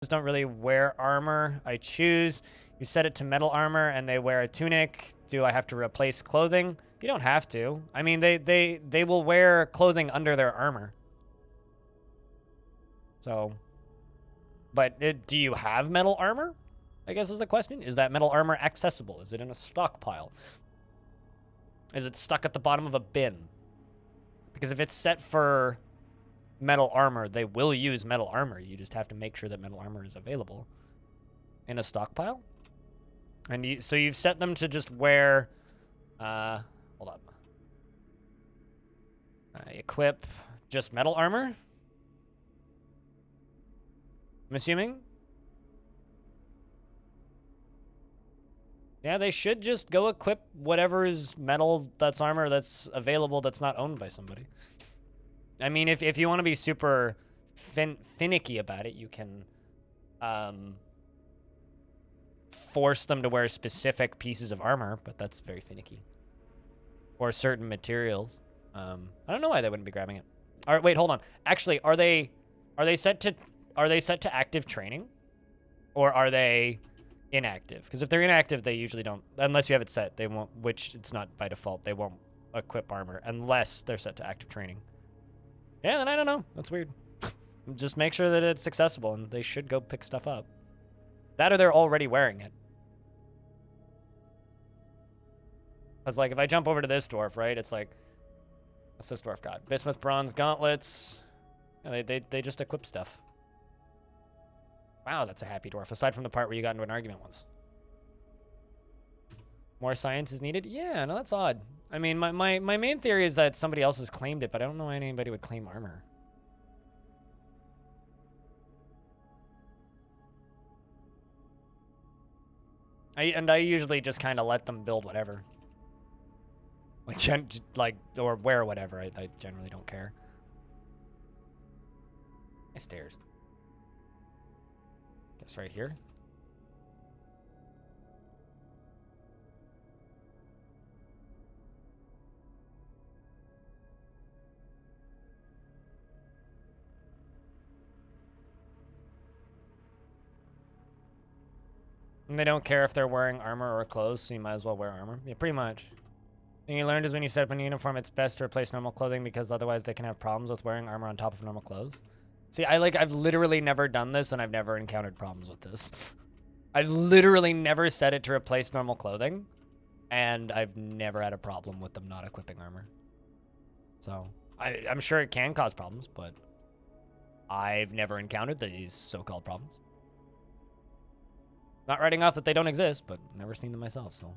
Just don't really wear armor. I choose. You set it to metal armor and they wear a tunic. Do I have to replace clothing? You don't have to. I mean, they will wear clothing under their armor. So, but do you have metal armor? I guess is the question. Is that metal armor accessible? Is it in a stockpile? Is it stuck at the bottom of a bin? Because if it's set for metal armor, they will use metal armor. You just have to make sure that metal armor is available in a stockpile. And so you've set them to just wear, hold up. Equip just metal armor, I'm assuming. Yeah, they should just go equip whatever is metal that's armor that's available that's not owned by somebody. I mean, if you want to be super finicky about it, you can force them to wear specific pieces of armor, but that's very finicky. Or certain materials. I don't know why they wouldn't be grabbing it. All right, wait, hold on. Actually, are they set to active training, or are they inactive? Because if they're inactive, they usually don't, unless you have it set. They won't, which it's not by default. They won't equip armor unless they're set to active training. Yeah, then I don't know. That's weird. Just make sure that it's accessible, and they should go pick stuff up. That or they're already wearing it. Because, like, if I jump over to this dwarf, right, it's like, what's this dwarf got? Bismuth bronze gauntlets. Yeah, they just equip stuff. Wow, that's a happy dwarf, aside from the part where you got into an argument once. More science is needed? Yeah, no, that's odd. I mean, my main theory is that somebody else has claimed it, but I don't know why anybody would claim armor. I usually just kind of let them build whatever. Like, or wear whatever. I generally don't care. My stairs. Guess right here. And they don't care if they're wearing armor or clothes, so you might as well wear armor. Yeah, pretty much. The thing you learned is when you set up a uniform, it's best to replace normal clothing because otherwise they can have problems with wearing armor on top of normal clothes. See, I've literally never done this, and I've never encountered problems with this. I've literally never set it to replace normal clothing, and I've never had a problem with them not equipping armor. So, I'm sure it can cause problems, but I've never encountered these so-called problems. Not writing off that they don't exist, but never seen them myself, so.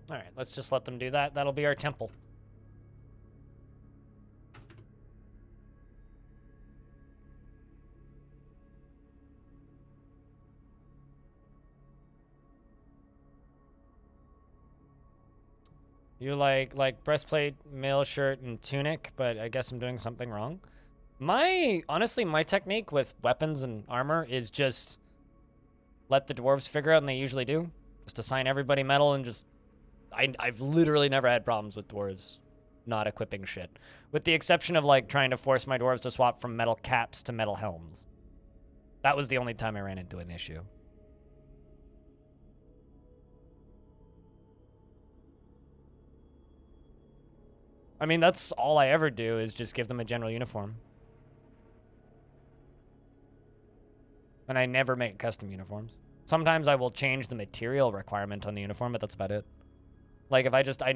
All right, let's just let them do that. That'll be our temple. You like breastplate, mail shirt, and tunic, but I guess I'm doing something wrong. Honestly, my technique with weapons and armor is just let the dwarves figure out, and they usually do. Just assign everybody metal and just... I've literally never had problems with dwarves not equipping shit. With the exception of, like, trying to force my dwarves to swap from metal caps to metal helms. That was the only time I ran into an issue. I mean, that's all I ever do is just give them a general uniform. And I never make custom uniforms. Sometimes I will change the material requirement on the uniform, but that's about it. Like, if I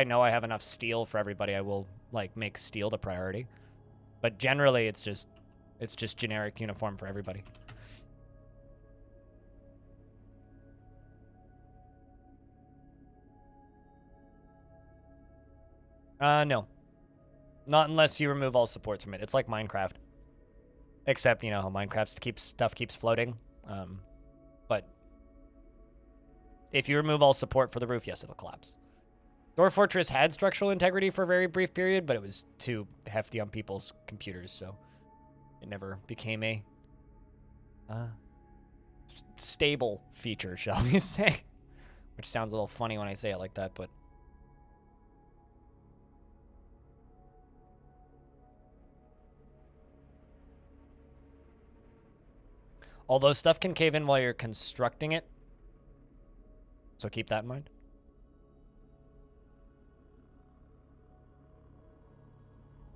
know I have enough steel for everybody, I will, like, make steel the priority. But generally, it's just generic uniform for everybody. No. Not unless you remove all supports from it. It's like Minecraft. Except, you know, how Minecraft stuff keeps floating. But if you remove all support for the roof, yes, it'll collapse. Dwarf Fortress had structural integrity for a very brief period, but it was too hefty on people's computers, so it never became a stable feature, shall we say. Which sounds a little funny when I say it like that, but... Although stuff can cave in while you're constructing it. So keep that in mind.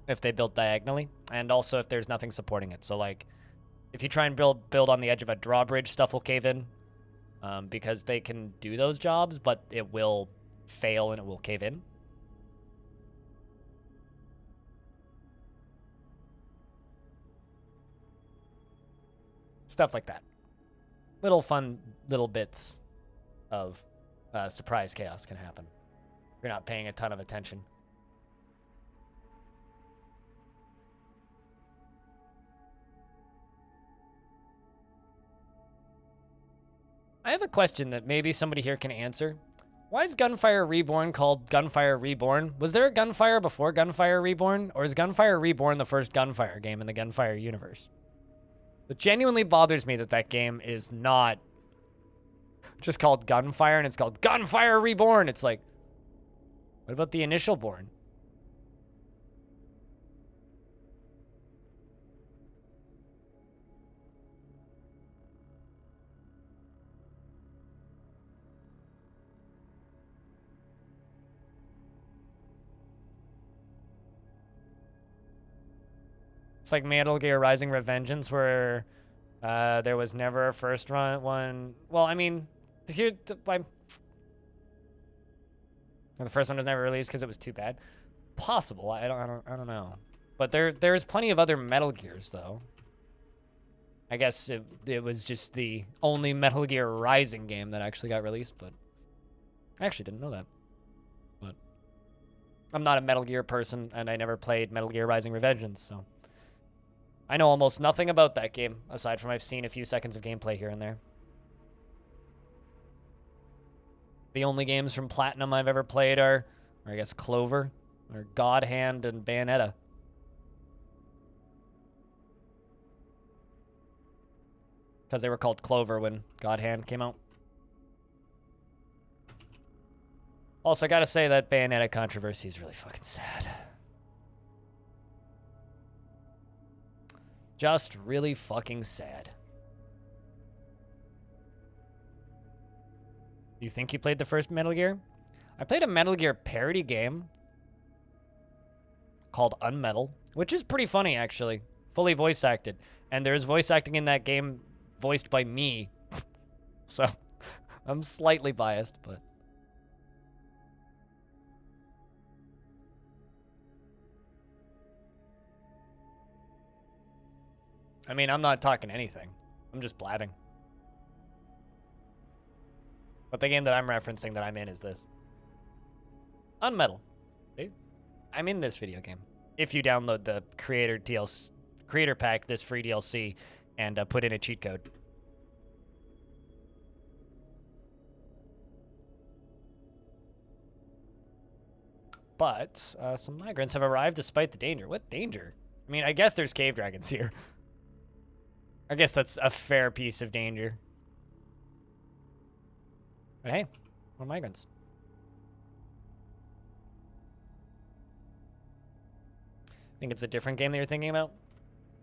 If they build diagonally. And also if there's nothing supporting it. So like, if you try and build on the edge of a drawbridge, stuff will cave in. Because they can do those jobs, but it will fail and it will cave in. Stuff like that. Little fun little bits of surprise chaos can happen. You're not paying a ton of attention. I have a question that maybe somebody here can answer. Why is Gunfire Reborn called Gunfire Reborn? Was there a Gunfire before Gunfire Reborn? Or is Gunfire Reborn the first Gunfire game in the Gunfire universe? It genuinely bothers me that that game is not just called Gunfire and it's called Gunfire Reborn. It's like, what about the initial Born? It's like Metal Gear Rising Revengeance, where there was never a first one. Well, I mean, here, the first one was never released because it was too bad. Possible. I don't know. But there's plenty of other Metal Gears though. I guess it was just the only Metal Gear Rising game that actually got released, but I actually didn't know that. But I'm not a Metal Gear person, and I never played Metal Gear Rising Revengeance, so I know almost nothing about that game, aside from I've seen a few seconds of gameplay here and there. The only games from Platinum I've ever played are I guess, Clover, or God Hand and Bayonetta. Because they were called Clover when God Hand came out. Also, I gotta say that Bayonetta controversy is really fucking sad. Just really fucking sad. You think you played the first Metal Gear? I played a Metal Gear parody game called Unmetal, which is pretty funny, actually. Fully voice acted. And there's voice acting in that game voiced by me. So, I'm slightly biased, but... I mean, I'm not talking anything. I'm just blabbing. But the game that I'm referencing that I'm in is this. Unmetal. See? I'm in this video game. If you download the creator pack, this free DLC, and put in a cheat code. But some migrants have arrived despite the danger. What danger? I mean, I guess there's cave dragons here. I guess that's a fair piece of danger. But hey, more migrants. I think it's a different game that you're thinking about?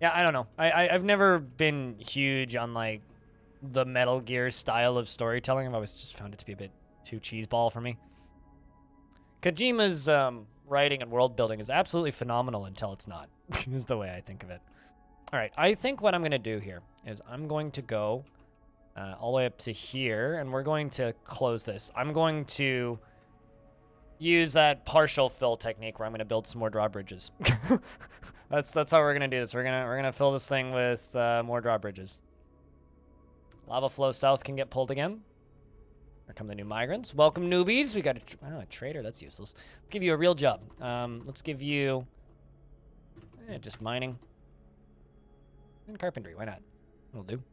Yeah, I don't know. I've never been huge on, like, the Metal Gear style of storytelling. I've always just found it to be a bit too cheeseball for me. Kojima's writing and world building is absolutely phenomenal until it's not, is the way I think of it. All right, I think what I'm going to do here is I'm going to go all the way up to here, and we're going to close this. I'm going to use that partial fill technique where I'm going to build some more drawbridges. That's how we're going to do this. We're gonna fill this thing with more drawbridges. Lava flow south can get pulled again. Here come the new migrants. Welcome, newbies. We got a trader. That's useless. Let's give you a real job. Let's give you just mining and carpentry. Why not? It'll do.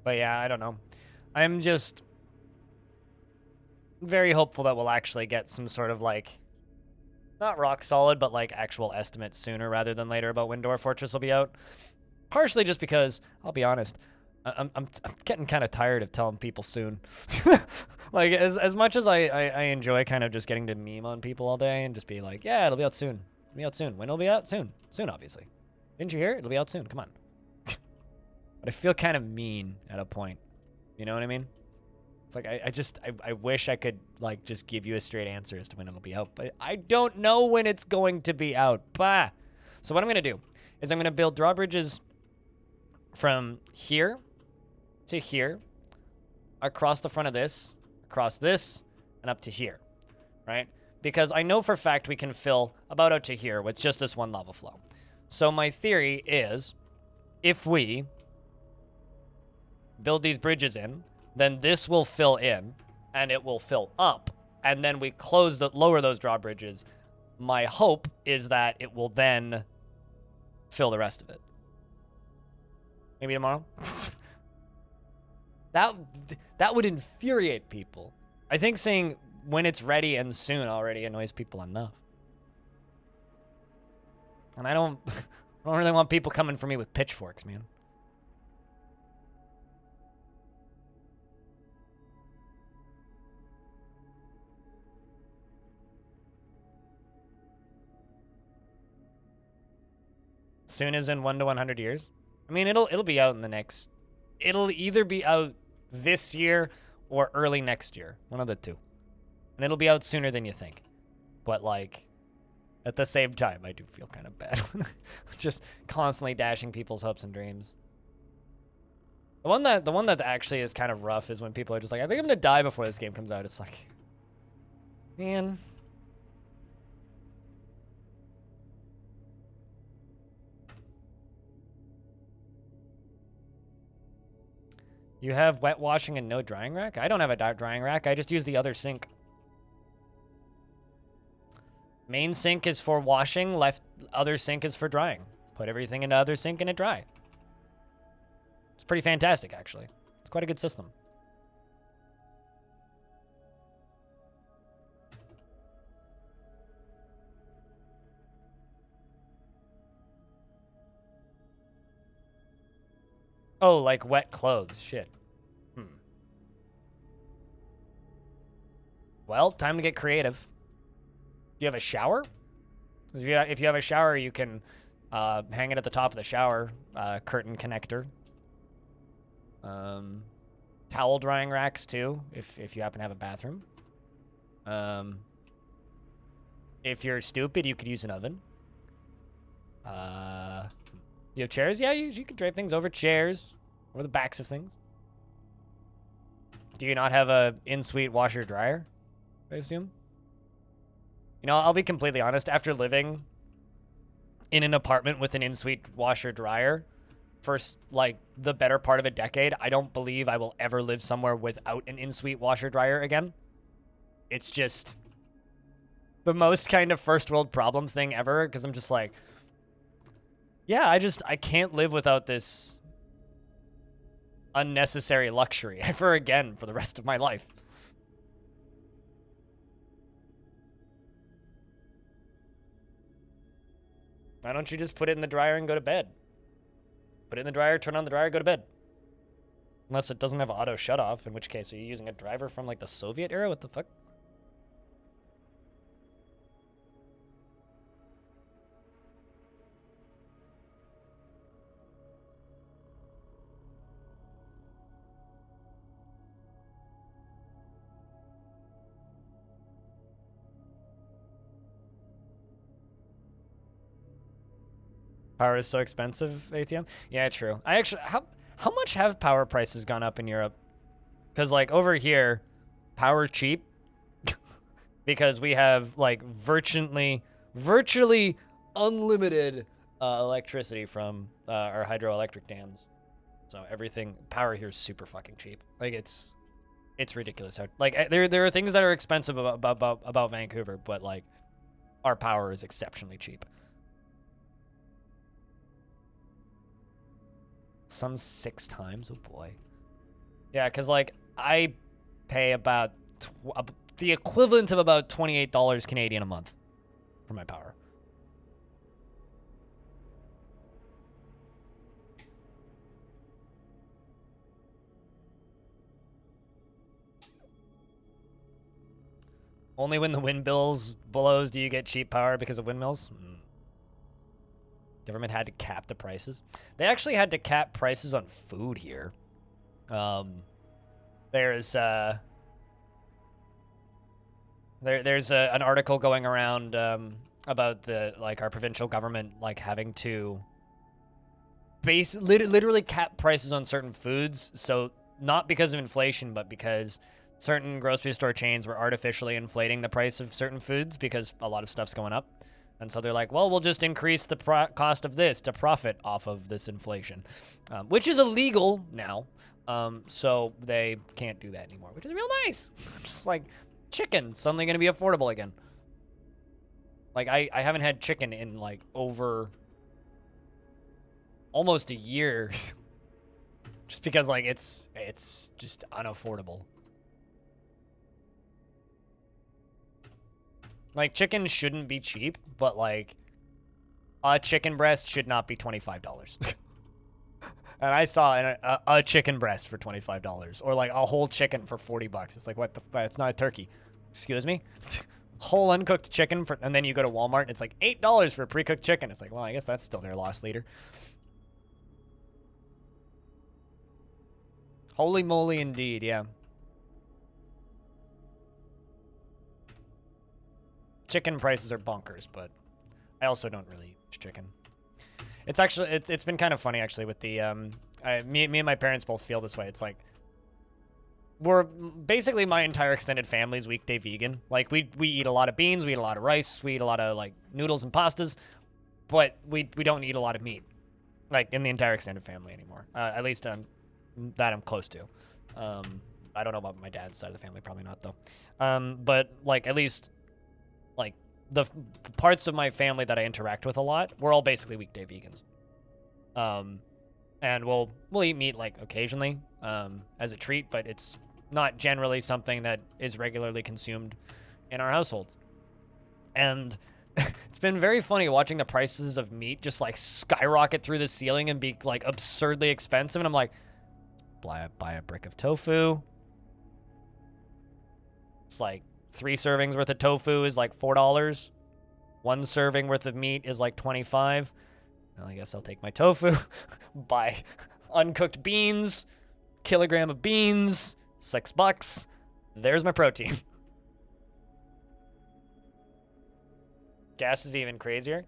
But yeah, I don't know. I'm just very hopeful that we'll actually get some sort of like, not rock solid, but like actual estimates sooner rather than later about when Dwarf Fortress will be out. Partially just because, I'll be honest, I'm getting kind of tired of telling people soon. Like, as much as I enjoy kind of just getting to meme on people all day and just be like, yeah, it'll be out soon. It'll be out soon. When it'll be out? Soon. Soon, obviously. Didn't you hear it? It'll be out soon. Come on. But I feel kind of mean at a point. You know what I mean? It's like, I wish I could, like, just give you a straight answer as to when it'll be out. But I don't know when it's going to be out. Bah! So what I'm going to do is I'm going to build drawbridges from here to here, across the front of this, across this, and up to here, right? Because I know for a fact we can fill about out to here with just this one lava flow. So my theory is, if we build these bridges in, then this will fill in, and it will fill up, and then we lower those drawbridges. My hope is that it will then fill the rest of it. Maybe tomorrow? That would infuriate people. I think saying when it's ready and soon already annoys people enough. And I don't really want people coming for me with pitchforks, man. Soon as in 1 to 100 years. I mean, it'll be out in the next. It'll either be out this year or early next year, one of the two, and it'll be out sooner than you think. But like, at the same time, I do feel kind of bad, just constantly dashing people's hopes and dreams. The one that actually is kind of rough is when people are just like, I think I'm gonna die before this game comes out. It's like, man. You have wet washing and no drying rack? I don't have a drying rack. I just use the other sink. Main sink is for washing. Other sink is for drying. Put everything into other sink and it dry. It's pretty fantastic, actually. It's quite a good system. Oh, like wet clothes. Shit. Well, time to get creative. Do you have a shower? If you have a shower, you can hang it at the top of the shower curtain connector. Towel drying racks too, if you happen to have a bathroom. If you're stupid, you could use an oven. You have chairs? Yeah, you can drape things over chairs, or the backs of things. Do you not have a in-suite washer dryer, I assume? You know, I'll be completely honest. After living in an apartment with an in-suite washer dryer for like the better part of a decade, I don't believe I will ever live somewhere without an in-suite washer dryer again. It's just the most kind of first world problem thing ever, because I'm just like, yeah, I can't live without this unnecessary luxury ever again for the rest of my life. Why don't you just put it in the dryer and go to bed? Put it in the dryer, turn on the dryer, go to bed. Unless it doesn't have auto shut off, in which case are you using a driver from like the Soviet era? What the fuck? Power is so expensive, ATM? Yeah, true. How much have power prices gone up in Europe? Because like over here, power cheap because we have like virtually unlimited electricity from our hydroelectric dams. So everything, power here is super fucking cheap. Like it's ridiculous. Like there are things that are expensive about Vancouver, but like our power is exceptionally cheap. Some 6 times, oh boy. Yeah, because like I pay about the equivalent of about $28 Canadian a month for my power. Only when the wind blows do you get cheap power because of windmills? Government had to cap the prices. They actually had to cap prices on food here. There's an article going around about our provincial government like having to literally cap prices on certain foods. So not because of inflation, but because certain grocery store chains were artificially inflating the price of certain foods because a lot of stuff's going up. And so they're like, well, we'll just increase the cost of this to profit off of this inflation, which is illegal now. So they can't do that anymore, which is real nice. Just like chicken suddenly going to be affordable again. Like I haven't had chicken in like over almost a year just because like it's just unaffordable. Like, chicken shouldn't be cheap, but, like, a chicken breast should not be $25. And I saw a chicken breast for $25. Or, like, a whole chicken for $40. It's like, what the fuck? It's not a turkey. Excuse me? Whole uncooked chicken, and then you go to Walmart, and it's like $8 for a pre-cooked chicken. It's like, well, I guess that's still their loss leader. Holy moly indeed, yeah. Chicken prices are bonkers, but I also don't really eat chicken. It's actually it's been kind of funny actually with the me and my parents both feel this way. It's like we're basically my entire extended family's weekday vegan. Like we eat a lot of beans, we eat a lot of rice, we eat a lot of like noodles and pastas, but we don't eat a lot of meat, like in the entire extended family anymore. At least that I'm close to. I don't know about my dad's side of the family, probably not though. But like at least. Like, the parts of my family that I interact with a lot, we're all basically weekday vegans. And we'll eat meat, like, occasionally as a treat, but it's not generally something that is regularly consumed in our households. And it's been very funny watching the prices of meat just, like, skyrocket through the ceiling and be, like, absurdly expensive. And I'm like, buy a brick of tofu. It's like 3 servings worth of tofu is like $4. 1 serving worth of meat is like $25. Well, I guess I'll take my tofu. Buy uncooked beans, kilogram of beans, $6. There's my protein. Gas is even crazier.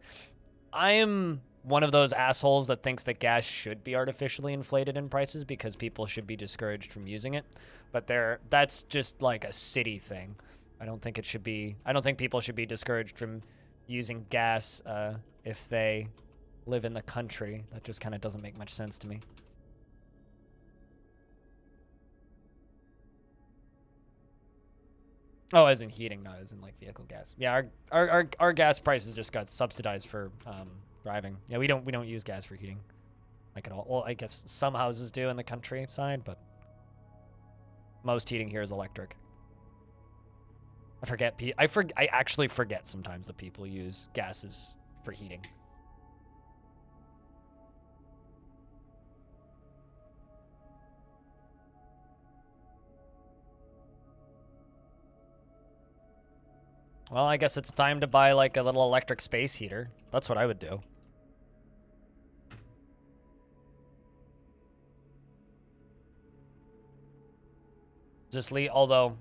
I am one of those assholes that thinks that gas should be artificially inflated in prices because people should be discouraged from using it. But that's just like a city thing. I don't think people should be discouraged from using gas if they live in the country. That just kind of doesn't make much sense to me. Oh, as in heating, not as in like vehicle gas. Yeah, our gas prices just got subsidized for driving. Yeah, we don't use gas for heating, like at all. Well, I guess some houses do in the countryside, but most heating here is electric. I actually forget sometimes that people use gases for heating. Well, I guess it's time to buy like a little electric space heater. That's what I would do. Although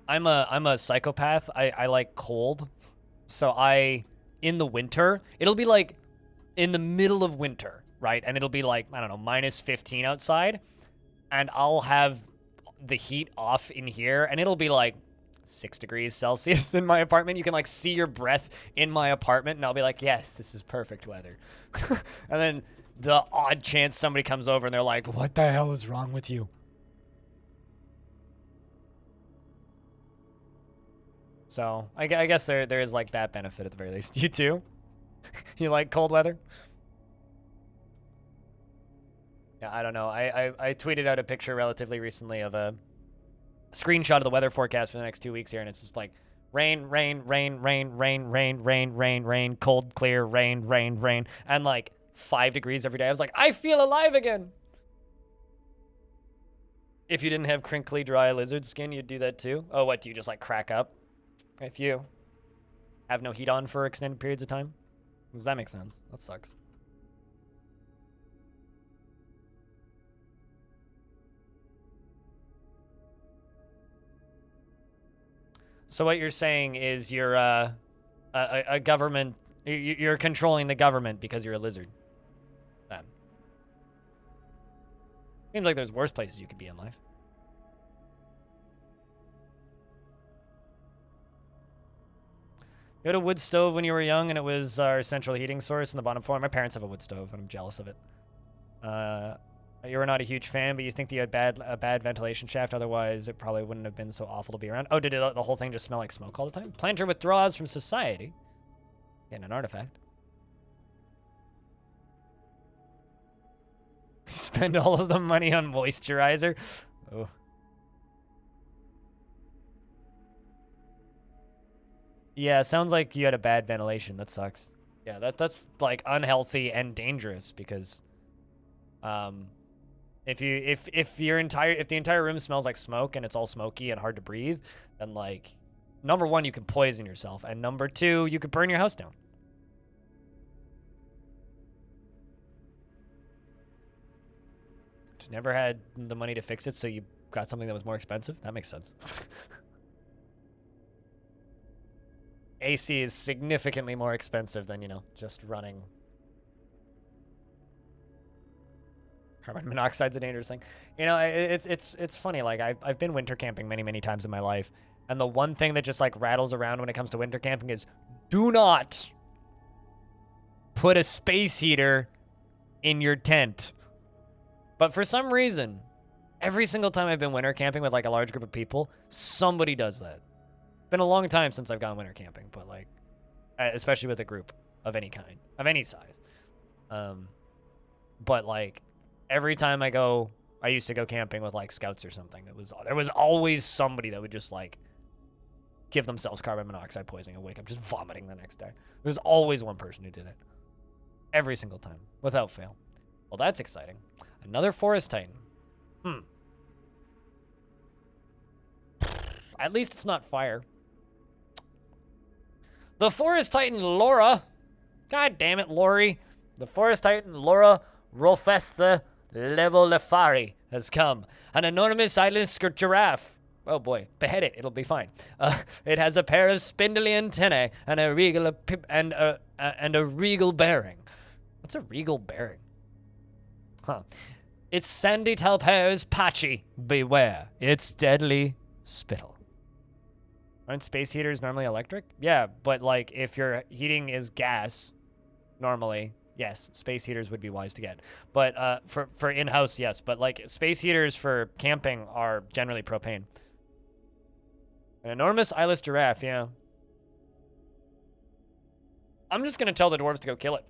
I'm a psychopath. I like cold. So in the winter, it'll be like in the middle of winter, right? And it'll be like, I don't know, -15 outside. And I'll have the heat off in here, and it'll be like 6 degrees Celsius in my apartment. You can like see your breath in my apartment, and I'll be like, yes, this is perfect weather. And then the odd chance somebody comes over and they're like, what the hell is wrong with you? So I guess there is like that benefit at the very least. You too? You like cold weather? Yeah, I don't know. I tweeted out a picture relatively recently of a screenshot of the weather forecast for the next 2 weeks here, and it's just like rain, rain, rain, rain, rain, rain, rain, rain, rain, cold, clear, rain, rain, rain, and like 5 degrees every day. I was like, I feel alive again. If you didn't have crinkly, dry lizard skin, you'd do that too. Oh, what, do you just like crack up if you have no heat on for extended periods of time? Does that make sense? That sucks. So what you're saying is you're a government, you're controlling the government because you're a lizard. Then. Seems like there's worse places you could be in life. You had a wood stove when you were young, and it was our central heating source in the bottom floor. My parents have a wood stove, and I'm jealous of it. You were not a huge fan, but you think that you had a bad ventilation shaft. Otherwise, it probably wouldn't have been so awful to be around. Oh, did the whole thing just smell like smoke all the time? Planter withdraws from society. Getting an artifact. Spend all of the money on moisturizer. Oh. Yeah, sounds like you had a bad ventilation. That sucks. Yeah, that's like unhealthy and dangerous because, if the entire room smells like smoke and it's all smoky and hard to breathe, then like, number one, you can poison yourself, and number two, you could burn your house down. Just never had the money to fix it, so you got something that was more expensive? That makes sense. AC is significantly more expensive than, you know, just running. Carbon monoxide's a dangerous thing. You know, it's funny. Like, I've been winter camping many times in my life, and the one thing that just like rattles around when it comes to winter camping is do not put a space heater in your tent. But for some reason, every single time I've been winter camping with like a large group of people, somebody does that. Been a long time since I've gone winter camping, but like, especially with a group of any kind, of any size. But like, every time I used to go camping with like scouts or something. There was always somebody that would just like give themselves carbon monoxide poisoning and wake up just vomiting the next day. There's always one person who did it. Every single time, without fail. Well, that's exciting. Another forest titan. At least it's not fire. The forest titan Laura. God damn it, Lori. The forest titan Laura Rolfestha Levolefari has come. An enormous island giraffe. Oh boy, behead it. It'll be fine. It has a pair of spindly antennae and a regal bearing. What's a regal bearing? Huh. Its sandy talpers patchy. Beware. It's deadly spittle. Aren't space heaters normally electric? Yeah, but like if your heating is gas, normally, yes, space heaters would be wise to get. But for in-house, yes. But like space heaters for camping are generally propane. An enormous eyeless giraffe, yeah. I'm just gonna tell the dwarves to go kill it.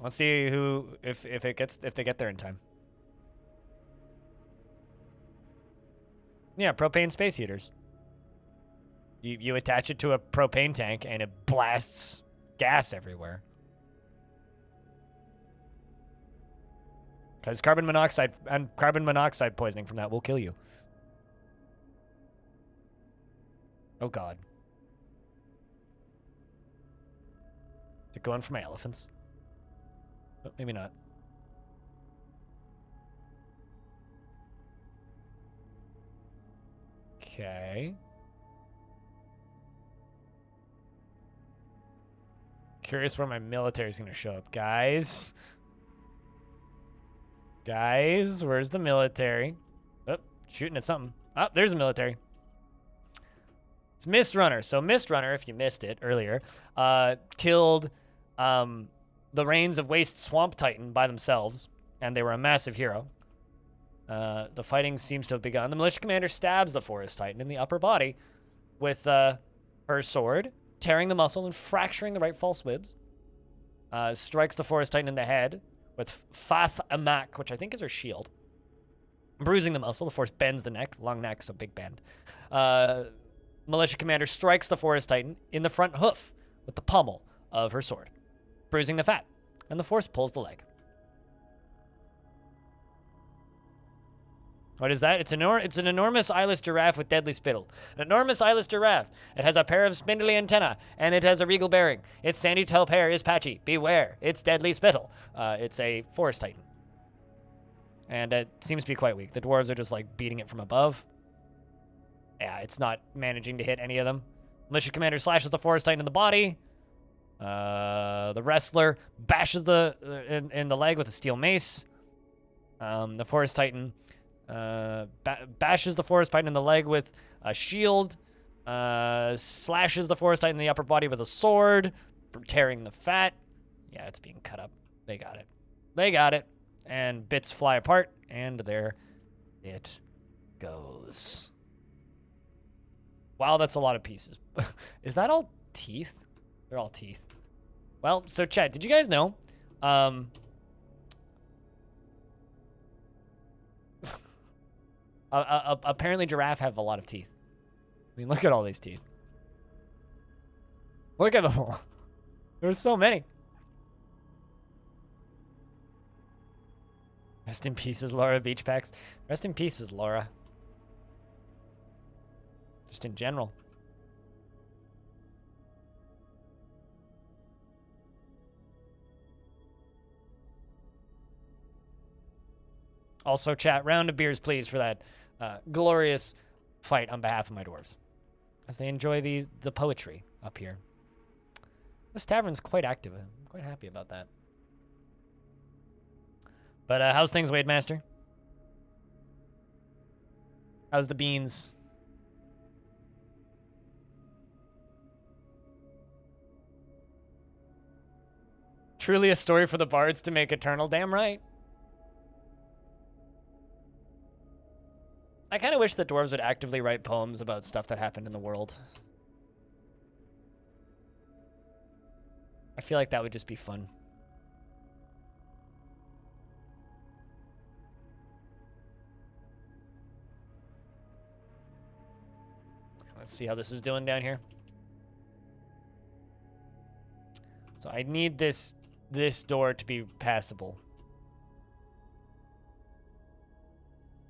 Let's see if they get there in time. Yeah, propane space heaters. You attach it to a propane tank and it blasts gas everywhere. Because carbon monoxide poisoning from that will kill you. Oh god. Is it going for my elephants? Oh, maybe not. Okay. Curious where my military is going to show up, guys. Guys, where's the military? Oh, shooting at something. Oh, there's a military. It's Mist Runner. So Mist Runner, if you missed it earlier, killed the Reigns of Waste Swamp Titan by themselves, and they were a massive hero. The fighting seems to have begun. The militia commander stabs the Forest Titan in the upper body with her sword, tearing the muscle and fracturing the right false ribs. Strikes the Forest Titan in the head with Fath Amak, which I think is her shield. Bruising the muscle, the Force bends the neck, long neck, so big bend. Militia commander strikes the Forest Titan in the front hoof with the pommel of her sword, bruising the fat, and the Force pulls the leg. What is that? It's an enormous eyeless giraffe with deadly spittle. An enormous eyeless giraffe. It has a pair of spindly antennae, and it has a regal bearing. Its sandy tail hair is patchy. Beware, it's deadly spittle. It's a Forest Titan. And it seems to be quite weak. The dwarves are just like beating it from above. Yeah, it's not managing to hit any of them. Militia commander slashes the Forest Titan in the body. The wrestler bashes in the leg with a steel mace. The Forest Titan bashes the Forest Titan in the leg with a shield, slashes the Forest Titan in the upper body with a sword, tearing the fat. Yeah, it's being cut up. They got it. They got it. And bits fly apart, and there it goes. Wow, that's a lot of pieces. Is that all teeth? They're all teeth. Well, so chat, did you guys know? Apparently giraffe have a lot of teeth. I mean, look at all these teeth. Look at them all. There's so many. Rest in pieces, Laura Beach Packs. Rest in pieces, Laura. Just in general. Also, chat, round of beers, please, for that glorious fight on behalf of my dwarves, as they enjoy the poetry up here. This tavern's quite active. I'm quite happy about that. But how's things, Wade Master? How's the beans? Truly a story for the bards to make eternal, damn right. I kind of wish the dwarves would actively write poems about stuff that happened in the world. I feel like that would just be fun. Let's see how this is doing down here. So I need this door to be passable,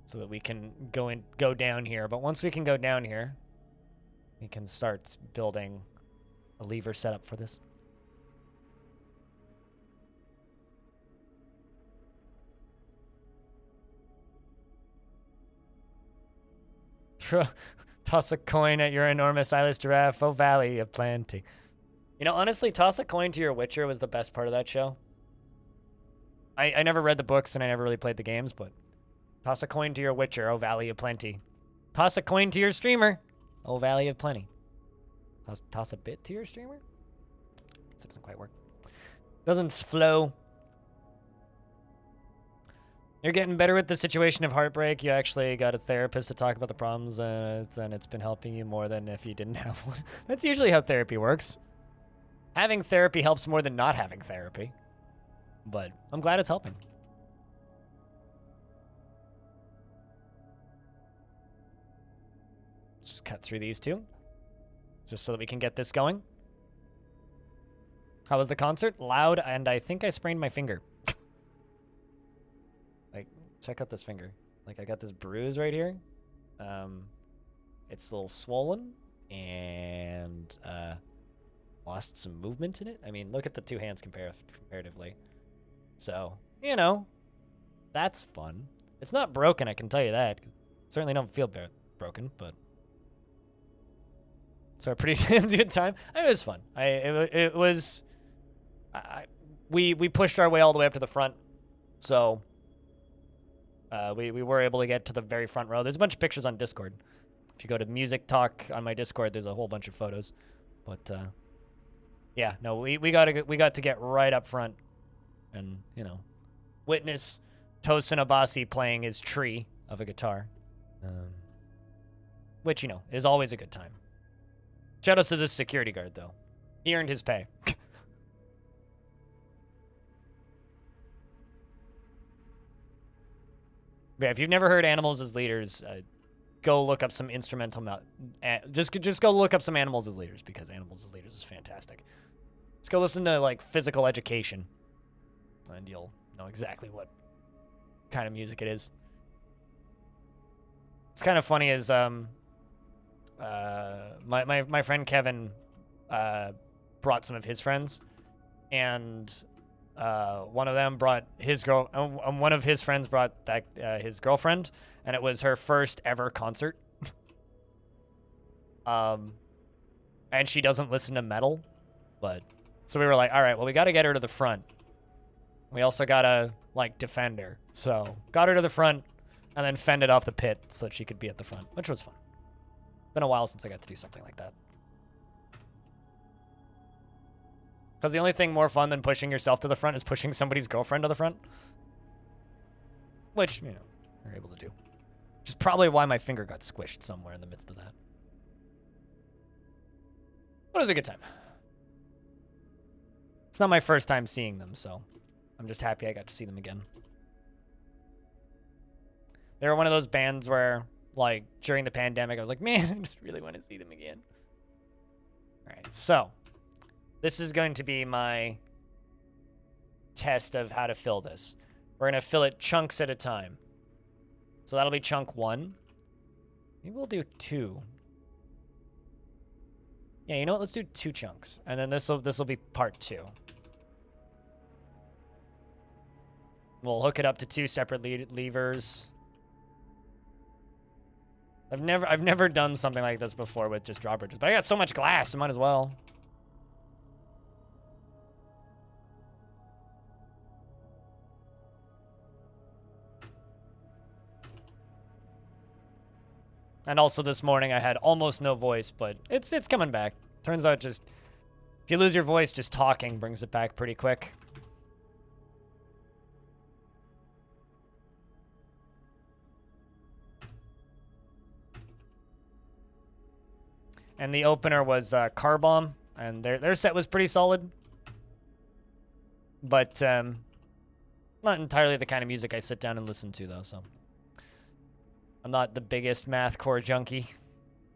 so that we can go down here. But once we can go down here, we can start building a lever setup for this. Toss a coin at your enormous eyeless giraffe, oh valley of plenty. You know, honestly, toss a coin to your Witcher was the best part of that show. I never read the books and I never really played the games, but toss a coin to your Witcher, oh valley of plenty. Toss a coin to your streamer, oh valley of plenty. Toss a bit to your streamer? This doesn't quite work. Doesn't flow. You're getting better with the situation of heartbreak. You actually got a therapist to talk about the problems, and it's been helping you more than if you didn't have one. That's usually how therapy works. Having therapy helps more than not having therapy. But I'm glad it's helping. Let's just cut through these two, just so that we can get this going. How was the concert? Loud, and I think I sprained my finger. Like, check out this finger. Like, I got this bruise right here. It's a little swollen, and lost some movement in it. I mean, look at the two hands comparatively. So, you know, that's fun. It's not broken, I can tell you that. Certainly don't feel broken, but so a pretty damn good time. It was fun. It was. We pushed our way all the way up to the front, so We were able to get to the very front row. There's a bunch of pictures on Discord. If you go to Music Talk on my Discord, there's a whole bunch of photos. But yeah, no, we got to get right up front, and witness Tosin Abasi playing his tree of a guitar, which is always a good time. Shout out to this security guard though; he earned his pay. Yeah, if you've never heard Animals as Leaders, go look up some instrumental. Just go look up some Animals as Leaders, because Animals as Leaders is fantastic. Let's go listen to like Physical Education, and you'll know exactly what kind of music it is. It's kind of funny as my friend Kevin brought some of his friends, and one of them brought his one of his friends brought his girlfriend, and it was her first ever concert. And she doesn't listen to metal, but so we were like, all right, well, we got to get her to the front. We also got to like defend her. So got her to the front and then fended off the pit so that she could be at the front, which was fun. Been a while since I got to do something like that. Because the only thing more fun than pushing yourself to the front is pushing somebody's girlfriend to the front. Which, you're able to do. Which is probably why my finger got squished somewhere in the midst of that. But it was a good time. It's not my first time seeing them, so I'm just happy I got to see them again. They were one of those bands where, like, during the pandemic, I was like, man, I just really want to see them again. All right, so this is going to be my test of how to fill this. We're going to fill it chunks at a time. So that'll be chunk 1. Maybe we'll do 2. Yeah, you know what? Let's do 2 chunks. And then this will be part 2. We'll hook it up to 2 separate levers. I've never done something like this before with just drawbridges, but I got so much glass, I might as well. And also this morning I had almost no voice, but it's coming back. Turns out just if you lose your voice, just talking brings it back pretty quick. And the opener was Car Bomb, and their set was pretty solid. But not entirely the kind of music I sit down and listen to, though, so. I'm not the biggest mathcore junkie.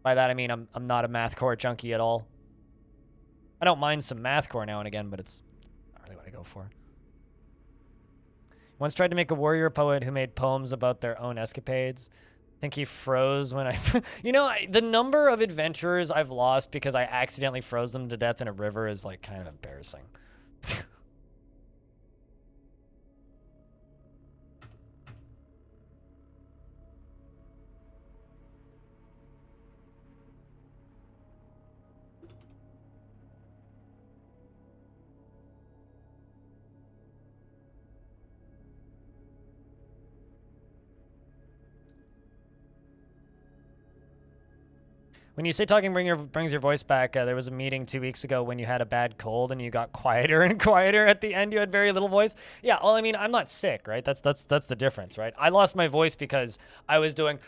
By that I mean I'm not a mathcore junkie at all. I don't mind some mathcore now and again, but it's not really what I go for. Once tried to make a warrior poet who made poems about their own escapades. I think he froze when I... the number of adventurers I've lost because I accidentally froze them to death in a river is, like, kind of embarrassing. When you say talking brings your voice back, there was a meeting 2 weeks ago when you had a bad cold and you got quieter and quieter at the end. You had very little voice. Yeah, well, I mean, I'm not sick, right? That's the difference, right? I lost my voice because I was doing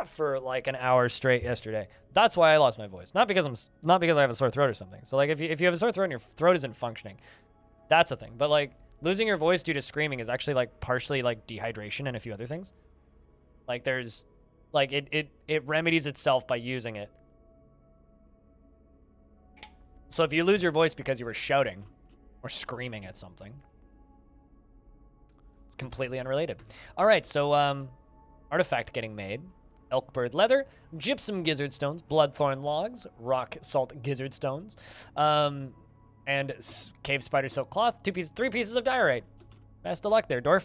for like an hour straight yesterday. That's why I lost my voice. Not because I have a sore throat or something. So like if you have a sore throat and your throat isn't functioning, that's a thing. But like losing your voice due to screaming is actually like partially like dehydration and a few other things. Like there's like it remedies itself by using it. So if you lose your voice because you were shouting or screaming at something, it's completely unrelated. All right, so artifact getting made. Elkbird leather, gypsum gizzard stones, bloodthorn logs, rock salt gizzard stones, and cave spider silk cloth, 3 pieces of diorite. Best of luck there, Dwarf.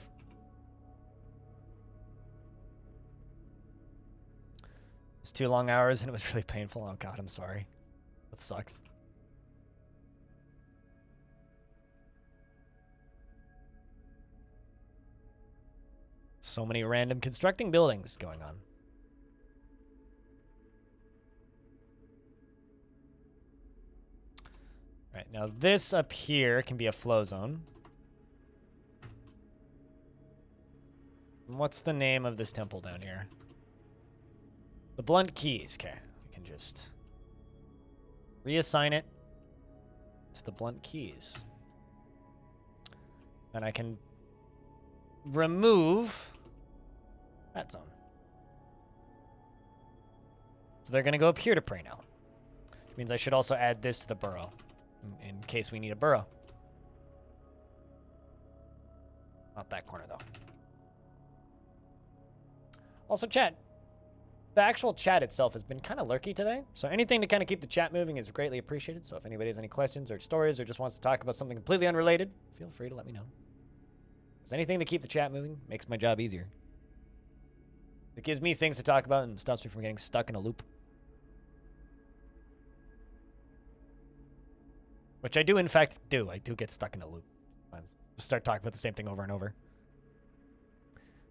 It's 2 long hours and it was really painful. Oh god, I'm sorry. That sucks. so many random constructing buildings going on. Right, now this up here can be a flow zone. What's the name of this temple down here? The Blunt Keys. Okay, we can just reassign it to the Blunt Keys. And I can remove that zone. So they're going to go up here to pray now. Which means I should also add this to the burrow in case we need a burrow. Not that corner, though. Also, chat. The actual chat itself has been kind of lurky today, so anything to kind of keep the chat moving is greatly appreciated. So if anybody has any questions or stories or just wants to talk about something completely unrelated, feel free to let me know. Because anything to keep the chat moving makes my job easier. It gives me things to talk about and stops me from getting stuck in a loop. Which I do, in fact, do. I do get stuck in a loop. I just start talking about the same thing over and over.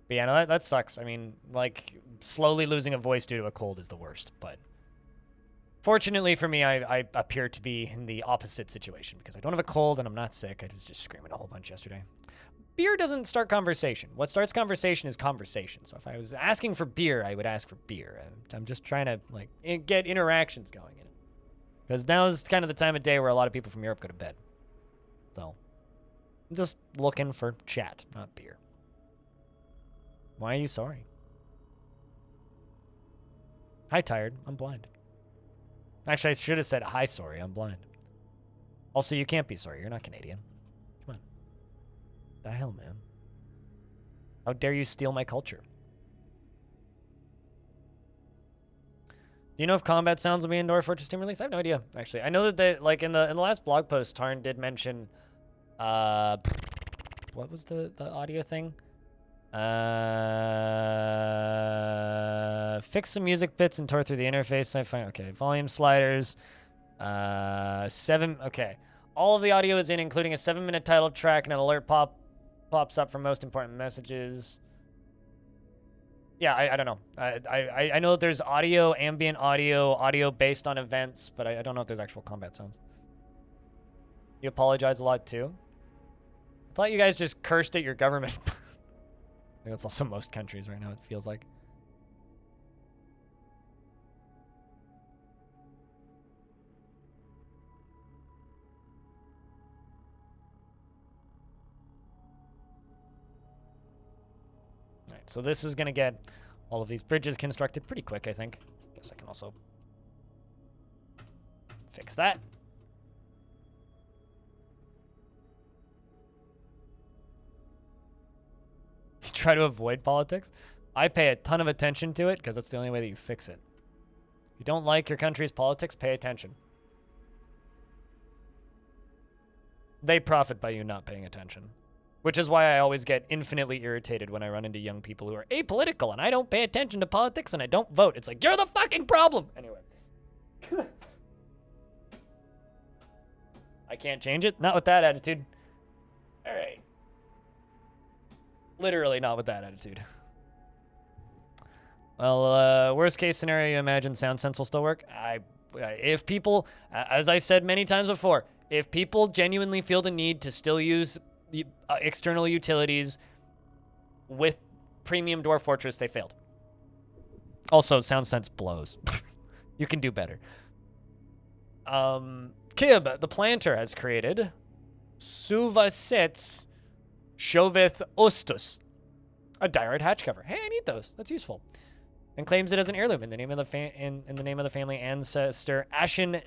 But yeah, no, that sucks. I mean, like, slowly losing a voice due to a cold is the worst. But fortunately for me, I appear to be in the opposite situation because I don't have a cold and I'm not sick. I was just screaming a whole bunch yesterday. Beer doesn't start conversation. What starts conversation is conversation. So if I was asking for beer, I would ask for beer. And I'm just trying to, like, get interactions going in it. Because now is kind of the time of day where a lot of people from Europe go to bed. So I'm just looking for chat, not beer. Why are you sorry? Hi, tired. I'm blind. Actually, I should have said, hi, sorry. I'm blind. Also, you can't be sorry. You're not Canadian. Come on. The hell, man? How dare you steal my culture? Do you know if combat sounds will be in Dwarf Fortress Team release? I have no idea, actually. I know that they, like, in the last blog post, Tarn did mention, what was the audio thing? Fix some music bits and tore through the interface. I find, okay, volume sliders, 7, okay. All of the audio is in, including a 7-minute title track and an alert pops up for most important messages. Yeah, I don't know. I know that there's audio, ambient audio based on events, but I don't know if there's actual combat sounds. You apologize a lot too? I thought you guys just cursed at your government. I think that's also most countries right now, it feels like. Alright, so this is going to get all of these bridges constructed pretty quick, I think. Guess I can also fix that. You try to avoid politics? I pay a ton of attention to it because that's the only way that you fix it. If you don't like your country's politics, pay attention. They profit by you not paying attention. Which is why I always get infinitely irritated when I run into young people who are apolitical and I don't pay attention to politics and I don't vote. It's like, you're the fucking problem! Anyway. I can't change it. Not with that attitude. Alright. Literally not with that attitude. Well, worst case scenario, you imagine SoundSense will still work? If people, as I said many times before, if people genuinely feel the need to still use external utilities with premium Dwarf Fortress, they failed. Also, SoundSense blows. You can do better. Kib, the planter, has created Suvasets Shoveth Ostus, a diorite hatch cover. Hey, I need those. That's useful. And claims it as an heirloom in the name of the in the name of the family ancestor Ashen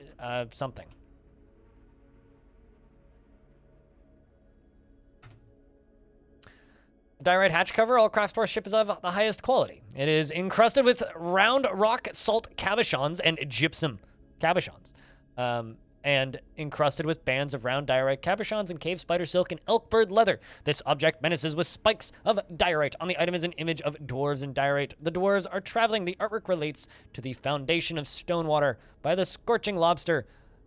something. Diorite hatch cover, all craft ship is of the highest quality. It is encrusted with round rock salt cabochons and gypsum cabochons. And encrusted with bands of round diorite cabochons and cave spider silk and elkbird leather. This object menaces with spikes of diorite. On the item is an image of dwarves in diorite. The dwarves are traveling. The artwork relates to the foundation of Stonewater by the scorching lobster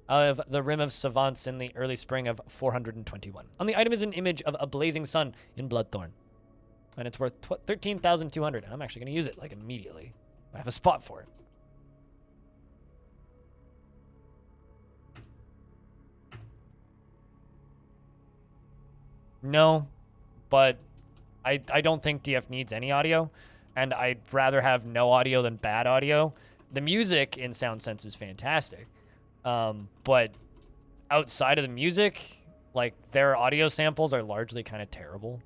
of the rim of Savants in the early spring of 421. On the item is an image of a blazing sun in bloodthorn. And it's worth 13,200. And I'm actually going to use it, like, immediately. I have a spot for it. No, but I don't think DF needs any audio, and I'd rather have no audio than bad audio. The music in SoundSense is fantastic, but outside of the music, like, their audio samples are largely kind of terrible.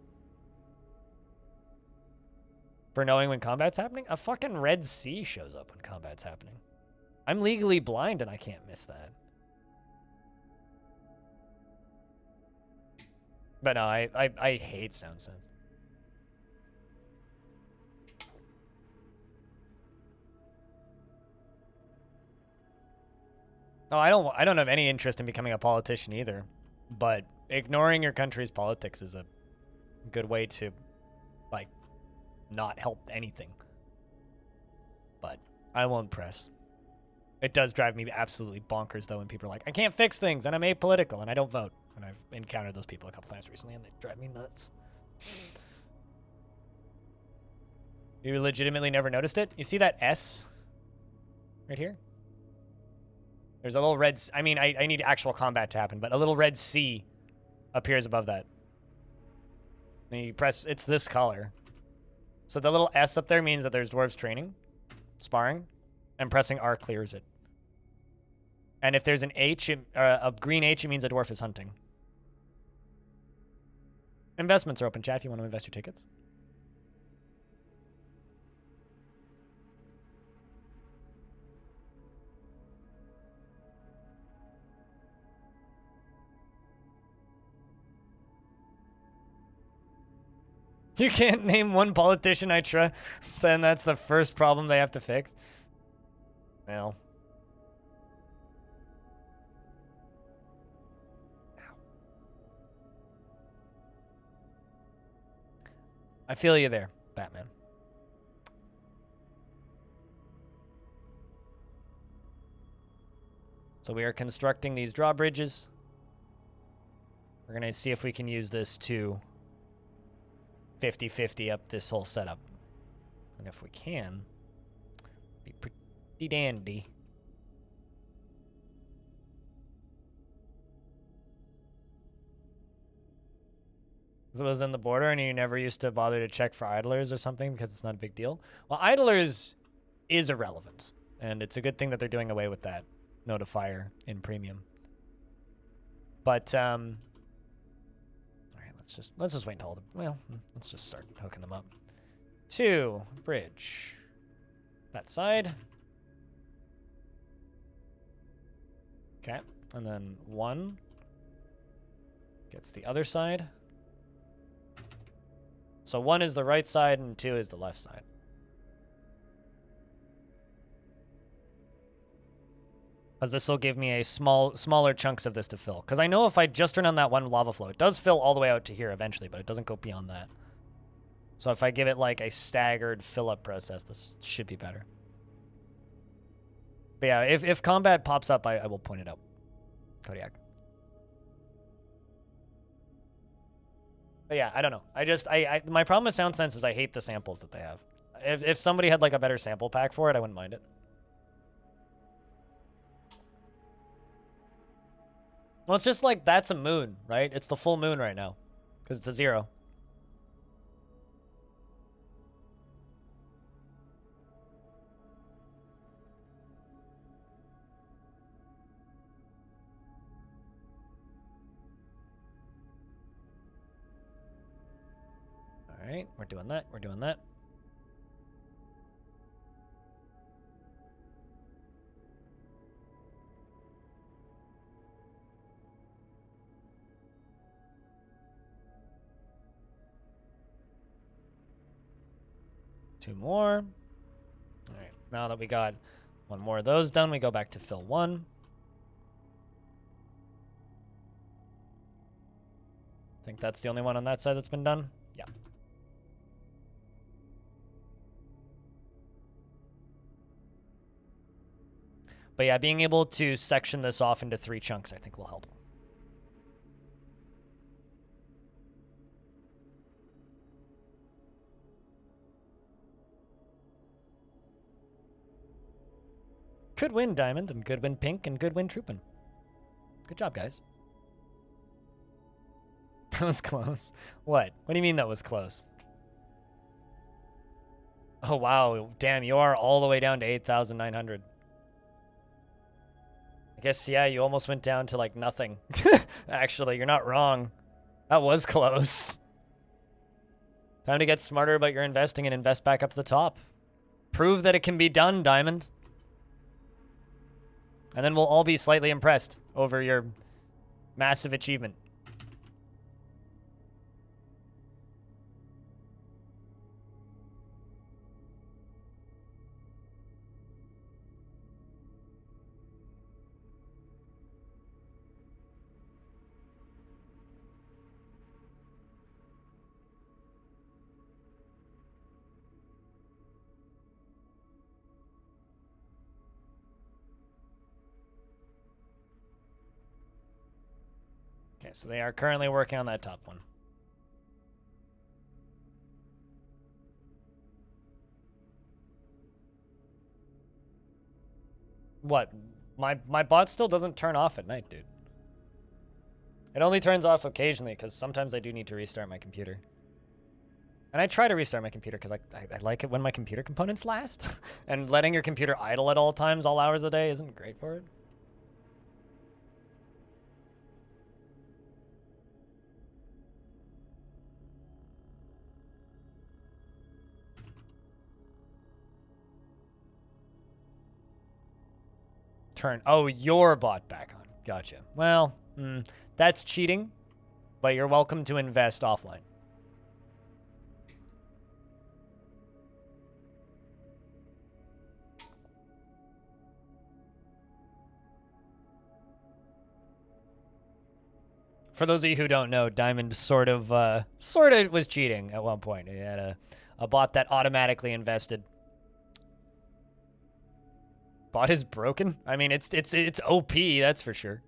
For knowing when combat's happening, a fucking red C shows up when combat's happening. I'm legally blind and I can't miss that. But no, I hate SoundSense. No, I don't have any interest in becoming a politician either. But ignoring your country's politics is a good way to, like, not help anything. But I won't press. It does drive me absolutely bonkers, though, when people are like, I can't fix things, and I'm apolitical, and I don't vote. And I've encountered those people a couple times recently, and they drive me nuts. You legitimately never noticed it? You see that S right here? There's a little red... I mean, I need actual combat to happen, but a little red C appears above that. And you press... It's this color. So the little S up there means that there's dwarves training, sparring, and pressing R clears it. And if there's an H, a green H, it means a dwarf is hunting. Investments are open, chat, if you want to invest your tickets. You can't name one politician I trust, and that's the first problem they have to fix. Well. I feel you there, Batman. So we are constructing these drawbridges. We're going to see if we can use this to 50-50 up this whole setup. And if we can, be pretty dandy. It was in the border and you never used to bother to check for idlers or something because it's not a big deal. Well, idlers is irrelevant, and it's a good thing that they're doing away with that notifier in premium. But all right, let's just wait until let's just start hooking them up. 2 bridge that side. Okay, and then 1 gets the other side. So 1 is the right side and 2 is the left side. Because this will give me a smaller chunks of this to fill. Because I know if I just turn on that 1 lava flow, it does fill all the way out to here eventually, but it doesn't go beyond that. So if I give it like a staggered fill-up process, this should be better. But yeah, if combat pops up, I will point it out. Kodiak. But yeah, I don't know. My problem with SoundSense is I hate the samples that they have. If somebody had like a better sample pack for it, I wouldn't mind it. Well, it's just like, that's a moon, right? It's the full moon right now. Because it's a 0. All right, we're doing that. We're doing that. Two more. All right, now that we got 1 more of those done, we go back to fill 1. I think that's the only one on that side that's been done. Yeah. But yeah, being able to section this off into 3 chunks, I think will help. Good win, Diamond, and good win, Pink, and good win, Troopin. Good job, guys. That was close. What? What do you mean that was close? Oh, wow. Damn, you are all the way down to 8,900. I guess, yeah, you almost went down to, like, nothing. Actually, you're not wrong. That was close. Time to get smarter about your investing and invest back up to the top. Prove that it can be done, Diamond. And then we'll all be slightly impressed over your massive achievement. Okay, so they are currently working on that top one. What? My bot still doesn't turn off at night, dude. It only turns off occasionally because sometimes I do need to restart my computer. And I try to restart my computer because I like it when my computer components last. And letting your computer idle at all times, all hours of the day, isn't great for it. Turn. Oh, your bot back on. Gotcha. Well, that's cheating, but you're welcome to invest offline. For those of you who don't know, Diamond sort of was cheating at one point. He had a bot that automatically invested. Bot is broken? I mean, it's OP, that's for sure.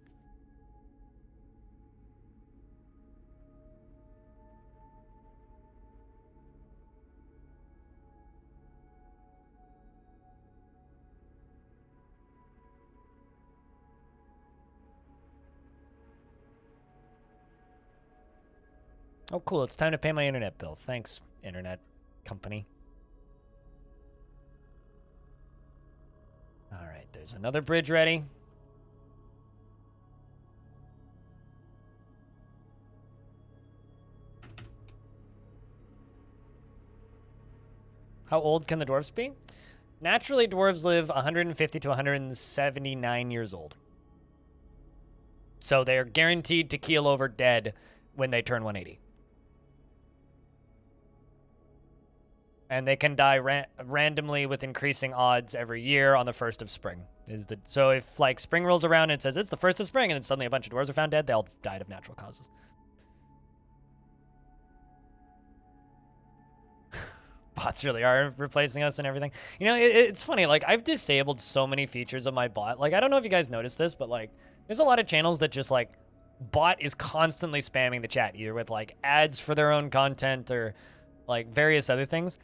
Oh, cool. It's time to pay my internet bill. Thanks, internet company. All right, there's another bridge ready. How old can the dwarves be? Naturally, dwarves live 150 to 179 years old. So they're guaranteed to keel over dead when they turn 180. And they can die randomly with increasing odds every year on the 1st of spring. So if, like, spring rolls around and it says it's the 1st of spring and then suddenly a bunch of dwarves are found dead, they all died of natural causes. Bots really are replacing us and everything. You know, it's funny. Like, I've disabled so many features of my bot. Like, I don't know if you guys noticed this, but, like, there's a lot of channels that just, like, bot is constantly spamming the chat, either with, like, ads for their own content or, like, various other things.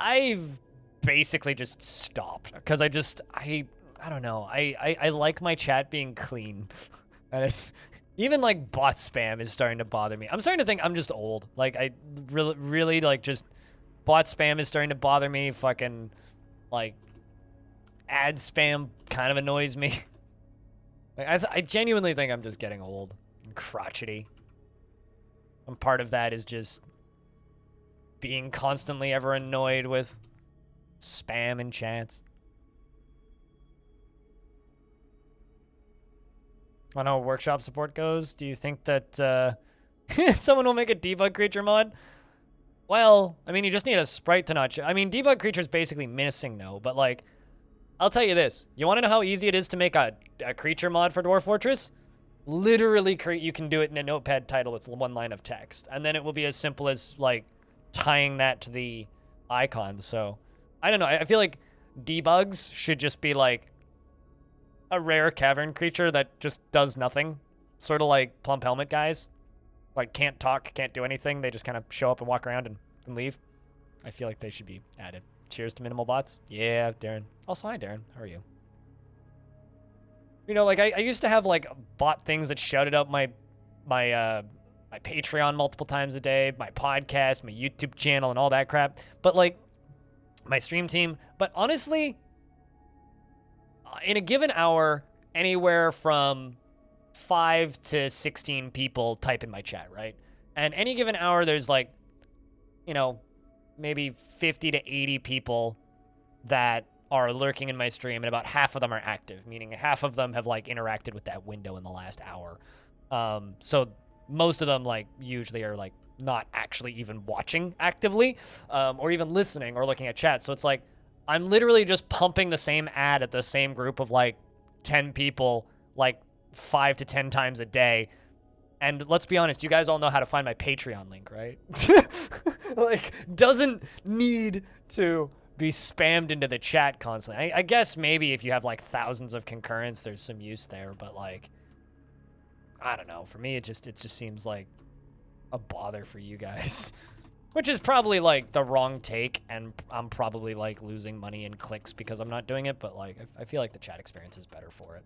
I've basically just stopped because I don't know. I like my chat being clean. And it's, even like bot spam is starting to bother me. I'm starting to think I'm just old. Like, I really like, just bot spam is starting to bother me. Fucking, like, ad spam kind of annoys me. Like, I genuinely think I'm just getting old and crotchety. And part of that is just being constantly ever annoyed with spam and chats. I know how workshop support goes. Do you think that someone will make a debug creature mod? Well, I mean, you just need a sprite to not... I mean, debug creature is basically missing now, but, like, I'll tell you this. You want to know how easy it is to make a creature mod for Dwarf Fortress? Literally, you can do it in a notepad title with one line of text, and then it will be as simple as, like, tying that to the icon. So I don't know. I feel like debugs should just be like a rare cavern creature that just does nothing, sort of like Plump Helmet guys, like can't talk, can't do anything. They just kind of show up and walk around and leave. I feel like they should be added. Cheers to minimal bots. Yeah, Darren. Also, hi, Darren. How are you? You know, like, I used to have, like, bot things that shouted out my Patreon multiple times a day, my podcast, my YouTube channel, and all that crap. But, like, my stream team. But honestly, in a given hour, anywhere from 5 to 16 people type in my chat, right? And any given hour, there's like, you know, maybe 50 to 80 people that are lurking in my stream, and about half of them are active, meaning half of them have like interacted with that window in the last hour. So most of them like usually are like not actually even watching actively, or even listening or looking at chat. So it's like I'm literally just pumping the same ad at the same group of like 10 people like 5 to 10 times a day. And let's be honest, you guys all know how to find my Patreon link, right? Like, doesn't need to be spammed into the chat constantly. I guess maybe if you have like thousands of concurrents, there's some use there, but like, I don't know. For me, it just seems like a bother for you guys. Which is probably like the wrong take, and I'm probably like losing money in clicks because I'm not doing it, but like, I feel like the chat experience is better for it.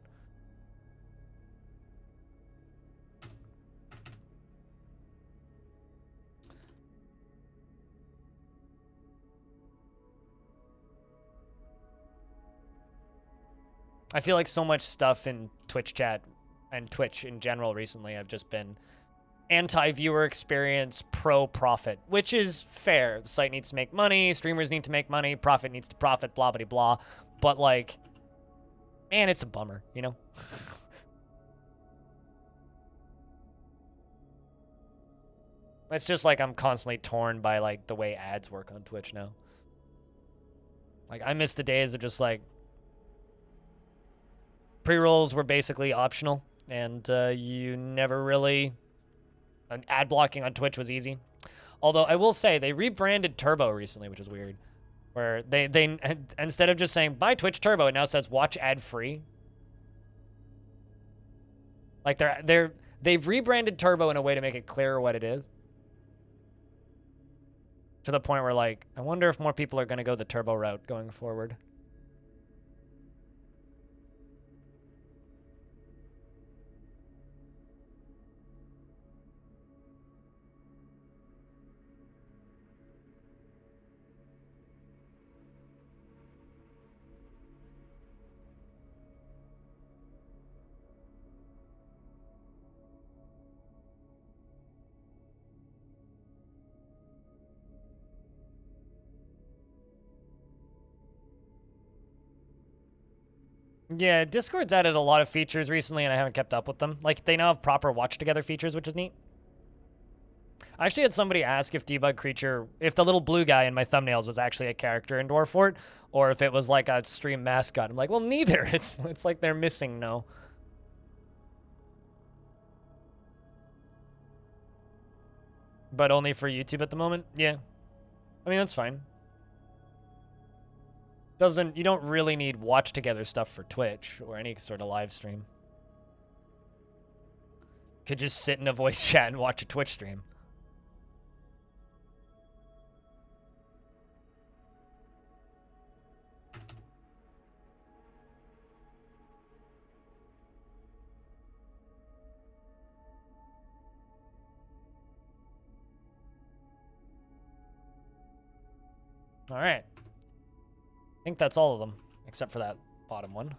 I feel like so much stuff in Twitch chat and Twitch in general recently have just been anti-viewer experience, pro-profit, which is fair. The site needs to make money, streamers need to make money, profit needs to profit, blah, blah, blah. But, like, man, it's a bummer, you know? It's just like I'm constantly torn by, like, the way ads work on Twitch now. Like, I miss the days of just, like, pre-rolls were basically optional, and you never really... ad blocking on Twitch was easy. Although I will say they rebranded Turbo recently, which is weird. Where they instead of just saying buy Twitch Turbo, it now says watch ad free. Like they've rebranded Turbo in a way to make it clearer what it is. To the point where like I wonder if more people are going to go the Turbo route going forward. Yeah, Discord's added a lot of features recently, and I haven't kept up with them. Like, they now have proper watch together features, which is neat. I actually had somebody ask if Debug Creature, if the little blue guy in my thumbnails was actually a character in Dwarf Fort, or if it was like a stream mascot. I'm like, well, neither. It's like they're missing no. But only for YouTube at the moment? Yeah. I mean, that's fine. You don't really need watch together stuff for Twitch or any sort of live stream. Could just sit in a voice chat and watch a Twitch stream. All right. I think that's all of them, except for that bottom one.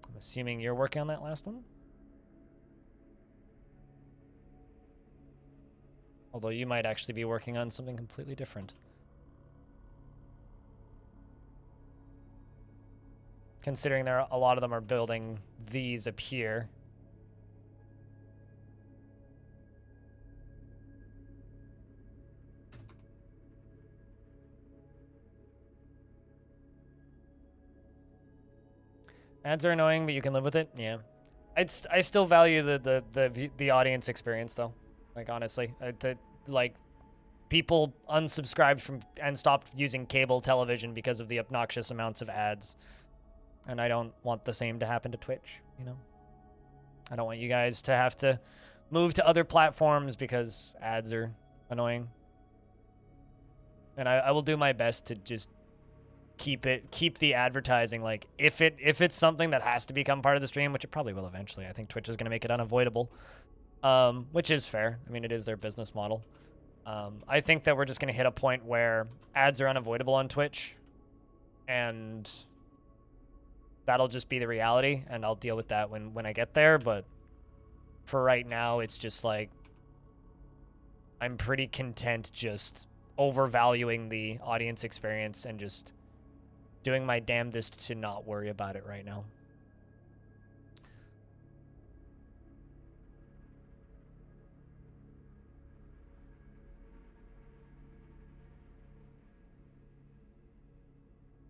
I'm assuming you're working on that last one? Although you might actually be working on something completely different. Considering a lot of them are building these up here. Ads are annoying, but you can live with it. Yeah, I still value the audience experience though. Like honestly, like people unsubscribed from and stopped using cable television because of the obnoxious amounts of ads. And I don't want the same to happen to Twitch, you know? I don't want you guys to have to move to other platforms because ads are annoying. And I will do my best to just keep the advertising, like, if it's something that has to become part of the stream, which it probably will eventually. I think Twitch is going to make it unavoidable, which is fair. I mean, it is their business model. I think that we're just going to hit a point where ads are unavoidable on Twitch, and that'll just be the reality, and I'll deal with that when I get there. But for right now, it's just like, I'm pretty content just overvaluing the audience experience and just doing my damnedest to not worry about it right now.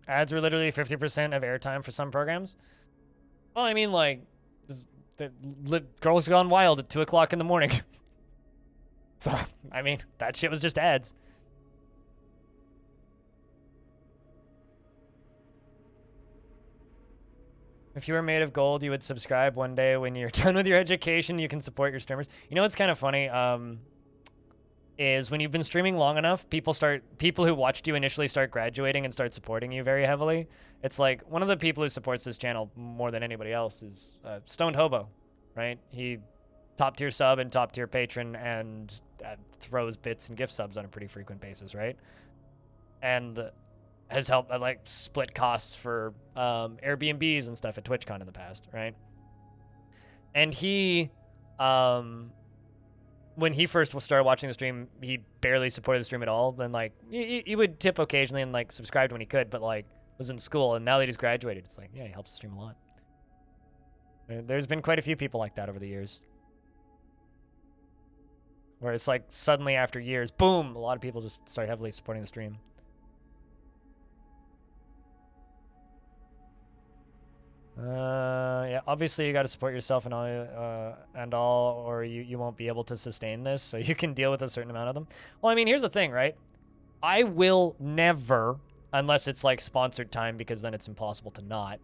Ads were literally 50% of airtime for some programs. Well, I mean, like, Girls Gone Wild at 2 o'clock in the morning. So, I mean, that shit was just ads. If you were made of gold, you would subscribe one day. When you're done with your education, you can support your streamers. You know what's kind of funny? Is when you've been streaming long enough, people who watched you initially start graduating and start supporting you very heavily. It's like, one of the people who supports this channel more than anybody else is Stoned Hobo, right? He top tier sub and top tier patron, and throws bits and gift subs on a pretty frequent basis, right? And has helped like split costs for Airbnbs and stuff at TwitchCon in the past, right? And he, when he first started watching the stream, he barely supported the stream at all. Then like he would tip occasionally and like subscribed when he could, but like was in school. And now that he's graduated, it's like, yeah, he helps the stream a lot. There's been quite a few people like that over the years, where it's like suddenly after years, boom, a lot of people just start heavily supporting the stream. Yeah, obviously you got to support yourself and all, or you won't be able to sustain this. So you can deal with a certain amount of them. Well, I mean, here's the thing, right? I will never, unless it's like sponsored time, because then it's impossible to not,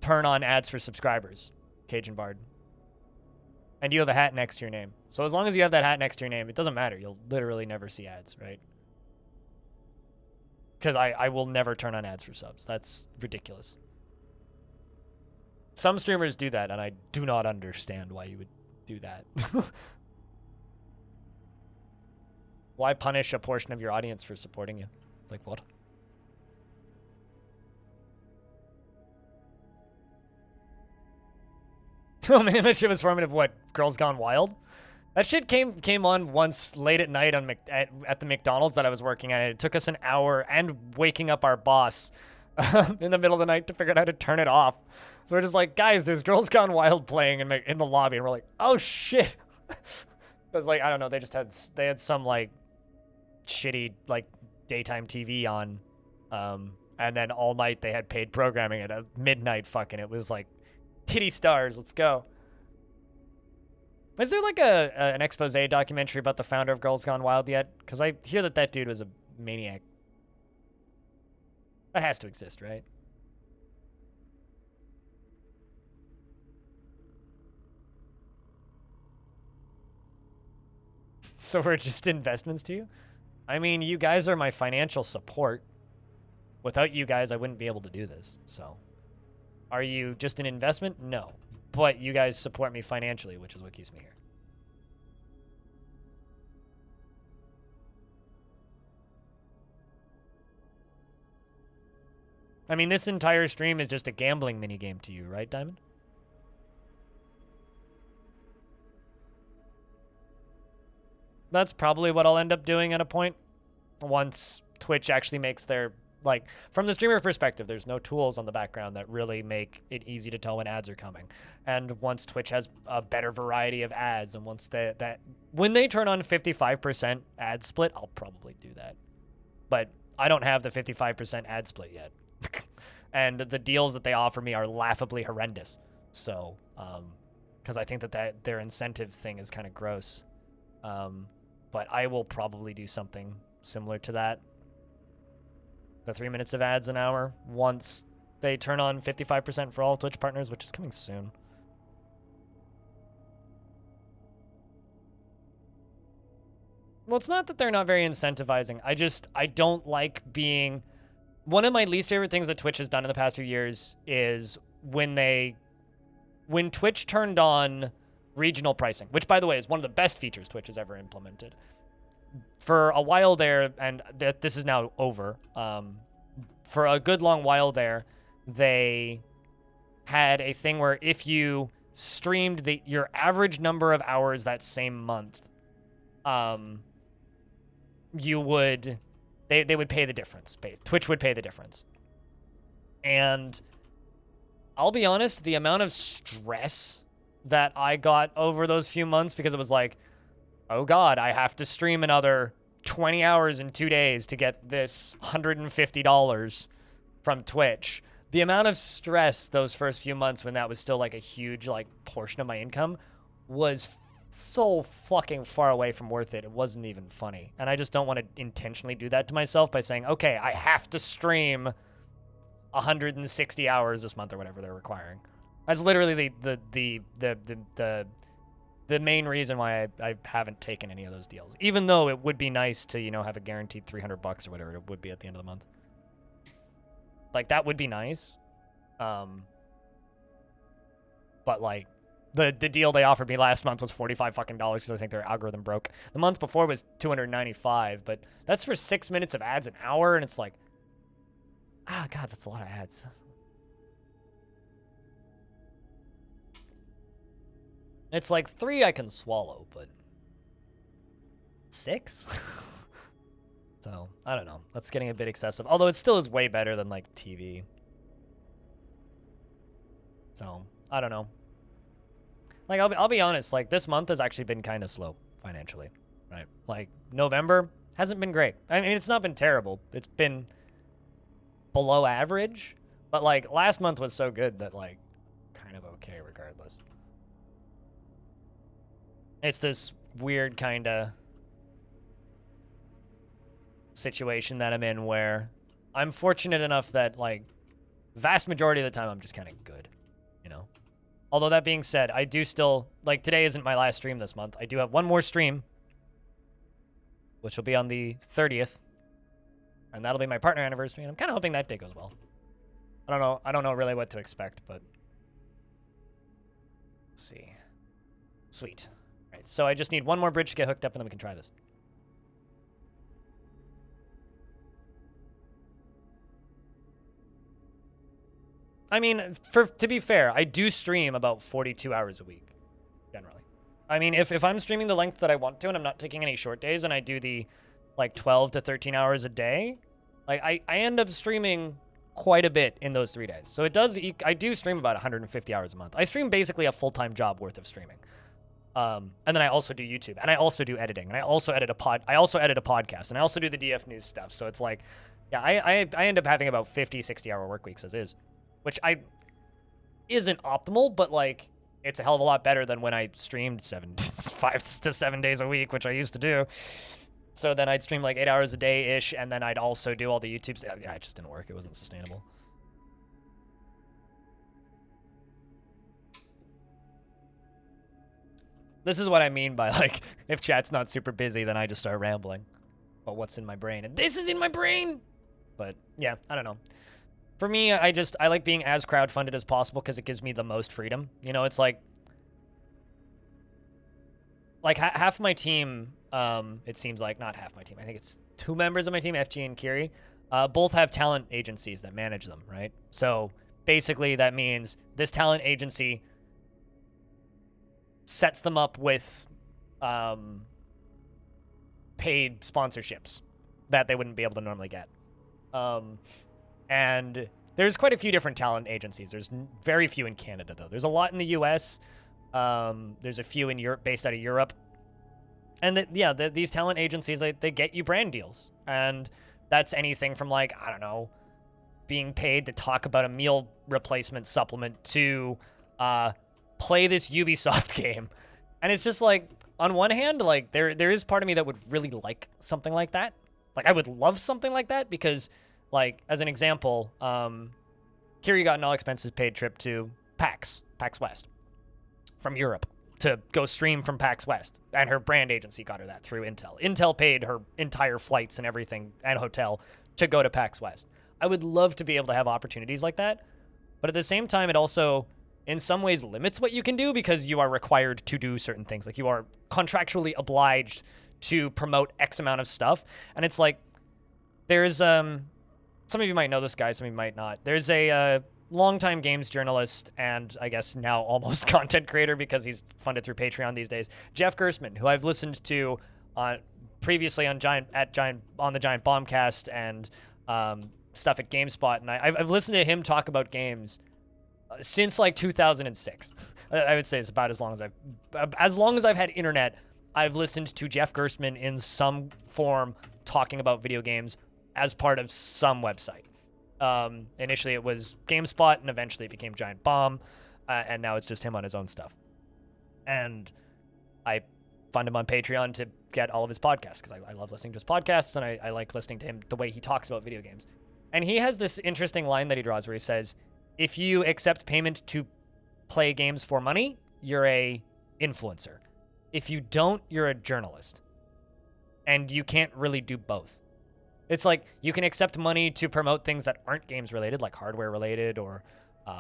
turn on ads for subscribers, Cajun Bard. And you have a hat next to your name. So as long as you have that hat next to your name, it doesn't matter. You'll literally never see ads, right? Because I will never turn on ads for subs. That's ridiculous. Some streamers do that, and I do not understand why you would do that. Why punish a portion of your audience for supporting you? It's like, what? Oh man, that shit was formative. What? Girls Gone Wild? That shit came on once late at night on at the McDonald's that I was working at. It took us an hour and waking up our boss in the middle of the night to figure out how to turn it off. So we're just like, guys, there's Girls Gone Wild playing in the lobby, and we're like, oh shit. It was like, I don't know, they had some like shitty like daytime TV on, and then all night they had paid programming at midnight. Fucking, it was like, titty stars, let's go. Is there like an expose documentary about the founder of Girls Gone Wild yet? Because I hear that dude was a maniac. That has to exist, right? So we're just investments to you? I mean, you guys are my financial support. Without you guys, I wouldn't be able to do this. So, are you just an investment? No. But you guys support me financially, which is what keeps me here. I mean, this entire stream is just a gambling minigame to you, right, Diamond? That's probably what I'll end up doing at a point. Once Twitch actually makes their, like, from the streamer perspective, there's no tools on the background that really make it easy to tell when ads are coming. And once Twitch has a better variety of ads, and once when they turn on 55% ad split, I'll probably do that. But I don't have the 55% ad split yet. And the deals that they offer me are laughably horrendous. So, because I think that their incentive thing is kind of gross. But I will probably do something similar to that the 3 minutes of ads an hour once they turn on 55% for all Twitch partners, which is coming soon. Well, it's not that they're not very incentivizing. I don't like being... One of my least favorite things that Twitch has done in the past few years is when Twitch turned on regional pricing, which, by the way, is one of the best features Twitch has ever implemented. For a while there, and this is now over, for a good long while there, they had a thing where if you streamed your average number of hours that same month, you would... They would pay the difference. Twitch would pay the difference. And I'll be honest, the amount of stress that I got over those few months, because it was like, oh God, I have to stream another 20 hours in 2 days to get this $150 from Twitch. The amount of stress those first few months when that was still like a huge like portion of my income was so fucking far away from worth it. It wasn't even funny. And I just don't want to intentionally do that to myself by saying, okay, I have to stream 160 hours this month or whatever they're requiring. That's literally the main reason why I haven't taken any of those deals. Even though it would be nice to, you know, have a guaranteed $300 or whatever it would be at the end of the month. Like, that would be nice. But like, the deal they offered me last month was $45 fucking dollars because I think their algorithm broke. The month before was $295, but that's for 6 minutes of ads an hour, and it's like, ah, God, that's a lot of ads. It's like 3 I can swallow, but 6? So, I don't know. That's getting a bit excessive. Although it still is way better than, like, TV. So, I don't know. Like, I'll be honest, like, this month has actually been kind of slow financially, right? Like, November hasn't been great. I mean, it's not been terrible. It's been below average, but, like, last month was so good that, like, kind of okay regardless. It's this weird kind of situation that I'm in where I'm fortunate enough that, like, vast majority of the time I'm just kind of good, you know? Although that being said, I do still, like, today isn't my last stream this month. I do have one more stream, which will be on the 30th, and that'll be my partner anniversary, and I'm kind of hoping that day goes well. I don't know really what to expect, but let's see. Sweet. All right, so I just need one more bridge to get hooked up, and then we can try this. I mean, to be fair, I do stream about 42 hours a week, generally. I mean, if I'm streaming the length that I want to and I'm not taking any short days and I do the, like, 12 to 13 hours a day, like, I end up streaming quite a bit in those 3 days. So it does, I do stream about 150 hours a month. I stream basically a full-time job worth of streaming. And then I also do YouTube, and I also do editing, and I also edit a podcast, and I also do the DF News stuff. So it's like, yeah, I end up having about 50, 60-hour work weeks as is. Which isn't optimal, but, like, it's a hell of a lot better than when I streamed 5 to 7 days a week, which I used to do. So then I'd stream, like, 8 hours a day-ish, and then I'd also do all the YouTube stuff. Yeah, it just didn't work. It wasn't sustainable. This is what I mean by, like, if chat's not super busy, then I just start rambling about what's in my brain. And this is in my brain! But, yeah, I don't know. For me, I like being as crowdfunded as possible because it gives me the most freedom. You know, it's like half my team, it seems like, not half my team, I think it's 2 members of my team, FG and Kiri, both have talent agencies that manage them, right? So basically that means this talent agency sets them up with paid sponsorships that they wouldn't be able to normally get. And there's quite a few different talent agencies. There's very few in Canada, though. There's a lot in the U.S. There's a few in Europe, based out of Europe. And these talent agencies, they get you brand deals. And that's anything from, like, I don't know, being paid to talk about a meal replacement supplement to play this Ubisoft game. And it's just like, on one hand, like, there is part of me that would really like something like that. Like, I would love something like that because Like, as an example, Kiri got an all-expenses-paid trip to PAX West, from Europe, to go stream from PAX West. And her brand agency got her that through Intel. Intel paid her entire flights and everything, and hotel, to go to PAX West. I would love to be able to have opportunities like that, but at the same time, it also, in some ways, limits what you can do because you are required to do certain things. Like, you are contractually obliged to promote X amount of stuff. And it's like, there's, some of you might know this guy, some of you might not. There's a longtime games journalist and I guess now almost content creator because he's funded through Patreon these days, Jeff Gerstmann, who I've listened to previously on the Giant Bombcast and stuff at GameSpot, and I've listened to him talk about games since like 2006. I would say it's about as long as I've had internet. I've listened to Jeff Gerstmann in some form talking about video games as part of some website. Initially it was GameSpot, and eventually it became Giant Bomb, and now it's just him on his own stuff. And I fund him on Patreon to get all of his podcasts because I love listening to his podcasts, and I like listening to him, the way he talks about video games. And he has this interesting line that he draws where he says, if you accept payment to play games for money, you're a influencer. If you don't, you're a journalist. And you can't really do both. It's like you can accept money to promote things that aren't games related, like hardware related or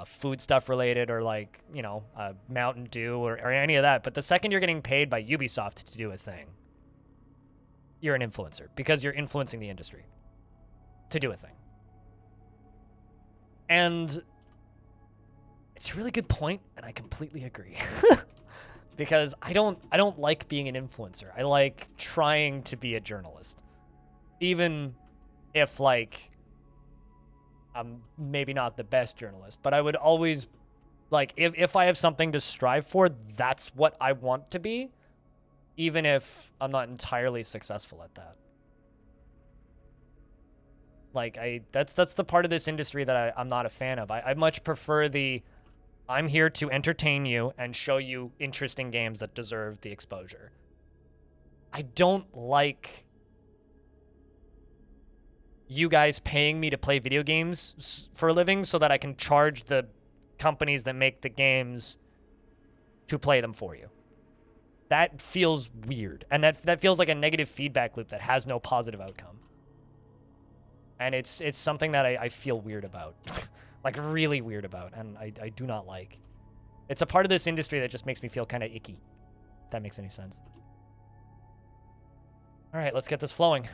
food stuff related, or like, you know, Mountain Dew or any of that. But the second you're getting paid by Ubisoft to do a thing, you're an influencer because you're influencing the industry to do a thing. And it's a really good point, and I completely agree. Because I don't like being an influencer. I like trying to be a journalist. Even if, like, I'm maybe not the best journalist, but I would always, like, if I have something to strive for, that's what I want to be, even if I'm not entirely successful at that. Like, that's the part of this industry that I'm not a fan of. I much prefer I'm here to entertain you and show you interesting games that deserve the exposure. I don't like you guys paying me to play video games for a living so that I can charge the companies that make the games to play them for you. That feels weird. And that feels like a negative feedback loop that has no positive outcome. And it's something that I feel weird about. Like, really weird about, and I do not like. It's a part of this industry that just makes me feel kind of icky, if that makes any sense. All right, let's get this flowing.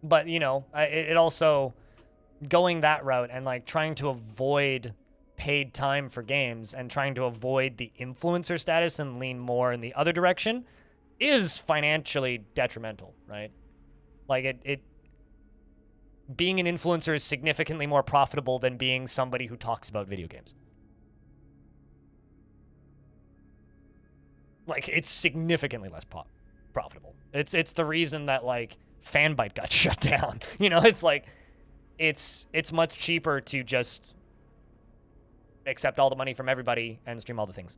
But, you know, it also, going that route and, like, trying to avoid paid time for games and trying to avoid the influencer status and lean more in the other direction is financially detrimental, right? Like, it being an influencer is significantly more profitable than being somebody who talks about video games. Like, it's significantly less profitable. It's the reason that, like, Fanbyte got shut down. You know, it's like, it's much cheaper to just accept all the money from everybody and stream all the things.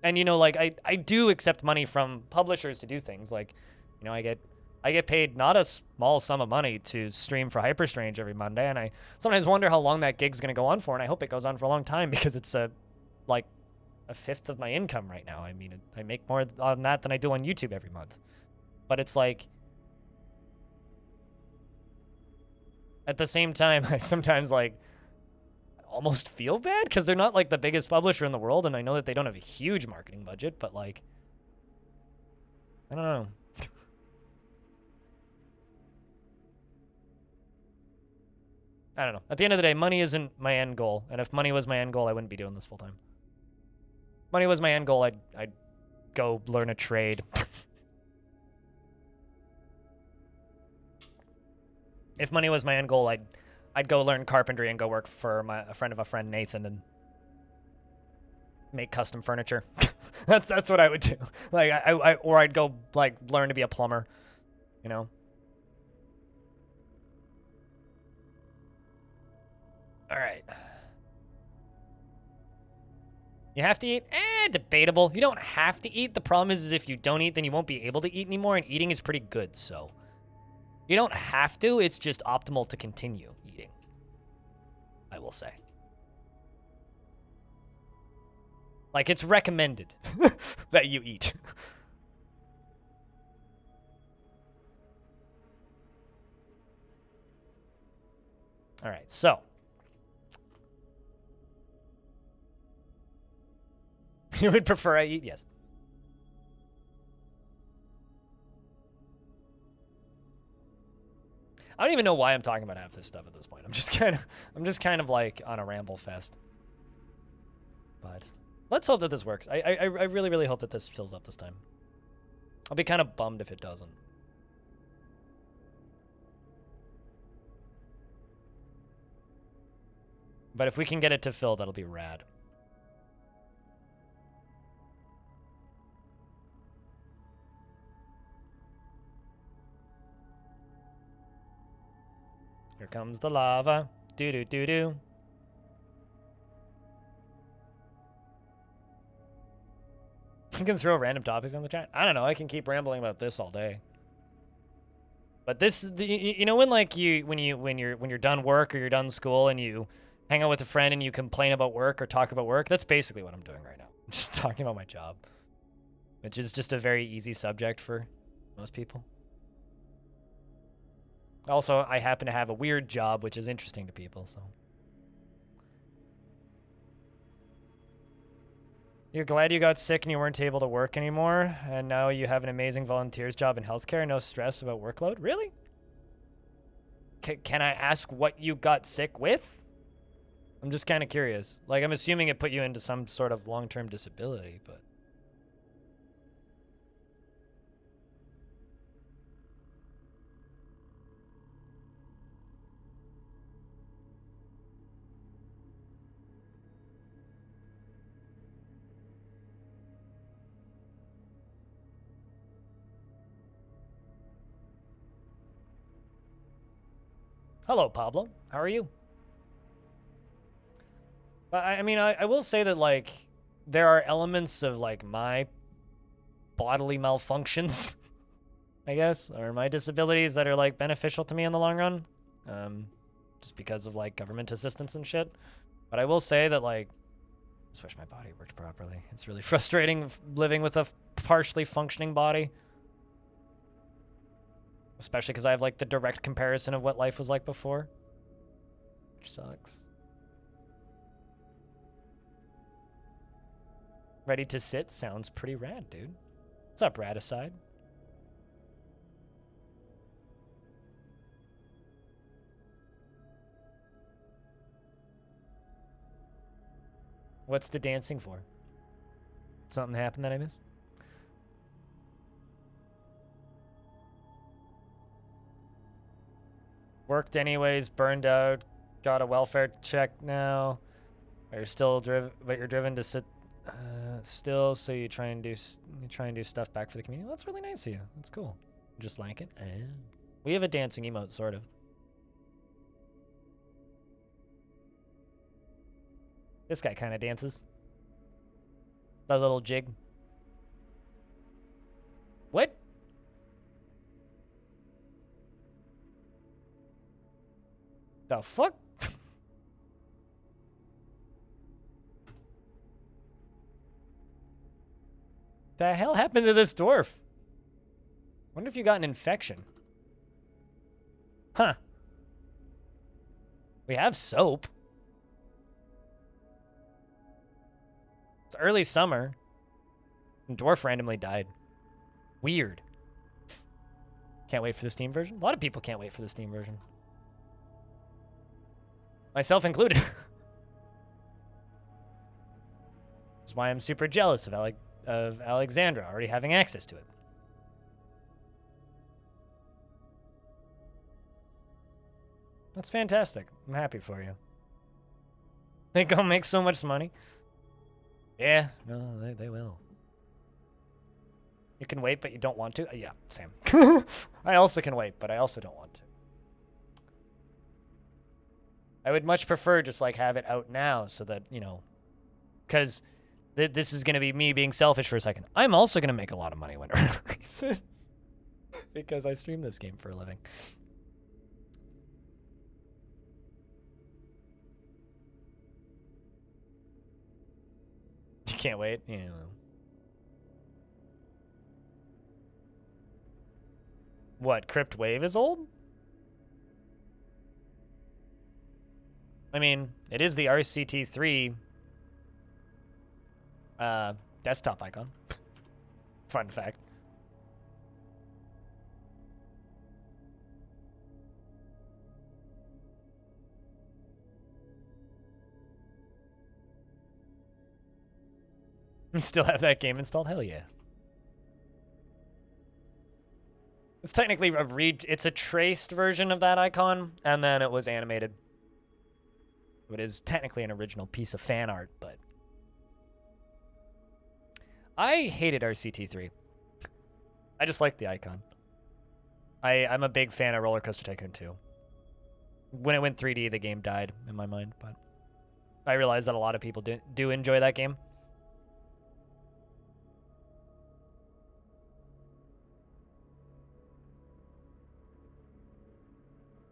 And, you know, like, I do accept money from publishers to do things. Like, you know, I get paid not a small sum of money to stream for Hyperstrange every Monday, and I sometimes wonder how long that gig's going to go on for, and I hope it goes on for a long time because it's like a fifth of my income right now. I mean, I make more on that than I do on YouTube every month. But it's like, at the same time, I sometimes, like, almost feel bad because they're not, like, the biggest publisher in the world, and I know that they don't have a huge marketing budget, but, like, I don't know. I don't know. At the end of the day, money isn't my end goal, and if money was my end goal, I wouldn't be doing this full time. Money was my end goal, I'd go learn a trade. If money was my end goal, I'd go learn carpentry and go work for a friend of a friend, Nathan, and make custom furniture. That's what I would do. Like, or I'd go, like, learn to be a plumber, you know? All right. You have to eat? Debatable. You don't have to eat. The problem is if you don't eat, then you won't be able to eat anymore, and eating is pretty good, so. You don't have to. It's just optimal to continue eating, I will say. Like, it's recommended that you eat. All right, so. You would prefer I eat? Yes. I don't even know why I'm talking about half this stuff at this point. I'm just kind of like on a ramble fest. But let's hope that this works. I really, really hope that this fills up this time. I'll be kind of bummed if it doesn't. But if we can get it to fill, that'll be rad. Here comes the lava. Do-do-do-do. You can throw random topics in the chat. I don't know. I can keep rambling about this all day. But this, you know, when like when you're done work or you're done school and you hang out with a friend and you complain about work or talk about work, that's basically what I'm doing right now. I'm just talking about my job, which is just a very easy subject for most people. Also, I happen to have a weird job, which is interesting to people, so. You're glad you got sick and you weren't able to work anymore, and now you have an amazing volunteers job in healthcare, no stress about workload? Really? Can I ask what you got sick with? I'm just kind of curious. Like, I'm assuming it put you into some sort of long-term disability, but. Hello, Pablo. How are you? I mean, I will say that, like, there are elements of, like, my bodily malfunctions, I guess, or my disabilities that are, like, beneficial to me in the long run, just because of, like, government assistance and shit. But I will say that, like, I just wish my body worked properly. It's really frustrating living with a partially functioning body. Especially because I have, like, the direct comparison of what life was like before. Which sucks. Ready to sit sounds pretty rad, dude. What's up, Radicide? What's the dancing for? Something happened that I missed? Worked anyways, burned out, got a welfare check now. You're still but you're driven to sit still, so you try and do stuff back for the community. Well, that's really nice of you. That's cool. Just like it. We have a dancing emote, sort of. This guy kind of dances. The little jig. What? The fuck? The hell happened to this dwarf? Wonder if you got an infection. Huh. We have soap. It's early summer. And dwarf randomly died. Weird. Can't wait for the Steam version? A lot of people can't wait for the Steam version. Myself included. That's why I'm super jealous of Alexandra already having access to it. That's fantastic. I'm happy for you. They go make so much money. Yeah, no, they will. You can wait, but you don't want to? Yeah, same. I also can wait, but I also don't want to. I would much prefer just, like, have it out now so that, you know, because This is going to be me being selfish for a second. I'm also going to make a lot of money when it releases. Because I stream this game for a living. You can't wait? Yeah. Well. What, Crypt Wave is old? I mean, it is the RCT3 desktop icon. Fun fact. You still have that game installed? Hell yeah. It's technically it's a traced version of that icon, and then it was animated. It is technically an original piece of fan art, but I hated RCT3. I just like the icon. I'm a big fan of Roller Coaster Tycoon 2. When it went 3D, the game died in my mind, but I realized that a lot of people do enjoy that game.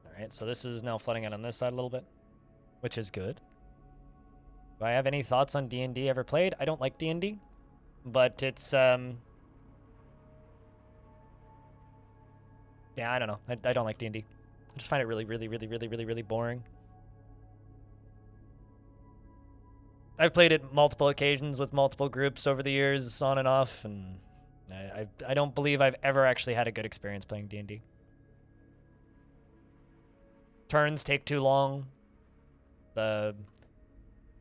All right, so this is now flooding out on this side a little bit, which is good. Do I have any thoughts on D&D ever played? I don't like D&D, but it's yeah, I don't know. I don't like D&D. I just find it really boring. I've played it multiple occasions with multiple groups over the years, on and off, and I don't believe I've ever actually had a good experience playing D&D. Turns take too long. The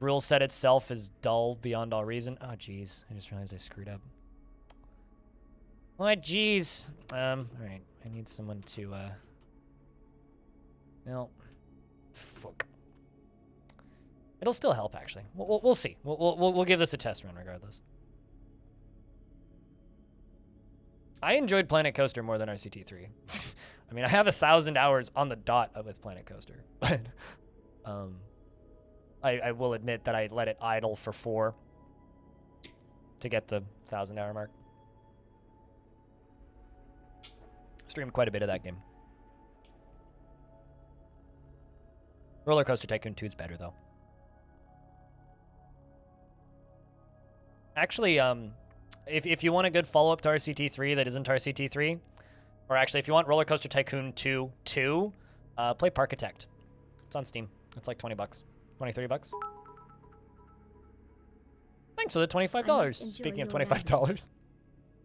rule set itself is dull beyond all reason. Oh, jeez. I just realized I screwed up. What? Jeez. All right. I need someone to, well, fuck. It'll still help, actually. We'll see. We'll give this a test run regardless. I enjoyed Planet Coaster more than RCT3. I mean, I have 1,000 hours on the dot with Planet Coaster, but I will admit that I let it idle for 4 to get the 1,000-hour mark. Streamed quite a bit of that game. Roller Coaster Tycoon 2 is better, though. Actually, if you want a good follow-up to RCT3 that isn't RCT3, or actually, if you want Roller Coaster Tycoon 2, play Parkitect. It's on Steam. It's like 20 bucks. 23 bucks. Thanks for the $25. Speaking of $25.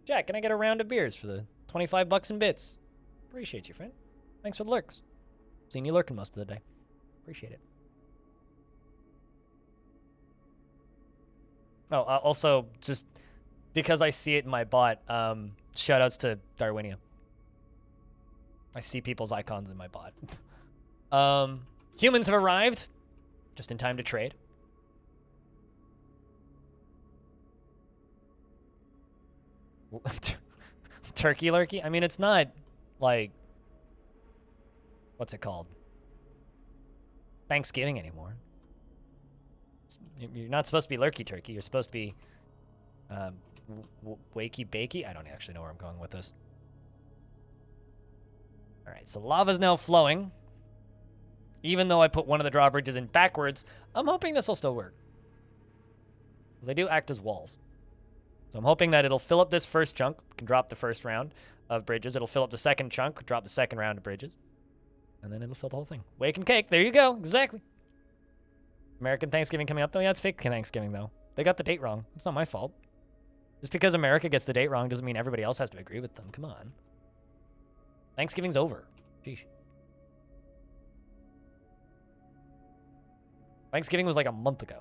Jack, can I get a round of beers for the 25 bucks and bits? Appreciate you, friend. Thanks for the lurks. Seen you lurking most of the day. Appreciate it. Oh, also, just because I see it in my bot, shoutouts to Darwinia. I see people's icons in my bot. Humans have arrived, just in time to trade. Turkey lurkey? I mean, it's not, like, what's it called? Thanksgiving anymore. You're not supposed to be lurky turkey. You're supposed to be wakey bakey. I don't actually know where I'm going with this. All right, so lava's now flowing. Even though I put one of the drawbridges in backwards, I'm hoping this will still work. Because they do act as walls. So I'm hoping that it'll fill up this first chunk, can drop the first round of bridges. It'll fill up the second chunk, drop the second round of bridges. And then it'll fill the whole thing. Wake and cake, there you go, exactly. American Thanksgiving coming up, though? Yeah, it's fake Thanksgiving, though. They got the date wrong. It's not my fault. Just because America gets the date wrong doesn't mean everybody else has to agree with them. Come on. Thanksgiving's over. Sheesh. Thanksgiving was like a month ago.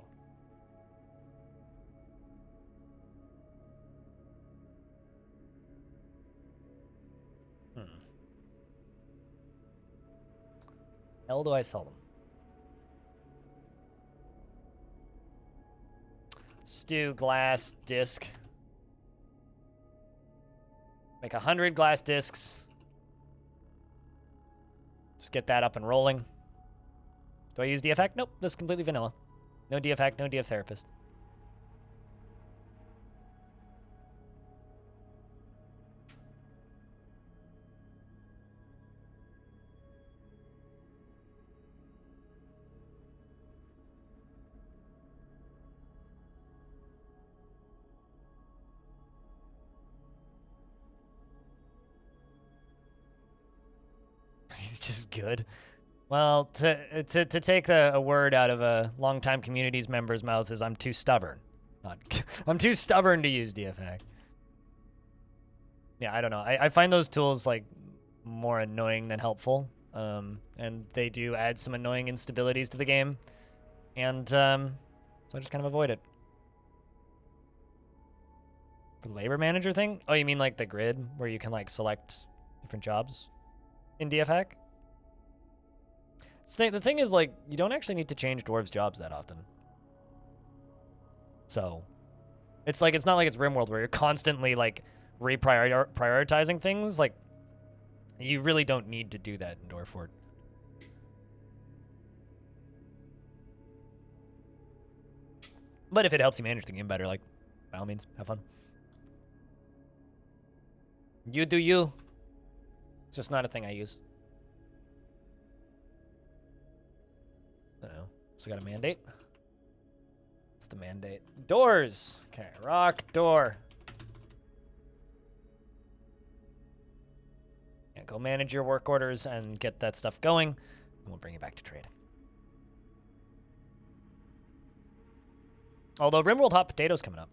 Hell do I sell them? Stew glass disc. Make 100 glass discs. Just get that up and rolling. Do I use DF hack? Nope, this is completely vanilla. No DF hack, no DF therapist. just good. Well, to take a word out of a longtime community's member's mouth is I'm too stubborn. I'm too stubborn to use DFhack. Yeah, I don't know. I find those tools like more annoying than helpful. And they do add some annoying instabilities to the game. And so I just kind of avoid it. The labor manager thing? Oh, you mean like the grid where you can like select different jobs in DFhack? So the thing is like you don't actually need to change dwarves' jobs that often. So it's like it's not like it's RimWorld where you're constantly like prioritizing things. Like you really don't need to do that in Dwarf Fort. But if it helps you manage the game better, like by all means, have fun. You do you. It's just not a thing I use. Uh-oh. So got a mandate. What's the mandate? Doors. Okay, rock door. Yeah, go manage your work orders and get that stuff going, and we'll bring it back to trade. Although RimWorld Hot Potato's coming up,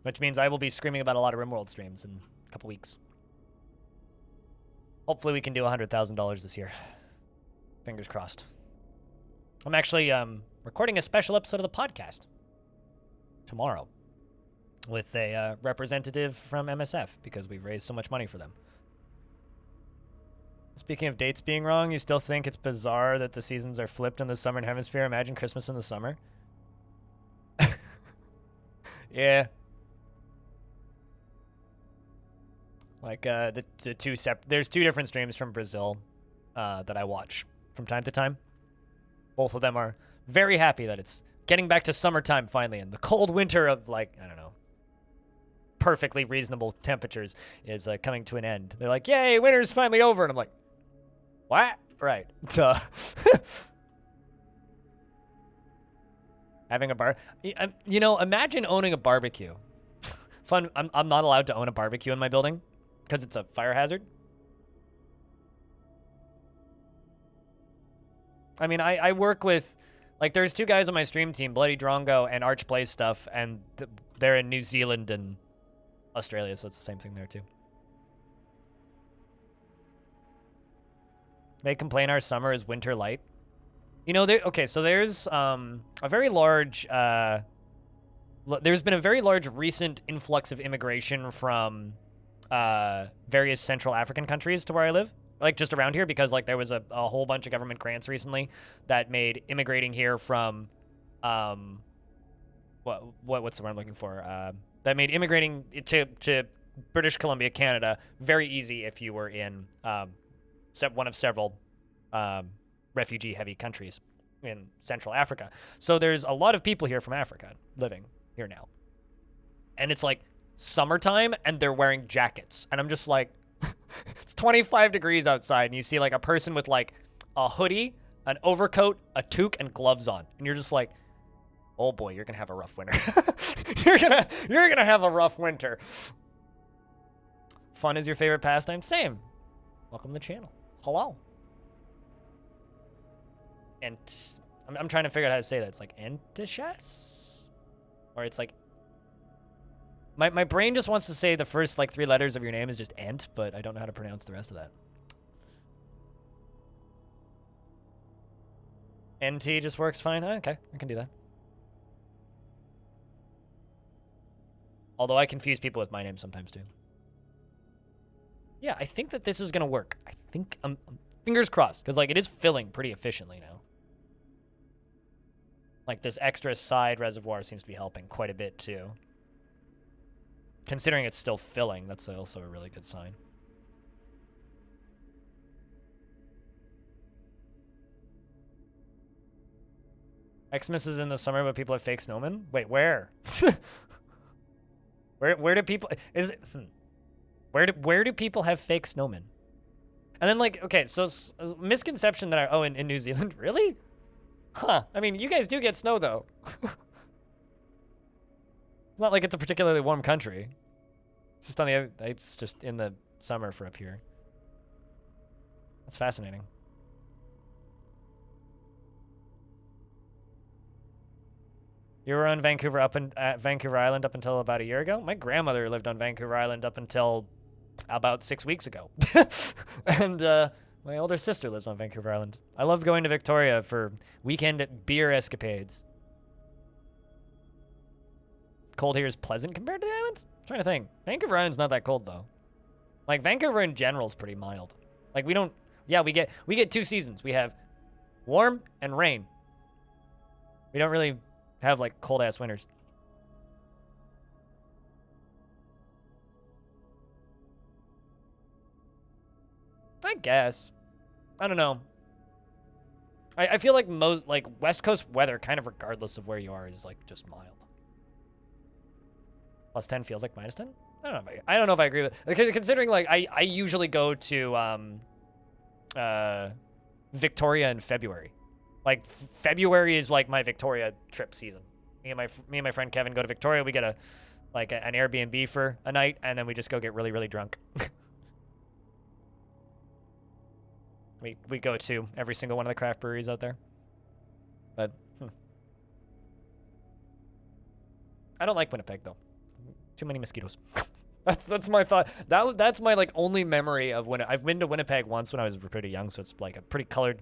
which means I will be screaming about a lot of RimWorld streams in a couple weeks. Hopefully we can do $100,000 this year. Fingers crossed. I'm actually recording a special episode of the podcast tomorrow with a representative from MSF because we've raised so much money for them. Speaking of dates being wrong, you still think it's bizarre that the seasons are flipped in the southern hemisphere? Imagine Christmas in the summer. Yeah. Like the two there's two different streams from Brazil that I watch from time to time. Both of them are very happy that it's getting back to summertime finally, and the cold winter of like, I don't know, perfectly reasonable temperatures is coming to an end. They're like, yay, winter's finally over. And I'm like, what? Right. Having a bar. You know, imagine owning a barbecue. Fun. I'm not allowed to own a barbecue in my building because it's a fire hazard. I mean, I work with, like, there's two guys on my stream team, Bloody Drongo and Arch Plays Stuff, and they're in New Zealand and Australia, so it's the same thing there, too. They complain our summer is winter light. You know, okay, so there's a very large, there's been a very large recent influx of immigration from various Central African countries to where I live. Like just around here, because like there was a whole bunch of government grants recently that made immigrating here from what's the word I'm looking for? That made immigrating to British Columbia, Canada, very easy if you were in one of several refugee-heavy countries in Central Africa. So there's a lot of people here from Africa living here now, and it's like summertime, and they're wearing jackets, and I'm just like. It's 25 degrees outside, and you see like a person with like a hoodie, an overcoat, a toque, and gloves on, and you're just like, "Oh boy, you're gonna have a rough winter. you're gonna have a rough winter." Fun is your favorite pastime? Same. Welcome to the channel. Hello. And I'm trying to figure out how to say that. It's like Antishas, or it's like. My brain just wants to say the first like 3 letters of your name is just Ent, but I don't know how to pronounce the rest of that. NT just works fine. Oh, okay, I can do that. Although I confuse people with my name sometimes too. Yeah, I think that this is gonna work. I think fingers crossed, because like it is filling pretty efficiently now. Like this extra side reservoir seems to be helping quite a bit too. Considering it's still filling, that's also a really good sign. Xmas is in the summer, but people have fake snowmen? Wait, where? Where do people... Is it... Where do people have fake snowmen? And then, like, okay, so misconception that in New Zealand? Really? Huh. I mean, you guys do get snow, though. It's not like it's a particularly warm country. It's just in the summer for up here. That's fascinating. You were on Vancouver at Vancouver Island up until about a year ago? My grandmother lived on Vancouver Island up until about 6 weeks ago. And my older sister lives on Vancouver Island. I love going to Victoria for weekend beer escapades. Cold here is pleasant compared to the islands? I'm trying to think. Vancouver Island's not that cold though. Like Vancouver in general is pretty mild. Like we don't, yeah, we get 2 seasons. We have warm and rain. We don't really have like cold ass winters. I guess. I don't know. I feel like most like West Coast weather, kind of regardless of where you are, is like just mild. +10 feels like -10. I don't know if I agree with it. Considering like I usually go to Victoria in February. Like February is like my Victoria trip season. Me and my friend Kevin go to Victoria. We get an Airbnb for a night, and then we just go get really, really drunk. we go to every single one of the craft breweries out there. But I don't like Winnipeg though. Too many mosquitoes. That's my thought. That's my like only memory of when I've been to Winnipeg once when I was pretty young, so it's like a pretty colored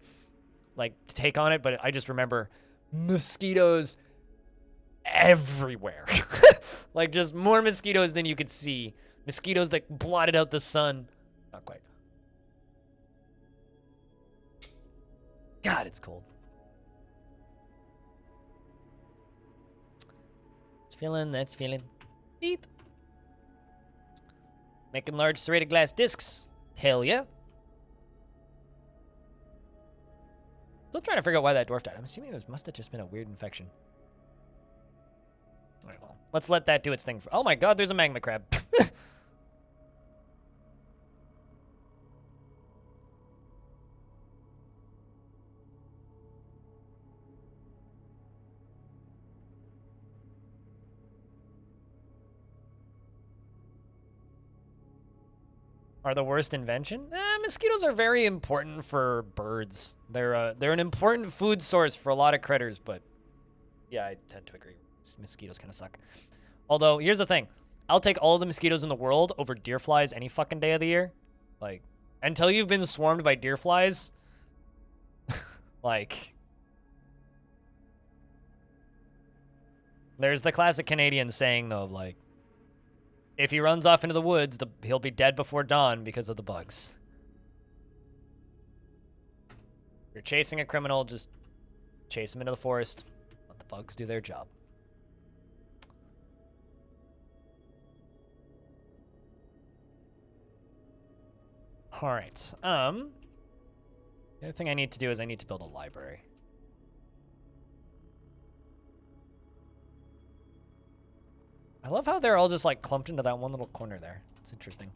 like take on it, but I just remember mosquitoes everywhere. Like just more mosquitoes than you could see. Mosquitoes that blotted out the sun. Not quite. God, it's cold. That's feeling. Eat. Making large serrated glass discs. Hell yeah. Still trying to figure out why that dwarf died. I'm assuming it must have just been a weird infection. All right, well, let's let that do its thing. Oh my god, there's a magma crab. Are the worst invention? Mosquitoes are very important for birds. They're an important food source for a lot of critters, but yeah, I tend to agree. Mosquitoes kind of suck. Although, here's the thing. I'll take all the mosquitoes in the world over deer flies any fucking day of the year. Like, until you've been swarmed by deer flies, like, there's the classic Canadian saying, though, of like, if he runs off into the woods, he'll be dead before dawn because of the bugs. If you're chasing a criminal, just chase him into the forest. Let the bugs do their job. All right. The other thing I need to do is I need to build a library. I love how they're all just like clumped into that one little corner there. It's interesting.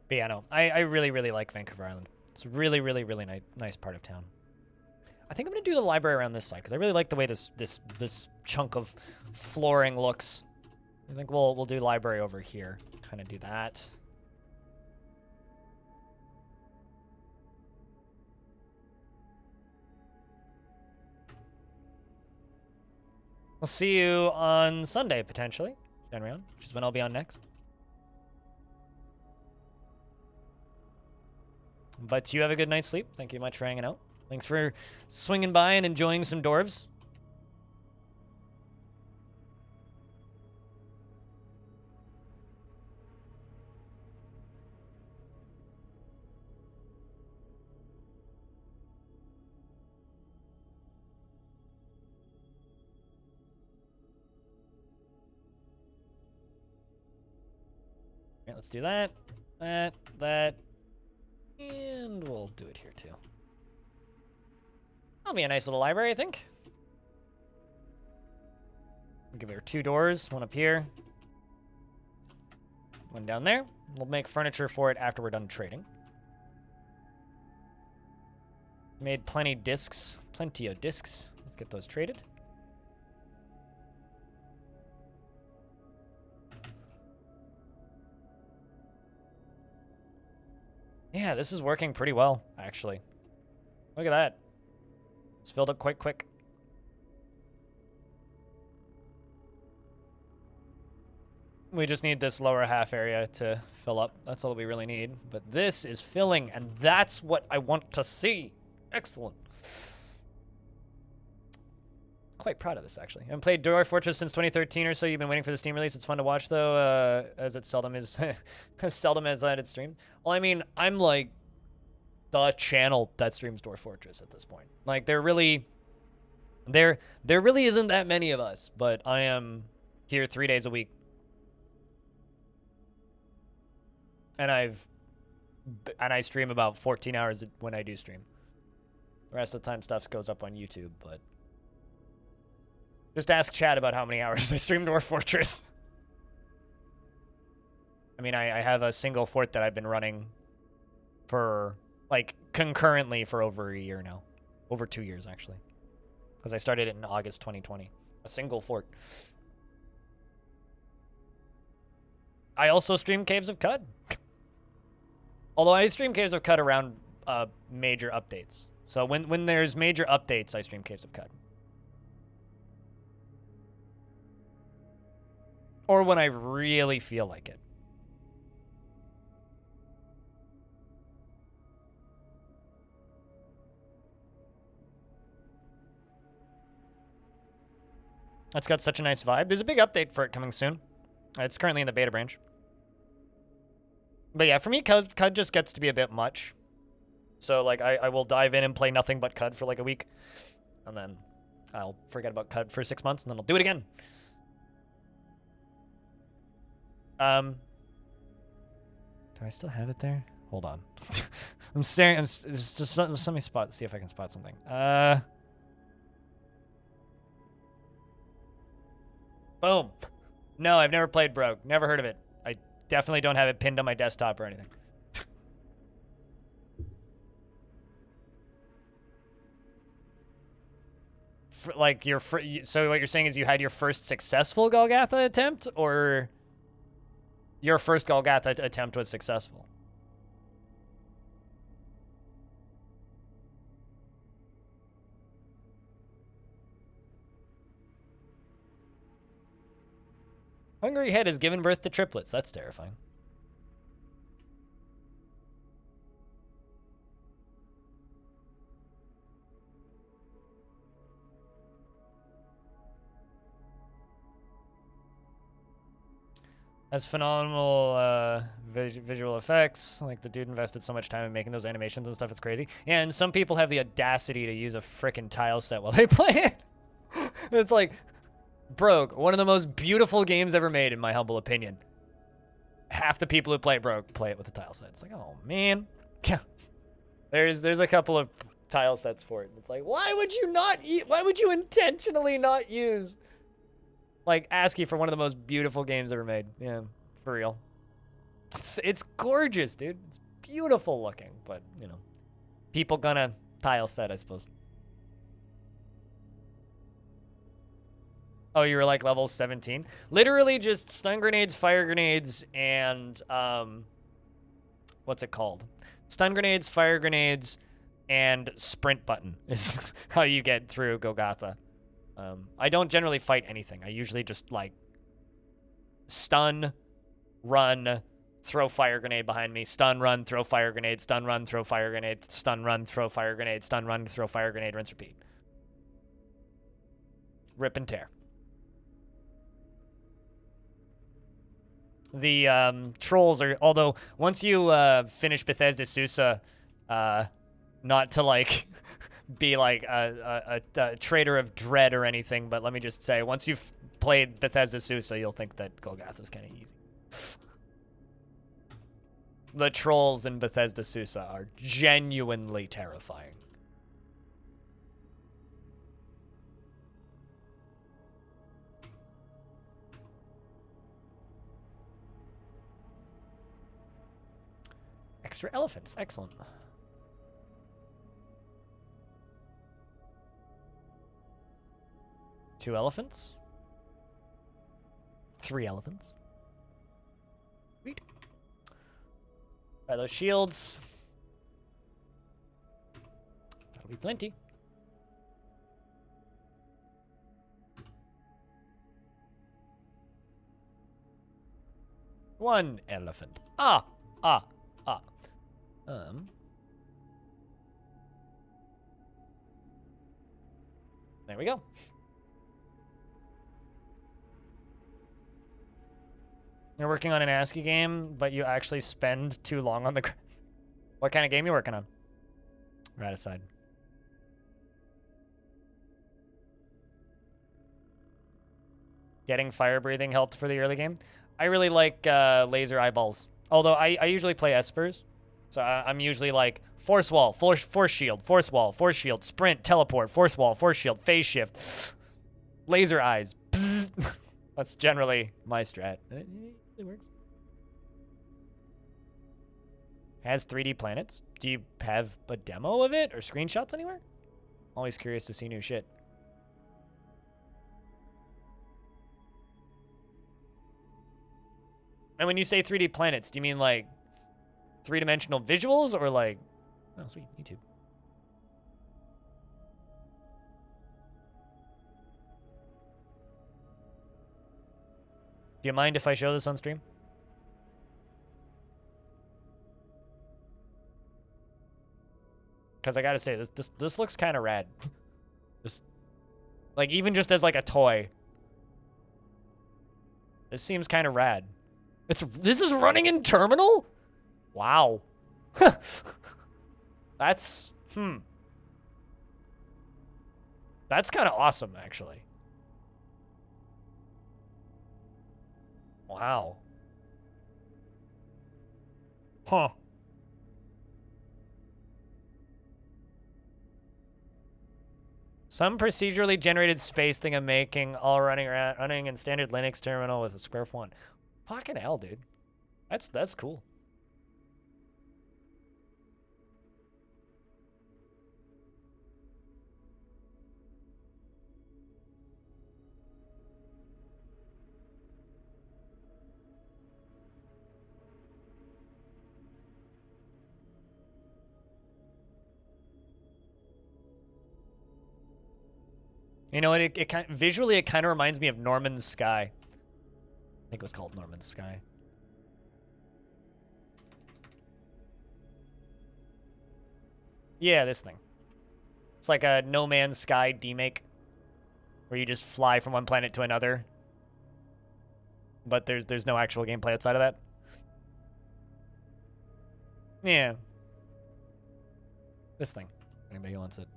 But yeah, no, I really, really like Vancouver Island. It's a really, really, really nice part of town. I think I'm gonna do the library around this side because I really like the way this chunk of flooring looks. I think we'll do library over here. Kind of do that. We'll see you on Sunday potentially, Shenryon, which is when I'll be on next. But you have a good night's sleep. Thank you much for hanging out. Thanks for swinging by and enjoying some dwarves. All right, let's do that, that. And we'll do it here too. That'll be a nice little library, I think. We'll give her 2 doors, one up here, One down there. We'll make furniture for it after we're done trading. Made plenty of discs. Let's get those traded. Yeah, this is working pretty well, actually. Look at that. It's filled up quite quick. We just need this lower half area to fill up. That's all we really need. But this is filling, and that's what I want to see. Excellent. Quite proud of this, actually. I haven't played Dwarf Fortress since 2013 or so. You've been waiting for the Steam release. It's fun to watch, though, as it seldom is as seldom as that it's streamed. Well, I mean, I'm like the channel that streams Dwarf Fortress at this point. Like, there really isn't that many of us, but I am here 3 days a week. And I stream about 14 hours when I do stream. The rest of the time stuff goes up on YouTube, but just ask Chad about how many hours I stream Dwarf Fortress. I mean, I have a single fort that I've been running for, like, concurrently for over a year now. Over 2 years, actually. Because I started it in August 2020. A single fort. I also stream Caves of Cud. Although I stream Caves of Cud around major updates. So when there's major updates, I stream Caves of Cud. Or when I really feel like it. That's got such a nice vibe. There's a big update for it coming soon. It's currently in the beta branch. But yeah, for me, Cud just gets to be a bit much. So, like, I will dive in and play nothing but Cud for, like, a week. And then I'll forget about Cud for 6 months, and then I'll do it again. Do I still have it there? Hold on. I'm staring. Just let me see if I can spot something. Boom. No, I've never played Brogue. Never heard of it. I definitely don't have it pinned on my desktop or anything. Like, so what you're saying is you had your first successful Golgotha attempt, or your first Golgotha attempt was successful? Hungry Head has given birth to triplets. That's terrifying. Has phenomenal visual effects. Like, the dude invested so much time in making those animations and stuff. It's crazy. And some people have the audacity to use a frickin' tile set while they play it. It's like, Brogue, one of the most beautiful games ever made, in my humble opinion. Half the people who play Brogue play it with a tile set. It's like, oh, man. There's a couple of tile sets for it. It's like, why would you intentionally not use, like, ASCII for one of the most beautiful games ever made? Yeah, for real. It's gorgeous, dude. It's beautiful looking, but, you know, people gonna tile set, I suppose. Oh, you were like level 17? Literally just stun grenades, fire grenades, and, what's it called? Stun grenades, fire grenades, and sprint button is how you get through Golgotha. I don't generally fight anything. I usually just, like, stun, run, throw fire grenade behind me, stun, run, throw fire grenade, stun, run, throw fire grenade, stun, run, throw fire grenade, stun, run, throw fire grenade, rinse, repeat. Rip and tear. The trolls are, although once you finish Bethesda Susa, not to, like, be like a trader of dread or anything, but let me just say, once you've played Bethesda Susa, you'll think that Golgotha's kind of easy. The trolls in Bethesda Susa are genuinely terrifying. extra elephants. Excellent. Two elephants. 3 elephants. Sweet. Try those shields. That'll be plenty. One elephant. Ah. There we go. You're working on an ASCII game, but you actually spend too long on the... What kind of game you working on? Right aside. Getting fire breathing helped for the early game. I really like laser eyeballs. Although I usually play espers. So I'm usually like force wall, force shield, force wall, force shield, sprint, teleport, force wall, force shield, phase shift, laser eyes. That's generally my strat. It works. Has 3D planets. Do you have a demo of it or screenshots anywhere? Always curious to see new shit. And when you say 3D planets, do you mean like 3-dimensional visuals or like... Oh, sweet. YouTube. Do you mind if I show this on stream? Because I gotta say, this looks kind of rad. Like, even just as like a toy. This seems kind of rad. This is running in terminal? Wow. That's That's kind of awesome, actually. Wow. Huh. Some procedurally generated space thing I'm making, all running in standard Linux terminal with a square font. Fucking hell, dude. That's cool. You know what? Visually, it kind of reminds me of Norman's Sky. I think it was called Norman's Sky. Yeah, this thing. It's like a No Man's Sky demake, where you just fly from one planet to another. But there's no actual gameplay outside of that. Yeah. This thing. Anybody who wants it.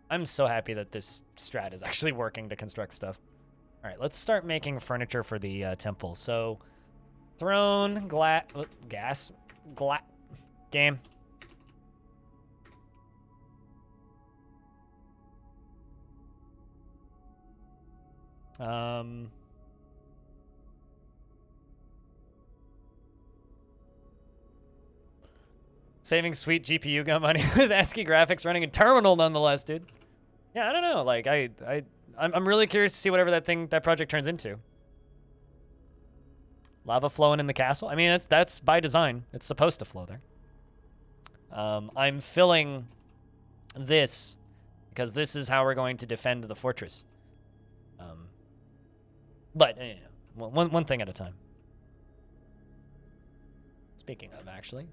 I'm so happy that this strat is actually working to construct stuff. All right, let's start making furniture for the temple. So, throne, gas, game. Saving sweet GPU gun money with ASCII graphics running in terminal nonetheless, dude. Yeah, I don't know. Like, I'm really curious to see whatever that project turns into. Lava flowing in the castle. I mean, that's by design. It's supposed to flow there. I'm filling this because this is how we're going to defend the fortress. But one thing at a time. Speaking of, actually.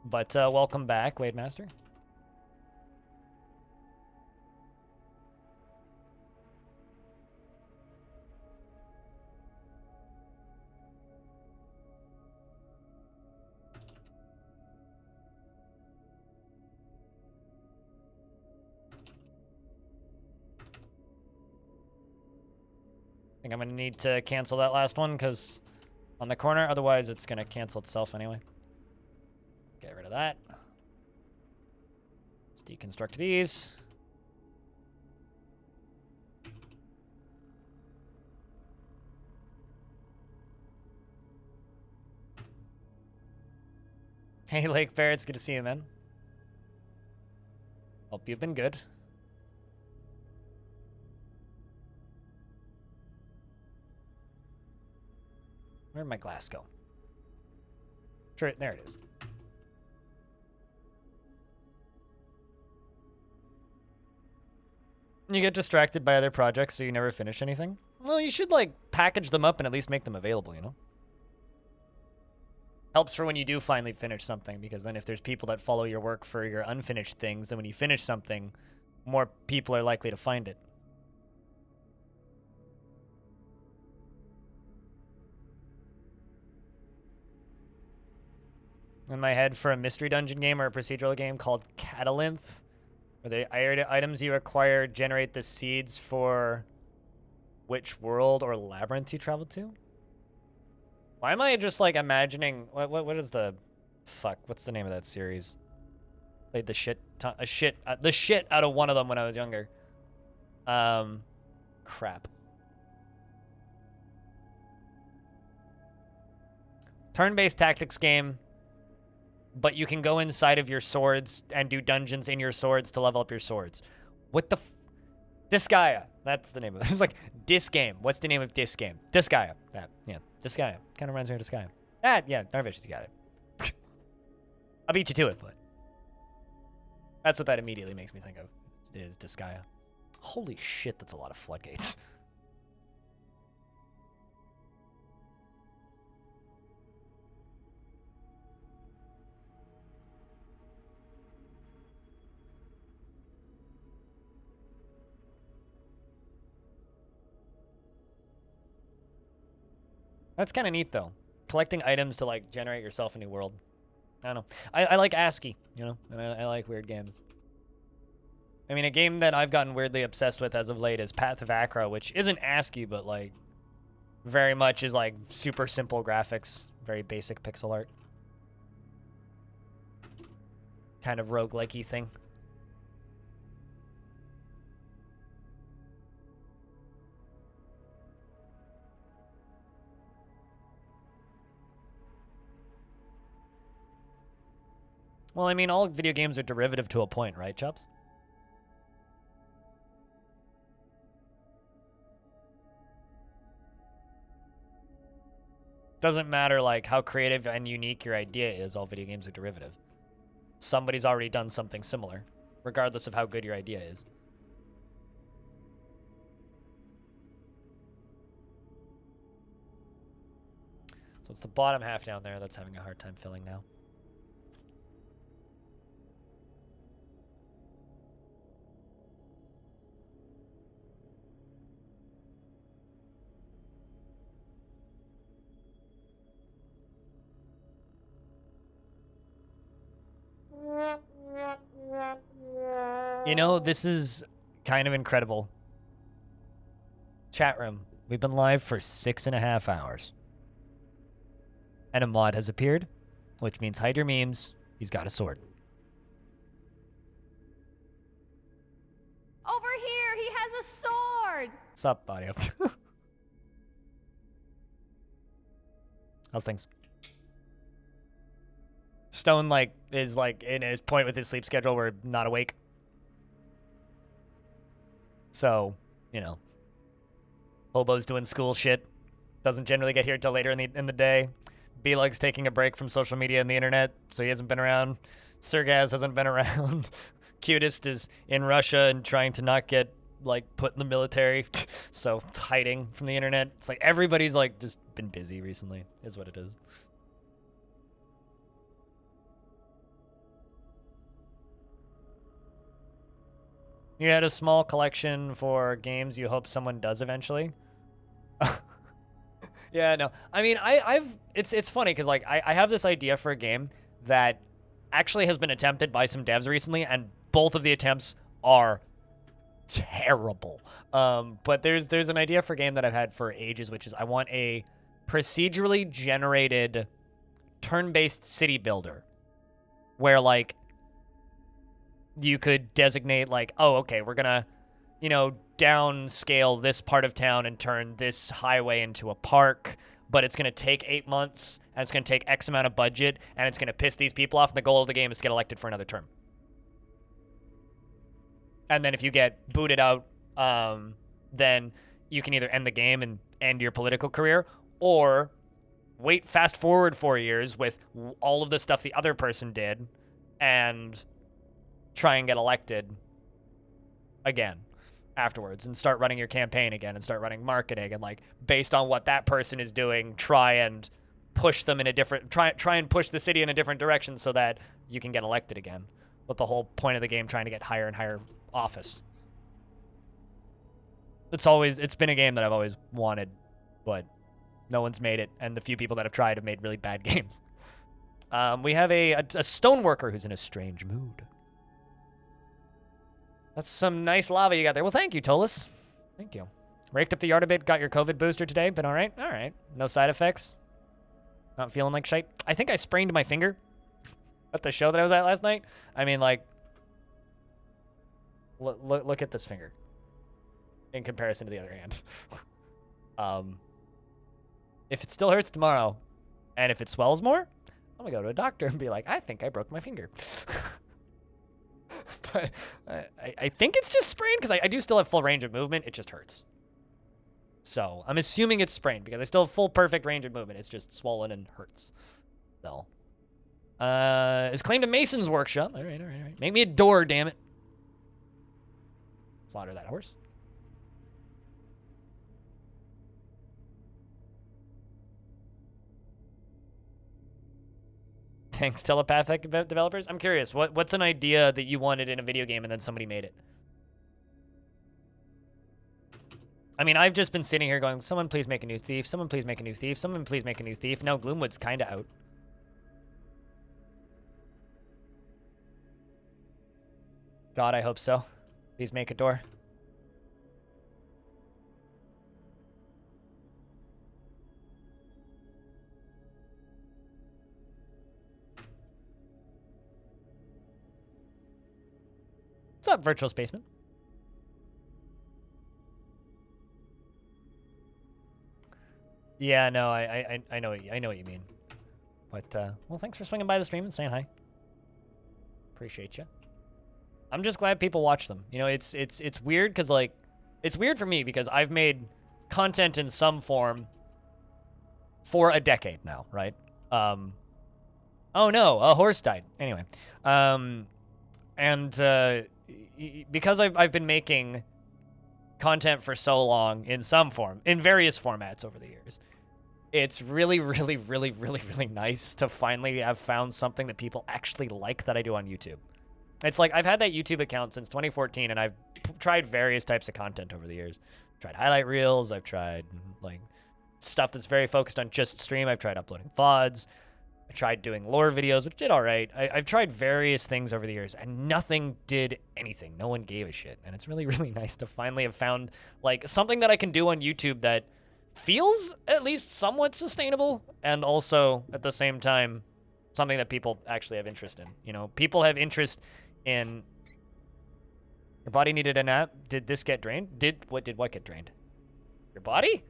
But welcome back, Wade Master. think I'm gonna need to cancel that last one because on the corner, otherwise it's gonna cancel itself anyway. Get rid of that. Let's deconstruct these. Hey, Lake Bear, it's good to see you, man. Hope you've been good. Where'd my glass go? Sure, there it is. You get distracted by other projects, so you never finish anything? Well, you should, like, package them up and at least make them available, you know? Helps for when you do finally finish something, because then if there's people that follow your work for your unfinished things, then when you finish something, more people are likely to find it. In my head for a mystery dungeon game or a procedural game called Catalynth, where the items you acquire generate the seeds for which world or labyrinth you traveled to? Why am I just like imagining what is the fuck? What's the name of that series? Played the shit out of one of them when I was younger. Crap. Turn-based tactics game, but you can go inside of your swords and do dungeons in your swords to level up your swords. What the Disgaea. That's the name of it. It's like, Dis game. What's the name of Dis game? Disgaea. Yeah, Disgaea. Kind of reminds me of Disgaea. Yeah, Narvish, you got it. I'll beat you to it, but that's what that immediately makes me think of, is Disgaea. Holy shit, that's a lot of floodgates. That's kind of neat, though. Collecting items to, like, generate yourself a new world. I don't know. I like ASCII, you know? And I like weird games. I mean, a game that I've gotten weirdly obsessed with as of late is Path of Acra, which isn't ASCII, but, like, very much is, like, super simple graphics. Very basic pixel art. Kind of roguelike-y thing. Well, I mean, all video games are derivative to a point, right, Chops? Doesn't matter, like, how creative and unique your idea is, all video games are derivative. Somebody's already done something similar, regardless of how good your idea is. So it's the bottom half down there that's having a hard time filling now. You know, this is kind of incredible. Chat room, we've been live for 6.5 hours. And a mod has appeared, which means hide your memes. He's got a sword. Over here, he has a sword. What's up, audio? How's things? Stone, like, is, like, in his point with his sleep schedule where not awake. So, you know. Hobo's doing school shit. Doesn't generally get here till later in the day. B-Lug's taking a break from social media and the internet, so he hasn't been around. Sergaz hasn't been around. Cutest is in Russia and trying to not get, like, put in the military. So, hiding from the internet. It's like everybody's, like, just been busy recently, is what it is. You had a small collection for games you hope someone does eventually? Yeah, no. I mean, it's funny because, like, I have this idea for a game that actually has been attempted by some devs recently, and both of the attempts are terrible. But there's an idea for a game that I've had for ages, which is I want a procedurally generated turn-based city builder where like you could designate like, oh, okay, we're gonna, downscale this part of town and turn this highway into a park, but it's gonna take 8 months and it's gonna take X amount of budget and it's gonna piss these people off, and the goal of the game is to get elected for another term. And then if you get booted out, then you can either end the game and end your political career, or wait, fast forward 4 years with all of the stuff the other person did and try and get elected again afterwards and start running your campaign again and start running marketing and like based on what that person is doing, try and push them in a different, try and push the city in a different direction so that you can get elected again. With the whole point of the game trying to get higher and higher office. It's been a game that I've always wanted, but no one's made it, and the few people that have tried have made really bad games. We have a stoneworker who's in a strange mood. That's some nice lava you got there. Well, thank you, Tolus. Thank you. Raked up the yard a bit, got your COVID booster today, been all right? All right. No side effects? Not feeling like shite? I think I sprained my finger at the show that I was at last night. I mean, like, look at this finger in comparison to the other hand. If it still hurts tomorrow, and if it swells more, I'm gonna go to a doctor and be like, I think I broke my finger. But I think it's just sprained because I do still have full range of movement. It just hurts. So I'm assuming it's sprained because I still have full perfect range of movement. It's just swollen and hurts. So, is claimed a mason's workshop. All right. Make me a door, damn it. Slaughter that horse. Thanks, telepathic developers. I'm curious, what's an idea that you wanted in a video game and then somebody made it? I mean, I've just been sitting here going, someone please make a new thief, someone please make a new thief, someone please make a new thief. Now Gloomwood's kind of out. God, I hope so. Please make a door. What's up, Virtual Spaceman? Yeah, no, I know what you mean. But well, thanks for swinging by the stream and saying hi. Appreciate you. I'm just glad people watch them. You know, it's weird because like it's weird for me because I've made content in some form for a decade now, right? Oh no, a horse died. Anyway, because I've been making content for so long in some form, in various formats over the years, it's really nice to finally have found something that people actually like that I do on YouTube. It's like I've had that YouTube account since 2014, and I've tried various types of content over the years. I've tried highlight reels. I've tried like stuff that's very focused on just stream. I've tried uploading VODs. I tried doing lore videos, which did all right. I've tried various things over the years, and nothing did anything. No one gave a shit. And it's really nice to finally have found like something that I can do on YouTube that feels at least somewhat sustainable, and also at the same time something that people actually have interest in. You know, people have interest in your body needed a nap. Did this get drained? Did what get drained? Your body?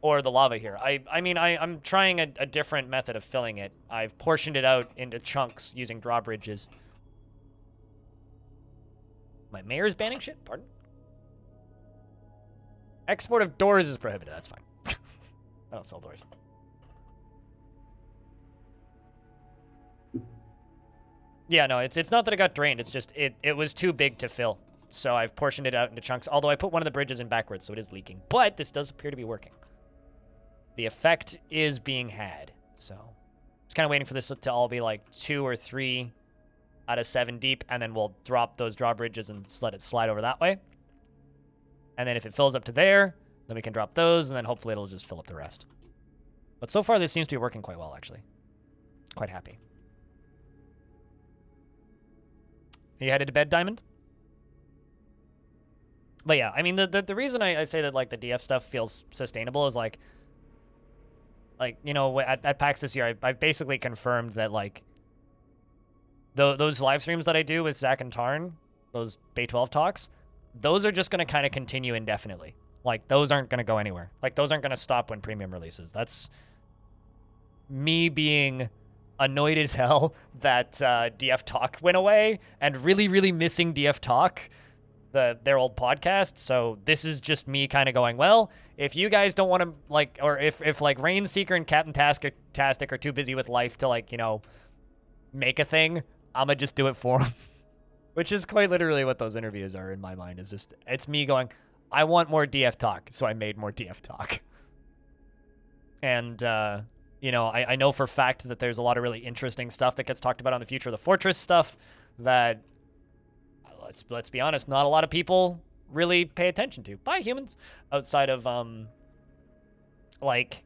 Or the lava here. I mean, I'm trying a different method of filling it. I've portioned it out into chunks using drawbridges. My mayor's banning shit? Pardon? Export of doors is prohibited. That's fine. I don't sell doors. Yeah, no, it's not that it got drained. It's just it was too big to fill. So I've portioned it out into chunks. Although I put one of the bridges in backwards, so it is leaking. But this does appear to be working. The effect is being had. So just kind of waiting for this to all be like 2 or 3 out of 7 deep, and then we'll drop those drawbridges and let it slide over that way. And then if it fills up to there, then we can drop those, and then hopefully it'll just fill up the rest. But so far, this seems to be working quite well, actually. Quite happy. Are you headed to bed, Diamond? But yeah, I mean, the reason I say that, like, the DF stuff feels sustainable is, like, you know, at PAX this year, I've basically confirmed that, like, those live streams that I do with Zach and Tarn, those Bay 12 talks, those are just going to kind of continue indefinitely. Like, those aren't going to go anywhere. Like, those aren't going to stop when Premium releases. That's me being annoyed as hell that DF Talk went away and really, really missing DF Talk, their old podcast. So this is just me kind of going, well, if you guys don't want to, like, or if like Rainseeker and Captain Tastic are too busy with life to, like, you know, make a thing, I'm going to just do it for them. Which is quite literally what those interviews are in my mind. Is just, it's me going, I want more DF Talk, so I made more DF Talk. And, you know, I know for a fact that there's a lot of really interesting stuff that gets talked about on the future of the Fortress stuff that, let's be honest, not a lot of people really pay attention to. Bye, humans. Outside of, like,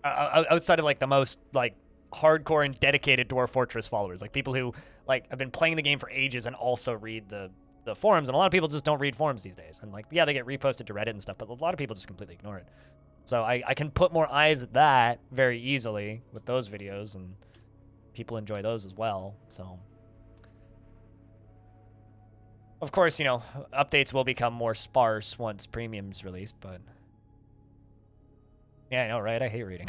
outside of, like, the most, like, hardcore and dedicated Dwarf Fortress followers, like people who, like, have been playing the game for ages and also read the forums. And a lot of people just don't read forums these days. And, like, yeah, they get reposted to Reddit and stuff, but a lot of people just completely ignore it. So I can put more eyes at that very easily with those videos, and people enjoy those as well. So, of course, you know, updates will become more sparse once Premium's released, but yeah, I know, right? I hate reading.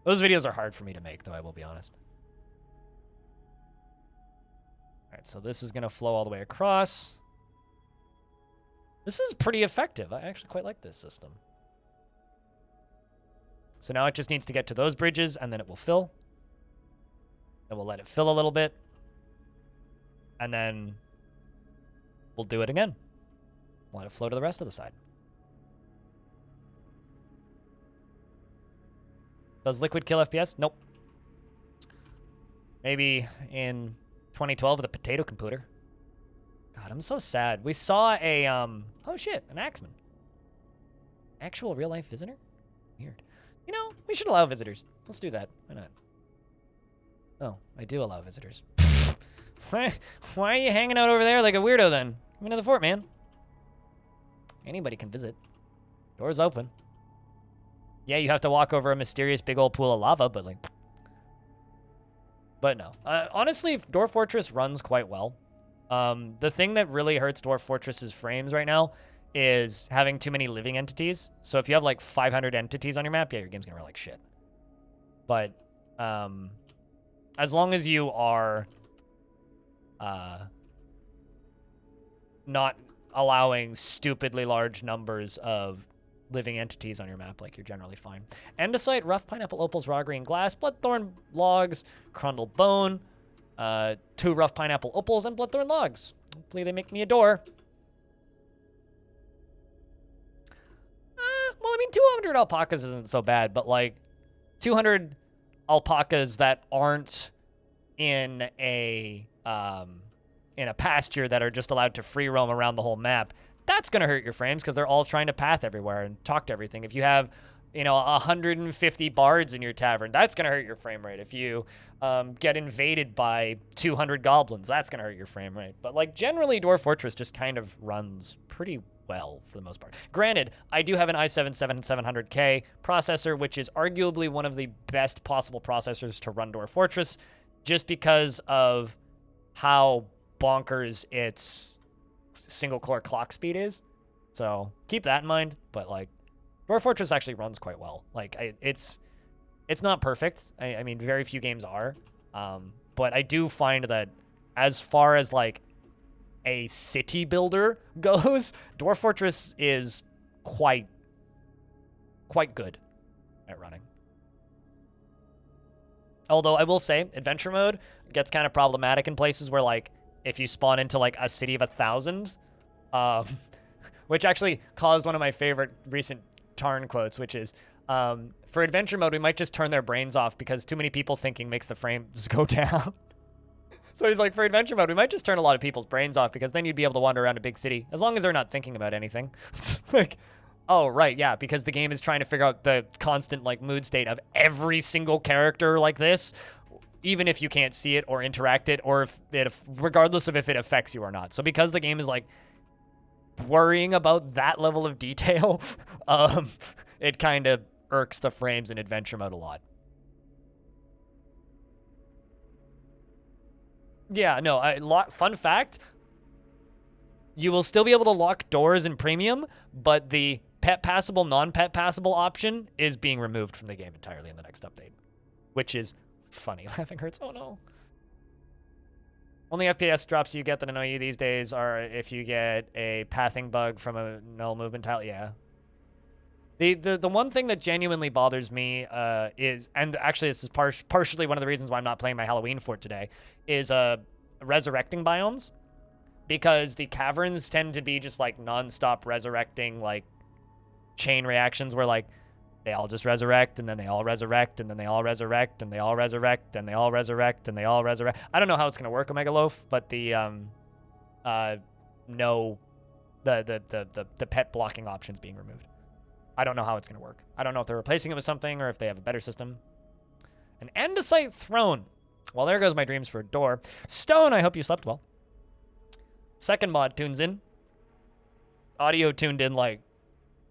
Those videos are hard for me to make, though, I will be honest. All right, so this is going to flow all the way across. This is pretty effective. I actually quite like this system. So now it just needs to get to those bridges, and then it will fill. Then we'll let it fill a little bit. And then we'll do it again. Let it flow to the rest of the side. Does Liquid kill FPS? Nope. Maybe in 2012 with a potato computer. God, I'm so sad. We saw a, oh shit, an Axeman. Actual real-life visitor? Weird. You know, we should allow visitors. Let's do that. Why not? Oh, I do allow visitors. Why are you hanging out over there like a weirdo then? Come into the fort, man. Anybody can visit. Door's open. Yeah, you have to walk over a mysterious big old pool of lava, but, like... But no. Honestly, Dwarf Fortress runs quite well. The thing that really hurts Dwarf Fortress's frames right now is having too many living entities. So if you have, like, 500 entities on your map, yeah, your game's gonna run like shit. But, as long as you are, not allowing stupidly large numbers of living entities on your map, like, you're generally fine. Andesite, rough pineapple opals, raw green glass, bloodthorn logs, crundle bone, 2 rough pineapple opals, and bloodthorn logs. Hopefully they make me a door. Well, I mean, 200 alpacas isn't so bad, but, like, 200 alpacas that aren't in a pasture that are just allowed to free roam around the whole map, that's going to hurt your frames because they're all trying to path everywhere and talk to everything. If you have, you know, 150 bards in your tavern, that's going to hurt your frame rate. If you get invaded by 200 goblins, that's going to hurt your frame rate. But, like, generally, Dwarf Fortress just kind of runs pretty well for the most part. Granted, I do have an i7-7700K processor, which is arguably one of the best possible processors to run Dwarf Fortress, just because of how bonkers its single core clock speed is. So keep that in mind. But, like, Dwarf Fortress actually runs quite well. Like, it's not perfect. I mean, very few games are. But I do find that as far as, like, a city builder goes, Dwarf Fortress is quite good at running. Although I will say, adventure mode gets kind of problematic in places where, like, if you spawn into, like, a city of 1,000, which actually caused one of my favorite recent Tarn quotes, which is, for adventure mode, we might just turn their brains off because too many people thinking makes the frames go down. So he's like, for adventure mode, we might just turn a lot of people's brains off because then you'd be able to wander around a big city as long as they're not thinking about anything. It's like, oh, right, yeah, because the game is trying to figure out the constant, like, mood state of every single character like this. even if you can't see it or interact it, or if it, regardless of if it affects you or not. So because the game is like worrying about that level of detail, it kind of irks the frames in adventure mode a lot. Yeah, no, fun fact, you will still be able to lock doors in premium, but the pet passable, non-pet passable option is being removed from the game entirely in the next update, which is funny. Laughing hurts. Oh no. Only FPS drops you get that annoy you these days are if you get a pathing bug from a null movement tile. Yeah. The one thing that genuinely bothers me is, and actually this is partially one of the reasons why I'm not playing my Halloween fort today, is resurrecting biomes, because the caverns tend to be just like non-stop resurrecting, like chain reactions where like they all just resurrect, and then they all resurrect, and then they all resurrect, and they all resurrect, and they all resurrect, and they all resurrect. I don't know how it's gonna work, Omega Loaf, but the pet blocking option's being removed. I don't know how it's gonna work. I don't know if they're replacing it with something or if they have a better system. An andesite throne. Well, there goes my dreams for a door. Stone, I hope you slept well. Second mod tunes in. Audio tuned in like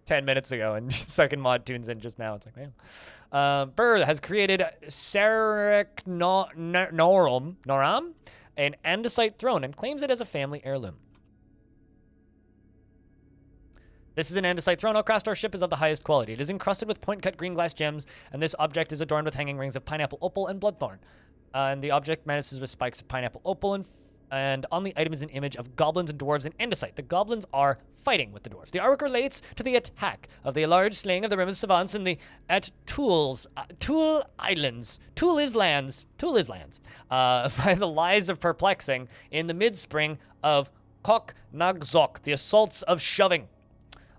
10 minutes ago, and second mod tunes in just now. It's like, man. Burr has created Sarek Noram, an andesite throne, and claims it as a family heirloom. This is an andesite throne. Our ship is of the highest quality. It is encrusted with point-cut green glass gems, and this object is adorned with hanging rings of pineapple opal and bloodthorn. And the object menaces with spikes of pineapple opal, and on the item is an image of goblins and dwarves in andesite. The goblins are fighting with the dwarves. The artwork relates to the attack of the large slaying of the Rim of Savants at Tool Islands, by the lies of Perplexing in the mid-spring of Kok Nagzok, the assaults of shoving.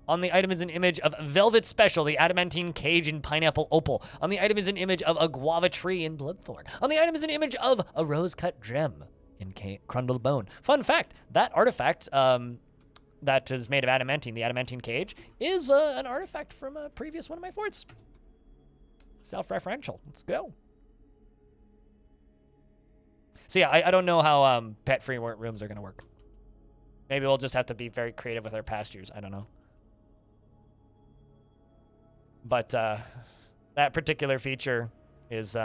On the item is an image of Velvet Special, the adamantine cage in pineapple opal. On the item is an image of a guava tree in bloodthorn. On the item is an image of a rose-cut gem in crundled bone. Fun fact, that artifact that is made of adamantine, the adamantine cage, is an artifact from a previous one of my forts. Self-referential. Let's go. So yeah, I don't know how pet-free rooms are going to work. Maybe we'll just have to be very creative with our pastures. I don't know. But that particular feature is,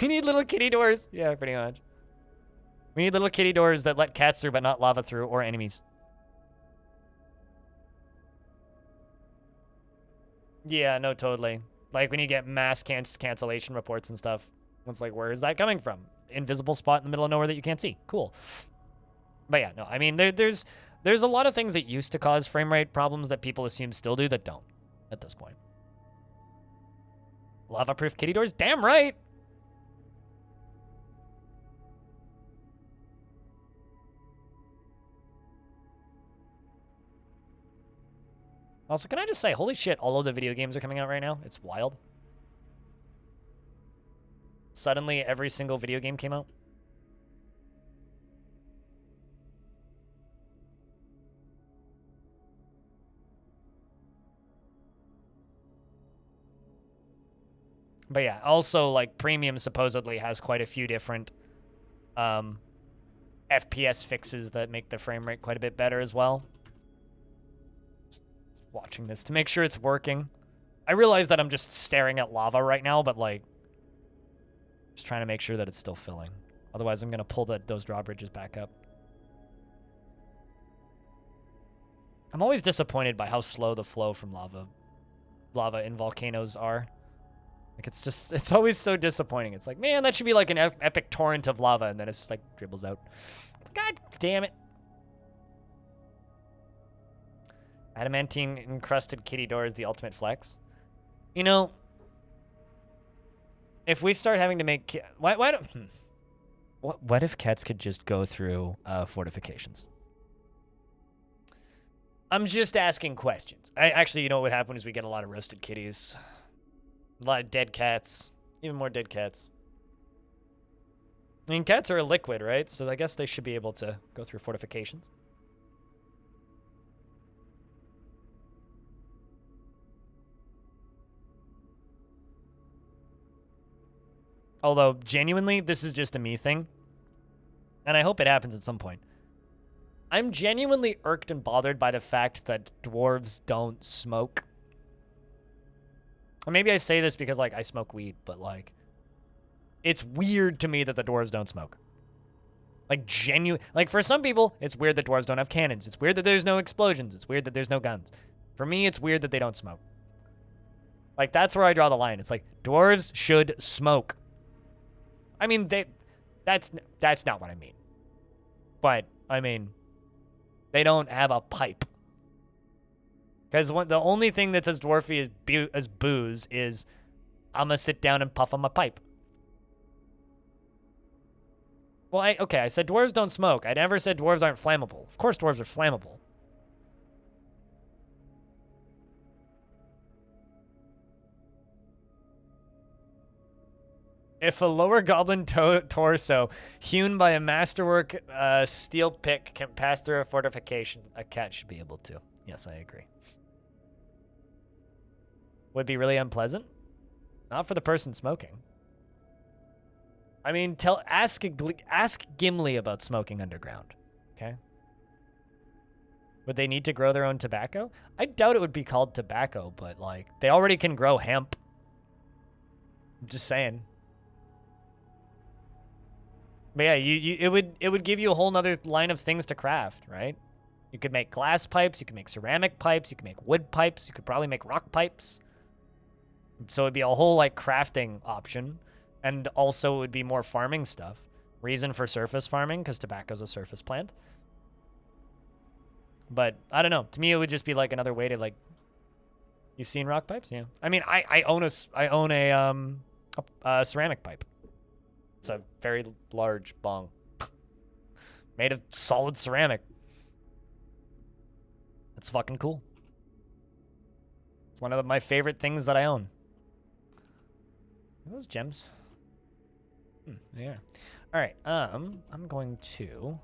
we need little kitty doors. Yeah, pretty much. We need little kitty doors that let cats through but not lava through, or enemies. Yeah, no, totally. Like when you get mass cancellation reports and stuff, it's like, where is that coming from? Invisible spot in the middle of nowhere that you can't see. Cool. But yeah, no, I mean, there's a lot of things that used to cause frame rate problems that people assume still do that don't at this point. Lava-proof kitty doors? Damn right! Also, can I just say, holy shit, all of the video games are coming out right now? It's wild. Suddenly, every single video game came out. But yeah, also, like, Premium supposedly has quite a few different FPS fixes that make the frame rate quite a bit better as well. Just watching this to make sure it's working. I realize that I'm just staring at lava right now, but, like, just trying to make sure that it's still filling. Otherwise, I'm going to pull those drawbridges back up. I'm always disappointed by how slow the flow from lava in volcanoes are. Like, it's always so disappointing. It's like, man, that should be like an epic torrent of lava, and then it's just like dribbles out. God damn it. Adamantine encrusted kitty door is the ultimate flex. You know, if we start having to make... Why don't... What if cats could just go through fortifications? I'm just asking questions. Actually, you know what would happen is we get a lot of roasted kitties. A lot of dead cats. Even more dead cats. I mean, cats are a liquid, right? So I guess they should be able to go through fortifications. Although, genuinely, this is just a me thing. And I hope it happens at some point. I'm genuinely irked and bothered by the fact that dwarves don't smoke. Or maybe I say this because, like, I smoke weed, but, like, it's weird to me that the dwarves don't smoke. Like, like, for some people, it's weird that dwarves don't have cannons. It's weird that there's no explosions. It's weird that there's no guns. For me, it's weird that they don't smoke. Like, that's where I draw the line. It's like, dwarves should smoke. I mean, that's not what I mean. But, I mean, they don't have a pipe. Because the only thing that's as dwarfy as booze is, I'm going to sit down and puff on my pipe. Well, I said dwarves don't smoke. I never said dwarves aren't flammable. Of course dwarves are flammable. If a lower goblin torso hewn by a masterwork steel pick can pass through a fortification, a cat should be able to. Yes, I agree. Would be really unpleasant? Not for the person smoking. I mean, ask Gimli about smoking underground, okay? Would they need to grow their own tobacco? I doubt it would be called tobacco, but, like, they already can grow hemp. I'm just saying. But yeah, it would give you a whole nother line of things to craft, right? You could make glass pipes, you could make ceramic pipes, you could make wood pipes, you could probably make rock pipes. So it'd be a whole, like, crafting option. And also it would be more farming stuff. Reason for surface farming, because tobacco's a surface plant. But, I don't know. To me, it would just be, like, another way to, like... You've seen rock pipes? Yeah. I mean, I own a ceramic pipe. It's a very large bong. Made of solid ceramic. It's fucking cool. It's one of my favorite things that I own. Are those gems? Yeah. All right. I'm going to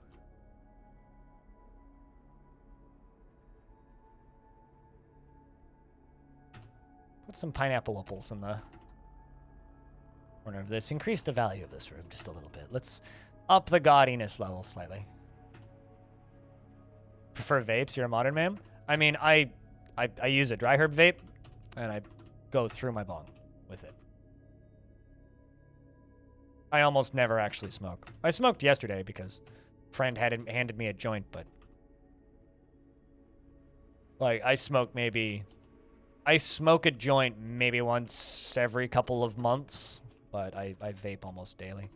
put some pineapple opals in the corner of this. Increase the value of this room just a little bit. Let's up the gaudiness level slightly. Prefer vapes? You're a modern man? I mean, I use a dry herb vape, and I go through my bong with it. I almost never actually smoke. I smoked yesterday because a friend had handed me a joint, but... Like, I smoke a joint maybe once every couple of months, but I vape almost daily.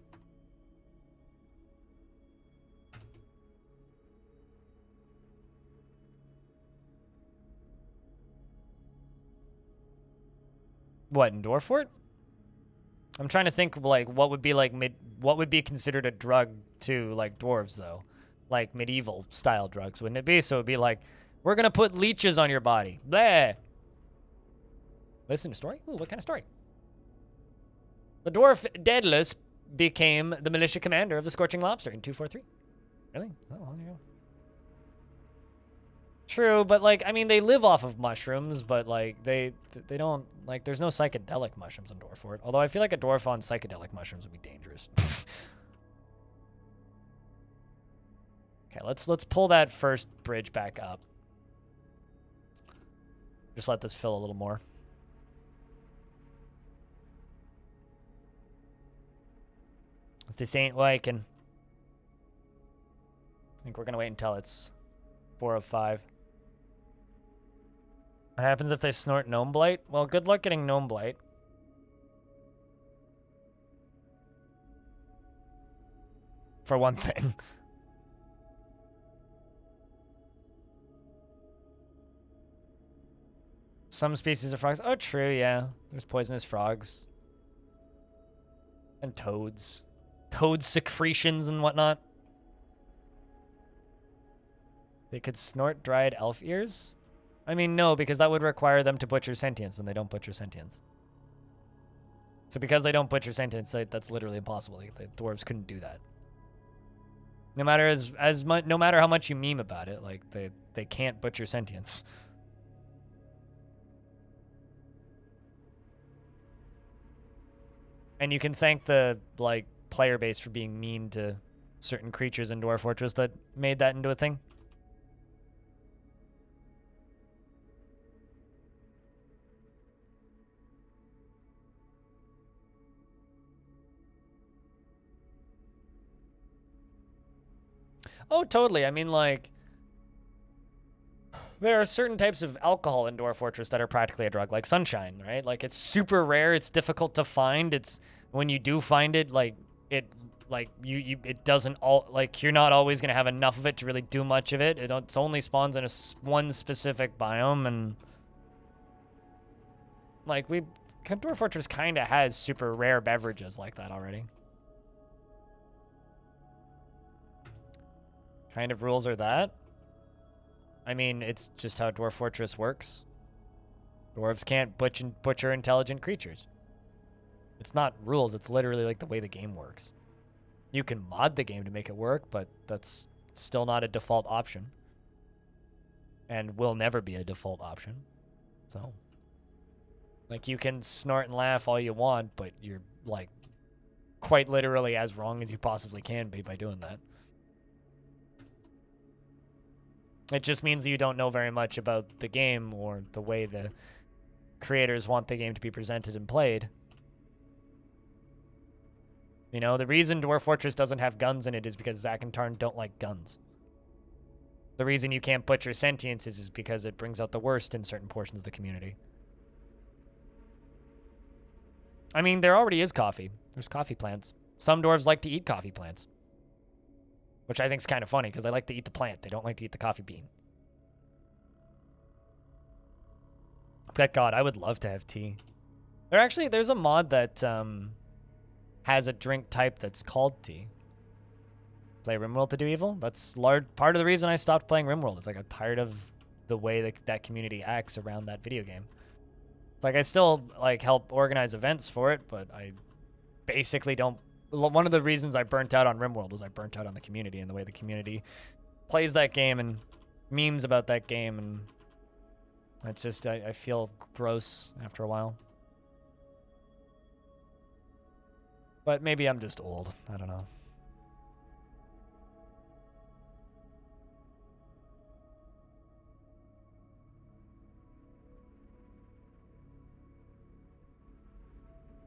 What, in Dwarf Fort? I'm trying to think, like, what would be considered a drug to, like, dwarves, though? Like, medieval style drugs, wouldn't it be? So it'd be like, we're gonna put leeches on your body. Bleh. Listen to story? Ooh, what kind of story? The dwarf Daedalus became the militia commander of the Scorching Lobster in 243. Really? Is that long ago? True, but, like, I mean, they live off of mushrooms, but, like, they don't, like, there's no psychedelic mushrooms in Dwarf Fort. Although I feel like a dwarf on psychedelic mushrooms would be dangerous. Okay, let's pull that first bridge back up. Just let this fill a little more. If this ain't working, I think we're gonna wait until it's 4 of 5. What happens if they snort Gnome Blight? Well, good luck getting Gnome Blight. For one thing. Some species of frogs. Oh, true, yeah. There's poisonous frogs. And toads. Toad secretions and whatnot. They could snort dried elf ears? I mean, no, because that would require them to butcher sentience, and they don't butcher sentience. So because they don't butcher sentience, that's literally impossible. The dwarves couldn't do that. No matter no matter how much you meme about it, like they can't butcher sentience. And you can thank the like player base for being mean to certain creatures in Dwarf Fortress that made that into a thing. Oh, totally. I mean, like, there are certain types of alcohol in Dwarf Fortress that are practically a drug, like sunshine, right? Like, it's super rare. It's difficult to find. It's when you do find it, like, it it doesn't all, like, you're not always going to have enough of it to really do much of it. It's only spawns in one specific biome, and like, Dwarf Fortress kind of has super rare beverages like that already. Kind of rules are that? I mean, it's just how Dwarf Fortress works. Dwarves can't butcher intelligent creatures. It's not rules, it's literally like the way the game works. You can mod the game to make it work, but that's still not a default option. And will never be a default option. So, like, you can snort and laugh all you want, but you're, like, quite literally as wrong as you possibly can be by doing that. It just means you don't know very much about the game or the way the creators want the game to be presented and played. You know, the reason Dwarf Fortress doesn't have guns in it is because Zach and Tarn don't like guns. The reason you can't butcher sentience is because it brings out the worst in certain portions of the community. I mean, there already is coffee. There's coffee plants. Some dwarves like to eat coffee plants. Which I think is kind of funny, because they like to eat the plant. They don't like to eat the coffee bean. But God, I would love to have tea. There's a mod that has a drink type that's called tea. Play RimWorld to do evil? That's part of the reason I stopped playing RimWorld. Is I got tired of the way that community acts around that video game. It's like I still like help organize events for it, but I basically don't. One of the reasons I burnt out on RimWorld was I burnt out on the community and the way the community plays that game and memes about that game, and it's just, I feel gross after a while. But maybe I'm just old. I don't know.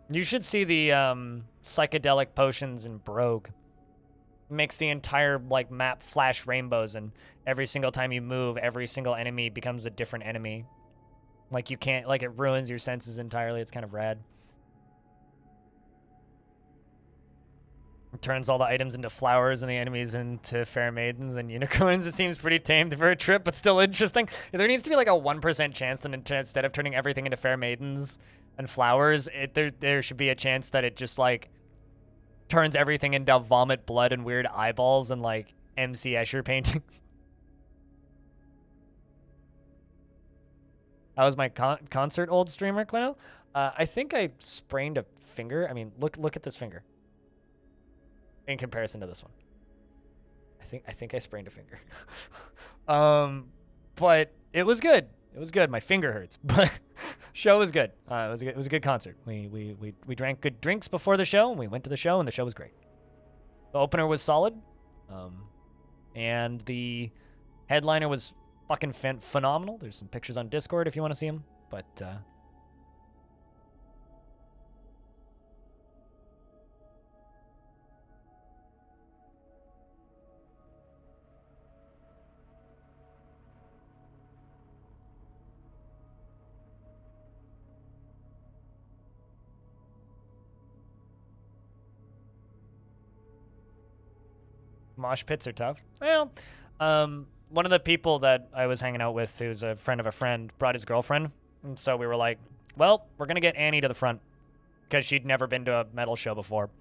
You should see the psychedelic potions in Brogue. Makes the entire like map flash rainbows, and every single time you move, every single enemy becomes a different enemy. Like you can't, like it ruins your senses entirely. It's kind of rad. It turns all the items into flowers and the enemies into fair maidens and unicorns. It seems pretty tame for a trip, but still interesting. There needs to be like a 1% chance that instead of turning everything into fair maidens and flowers, there should be a chance that it just like turns everything into vomit, blood, and weird eyeballs and like MC Escher paintings. How was my concert, old streamer, Clown? I think I sprained a finger. I mean, look at this finger. In comparison to this one. I think I sprained a finger. But it was good. It was good. My finger hurts, but show was good. It was a good concert. We drank good drinks before the show, and we went to the show, and the show was great. The opener was solid, and the headliner was fucking phenomenal. There's some pictures on Discord if you want to see them, but mosh pits are tough. Well, one of the people that I was hanging out with, who's a friend of a friend, brought his girlfriend. And so we were like, well, we're going to get Annie to the front because she'd never been to a metal show before.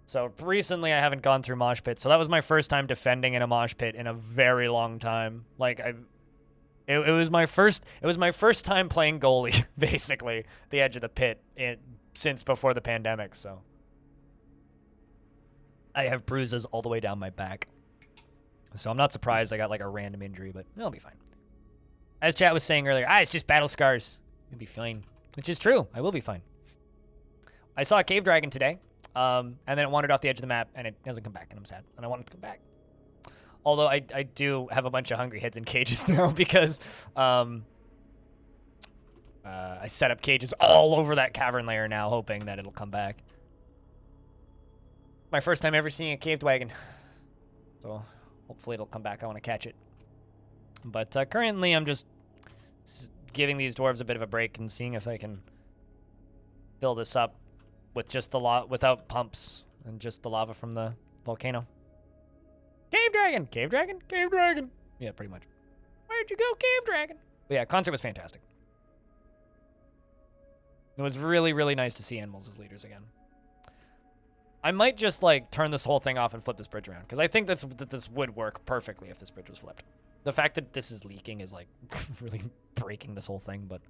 So recently I haven't gone through mosh pits. So that was my first time defending in a mosh pit in a very long time. Like it was my first time playing goalie, basically, the edge of the pit since before the pandemic, so I have bruises all the way down my back. So I'm not surprised I got like a random injury, but I'll be fine. As chat was saying earlier, it's just battle scars. You'll be fine. Which is true. I will be fine. I saw a cave dragon today, and then it wandered off the edge of the map, and it doesn't come back, and I'm sad, and I want it to come back. Although I do have a bunch of hungry heads in cages now because I set up cages all over that cavern layer now, hoping that it'll come back. My first time ever seeing a cave dragon, so hopefully it'll come back. I want to catch it. But currently, I'm just giving these dwarves a bit of a break and seeing if I can fill this up with just the without pumps and just the lava from the volcano. Cave dragon, cave dragon, cave dragon. Yeah, pretty much. Where'd you go, cave dragon? But yeah, concert was fantastic. It was really, really nice to see animals as leaders again. I might just like turn this whole thing off and flip this bridge around because I think that this would work perfectly if this bridge was flipped. The fact that this is leaking is like really breaking this whole thing, but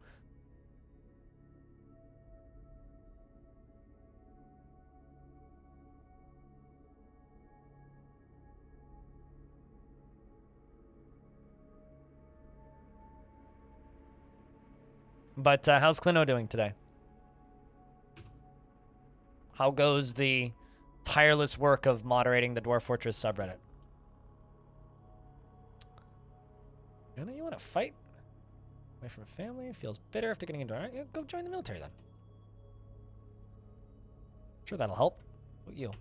how's Clino doing today? How goes the tireless work of moderating the Dwarf Fortress subreddit? You know, you want to fight? Away from family, feels bitter after getting into it. Yeah, go join the military then. Sure, that'll help. What you? You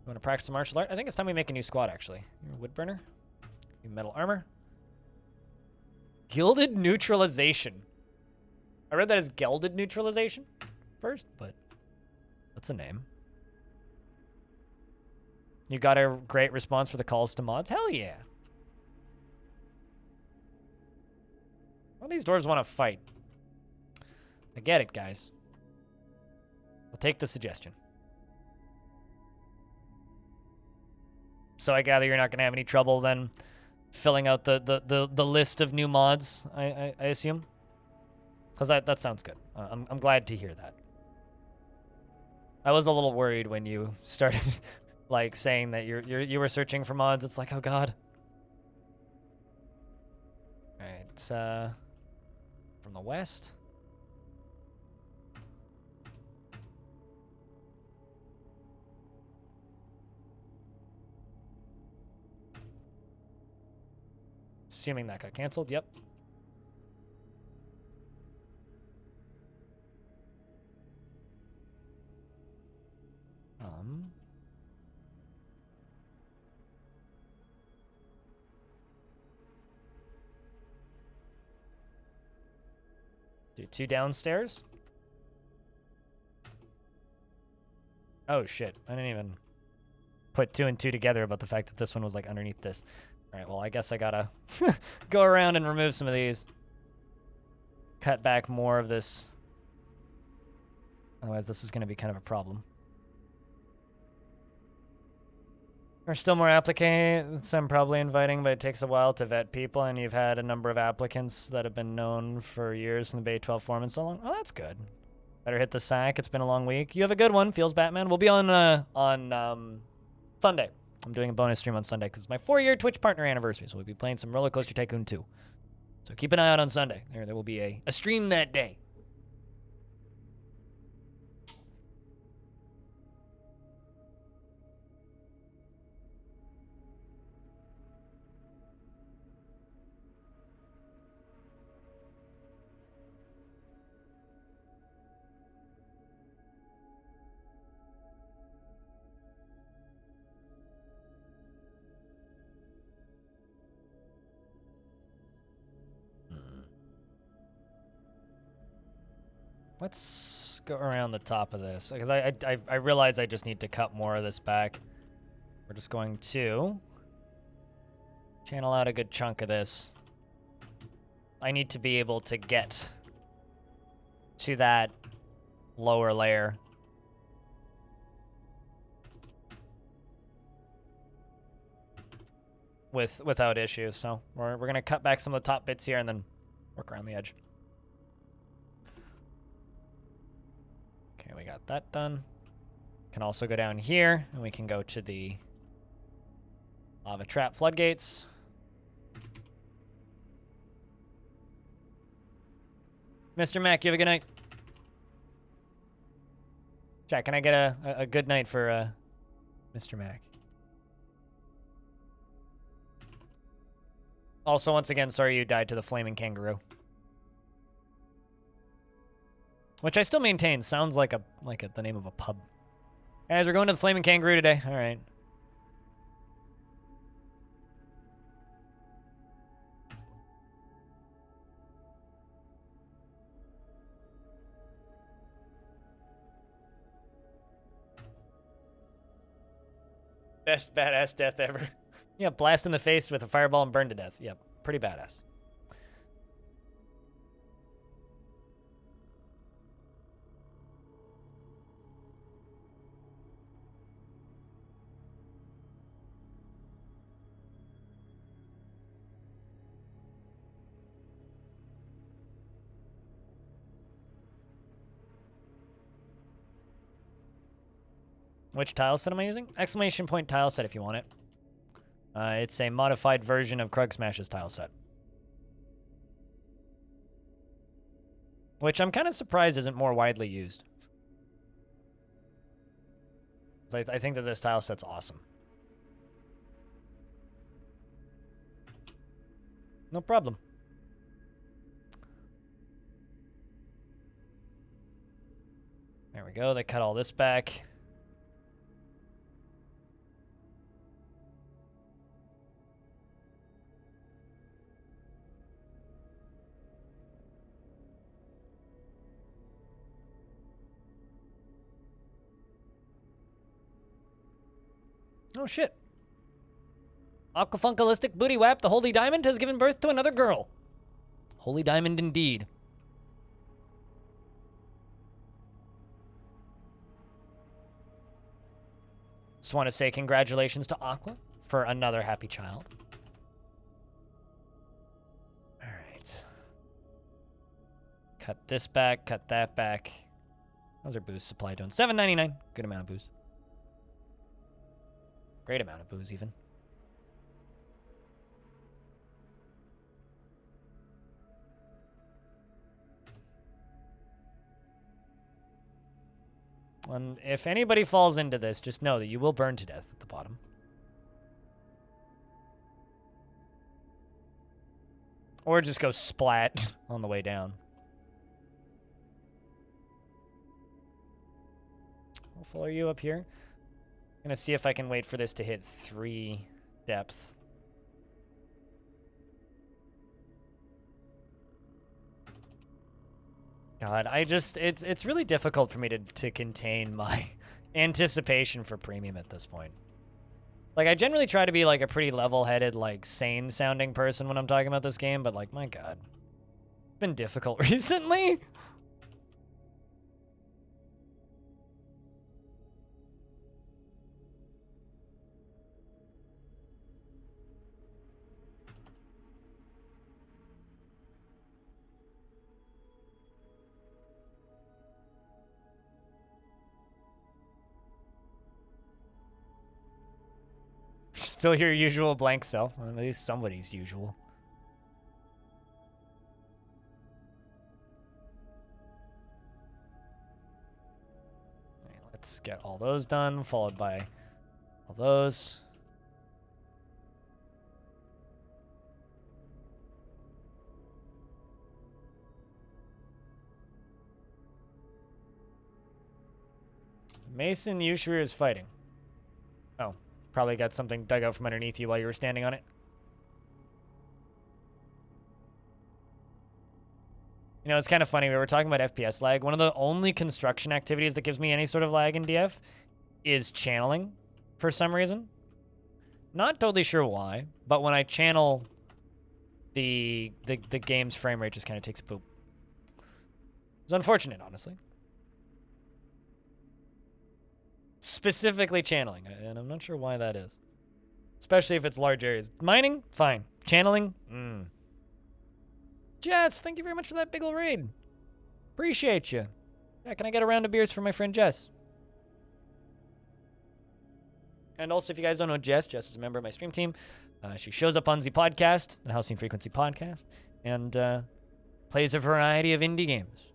want to practice some martial art? I think it's time we make a new squad, actually. You're a wood burner. You metal armor. Gilded neutralization. I read that as gelded neutralization first, but that's a name. You got a great response for the calls to mods? Hell yeah. All these dwarves want to fight. I get it, guys. I'll take the suggestion. So I gather you're not going to have any trouble then filling out the list of new mods, I assume? Because that sounds good. I'm glad to hear that. I was a little worried when you started like saying that you were searching for mods. It's like, oh god. All right, from the west. Assuming that got canceled. Yep. Do 2 downstairs. Oh shit! I didn't even put 2 and 2 together about the fact that this one was like underneath this. All right, well, I guess I gotta go around and remove some of these. Cut back more of this. Otherwise, this is gonna be kind of a problem. There's still more applicants I'm probably inviting, but it takes a while to vet people, and you've had a number of applicants that have been known for years in the Bay 12 forum and so on. Oh, that's good. Better hit the sack. It's been a long week. You have a good one, Feels Batman. We'll be on Sunday. I'm doing a bonus stream on Sunday because it's my 4-year Twitch partner anniversary, so we'll be playing some Roller Coaster Tycoon 2. So keep an eye out on Sunday. There will be a stream that day. Let's go around the top of this because I realize I just need to cut more of this back. We're just going to channel out a good chunk of this. I need to be able to get to that lower layer. Without issues. So we're gonna cut back some of the top bits here and then work around the edge. Okay, we got that done. Can also go down here and we can go to the lava trap floodgates. Mr. Mac, you have a good night. Jack, can I get a good night for Mr. Mac? Also, once again, sorry you died to the flaming kangaroo. Which I still maintain sounds like the name of a pub. Guys, we're going to the flaming kangaroo today. All right. Best badass death ever. Yeah, blast in the face with a fireball and burn to death. Yep, pretty badass. Which tile set am I using? Exclamation point tile set if you want it. It's a modified version of Krug Smash's tile set. Which I'm kind of surprised isn't more widely used. I think that this tile set's awesome. No problem. There we go. They cut all this back. Oh, shit. Aquafunkalistic Booty Wap, the Holy Diamond, has given birth to another girl. Holy Diamond indeed. Just want to say congratulations to Aqua for another happy child. All right. Cut this back, cut that back. How's our booze supply doing? $7.99. Good amount of booze. Great amount of booze, even. And if anybody falls into this, just know that you will burn to death at the bottom. Or just go splat on the way down. We'll follow you up here. I'm gonna see if I can wait for this to hit 3 depth. God, it's really difficult for me to contain my anticipation for premium at this point. Like, I generally try to be like a pretty level-headed, like, sane-sounding person when I'm talking about this game, but like, my God. It's been difficult recently. Still your usual blank self. Well, at least somebody's usual. All right, let's get all those done, followed by all those. Mason Yushir is fighting. Oh. Probably got something dug out from underneath you while you were standing on it. You know, it's kind of funny. We were talking about FPS lag. One of the only construction activities that gives me any sort of lag in DF is channeling for some reason. Not totally sure why, but when I channel, the game's frame rate just kind of takes a poop. It's unfortunate, honestly. Specifically channeling, and I'm not sure why that is. Especially if it's large areas. Mining, fine. Channeling, Jess, thank you very much for that big ol' raid. Appreciate you. Yeah, can I get a round of beers for my friend Jess? And also, if you guys don't know Jess is a member of my stream team. She shows up on the podcast, the Housing Frequency podcast, and plays a variety of indie games.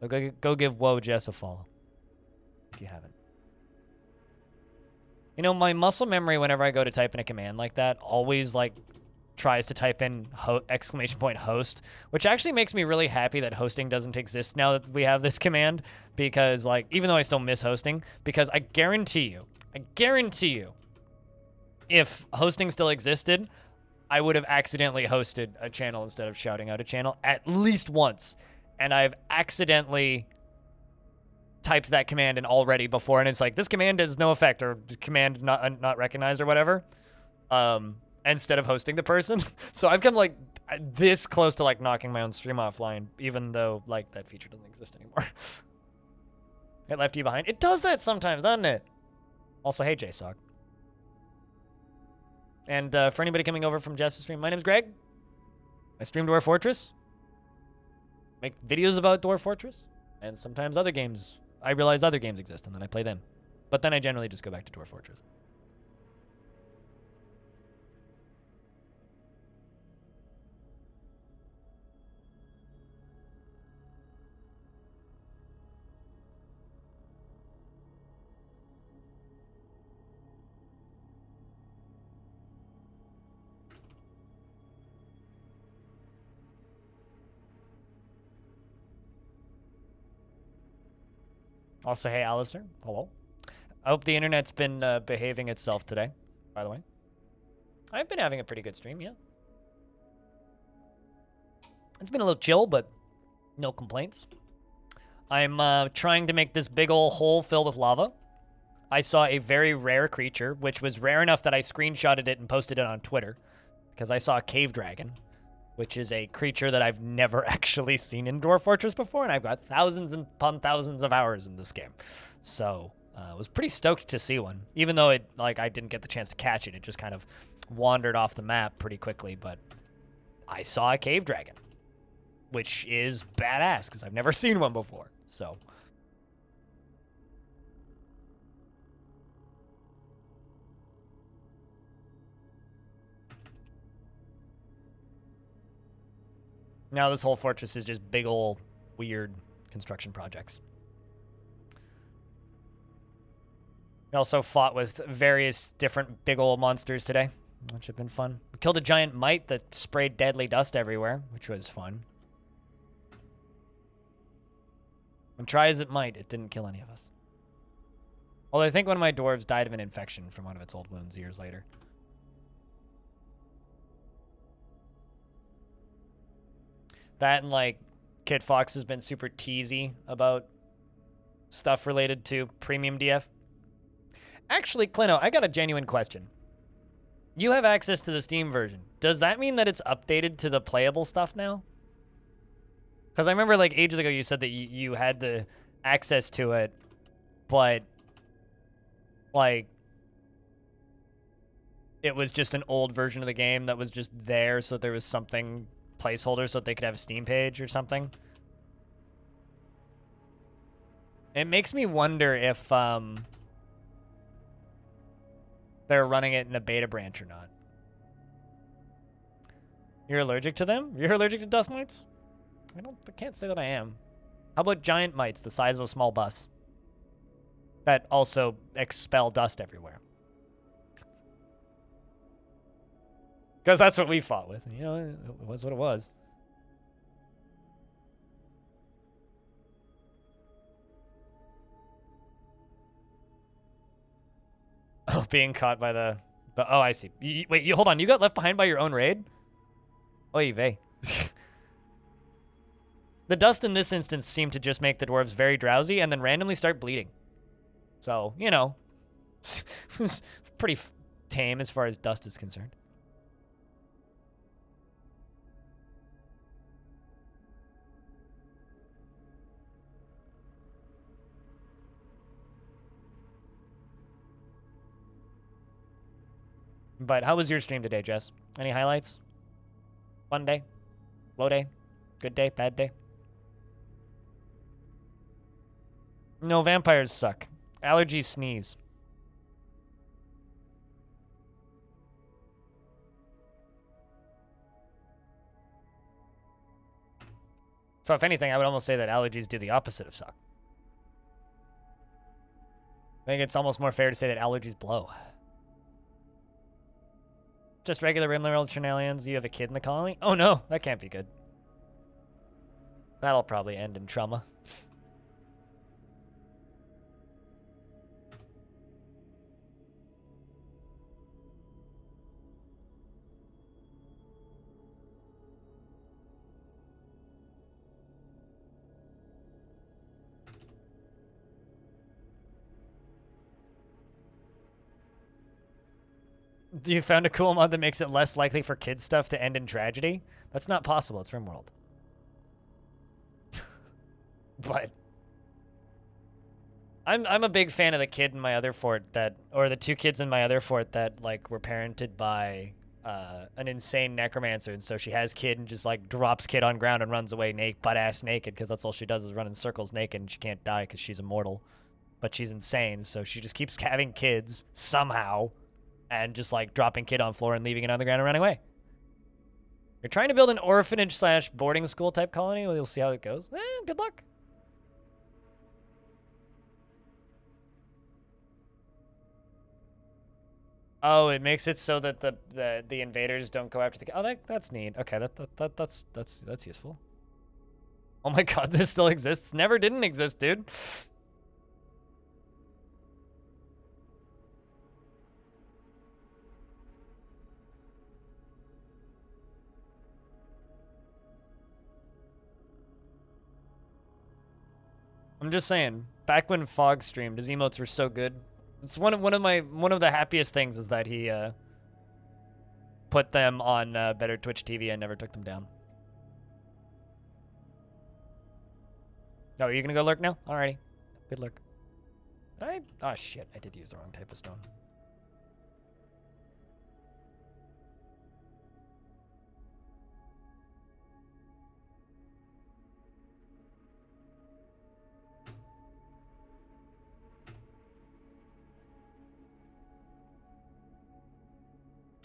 Go give Woe Jess a follow if you haven't. You know, my muscle memory whenever I go to type in a command like that always like tries to type in !host, which actually makes me really happy that hosting doesn't exist now that we have this command, because like, even though I still miss hosting, because I guarantee you, if hosting still existed, I would have accidentally hosted a channel instead of shouting out a channel at least once. And I've accidentally typed that command in already before, and it's like, this command has no effect, or command not recognized, or whatever. Instead of hosting the person. So I've come like this close to like knocking my own stream offline, even though like that feature doesn't exist anymore. It left you behind. It does that sometimes, doesn't it? Also, hey, JSOC. And for anybody coming over from Jess's stream, my name's Greg. I stream Dwarf Fortress. Make videos about Dwarf Fortress. And sometimes other games, I realize other games exist, and then I play them. But then I generally just go back to Dwarf Fortress. Also, hey, Alistair. Hello. I hope the internet's been behaving itself today, by the way. I've been having a pretty good stream, yeah. It's been a little chill, but no complaints. I'm trying to make this big old hole filled with lava. I saw a very rare creature, which was rare enough that I screenshotted it and posted it on Twitter, because I saw a cave dragon, which is a creature that I've never actually seen in Dwarf Fortress before, and I've got thousands and upon thousands of hours in this game. So I was pretty stoked to see one, even though it like I didn't get the chance to catch it. It just kind of wandered off the map pretty quickly, but I saw a cave dragon, which is badass because I've never seen one before. So now this whole fortress is just big ol' weird construction projects. We also fought with various different big ol' monsters today, which have been fun. We killed a giant mite that sprayed deadly dust everywhere, which was fun. And try as it might, it didn't kill any of us. Although I think one of my dwarves died of an infection from one of its old wounds years later. That and like Kid Fox has been super teasy about stuff related to premium DF. Actually, Clino, I got a genuine question. You have access to the Steam version. Does that mean that it's updated to the playable stuff now? Because I remember like ages ago you said that you had the access to it, but like it was just an old version of the game that was just there, so there was something placeholder so that they could have a Steam page or something. It makes me wonder if they're running it in a beta branch or not. You're allergic to them? You're allergic to dust mites? I can't say that I am. How about giant mites the size of a small bus that also expel dust everywhere? Because that's what we fought with. You know, it was what it was. Oh, being caught by the... Oh, I see. Wait, hold on. You got left behind by your own raid? Oy vey. The dust in this instance seemed to just make the dwarves very drowsy and then randomly start bleeding. So, you know, it was pretty tame as far as dust is concerned. But how was your stream today, Jess? Any highlights? Fun day? Low day? Good day? Bad day? No, vampires suck. Allergies sneeze. So if anything, I would almost say that allergies do the opposite of suck. I think it's almost more fair to say that allergies blow. Just regular rim-world shenanigans. You have a kid in the colony? Oh no, that can't be good. That'll probably end in trauma. You found a cool mod that makes it less likely for kids stuff to end in tragedy? That's not possible. It's RimWorld. But I'm a big fan of the kid in my other fort that, or the 2 kids in my other fort that like were parented by an insane necromancer, and so she has kid and just like drops kid on ground and runs away butt-ass naked because that's all she does is run in circles naked, and she can't die because she's immortal, but she's insane, so she just keeps having kids somehow and just like dropping kid on floor and leaving it on the ground and running away. You're trying to build an orphanage / boarding school type colony. Well, you'll see how it goes. Good luck. Oh, it makes it so that the invaders don't go after the. Oh, that's neat. Okay, that's useful. Oh my god, this still exists. Never didn't exist, dude. I'm just saying, back when Fog streamed, his emotes were so good. It's one of the happiest things is that he put them on better Twitch TV and never took them down. Oh, are you gonna go lurk now? Alrighty, good lurk. Did I? Oh shit, I did use the wrong type of stone.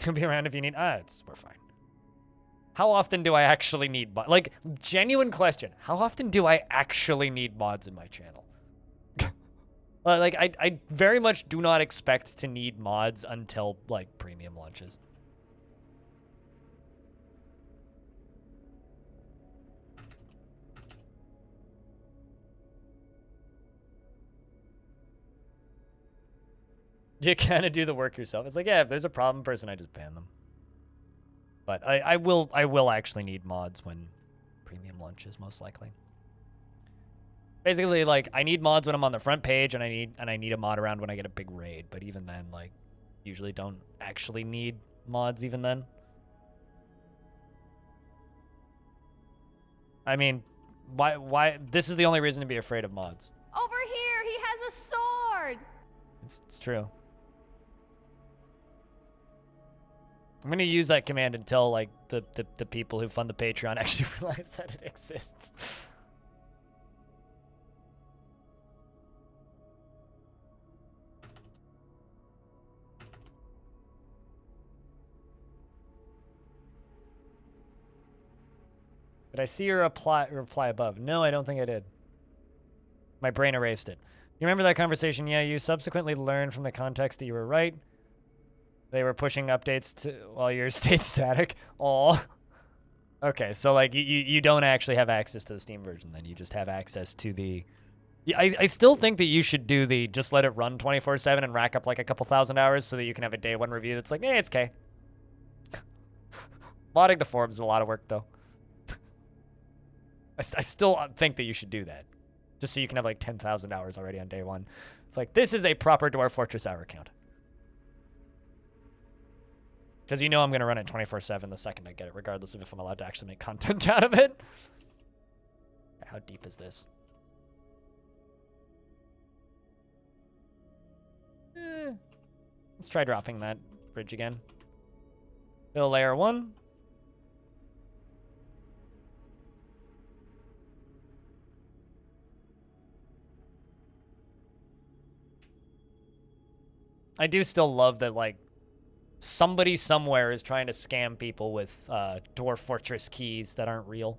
He'll be around if you need. We're fine. How often do I actually need mods? Like, genuine question. How often do I actually need mods in my channel? Like, I very much do not expect to need mods until, like, premium launches. You kind of do the work yourself. It's like, yeah, if there's a problem person, I just ban them. But I will actually need mods when premium launches, most likely. Basically, like, I need mods when I'm on the front page, and I need a mod around when I get a big raid. But even then, like, usually don't actually need mods even then. I mean, why? This is the only reason to be afraid of mods. Over here, he has a sword. It's true. I'm gonna use that command until like the people who fund the Patreon actually realize that it exists. Did I see your reply above? No, I don't think I did. My brain erased it. You remember that conversation? Yeah, you subsequently learned from the context that you were right. They were pushing updates to while your state static. Aw. Okay, so like you don't actually have access to the Steam version then. You just have access to the... I still think that you should do the just let it run 24/7 and rack up like a couple thousand hours so that you can have a day 1 review that's like, it's okay. Modding the forums is a lot of work though. I still think that you should do that. Just so you can have like 10,000 hours already on day 1. It's like, this is a proper Dwarf Fortress hour count. Because you know I'm going to run it 24/7 the second I get it, regardless of if I'm allowed to actually make content out of it. How deep is this? Let's try dropping that bridge again. Fill layer 1. I do still love that, like, somebody somewhere is trying to scam people with Dwarf Fortress keys that aren't real.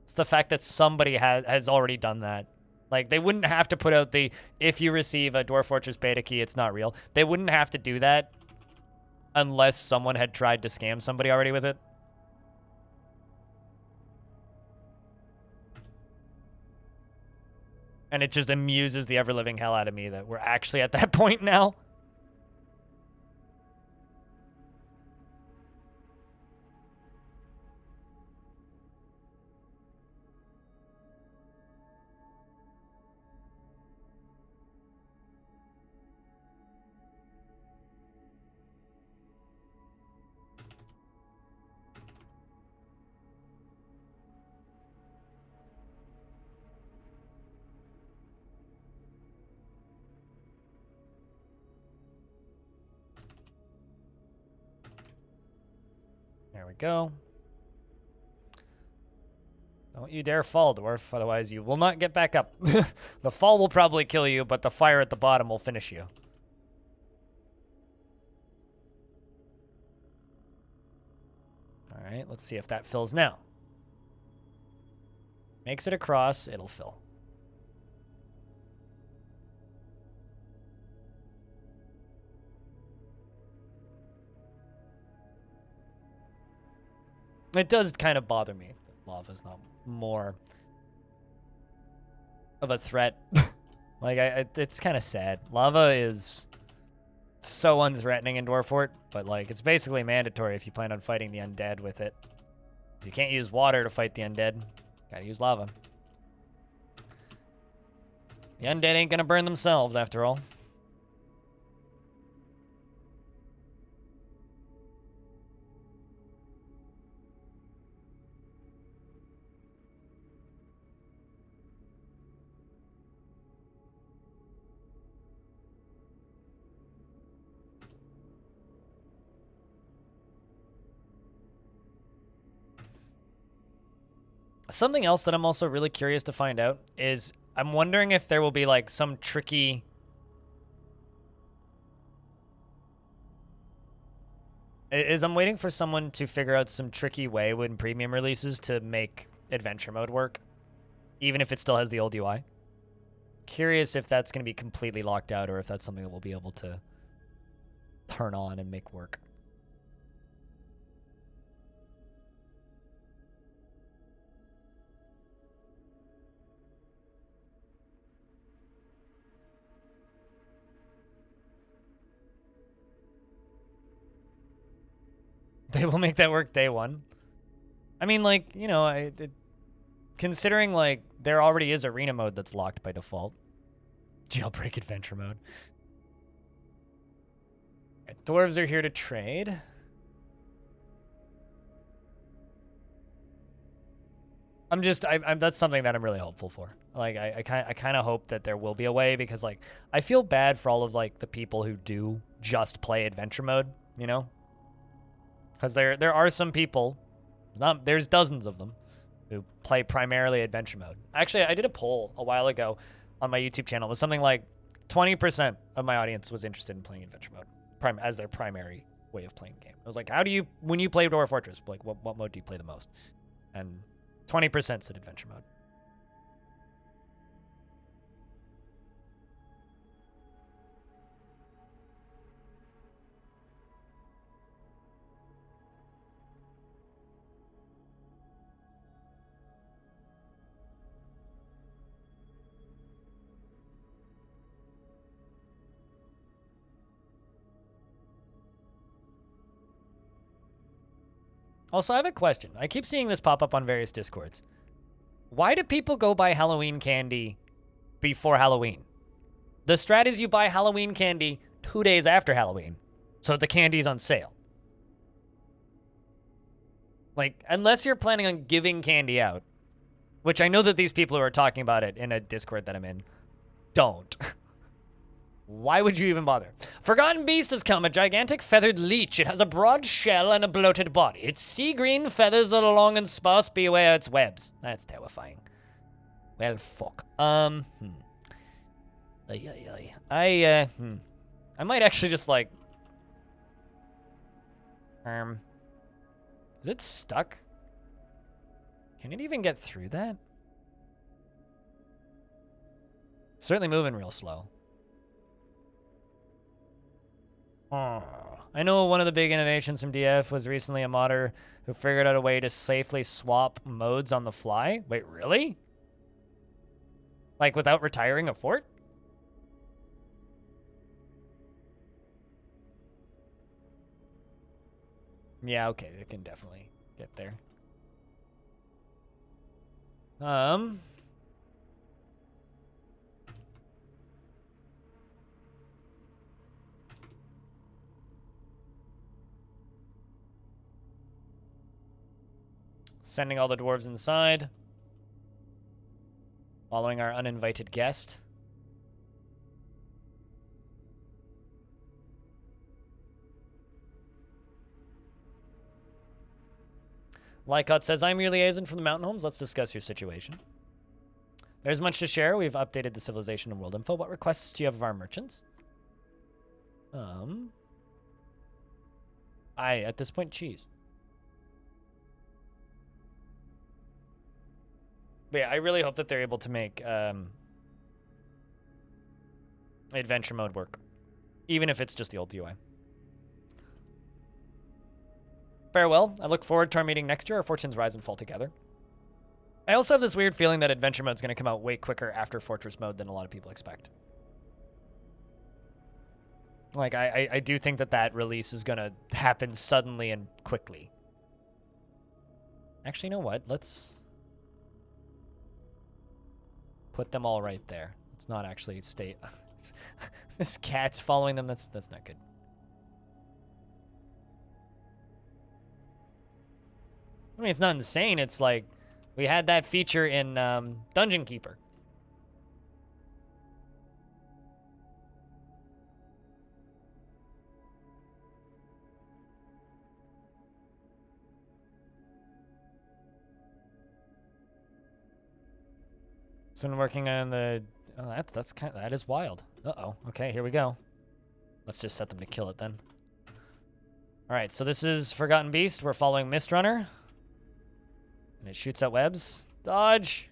It's the fact that somebody has already done that. Like, they wouldn't have to put out the, if you receive a Dwarf Fortress beta key, it's not real. They wouldn't have to do that unless someone had tried to scam somebody already with it. And it just amuses the ever-living hell out of me that we're actually at that point now. There we go. Don't you dare fall, dwarf, otherwise you will not get back up. The fall will probably kill you, but the fire at the bottom will finish you. All right, let's see if that fills now. Makes it across, it'll fill. It does kind of bother me that lava's not more of a threat. Like, it's kind of sad. Lava is so unthreatening in Dwarf Fort, but, like, it's basically mandatory if you plan on fighting the undead with it. You can't use water to fight the undead. Gotta use lava. The undead ain't gonna burn themselves, after all. Something else that I'm also really curious to find out is I'm wondering if there will be like some tricky I'm waiting for someone to figure out some tricky way when premium releases to make adventure mode work, even if it still has the old UI. Curious if that's going to be completely locked out or if that's something that we'll be able to turn on and make work. They will make that work day one. I mean, like, you know, considering, like, there already is arena mode that's locked by default. Jailbreak adventure mode. Right, dwarves are here to trade. That's something that I'm really hopeful for. Like, I kind of hope that there will be a way because, like, I feel bad for all of, like, the people who do just play adventure mode, you know? Because there are some people, there's dozens of them, who play primarily adventure mode. Actually, I did a poll a while ago on my YouTube channel. It was something like 20% of my audience was interested in playing adventure mode as their primary way of playing the game. I was like, how do you, when you play Dwarf Fortress, like, what mode do you play the most? And 20% said adventure mode. Also, I have a question. I keep seeing this pop up on various Discords. Why do people go buy Halloween candy before Halloween? The strat is you buy Halloween candy 2 days after Halloween, so the candy's on sale. Like, unless you're planning on giving candy out, which I know that these people who are talking about it in a Discord that I'm in don't. Why would you even bother? Forgotten Beast has come, a gigantic feathered leech. It has a broad shell and a bloated body. Its sea green feathers are long and sparse. Beware its webs. That's terrifying. Well, fuck. I might actually just, like... Is it stuck? Can it even get through that? It's certainly moving real slow. Oh. I know one of the big innovations from DF was recently a modder who figured out a way to safely swap modes on the fly. Wait, really? Like without retiring a fort? Yeah, okay, it can definitely get there. Sending all the dwarves inside. Following our uninvited guest. Lycott says, I'm your liaison from the Mountain Homes. Let's discuss your situation. There's much to share. We've updated the civilization and world info. What requests do you have of our merchants? At this point, cheese. But yeah, I really hope that they're able to make adventure mode work. Even if it's just the old UI. Farewell. I look forward to our meeting next year. Our fortunes rise and fall together. I also have this weird feeling that adventure mode is going to come out way quicker after fortress mode than a lot of people expect. Like, I do think that that release is going to happen suddenly and quickly. Actually, you know what? Let's put them all right there. Let's not actually stay... This cat's following them. That's not good. I mean, it's not insane. It's like, we had that feature in Dungeon Keeper. So been working on the... Oh, that is wild. Uh-oh. Okay, here we go. Let's just set them to kill it then. All right, so this is Forgotten Beast. We're following Mist Runner. And it shoots out webs. Dodge!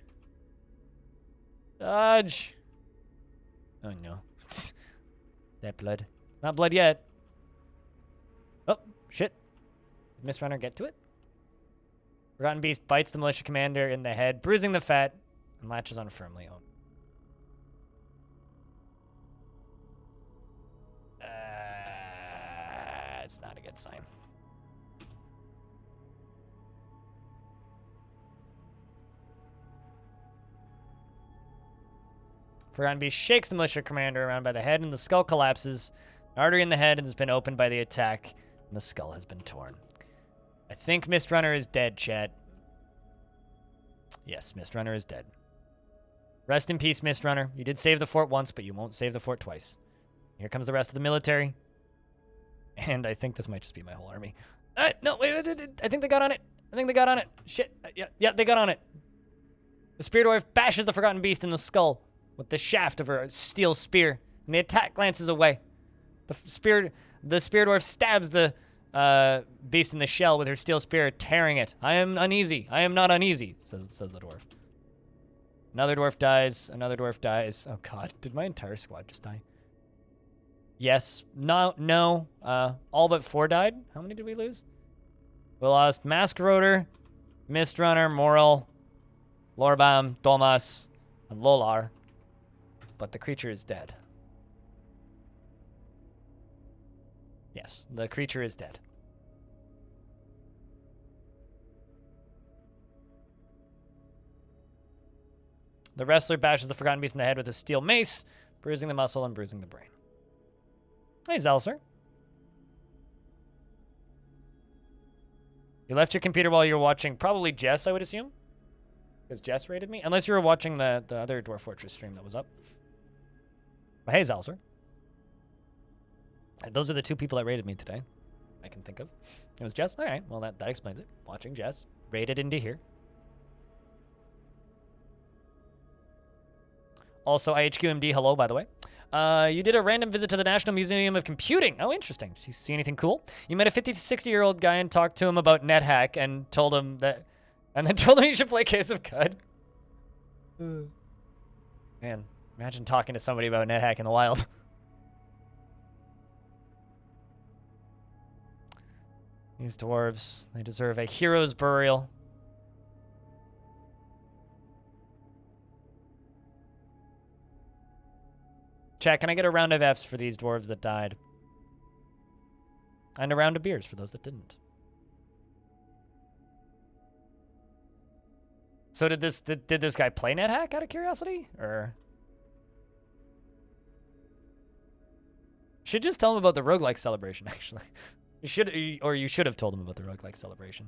Dodge! Oh, no. That blood. It's not blood yet. Oh, shit. Did Mist Runner get to it? Forgotten Beast bites the militia commander in the head, bruising the fat, and latches on firmly. Oh. It's not a good sign. Forgotten Beast shakes the militia commander around by the head, and the skull collapses. An artery in the head has been opened by the attack, and the skull has been torn. I think Mist Runner is dead, chat. Yes, Mist Runner is dead. Rest in peace, Mist Runner. You did save the fort once, but you won't save the fort twice. Here comes the rest of the military. And I think this might just be my whole army. No, wait, I think they got on it. I think they got on it. Shit. Yeah, they got on it. The Spear Dwarf bashes the Forgotten Beast in the skull with the shaft of her steel spear, and the attack glances away. The Spear Dwarf stabs the beast in the shell with her steel spear, tearing it. I am uneasy. I am not uneasy, says the dwarf. Another dwarf dies. Another dwarf dies. Oh, God. Did my entire squad just die? Yes. No. All but 4 died. How many did we lose? We lost Mask Rotor, Mist Runner, Moral, Lorbam, Thomas, and Lolar. But the creature is dead. Yes, the creature is dead. The wrestler bashes the Forgotten Beast in the head with a steel mace, bruising the muscle and bruising the brain. Hey, Zelser. You left your computer while you were watching probably Jess, I would assume. Because Jess rated me. Unless you were watching the other Dwarf Fortress stream that was up. But hey, Zelser. Those are the 2 people that rated me today. I can think of. It was Jess? All right. Well, that explains it. Watching Jess. Rated into here. Also, IHQMD, hello, by the way. You did a random visit to the National Museum of Computing. Oh, interesting. Did you see anything cool? You met a 50 to 60-year-old guy and talked to him about NetHack and told him that And then told him he should play Case of Cud. Man, imagine talking to somebody about NetHack in the wild. These dwarves, they deserve a hero's burial. Chat, can I get a round of Fs for these dwarves that died? And a round of beers for those that didn't. So did this guy play NetHack out of curiosity? Or should just tell him about the roguelike celebration, actually. You should have told him about the roguelike celebration.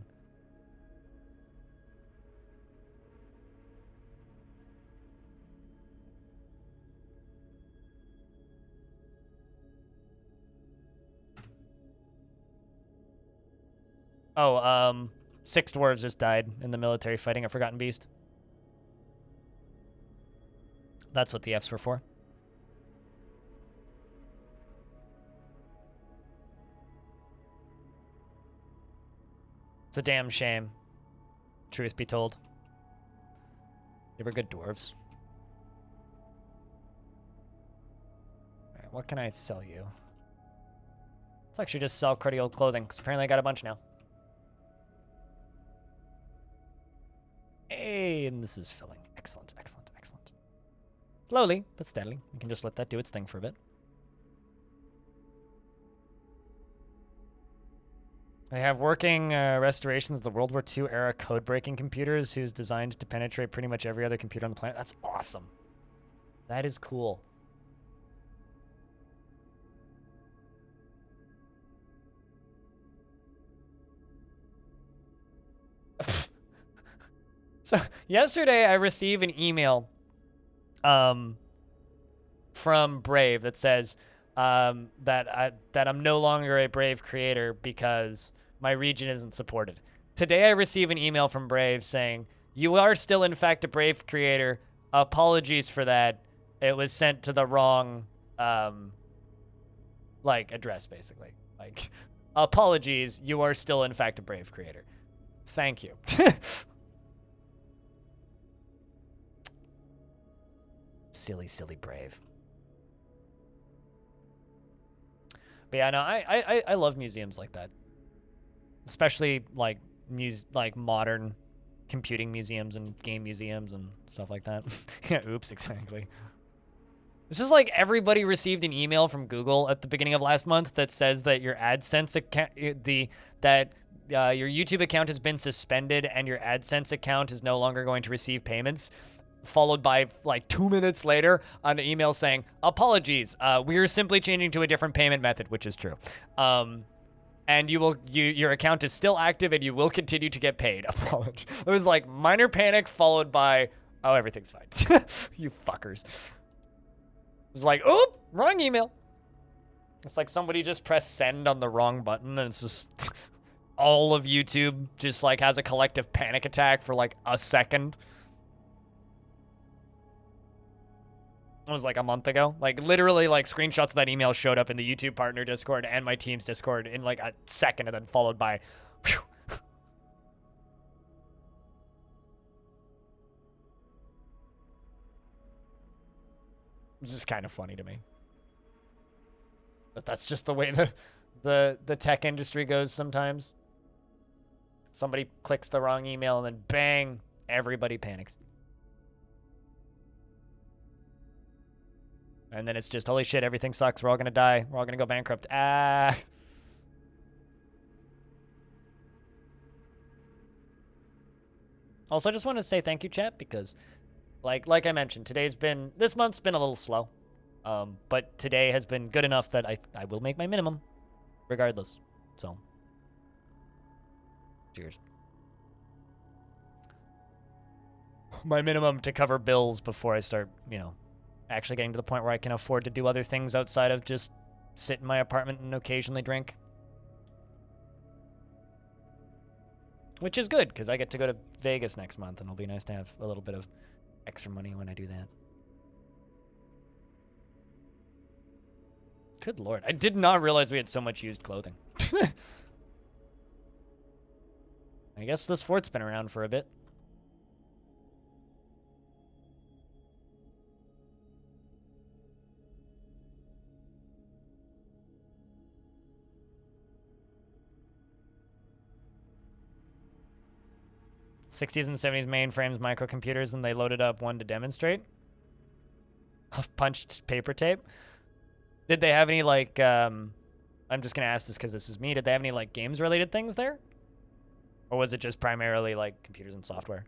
Oh, 6 dwarves just died in the military fighting a Forgotten Beast. That's what the Fs were for. It's a damn shame, truth be told. They were good dwarves. All right, what can I sell you? Let's actually just sell cruddy old clothing, because apparently I got a bunch now. Hey, and this is filling. Excellent, excellent, excellent. Slowly, but steadily. We can just let that do its thing for a bit. They have working restorations of the World War II era code-breaking computers who's designed to penetrate pretty much every other computer on the planet. That's awesome. That is cool. So yesterday I received an email from Brave that says that I'm no longer a Brave creator because my region isn't supported. Today I receive an email from Brave saying, you are still in fact a Brave creator. Apologies for that. It was sent to the wrong like address, basically. Like, apologies, you are still in fact a Brave creator. Thank you. Silly, silly Brave. But yeah, no, I love museums like that, especially like modern computing museums and game museums and stuff like that. Yeah, oops, exactly. This is like everybody received an email from Google at the beginning of last month that says that your AdSense account, your YouTube account has been suspended and your AdSense account is no longer going to receive payments. Followed by like 2 minutes later an email saying, apologies, we are simply changing to a different payment method, which is true. And your account is still active and you will continue to get paid. Apologies. It was like minor panic followed by, oh, everything's fine. You fuckers. It was like, oop, wrong email. It's like somebody just pressed send on the wrong button and it's just all of YouTube just like has a collective panic attack for like a second. It was like a month ago. Like literally like screenshots of that email showed up in the YouTube partner Discord and my team's Discord in like a second and then followed by whew. This is kind of funny to me. But that's just the way the tech industry goes sometimes. Somebody clicks the wrong email and then bang, everybody panics. And then it's just, holy shit, everything sucks. We're all going to die. We're all going to go bankrupt. Ah. Also, I just want to say thank you, chat, because like I mentioned, this month's been a little slow. But today has been good enough that I will make my minimum regardless. So, cheers. My minimum to cover bills before I start, actually getting to the point where I can afford to do other things outside of just sit in my apartment and occasionally drink. Which is good, because I get to go to Vegas next month, and it'll be nice to have a little bit of extra money when I do that. Good lord. I did not realize we had so much used clothing. I guess this fort's been around for a bit. 60s and 70s mainframes, microcomputers, and they loaded up one to demonstrate of punched paper tape. Did they have any, like, I'm just going to ask this because this is me. Did they have any, like, games-related things there? Or was it just primarily, like, computers and software?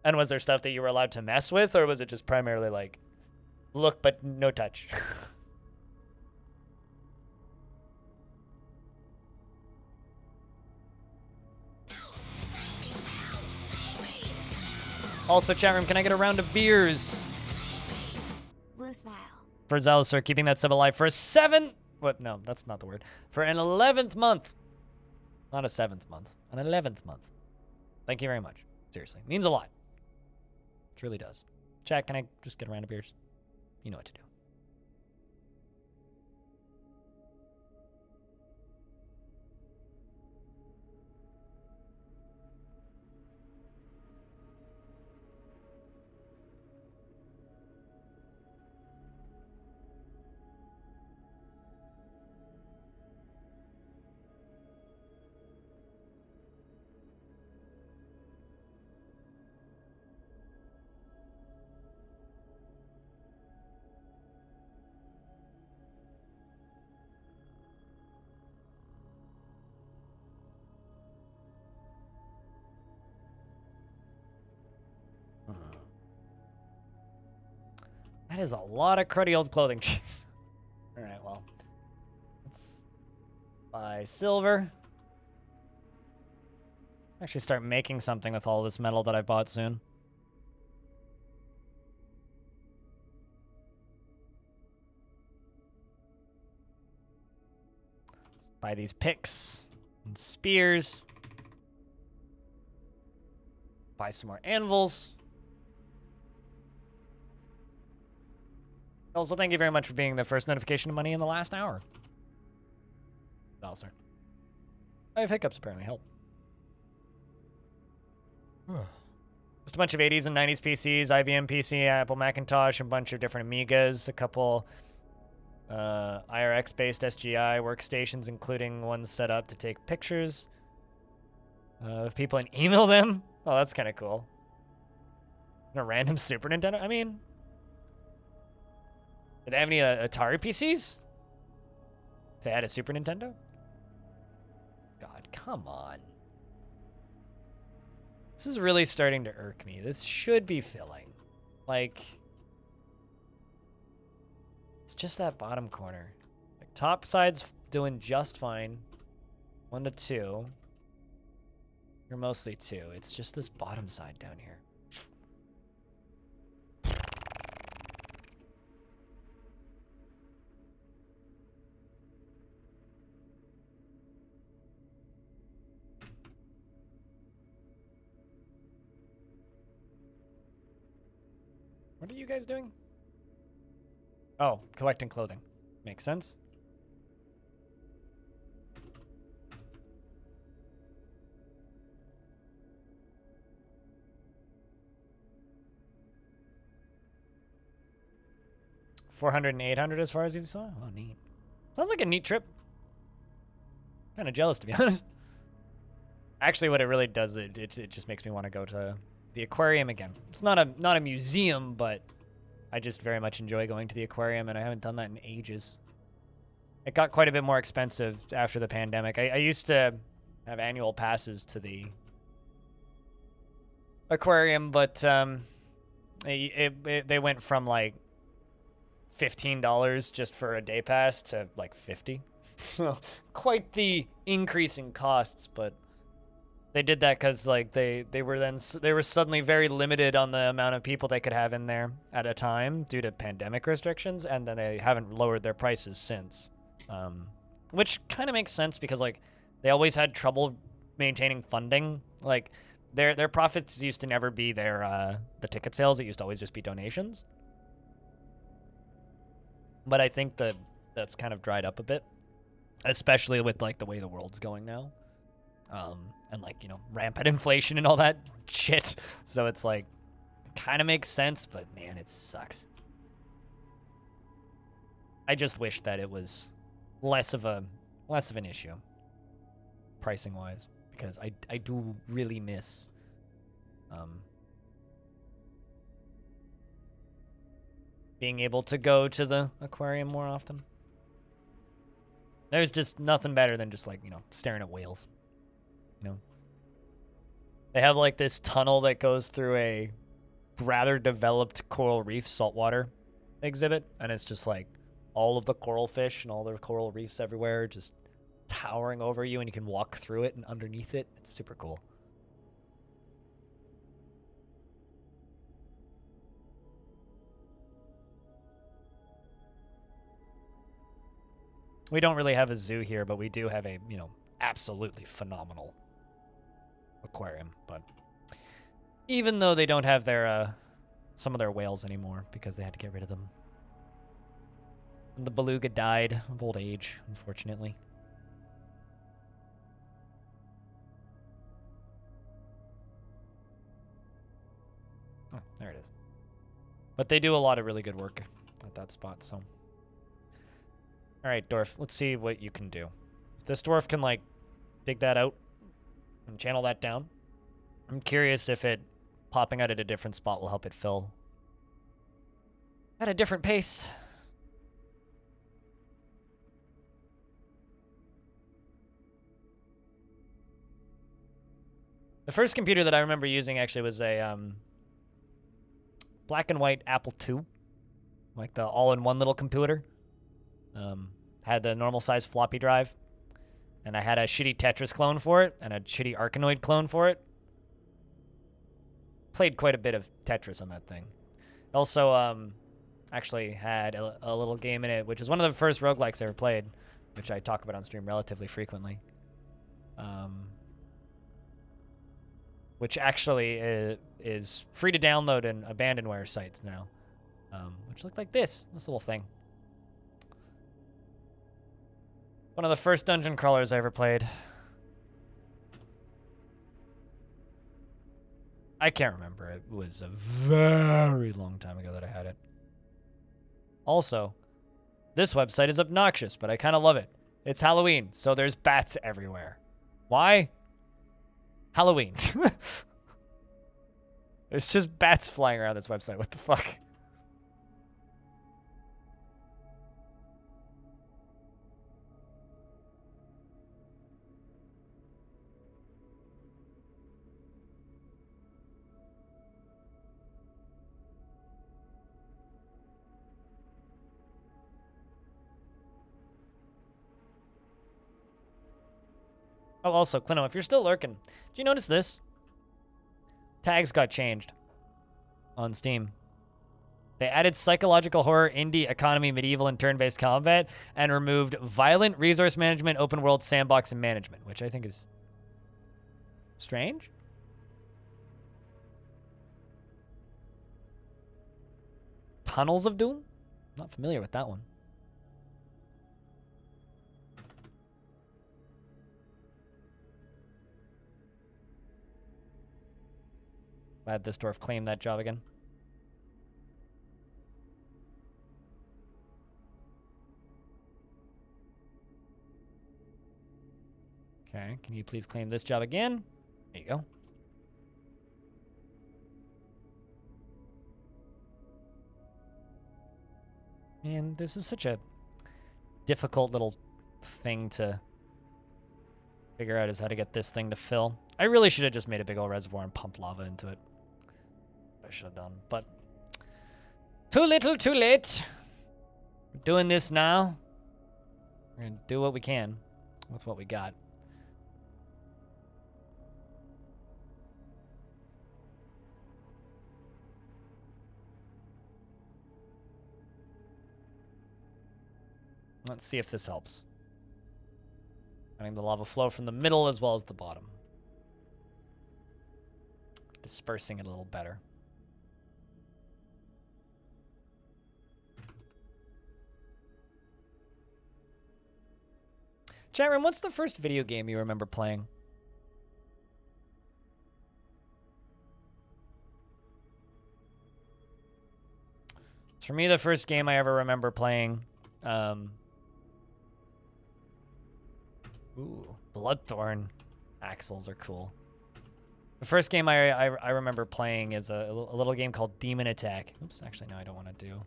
And was there stuff that you were allowed to mess with, or was it just primarily, like, look but no touch? Also, chat room, can I get a round of beers? Blue smile. For Zealous, keeping that sub alive for a 7... What? No, that's not the word. For an 11th month. Not a 7th month. An 11th month. Thank you very much. Seriously. Means a lot. Truly does. Chat, can I just get a round of beers? You know what to do. That is a lot of cruddy old clothing. All right, well. Let's buy silver. Actually start making something with all this metal that I bought soon. Buy these picks and spears. Buy some more anvils. Also, thank you very much for being the first notification of money in the last hour. Sir. I have hiccups, apparently. Help. Just a bunch of 80s and 90s PCs, IBM PC, Apple Macintosh, a bunch of different Amigas, a couple IRX-based SGI workstations, including ones set up to take pictures of people and email them. Oh, that's kind of cool. And a random Super Nintendo? I mean... Did they have any Atari PCs? If they had a Super Nintendo? God, come on. This is really starting to irk me. This should be filling. Like, it's just that bottom corner. Like, top side's doing just fine. 1 to 2. You're mostly 2. It's just this bottom side down here. What are you guys doing? Oh, collecting clothing. Makes sense. $400 and $800 as far as you saw? Oh, neat. Sounds like a neat trip. Kind of jealous, to be honest. Actually, what it really does, it just makes me want to go to the aquarium again. It's not a museum, but I just very much enjoy going to the aquarium, and I haven't done that in ages. It got quite a bit more expensive after the pandemic. I used to have annual passes to the aquarium, but they went from like $15 just for a day pass to like $50. So quite the increase in costs, but they did that because like they were suddenly very limited on the amount of people they could have in there at a time due to pandemic restrictions, and then they haven't lowered their prices since, which kind of makes sense because like they always had trouble maintaining funding. Like their profits used to never be the ticket sales; it used to always just be donations. But I think that's kind of dried up a bit, especially with like the way the world's going now. And like, you know, rampant inflation and all that shit. So it's like, kind of makes sense, but man, it sucks. I just wish that it was less of an issue, pricing wise, because I do really miss Being able to go to the aquarium more often. There's just nothing better than just like, you know, staring at whales. You know? They have like this tunnel that goes through a rather developed coral reef saltwater exhibit, and it's just like all of the coral fish and all the coral reefs everywhere just towering over you, and you can walk through it and underneath it. It's super cool. We don't really have a zoo here, but we do have a, you know, absolutely phenomenal aquarium. But even though they don't have their some of their whales anymore because they had to get rid of them. And the beluga died of old age, unfortunately. Oh, there it is. But they do a lot of really good work at that spot, so. All right, Dwarf, let's see what you can do. If this dwarf can, like, dig that out and channel that down, I'm curious if it popping out at a different spot will help it fill at a different pace. The first computer that I remember using actually was a black and white Apple II, like the all-in-one little computer. Had the normal size floppy drive, and I had a shitty Tetris clone for it and a shitty Arkanoid clone for it. Played quite a bit of Tetris on that thing. Also, actually had a little game in it, which is one of the first roguelikes I ever played, which I talk about on stream relatively frequently. Which actually is free to download in abandonware sites now, which look like this little thing. One of the first dungeon crawlers I ever played. I can't remember. It was a very long time ago that I had it. Also, this website is obnoxious, but I kind of love it. It's Halloween, so there's bats everywhere. Why? Halloween. There's just bats flying around this website. What the fuck? Oh, also, Clino, if you're still lurking, did you notice this? Tags got changed on Steam. They added psychological horror, indie, economy, medieval, and turn-based combat, and removed violent, resource management, open world, sandbox, and management, which I think is strange. Tunnels of Doom? Not familiar with that one. Glad this dwarf claimed that job again. Okay, can you please claim this job again? There you go. Man, this is such a difficult little thing to figure out, is how to get this thing to fill. I really should have just made a big old reservoir and pumped lava into it. I should have done, but too little, too late. We're doing this now. We're gonna do what we can with what we got. Let's see if this helps. Having the lava flow from the middle as well as the bottom. Dispersing it a little better. Chat room, what's the first video game you remember playing? For me, the first game I ever remember playing, ooh, Bloodthorn axles are cool. The first game I remember playing is a little game called Demon Attack. Oops, actually, no, I don't want to do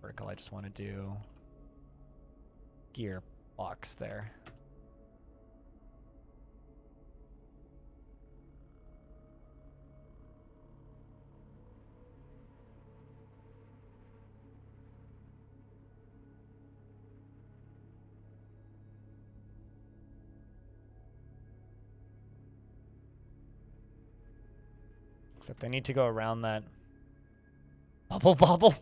vertical. I just want to do gearbox there. Except I need to go around that. Bubble Bobble?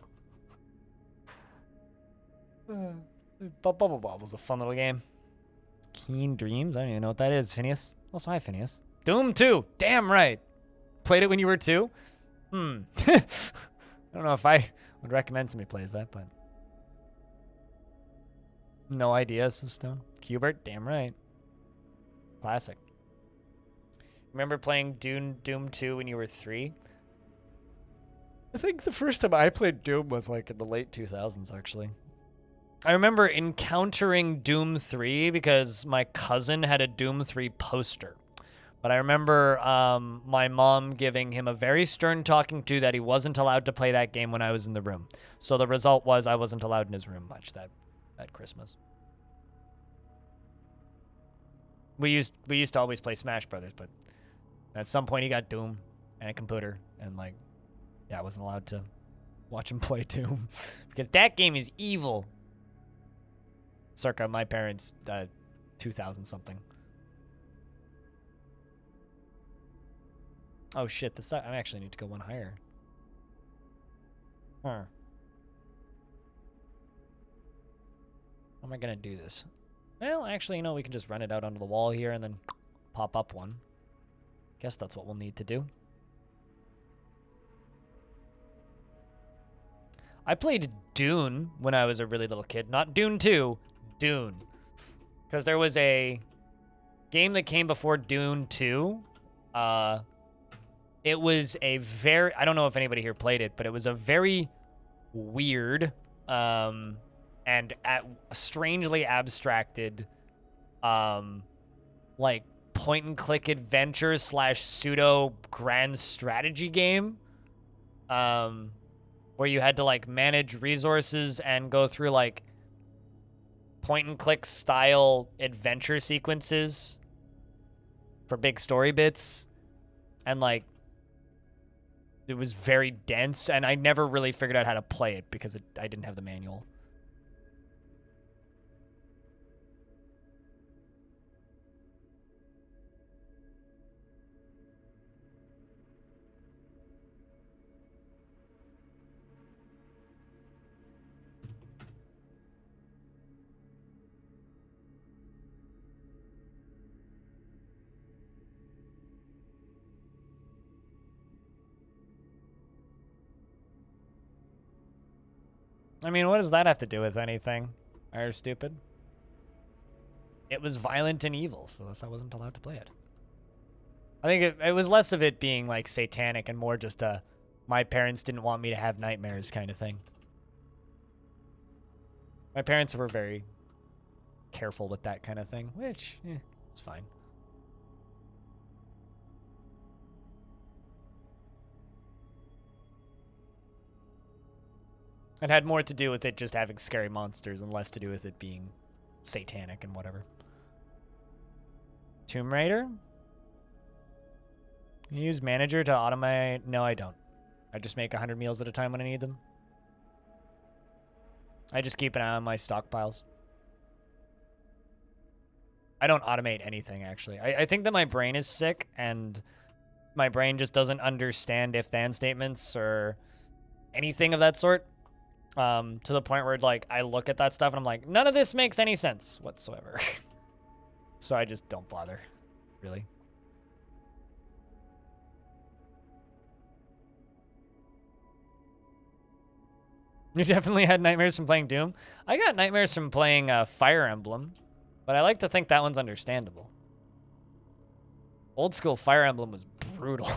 Bubble Bobble's a fun little game. Keen Dreams? I don't even know what that is, Phineas. Also, hi, Phineas. Doom 2! Damn right! Played it when you were 2? I don't know if I would recommend somebody plays that, but... No idea, Stone. Cubert? Damn right. Classic. Remember playing Doom 2 when you were 3? I think the first time I played Doom was like in the late 2000s, actually. I remember encountering Doom 3 because my cousin had a Doom 3 poster. But I remember my mom giving him a very stern talking to that he wasn't allowed to play that game when I was in the room. So the result was I wasn't allowed in his room much that Christmas. We used to always play Smash Brothers, but at some point he got Doom and a computer, and like, yeah, I wasn't allowed to watch him play Doom because that game is evil. Circa my parents' 2000 something. Oh shit! I actually need to go one higher. Huh. How am I gonna do this? Well, actually, you know, we can just run it out onto the wall here and then pop up one. Guess that's what we'll need to do. I played Dune when I was a really little kid. Not Dune 2, Dune. Because there was a game that came before Dune 2. It was a very... I don't know if anybody here played it, but it was a very weird and strangely abstracted like point-and-click adventure / pseudo grand strategy game. Where you had to like manage resources and go through like point-and-click style adventure sequences for big story bits. And like, it was very dense, and I never really figured out how to play it because I didn't have the manual. I mean, what does that have to do with anything? Are you stupid? It was violent and evil, so thus I wasn't allowed to play it. I think it was less of it being like satanic and more just my parents didn't want me to have nightmares kind of thing. My parents were very careful with that kind of thing, which, it's fine. It had more to do with it just having scary monsters and less to do with it being satanic and whatever. Tomb Raider? You use Manager to automate? No, I don't. I just make 100 meals at a time when I need them. I just keep an eye on my stockpiles. I don't automate anything, actually. I think that my brain is sick, and my brain just doesn't understand if-then statements or anything of that sort. To the point where, like, I look at that stuff and I'm like, none of this makes any sense whatsoever. So I just don't bother, really. You definitely had nightmares from playing Doom? I got nightmares from playing Fire Emblem, but I like to think that one's understandable. Old school Fire Emblem was brutal.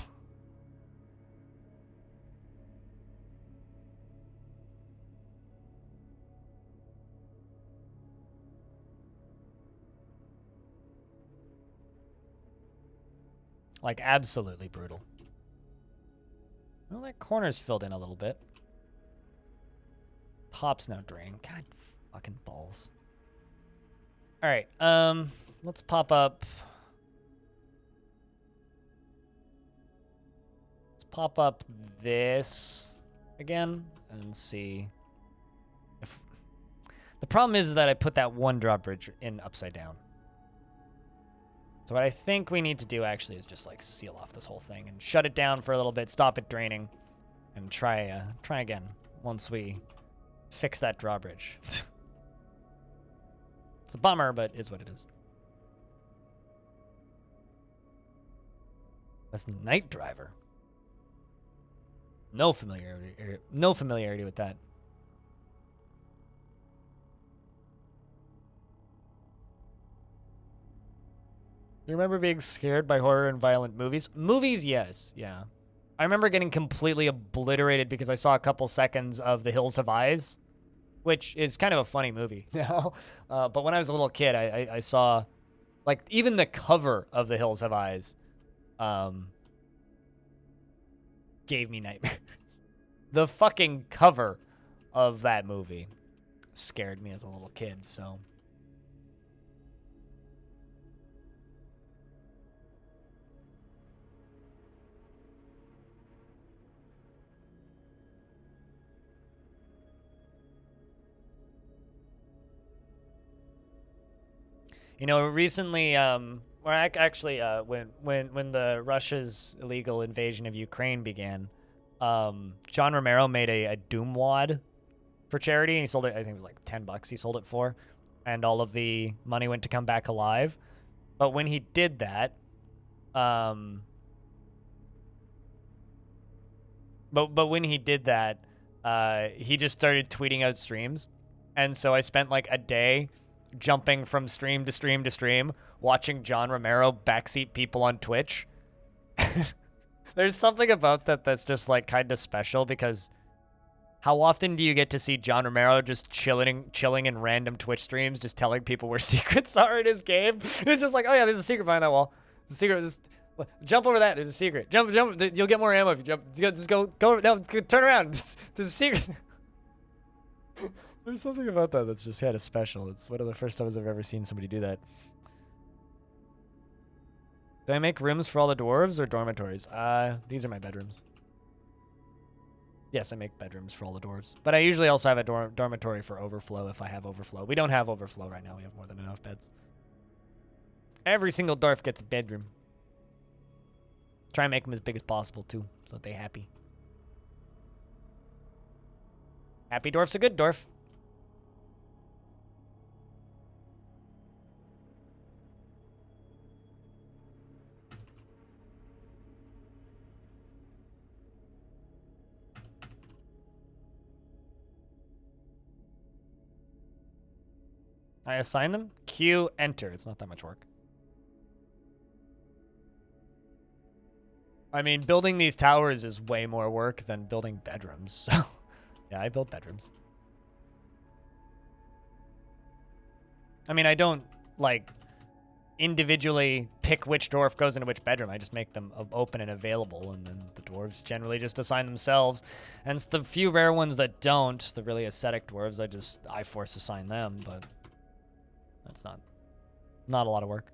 Like, absolutely brutal. Well, that corner's filled in a little bit. Top's now draining. God fucking balls. All right, let's pop up. Let's pop up this again and see if... The problem is that I put that one drawbridge in upside down. So what I think we need to do actually is just like seal off this whole thing and shut it down for a little bit, stop it draining, and try again once we fix that drawbridge. It's a bummer, but it's what it is. That's Night Driver. No familiarity with that. You remember being scared by horror and violent movies? Movies, yes, yeah. I remember getting completely obliterated because I saw a couple seconds of The Hills Have Eyes, which is kind of a funny movie now. But when I was a little kid, I saw, like, even the cover of The Hills Have Eyes gave me nightmares. The fucking cover of that movie scared me as a little kid, so... You know, recently, when the Russia's illegal invasion of Ukraine began, John Romero made a Doom wad for charity, and he sold it. I think it was like $10 he sold it for, and all of the money went to Come Back Alive. But when he did that, he just started tweeting out streams, and so I spent like a day jumping from stream to stream to stream, watching John Romero backseat people on Twitch. There's something about that that's just like kind of special, because how often do you get to see John Romero just chilling in random Twitch streams, just telling people where secrets are in his game? It's just like, oh yeah, there's a secret behind that wall. The secret is jump over that. There's a secret. Jump. You'll get more ammo if you jump. Just go. No, turn around. There's a secret. There's something about that that's just had a special. It's one of the first times I've ever seen somebody do that. Do I make rooms for all the dwarves or dormitories? These are my bedrooms. Yes, I make bedrooms for all the dwarves. But I usually also have a dormitory for overflow if I have overflow. We don't have overflow right now. We have more than enough beds. Every single dwarf gets a bedroom. Try and make them as big as possible, too, so that they're happy. Happy dwarf's a good dwarf. I assign them? Q, enter. It's not that much work. I mean, building these towers is way more work than building bedrooms, so... Yeah, I build bedrooms. I mean, I don't, like, individually pick which dwarf goes into which bedroom. I just make them open and available, and then the dwarves generally just assign themselves. And it's the few rare ones that don't, the really ascetic dwarves, I force assign them, but that's not a lot of work.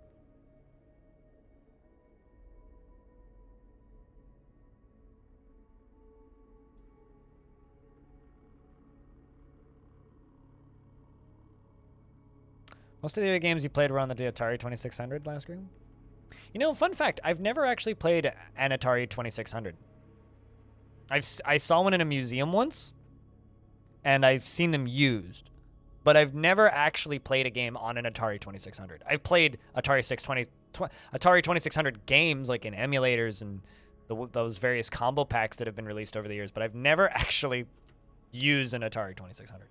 Most of the other games you played were on the Atari 2600 last game? You know, fun fact, I've never actually played an Atari 2600. I saw one in a museum once, and I've seen them used, but I've never actually played a game on an Atari 2600. I've played Atari 2600 games, like in emulators and those various combo packs that have been released over the years, but I've never actually used an Atari 2600.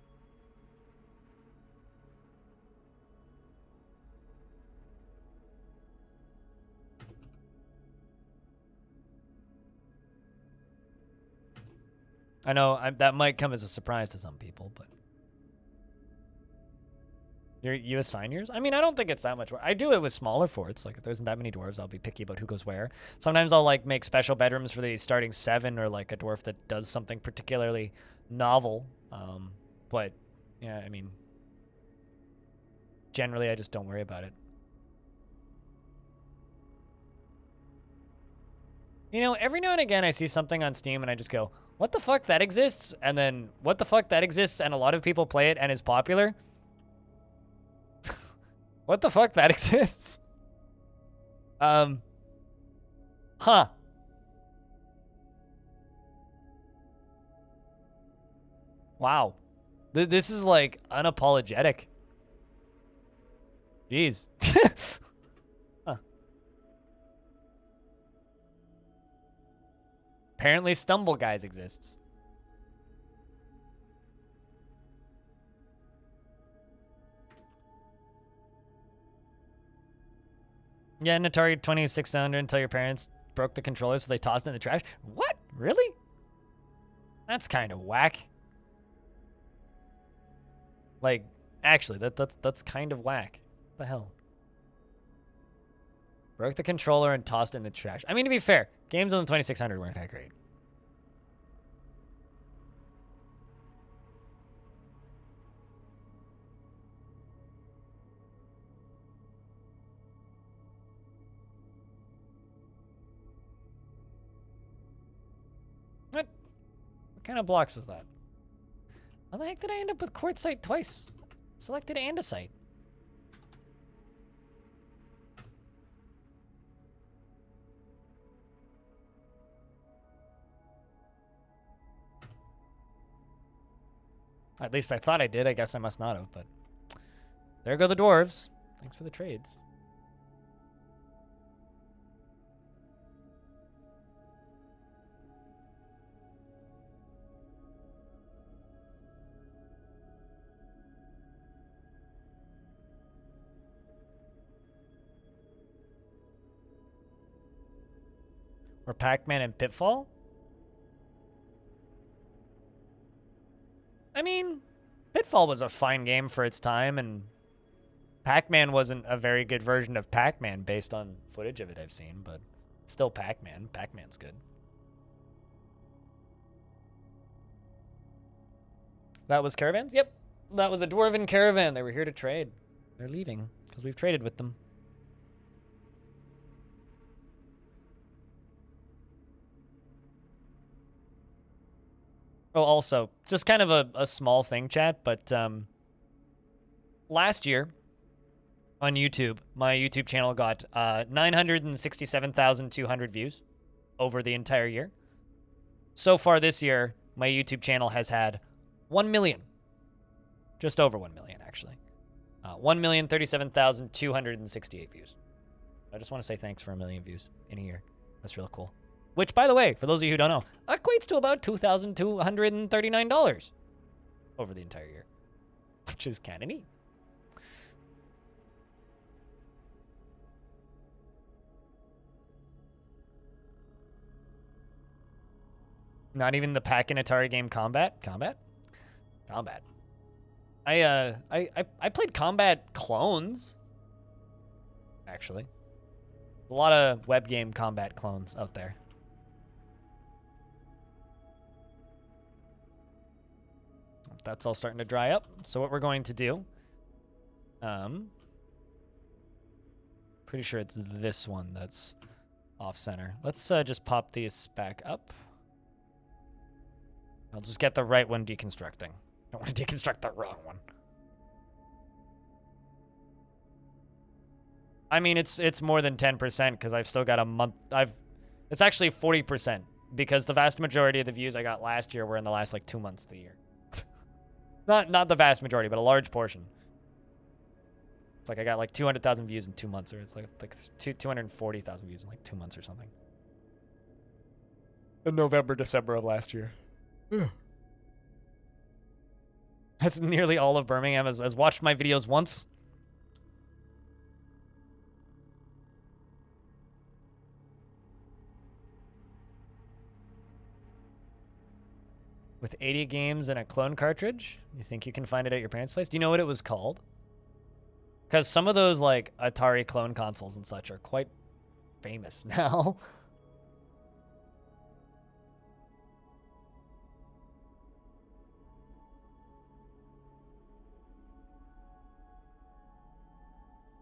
I know that might come as a surprise to some people, but... You assign yours? I mean, I don't think it's that much work. I do it with smaller forts. Like, if there isn't that many dwarves, I'll be picky about who goes where. Sometimes I'll, like, make special bedrooms for the starting 7 or, like, a dwarf that does something particularly novel. But, yeah, I mean, generally, I just don't worry about it. You know, every now and again, I see something on Steam and I just go, what the fuck, that exists? And then, what the fuck, that exists? And a lot of people play it and is popular. What the fuck, that exists? Huh. Wow. This is, like, unapologetic. Jeez. Huh. Apparently Stumble Guys exists. Yeah, an Atari 2600 until your parents broke the controller so they tossed it in the trash. What? Really? That's kind of whack. Like, actually, that's kind of whack. What the hell? Broke the controller and tossed it in the trash. I mean, to be fair, games on the 2600 weren't that great. What kind of blocks was that? How the heck did I end up with quartzite twice? Selected andesite. At least I thought I did. I guess I must not have, but there go the dwarves. Thanks for the trades. Or Pac-Man and Pitfall? I mean, Pitfall was a fine game for its time, and Pac-Man wasn't a very good version of Pac-Man based on footage of it I've seen, but still Pac-Man. Pac-Man's good. That was caravans? Yep. That was a dwarven caravan. They were here to trade. They're leaving because we've traded with them. Oh, also, just kind of a small thing, chat, but last year on YouTube, my YouTube channel got 967,200 views over the entire year. So far this year, my YouTube channel has had 1 million. Just over 1 million, actually. 1,037,268 views. I just want to say thanks for 1 million views in a year. That's real cool. Which, by the way, for those of you who don't know, equates to about $2,239 over the entire year, which is kind of neat. Not even the Pac and Atari game Combat? Combat? Combat. I played Combat clones, actually. A lot of web game Combat clones out there. That's all starting to dry up. So what we're going to do, pretty sure it's this one that's off center. Let's just pop these back up. I'll just get the right one deconstructing. Don't want to deconstruct the wrong one. I mean, it's more than 10% because I've still got a month. It's actually 40% because the vast majority of the views I got last year were in the last like 2 months of the year. Not the vast majority, but a large portion. It's like I got like 200,000 views in 2 months, or it's like 240,000 views in like 2 months or something. In November, December of last year. That's nearly all of Birmingham has watched my videos once. With 80 games and a clone cartridge? You think you can find it at your parents' place? Do you know what it was called? Because some of those like Atari clone consoles and such are quite famous now.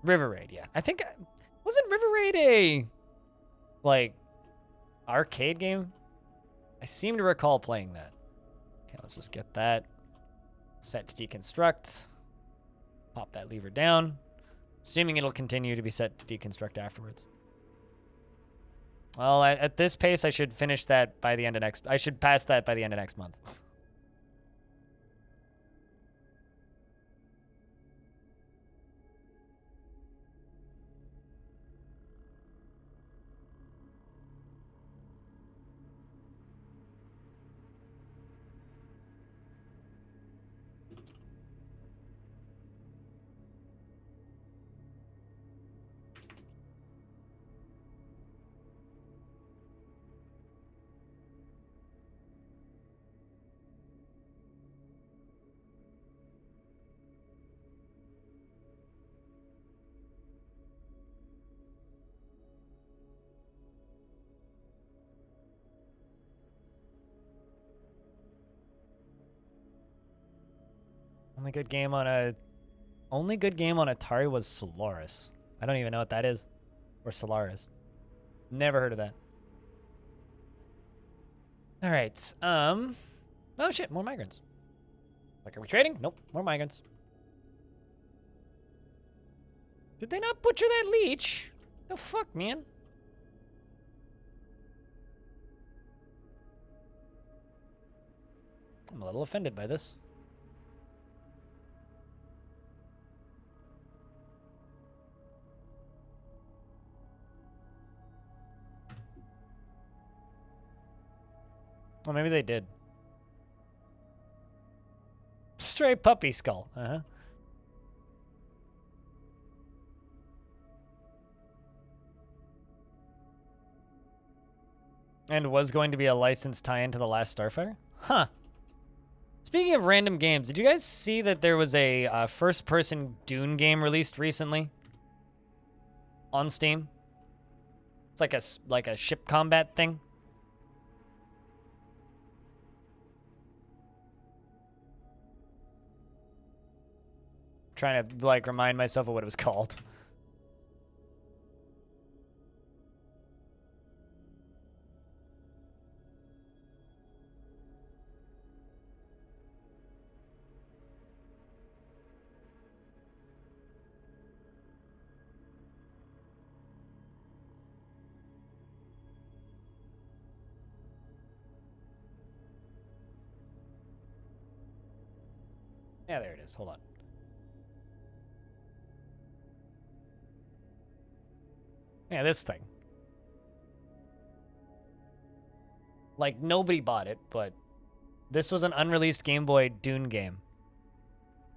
River Raid, yeah. I think wasn't River Raid a like arcade game? I seem to recall playing that. Okay, let's just get that set to deconstruct. Pop that lever down. Assuming it'll continue to be set to deconstruct afterwards. Well, at this pace, I should finish that by the end of next... I should pass that by the end of next month. Only good game on Atari was Solaris. I don't even know what that is. Or Solaris. Never heard of that. All right. Oh shit, more migrants. Like, are we trading? Nope, more migrants. Did they not butcher that leech? The fuck, man? I'm a little offended by this. Well, maybe they did. Stray puppy skull. Uh-huh. And was going to be a licensed tie-in to The Last Starfighter? Huh. Speaking of random games, did you guys see that there was a first-person Dune game released recently? On Steam? It's like a ship combat thing. Trying to like remind myself of what it was called. Yeah, there it is. Hold on. Yeah, this thing. Like, nobody bought it, but this was an unreleased Game Boy Dune game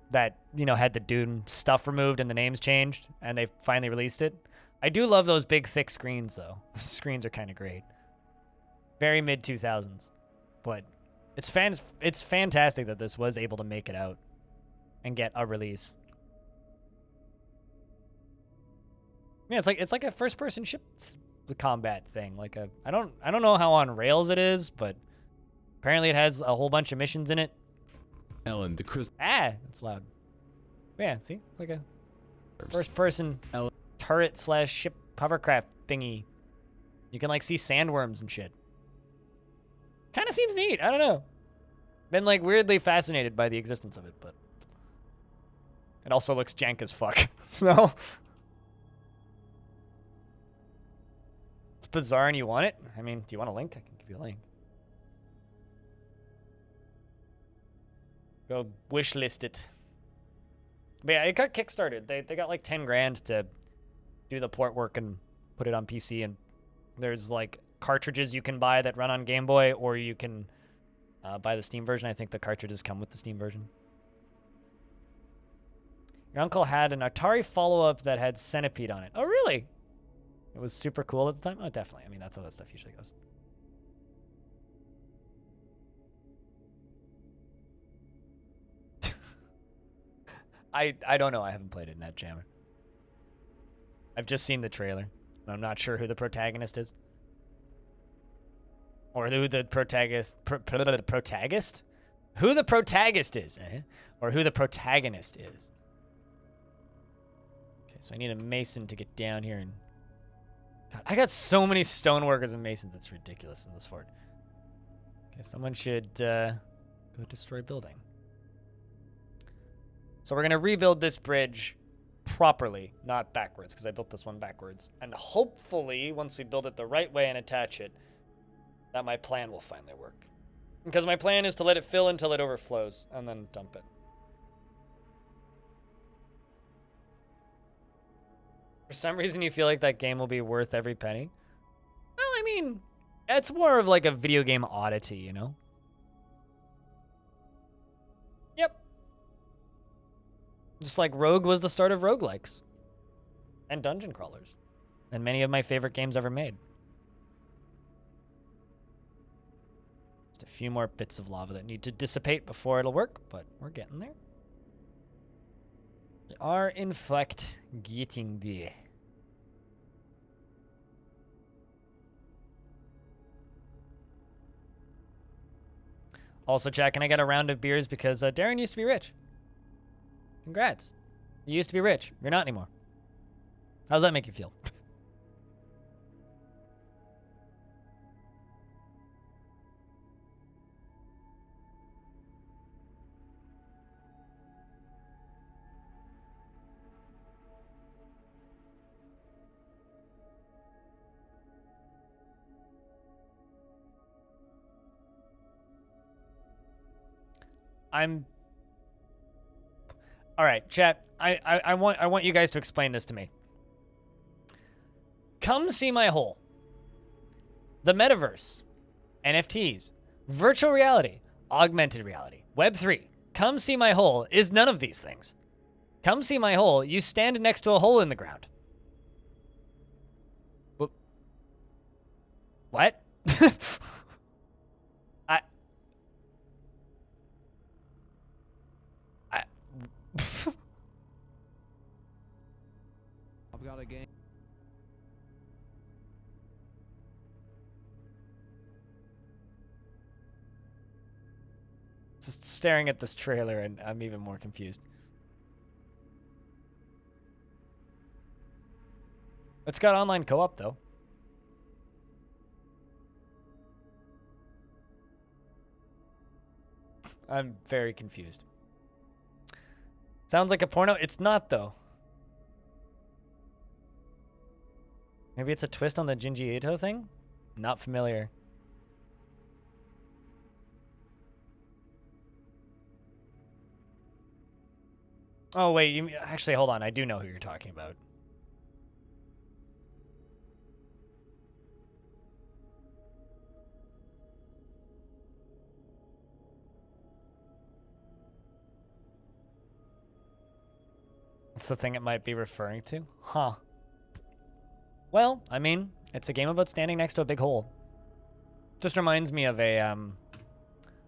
that, you know, had the Dune stuff removed and the names changed, and they finally released it. I do love those big, thick screens, though. The screens are kind of great. Very mid-2000s. But it's fantastic that this was able to make it out and get a release. Yeah, it's like a first-person ship combat thing. Like I don't know how on rails it is, but apparently it has a whole bunch of missions in it. Ellen, the Chris. That's loud. Yeah, see, it's like a first-person turret / ship hovercraft thingy. You can like see sandworms and shit. Kind of seems neat. I don't know. Been like weirdly fascinated by the existence of it, but it also looks jank as fuck. So. Bizarre and you want it? I mean, do you want a link? I can give you a link. Go wish list it. But yeah, it got kickstarted. They got like 10 grand to do the port work and put it on PC. And there's like cartridges you can buy that run on Game Boy, or you can buy the Steam version. I think the cartridges come with the Steam version. Your uncle had an Atari follow-up that had Centipede on it. Oh, really? It was super cool at the time? Oh, definitely. I mean, that's how that stuff usually goes. I don't know. I haven't played it in that jammer. I've just seen the trailer. And I'm not sure who the protagonist is. Or who the protagonist? Who the protagonist is, or who the protagonist is. Okay, so I need a mason to get down here and... God, I got so many stoneworkers and masons. It's ridiculous in this fort. Okay, someone should go destroy building. So we're going to rebuild this bridge properly, not backwards, because I built this one backwards. And hopefully, once we build it the right way and attach it, that my plan will finally work. Because my plan is to let it fill until it overflows, and then dump it. For some reason, you feel like that game will be worth every penny? Well, I mean, it's more of like a video game oddity, you know? Yep. Just like Rogue was the start of roguelikes. And dungeon crawlers. And many of my favorite games ever made. Just a few more bits of lava that need to dissipate before it'll work, but we're getting there. We are, in fact, getting there. Also, chat, can I get a round of beers? Because Darren used to be rich. Congrats. You used to be rich. You're not anymore. How does that make you feel? All right, chat. I want you guys to explain this to me. Come see my hole. The metaverse, NFTs, virtual reality, augmented reality, Web3. Come see my hole is none of these things. Come see my hole. You stand next to a hole in the ground. What? I've got a game. Just staring at this trailer and I'm even more confused. It's got online co-op though. I'm very confused. Sounds like a porno. It's not though. Maybe it's a twist on the Junji Ito thing? Not familiar. Oh, wait. Actually, hold on. I do know who you're talking about. That's the thing it might be referring to? Huh. Well, I mean, it's a game about standing next to a big hole. Just reminds me of a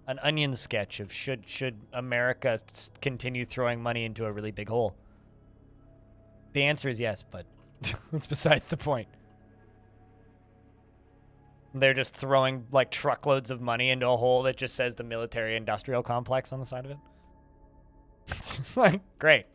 an Onion sketch of should America continue throwing money into a really big hole? The answer is yes, but it's besides the point. They're just throwing like truckloads of money into a hole that just says the military industrial complex on the side of it. It's like, great.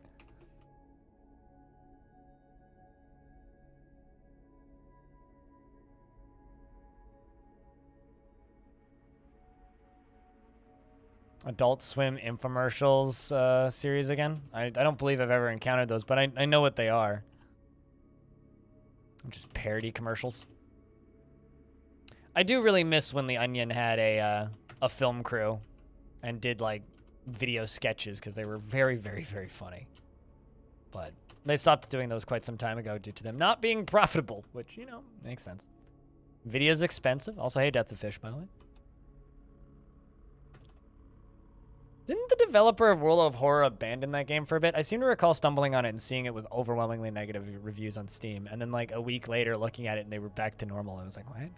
Adult Swim infomercials series again? I don't believe I've ever encountered those, but I know what they are. Just parody commercials. I do really miss when the Onion had a film crew and did like video sketches because they were very, very, very funny. But they stopped doing those quite some time ago due to them not being profitable, which, you know, makes sense. Video's expensive. Also, hey, Death of Fish, by the way. Didn't the developer of World of Horror abandon that game for a bit? I seem to recall stumbling on it and seeing it with overwhelmingly negative reviews on Steam. And then like a week later looking at it and they were back to normal. I was like, what?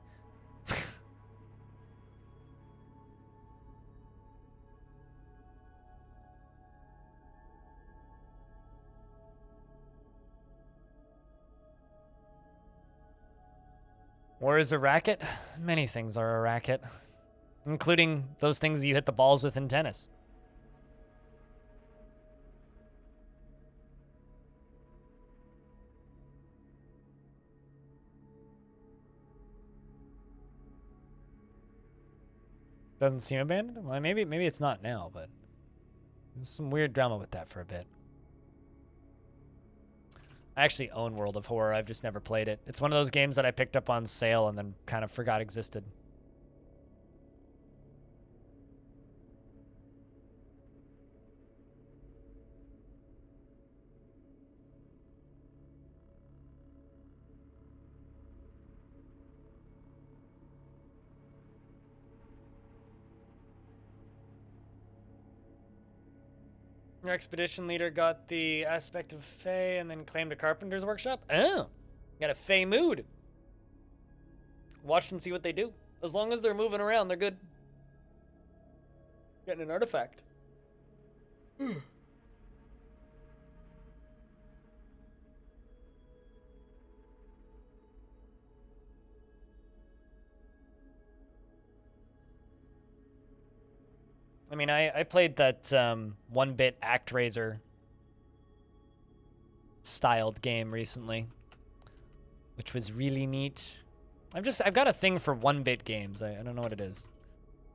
War is a racket? Many things are a racket, including those things you hit the balls with in tennis. Doesn't seem abandoned? Well, maybe it's not now, but there's some weird drama with that for a bit. I actually own World of Horror. I've just never played it. It's one of those games that I picked up on sale and then kind of forgot existed. Your expedition leader got the aspect of Fae and then claimed a carpenter's workshop? Oh, got a Fae mood. Watch and see what they do. As long as they're moving around, they're good. Getting an artifact. I mean, I played that 1-bit ActRaiser styled game recently, which was really neat. I've got a thing for 1-bit games. I don't know what it is.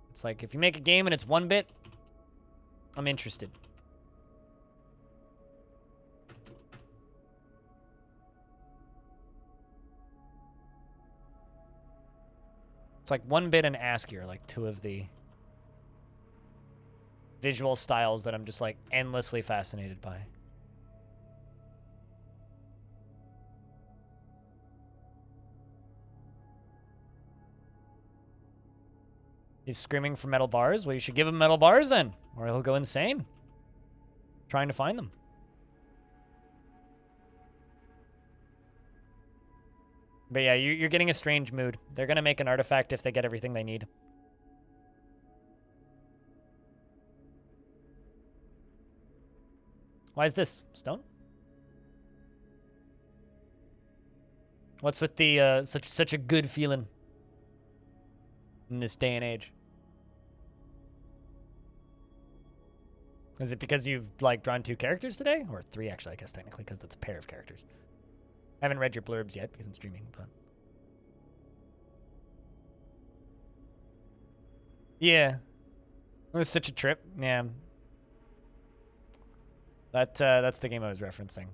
It's like if you make a game and it's 1-bit, I'm interested. It's like 1-bit and ASCII are like two of the visual styles that I'm just like endlessly fascinated by. He's screaming for metal bars? Well, you should give him metal bars then, or he'll go insane trying to find them. But yeah, you're getting a strange mood. They're gonna make an artifact if they get everything they need. Why is this? Stone? What's with the such a good feeling in this day and age? Is it because you've like drawn 2 characters today? Or 3 actually, I guess technically, because that's a pair of characters. I haven't read your blurbs yet because I'm streaming, but yeah. It was such a trip. Yeah. That's the game I was referencing.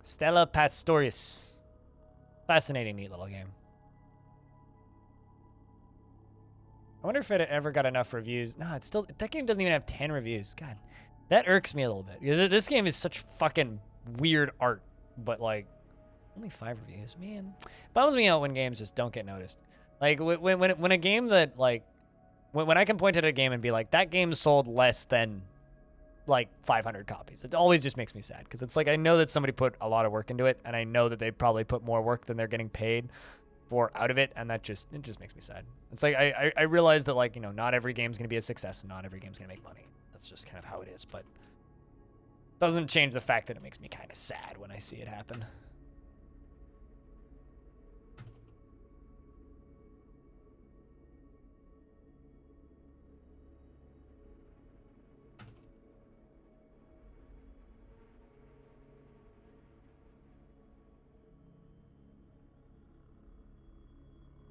Stella Pastorius. Fascinating, neat little game. I wonder if it ever got enough reviews. No, it's still, that game doesn't even have 10 reviews. God, that irks me a little bit because this game is such fucking weird art, but like only 5 reviews, man. Bums me out when games just don't get noticed. Like when a game that like when I can point at a game and be like that game sold less than like 500 copies. It always just makes me sad because it's like I know that somebody put a lot of work into it, and I know that they probably put more work than they're getting paid for out of it, and it just makes me sad. It's like I realize that like, you know, not every game's gonna be a success and not every game's gonna make money. That's just kind of how it is, but doesn't change the fact that it makes me kind of sad when I see it happen.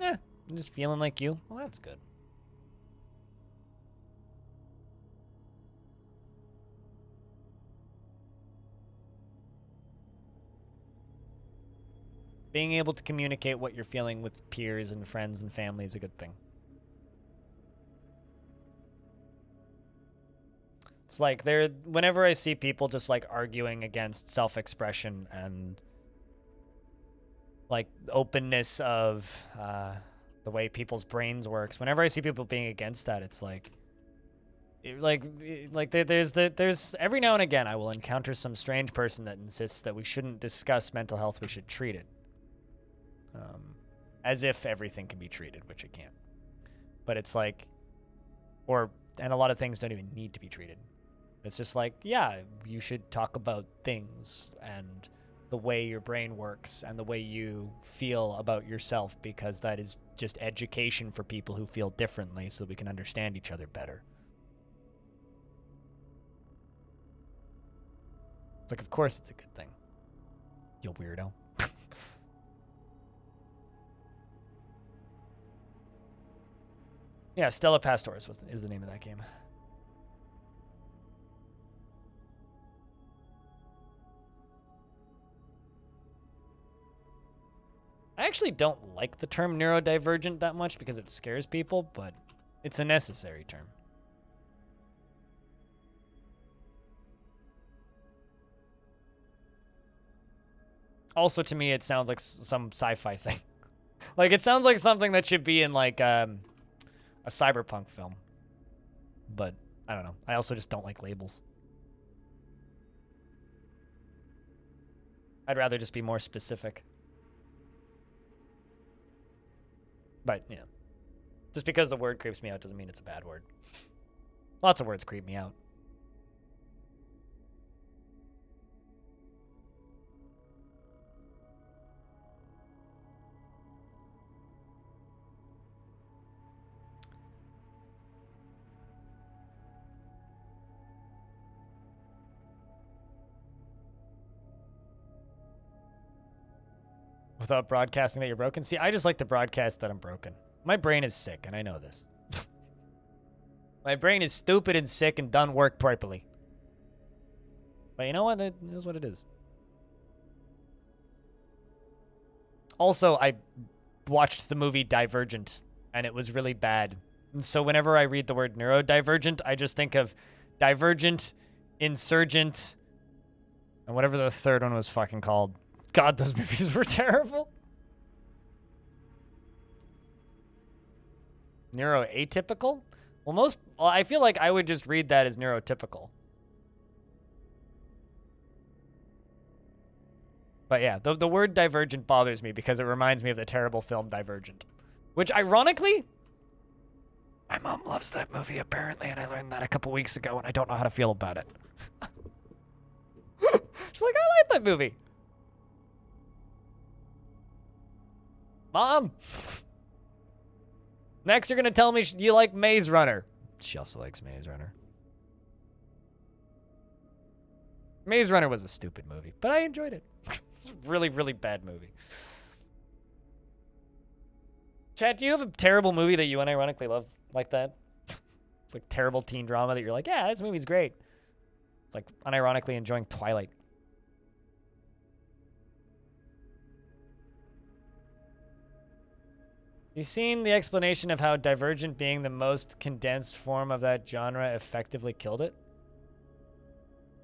Yeah, I'm just feeling like you. Well, that's good. Being able to communicate what you're feeling with peers and friends and family is a good thing. It's like whenever I see people just like arguing against self-expression and like openness of the way people's brains works, whenever I see people being against that, it's like there's every now and again I will encounter some strange person that insists that we shouldn't discuss mental health, we should treat it. As if everything can be treated, which it can't. But it's like, and a lot of things don't even need to be treated. It's just like, yeah, you should talk about things and the way your brain works and the way you feel about yourself, because that is just education for people who feel differently so we can understand each other better. It's like, of course it's a good thing. You weirdo. Yeah, Stella Pastoris is the name of that game. I actually don't like the term neurodivergent that much because it scares people, but it's a necessary term. Also, to me, it sounds like some sci-fi thing. Like, it sounds like something that should be in, like, a cyberpunk film. But, I don't know. I also just don't like labels. I'd rather just be more specific. But, yeah. Just because the word creeps me out doesn't mean it's a bad word. Lots of words creep me out. Without broadcasting that you're broken? See, I just like to broadcast that I'm broken. My brain is sick, and I know this. My brain is stupid and sick and doesn't work properly. But you know what? It is what it is. Also, I watched the movie Divergent, and it was really bad. And so whenever I read the word neurodivergent, I just think of Divergent, Insurgent, and whatever the third one was fucking called. God, those movies were terrible. Neuroatypical? Well, I feel like I would just read that as neurotypical. But yeah, the word divergent bothers me because it reminds me of the terrible film Divergent. Which, ironically, my mom loves that movie, apparently, and I learned that a couple weeks ago, and I don't know how to feel about it. She's like, I like that movie. Mom! Next, you're going to tell me you like Maze Runner. She also likes Maze Runner. Maze Runner was a stupid movie, but I enjoyed it. It's a really, really bad movie. Chad, do you have a terrible movie that you unironically love like that? It's like terrible teen drama that you're like, yeah, this movie's great. It's like unironically enjoying Twilight. You've seen the explanation of how Divergent being the most condensed form of that genre effectively killed it?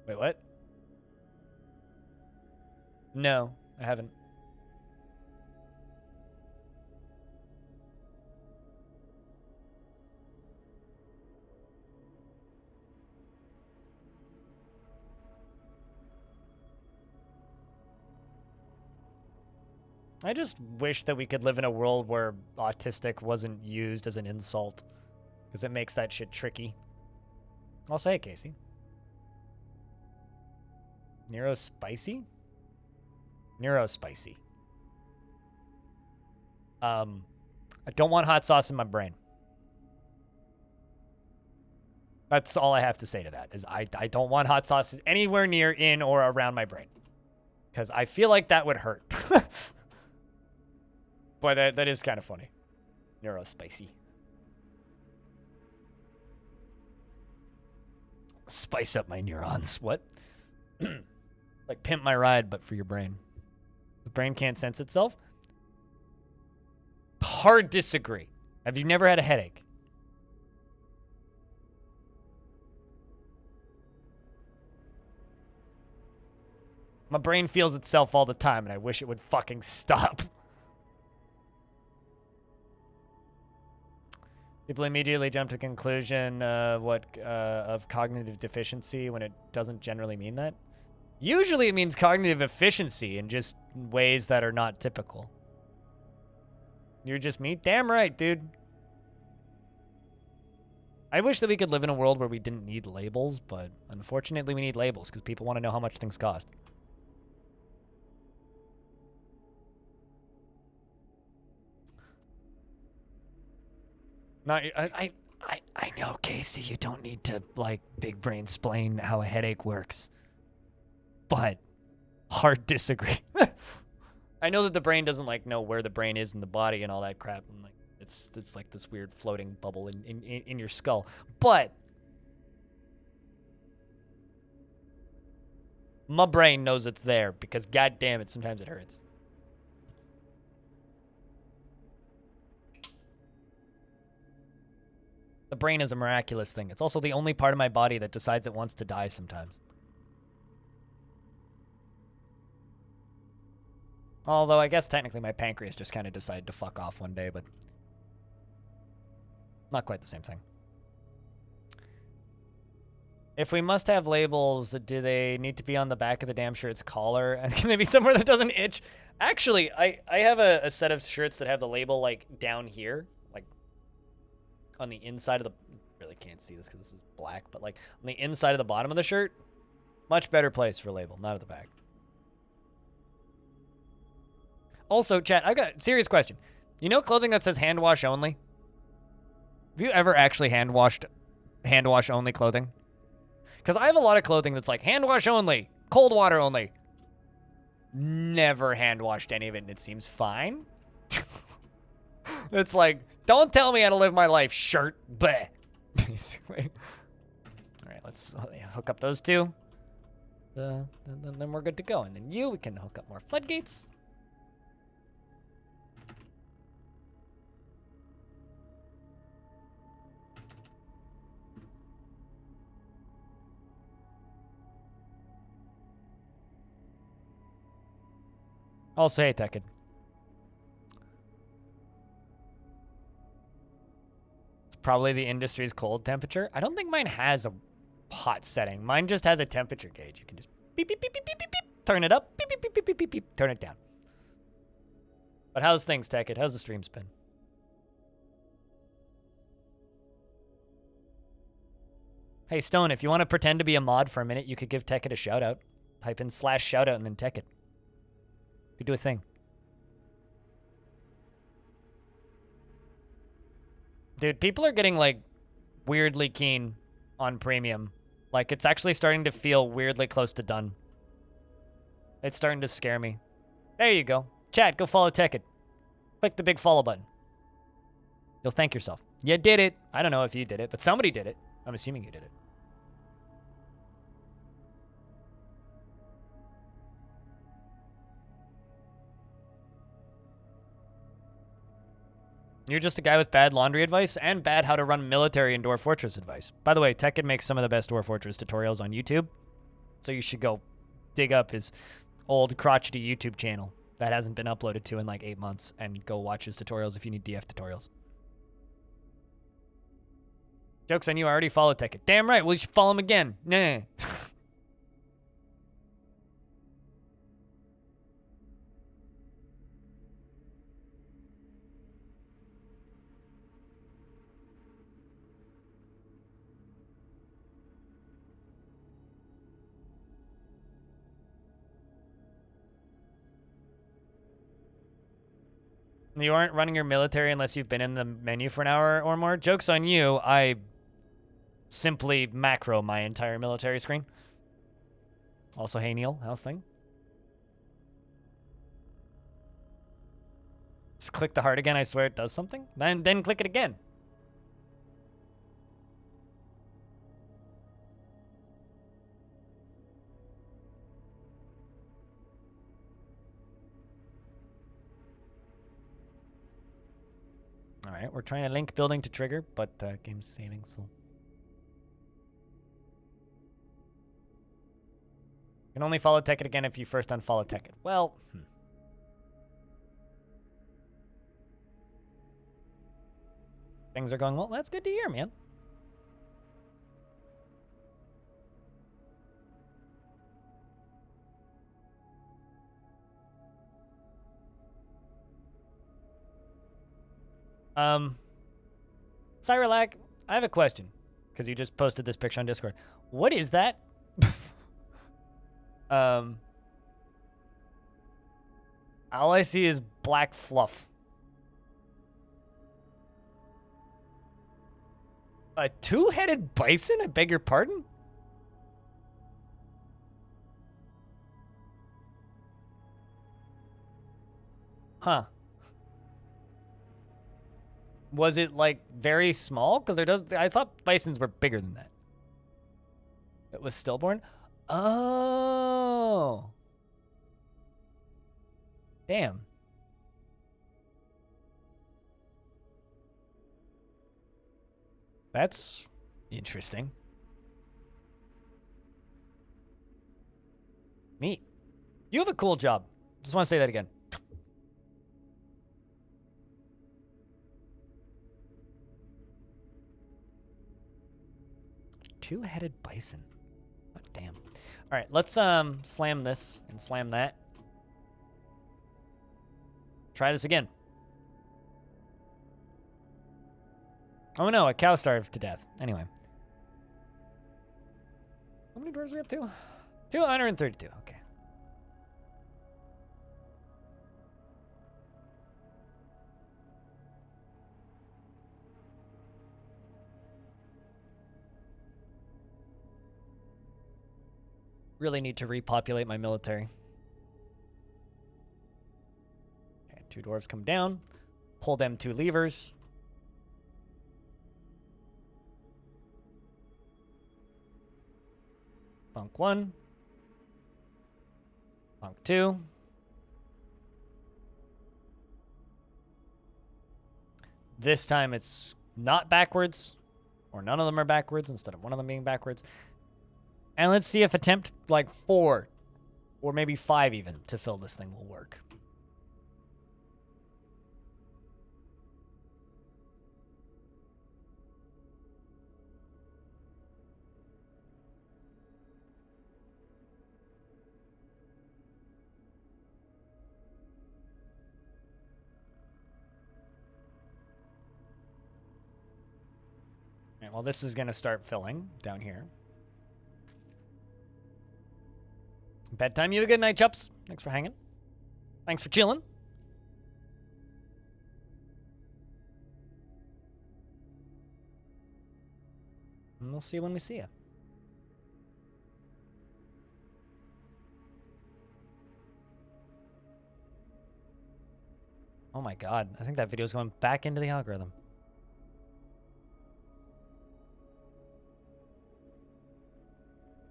Wait, what? No, I haven't. I just wish that we could live in a world where autistic wasn't used as an insult, because it makes that shit tricky. I'll say it, Casey. Neurospicy? Neurospicy. I don't want hot sauce in my brain. That's all I have to say to that, is I don't want hot sauce anywhere near, in, or around my brain. Because I feel like that would hurt. Boy, that is kind of funny. Neurospicy. Spice up my neurons. What? Like pimp my ride, but for your brain. The brain can't sense itself? Hard disagree. Have you never had a headache? My brain feels itself all the time, and I wish it would fucking stop. People immediately jump to the conclusion of cognitive deficiency when it doesn't generally mean that. Usually it means cognitive efficiency in just ways that are not typical. You're just me? Damn right, dude. I wish that we could live in a world where we didn't need labels, but unfortunately we need labels because people want to know how much things cost. Not I know, Casey. You don't need to like big brain explain how a headache works, but hard disagree. I know that the brain doesn't like know where the brain is in the body and all that crap, and like it's like this weird floating bubble in your skull, but my brain knows it's there because god damn it, sometimes it hurts. The brain is a miraculous thing. It's also the only part of my body that decides it wants to die sometimes. Although I guess technically my pancreas just kind of decided to fuck off one day, but not quite the same thing. If we must have labels, do they need to be on the back of the damn shirt's collar? And can they be somewhere that doesn't itch? Actually, I have a set of shirts that have the label like down here, like on the inside of the, really can't see this because this is black, but like on the inside of the bottom of the shirt, much better place for a label, not at the back. Also, chat, I got a serious question. You know clothing that says hand wash only? Have you ever actually hand wash only clothing? Because I have a lot of clothing that's like hand wash only, cold water only. Never hand washed any of it, and it seems fine. It's like, don't tell me how to live my life, shirt. Bleh. Basically. All right, let's hook up those two. And then we're good to go. And then we can hook up more floodgates. Also, hey, Tekken. It's probably the industry's cold temperature. I don't think mine has a hot setting. Mine just has a temperature gauge. You can just beep, beep, beep, beep, beep, beep, beep, turn it up, beep, beep, beep, beep, beep, beep, beep, turn it down. But how's things, Tekken? How's the stream been? Hey, Stone, if you want to pretend to be a mod for a minute, you could give Tekken a shout out. Type in /shoutout and then Tekken. You could do a thing. Dude, people are getting like weirdly keen on premium. Like it's actually starting to feel weirdly close to done. It's starting to scare me. There you go. Chat, go follow Tekken. Click the big follow button. You'll thank yourself. You did it. I don't know if you did it, but somebody did it. I'm assuming you did it. You're just a guy with bad laundry advice and bad how to run military and Dwarf Fortress advice. By the way, Tekken makes some of the best Dwarf Fortress tutorials on YouTube, so you should go dig up his old crotchety YouTube channel that hasn't been uploaded to in like 8 months and go watch his tutorials if you need DF tutorials. Joke's on you, I already followed Tekken. Damn right, well you should follow him again. Nah. You aren't running your military unless you've been in the menu for an hour or more. Joke's on you, I simply macro my entire military screen. Also, hey Neil, how's thing? Just click the heart again, I swear it does something. Then click it again. All right, we're trying to link building to trigger, but game's saving, so. You can only follow Tekken again if you first unfollow Tekken. Well, Things are going well. That's good to hear, man. Cyrilac, I have a question, because you just posted this picture on Discord. What is that? All I see is black fluff. A two-headed bison? I beg your pardon? Huh. Was it like very small? Because I thought bisons were bigger than that. It was stillborn? Oh. Damn. That's interesting. Neat. You have a cool job. Just want to say that again. Two-headed bison. Oh, damn. All right, let's slam this and slam that. Try this again. Oh no, a cow starved to death. Anyway. How many dwarves are we up to? 232, okay. Really need to repopulate my military. Okay, 2 dwarves come down. Pull them 2 levers. Thunk 1. Thunk 2. This time it's not backwards, or none of them are backwards instead of one of them being backwards. And let's see if attempt like 4 or maybe 5 even to fill this thing will work. All right, well, this is going to start filling down here. Bedtime. You have a good night, Chups. Thanks for hanging. Thanks for chilling. And we'll see you when we see you. Oh my god. I think that video is going back into the algorithm.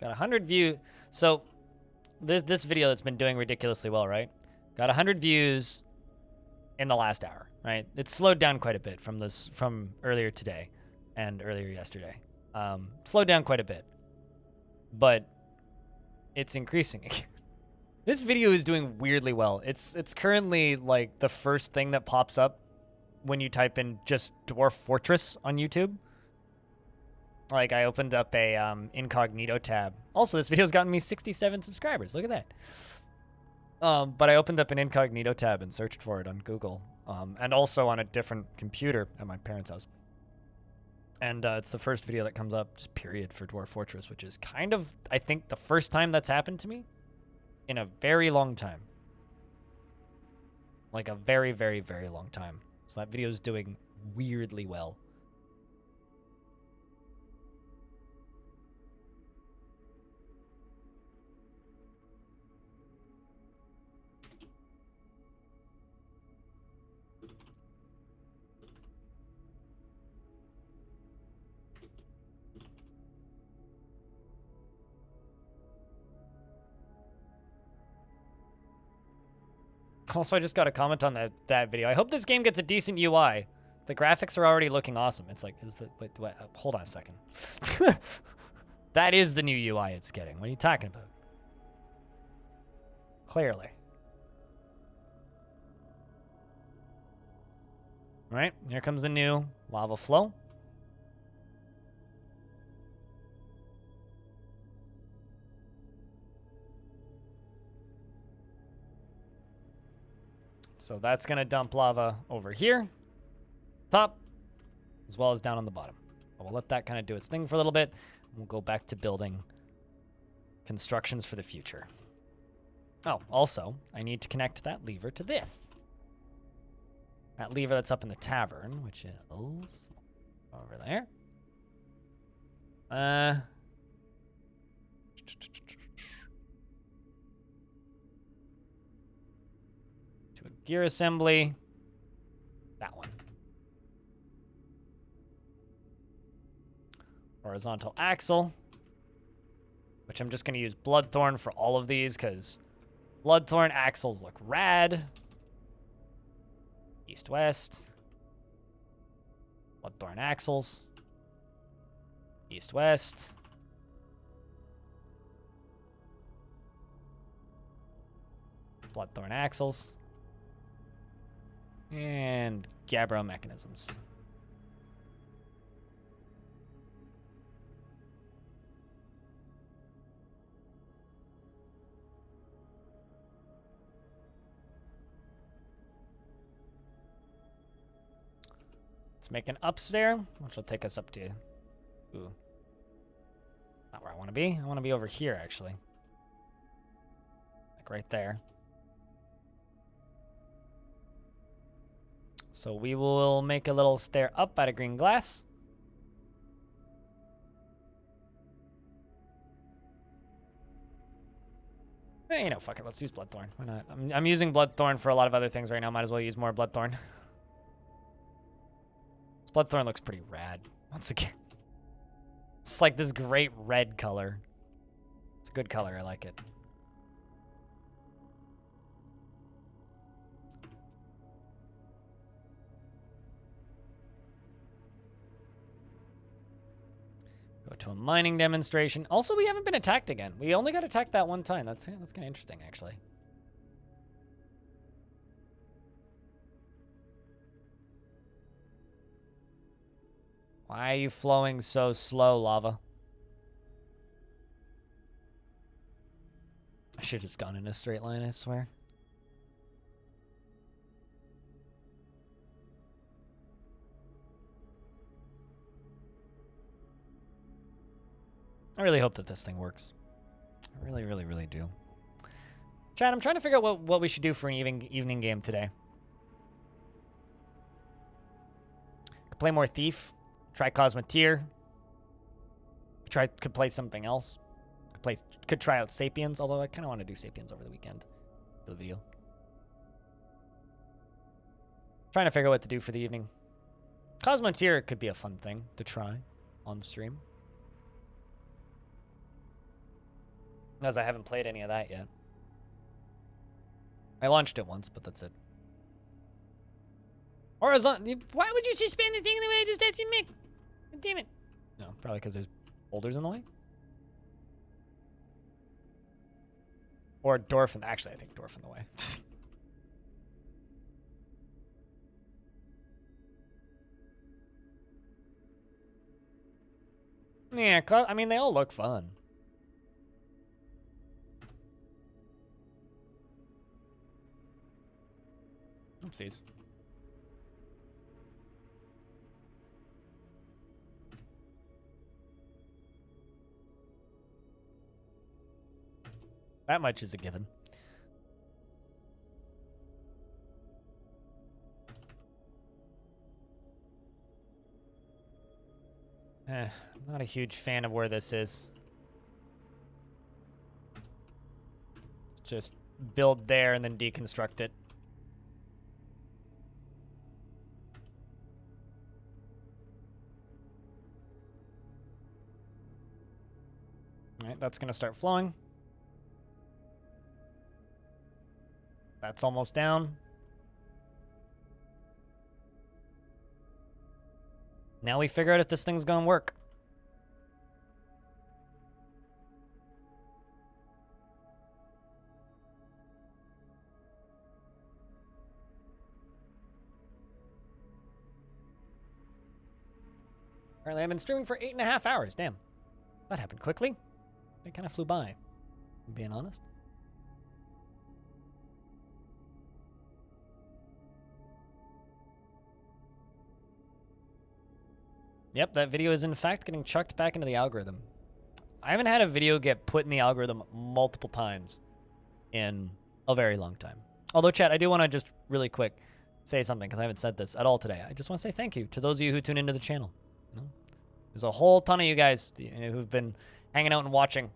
Got 100 views. So this video that's been doing ridiculously well, right? Got 100 views in the last hour, right? It's slowed down quite a bit from earlier today and earlier yesterday. Slowed down quite a bit, but it's increasing. This video is doing weirdly well. It's currently like the first thing that pops up when you type in just Dwarf Fortress on YouTube. Like, I opened up a incognito tab. Also, this video's gotten me 67 subscribers. Look at that. But I opened up an incognito tab and searched for it on Google. And also on a different computer at my parents' house. And it's the first video that comes up, just period, for Dwarf Fortress, which is kind of, I think, the first time that's happened to me in a very long time. Like a very, very, very long time. So that video's doing weirdly well. Also, I just got a comment on that video. I hope this game gets a decent UI. The graphics are already looking awesome. It's like, wait, hold on a second. That is the new UI it's getting. What are you talking about? Clearly. All right, here comes the new lava flow. So that's going to dump lava over here, top, as well as down on the bottom. We'll let that kind of do its thing for a little bit. And we'll go back to building constructions for the future. Oh, also, I need to connect that lever to this. That lever that's up in the tavern, which is over there. To a gear assembly. That one. Horizontal axle. Which I'm just going to use Bloodthorn for all of these because Bloodthorn axles look rad. East-west. Bloodthorn axles. East-west. Bloodthorn axles. And Gabbro mechanisms. Let's make an upstairs, which will take us up to... Ooh. Not where I want to be. I want to be over here, actually. Like right there. So we will make a little stair up out of green glass. Eh, you know, fuck it. Let's use Bloodthorn. Why not? I'm using Bloodthorn for a lot of other things right now. Might as well use more Bloodthorn. This Bloodthorn looks pretty rad. Once again. It's like this great red color. It's a good color. I like it. Go to a mining demonstration. Also, we haven't been attacked again. We only got attacked that one time. That's kind of interesting, actually. Why are you flowing so slow, lava? I should have just gone in a straight line, I swear. I really hope that this thing works. I really, really, really do. Chad, I'm trying to figure out what we should do for an evening game today. Could play more Thief. Try Cosmeteer. Could play something else. Could try out Sapiens, although I kind of want to do Sapiens over the weekend for the video. Trying to figure out what to do for the evening. Cosmeteer could be a fun thing to try on stream. As I haven't played any of that yet. I launched it once, but that's it. Horizontal. Why would you suspend the thing the way I just asked you to make? Damn it. No, probably because there's boulders in the way. Or Dwarf in... Actually, I think Dwarf in the way. Yeah, I mean, they all look fun. Oopsies. That much is a given. I'm not a huge fan of where this is. Just build there and then deconstruct it. All right, that's going to start flowing. That's almost down. Now we figure out if this thing's going to work. Apparently I've been streaming for 8.5 hours. Damn. That happened quickly. It kind of flew by, I'm being honest. Yep, that video is in fact getting chucked back into the algorithm. I haven't had a video get put in the algorithm multiple times in a very long time. Although, chat, I do want to just really quick say something because I haven't said this at all today. I just want to say thank you to those of you who tune into the channel. You know, There's a whole ton of you guys who've been hanging out and watching.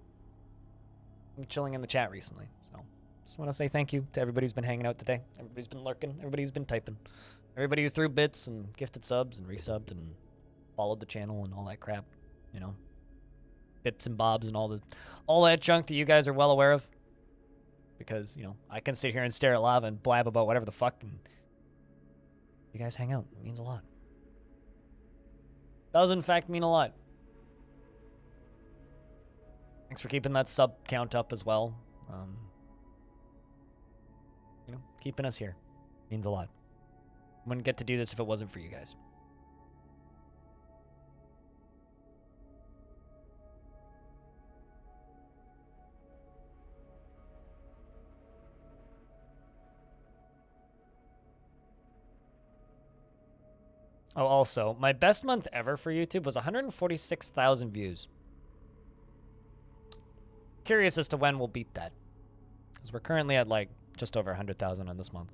And chilling in the chat recently. So just want to say thank you to everybody who's been hanging out today. Everybody's been lurking. Everybody who's been typing. Everybody who threw bits and gifted subs and resubbed and followed the channel and all that crap. You know, bits and bobs and all that junk that you guys are well aware of. Because, you know, I can sit here and stare at lava and blab about whatever the fuck, and you guys hang out. It means a lot. Does in fact mean a lot. Thanks for keeping that sub count up as well. You know, keeping us here means a lot. Wouldn't get to do this if it wasn't for you guys. Oh, also, my best month ever for YouTube was 146,000 views. Curious as to when we'll beat that. Because we're currently at like just over 100,000 on this month.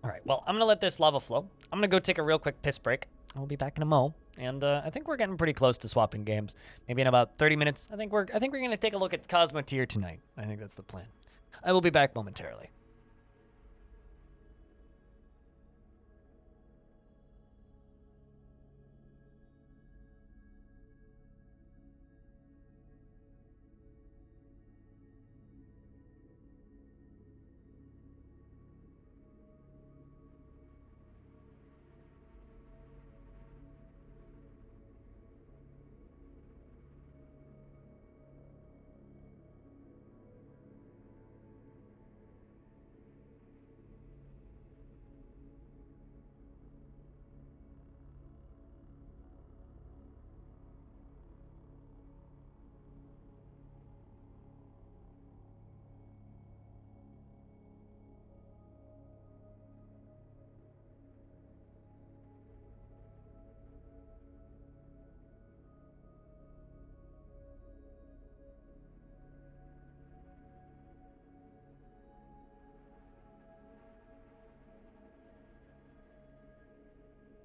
All right, well, I'm going to let this lava flow. I'm going to go take a real quick piss break. I'll be back in a mo. And I think we're getting pretty close to swapping games. Maybe in about 30 minutes. I think we're going to take a look at Cosmo Tier tonight. I think that's the plan. I will be back momentarily.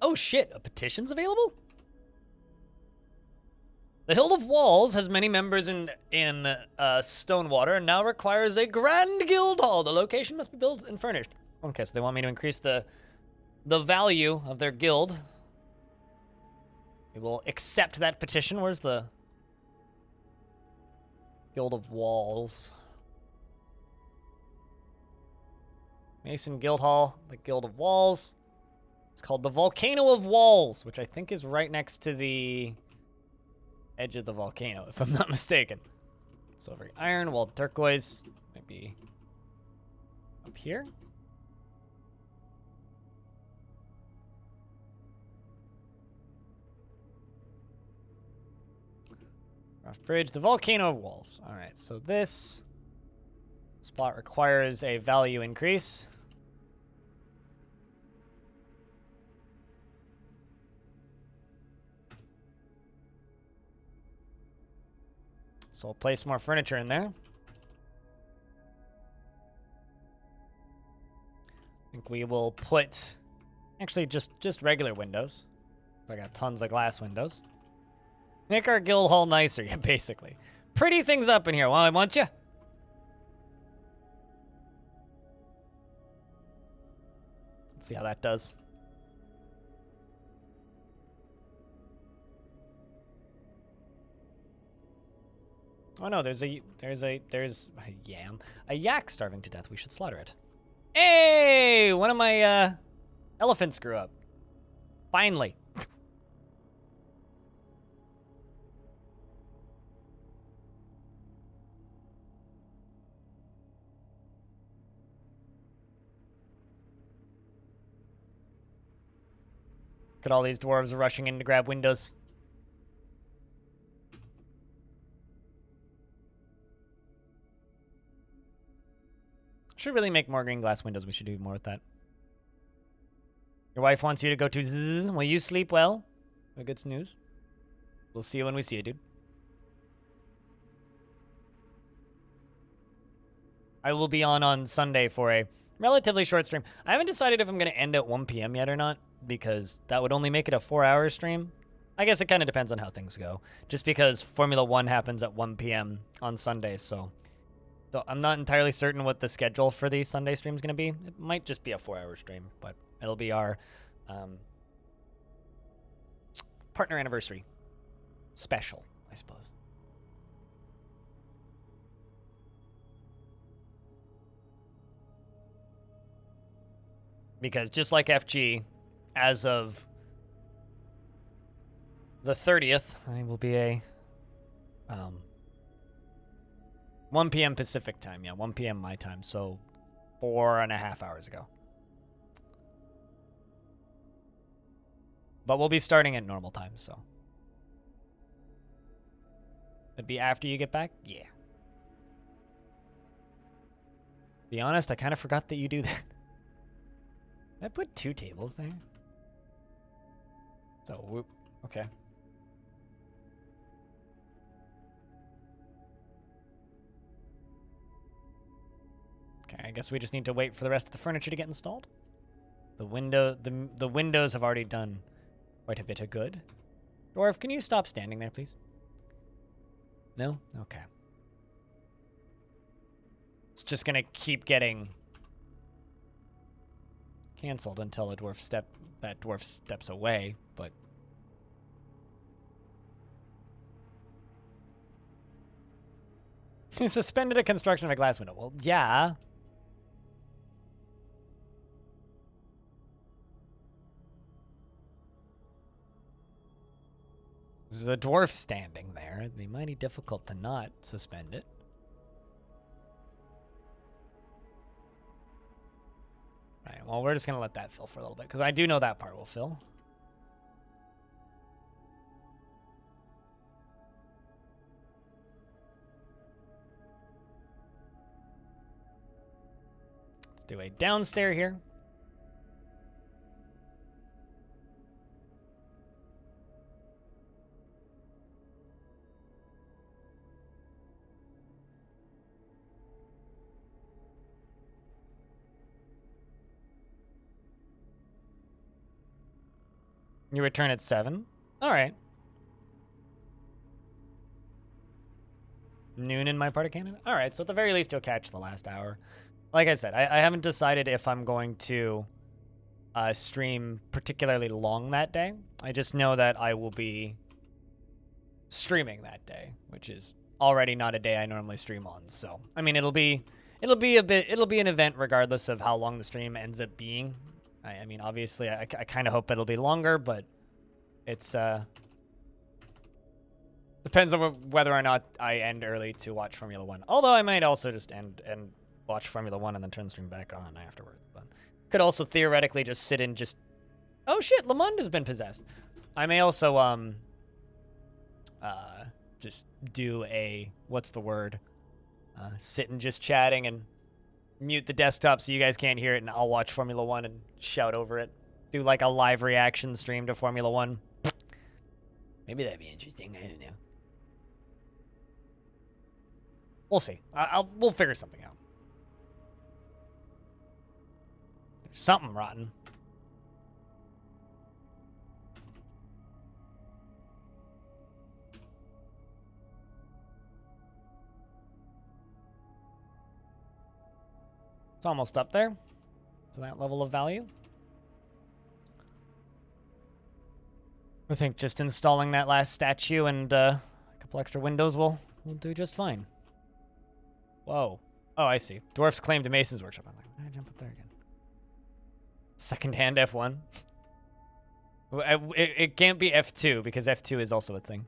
Oh shit, a petition's available? The Hill of Walls has many members in Stonewater and now requires a grand guild hall. The location must be built and furnished. Okay, so they want me to increase the value of their guild. We will accept that petition. Where's the Guild of Walls? Mason Guild Hall, the Guild of Walls. It's called the Volcano of Walls, which I think is right next to the edge of the volcano, if I'm not mistaken. Silver iron, walled turquoise. Might be up here. Rough bridge, the Volcano of Walls. All right, so this spot requires a value increase. So I'll place more furniture in there. I think we will put, actually just regular windows. I got tons of glass windows. Make our guild hall nicer, yeah, basically. Pretty things up in here, well, I want you. Let's see how that does. Oh no, there's a yam. A yak starving to death. We should slaughter it. Hey, one of my elephants grew up. Finally. Look at all these dwarves rushing in to grab windows. Should really make more green glass windows. We should do more with that. Your wife wants you to go to zzz. Will you sleep well? A good snooze. We'll see you when we see you, dude. I will be on Sunday for a relatively short stream. I haven't decided if I'm going to end at 1 p.m. yet or not, because that would only make it a 4-hour stream. I guess it kind of depends on how things go, just because Formula 1 happens at 1 p.m. on Sunday, so I'm not entirely certain what the schedule for the Sunday stream is going to be. It might just be a 4-hour stream, but it'll be our partner anniversary special, I suppose. Because just like FG, as of the 30th, I will be a 1 p.m. Pacific time. Yeah, 1 p.m. my time. So 4.5 hours ago. But we'll be starting at normal time, so. It'd be after you get back? Yeah. Be honest, I kind of forgot that you do that. I put 2 tables there. So, whoop. Okay. Okay, I guess we just need to wait for the rest of the furniture to get installed. The windows have already done quite a bit of good. Dwarf, can you stop standing there, please? No? Okay. It's just gonna keep getting canceled until that dwarf steps away, but he suspended a construction of a glass window. Well, yeah. There's a dwarf standing there. It'd be mighty difficult to not suspend it. Right, well, we're just going to let that fill for a little bit, because I do know that part will fill. Let's do a downstair here. You return at 7? All right. Noon in my part of Canada? All right, so at the very least, you'll catch the last hour. Like I said, I haven't decided if I'm going to stream particularly long that day. I just know that I will be streaming that day, which is already not a day I normally stream on. So, I mean, it'll be an event regardless of how long the stream ends up being. I mean, obviously, I kind of hope it'll be longer, but it's depends on whether or not I end early to watch Formula 1. Although I might also just end and watch Formula 1 and then turn the stream back on afterwards. But could also theoretically just sit and just... Oh shit, Lamond has been possessed. I may also just do a... What's the word? Sit and just chatting and mute the desktop so you guys can't hear it, and I'll watch Formula 1 and shout over it. Do like a live reaction stream to Formula 1. Maybe that'd be interesting. I don't know. We'll see. We'll figure something out. There's something rotten. It's almost up there to that level of value. I think just installing that last statue and a couple extra windows will do just fine. Whoa. Oh, I see. Dwarf's claim to Mason's Workshop. I'm like, why did I jump up there again? Second-hand F1. It can't be F2 because F2 is also a thing.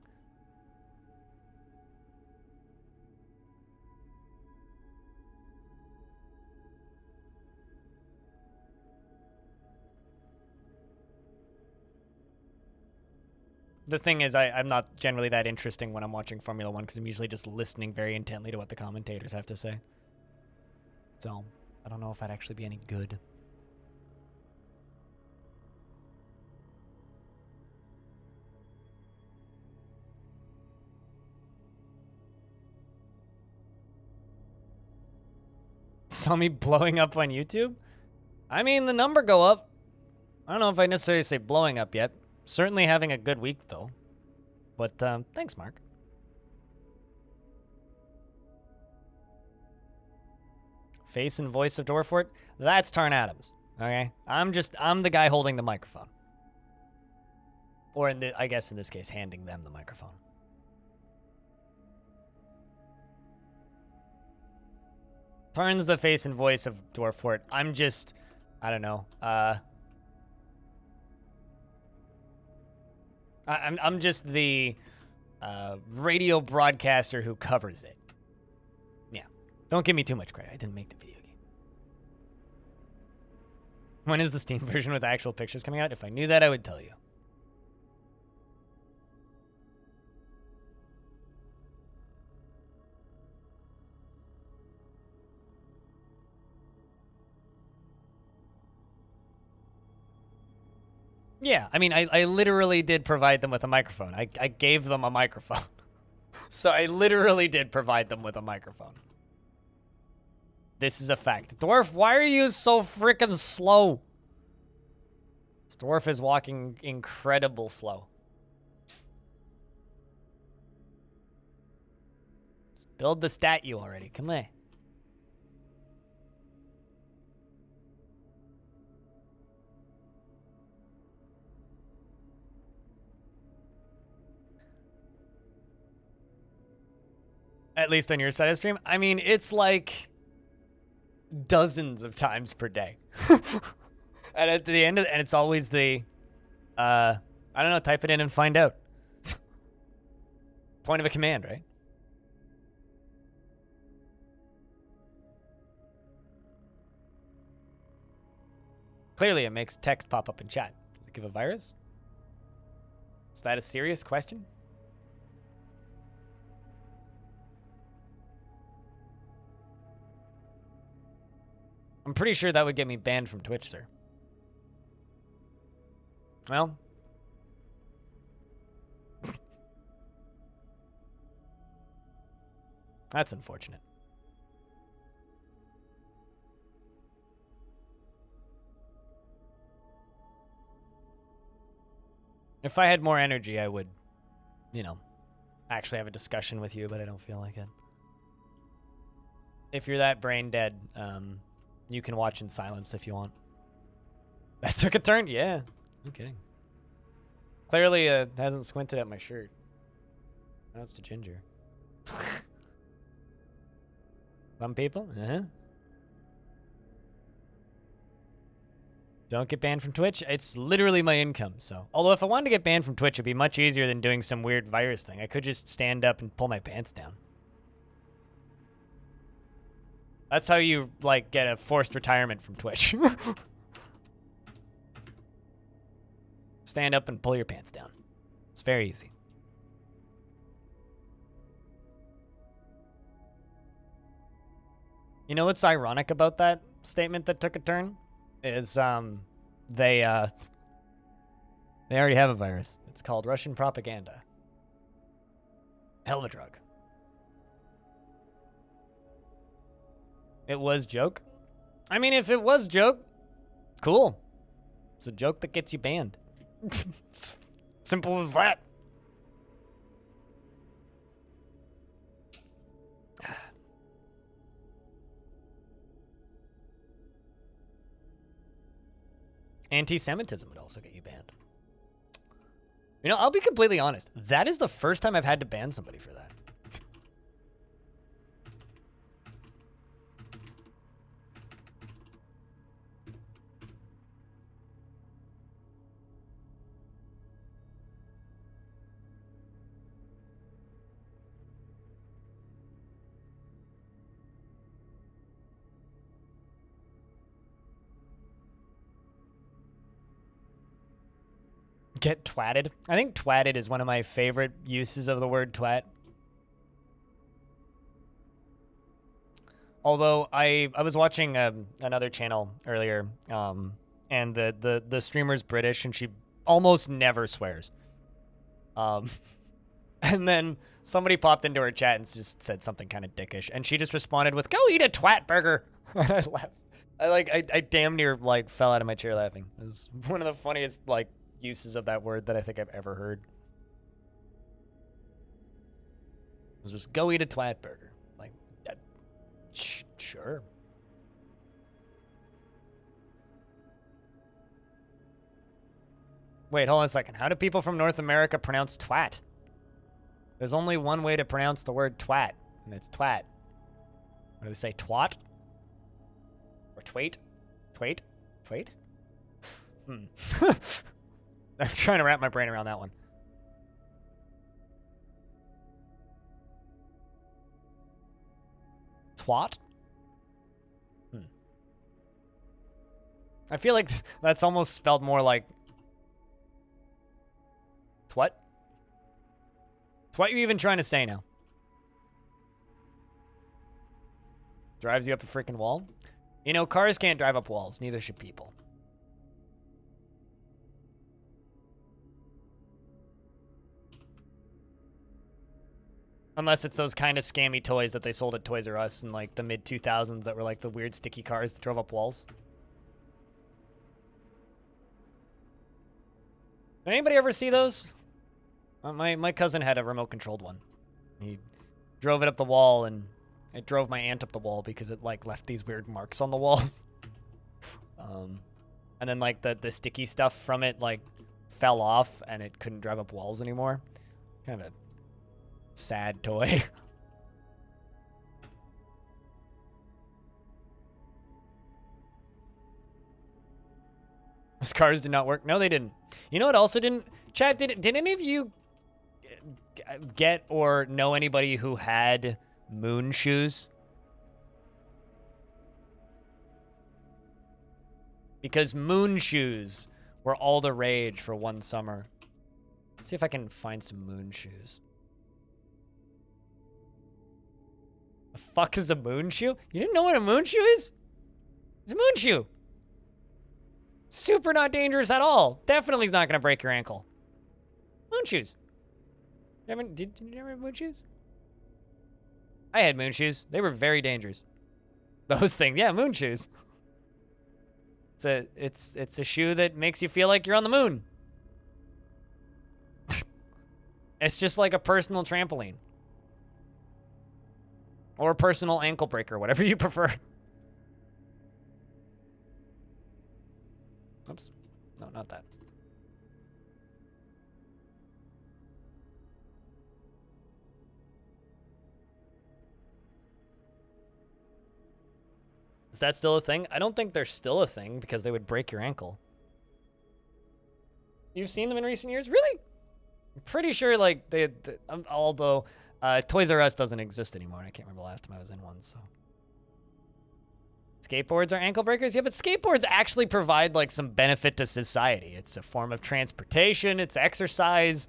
The thing is, I'm not generally that interesting when I'm watching Formula 1 because I'm usually just listening very intently to what the commentators have to say. So, I don't know if I'd actually be any good. Saw me blowing up on YouTube? I mean, the number go up. I don't know if I necessarily say blowing up yet. Certainly having a good week, though. But, thanks, Mark. Face and voice of Dwarf Fort? That's Tarn Adams, okay? I'm the guy holding the microphone. Or, I guess in this case, handing them the microphone. Tarn's the face and voice of Dwarf Fort. I'm just, I don't know, I'm just the radio broadcaster who covers it. Yeah. Don't give me too much credit. I didn't make the video game. When is the Steam version with actual pictures coming out? If I knew that, I would tell you. Yeah, I mean, I literally did provide them with a microphone. I gave them a microphone. So I literally did provide them with a microphone. This is a fact. Dwarf, why are you so freaking slow? This dwarf is walking incredible slow. Just build the statue already. Come on. At least on your side of the stream. I mean, it's like dozens of times per day. And at the end of and it's always the I don't know, type it in and find out. Point of a command, right? Clearly it makes text pop up in chat. Does it give a virus? Is that a serious question? I'm pretty sure that would get me banned from Twitch, sir. Well. That's unfortunate. If I had more energy, I would, you know, actually have a discussion with you, but I don't feel like it. If you're that brain dead, you can watch in silence if you want. That took a turn? Yeah. No kidding. Clearly, hasn't squinted at my shirt. Now it's to Ginger. Some people? Uh-huh. Don't get banned from Twitch? It's literally my income, so. Although if I wanted to get banned from Twitch, it'd be much easier than doing some weird virus thing. I could just stand up and pull my pants down. That's how you, like, get a forced retirement from Twitch. Stand up and pull your pants down. It's very easy. You know what's ironic about that statement that took a turn? Is, they already have a virus. It's called Russian propaganda. Hell of a drug. It was joke? I mean, if it was joke, cool. It's a joke that gets you banned. It's simple as that. Anti-Semitism would also get you banned. You know, I'll be completely honest. That is the first time I've had to ban somebody for that. Get twatted. I think twatted is one of my favorite uses of the word twat. Although I was watching another channel earlier, and the streamer's British, and she almost never swears. And then somebody popped into her chat and just said something kind of dickish, and she just responded with, "Go eat a twat burger." I laughed. I damn near like fell out of my chair laughing. It was one of the funniest like uses of that word that I think I've ever heard. It was just go eat a twat burger. Like, sure. Wait, hold on a second. How do people from North America pronounce twat? There's only one way to pronounce the word twat, and it's twat. What do they say, twat? Or twait? Twait? Twait? I'm trying to wrap my brain around that one. Twat? I feel like that's almost spelled more like twat. What are you even trying to say now? Drives you up a freaking wall? You know, cars can't drive up walls. Neither should people. Unless it's those kind of scammy toys that they sold at Toys R Us in like the mid-2000s that were like the weird sticky cars that drove up walls. Did anybody ever see those? My cousin had a remote-controlled one. He drove it up the wall, and it drove my aunt up the wall because it like left these weird marks on the walls. And then like the sticky stuff from it like fell off, and it couldn't drive up walls anymore. Kind of a sad toy. Those cars did not work. No, they didn't. You know what also didn't? Chat, did any of you get or know anybody who had moon shoes? Because moon shoes were all the rage for one summer. Let's see if I can find some moon shoes. The fuck is a moon shoe? You didn't know what a moon shoe is? It's a moon shoe. Super not dangerous at all. Definitely is not going to break your ankle. Moon shoes. Did you ever have moon shoes? I had moon shoes. They were very dangerous. Those things, yeah, moon shoes. It's a shoe that makes you feel like you're on the moon. It's just like a personal trampoline. Or a personal ankle breaker, whatever you prefer. Oops. No, not that. Is that still a thing? I don't think they're still a thing because they would break your ankle. You've seen them in recent years? Really? I'm pretty sure, like, although Toys R Us doesn't exist anymore. I can't remember the last time I was in one, so. Skateboards are ankle breakers? Yeah, but skateboards actually provide, like, some benefit to society. It's a form of transportation. It's exercise.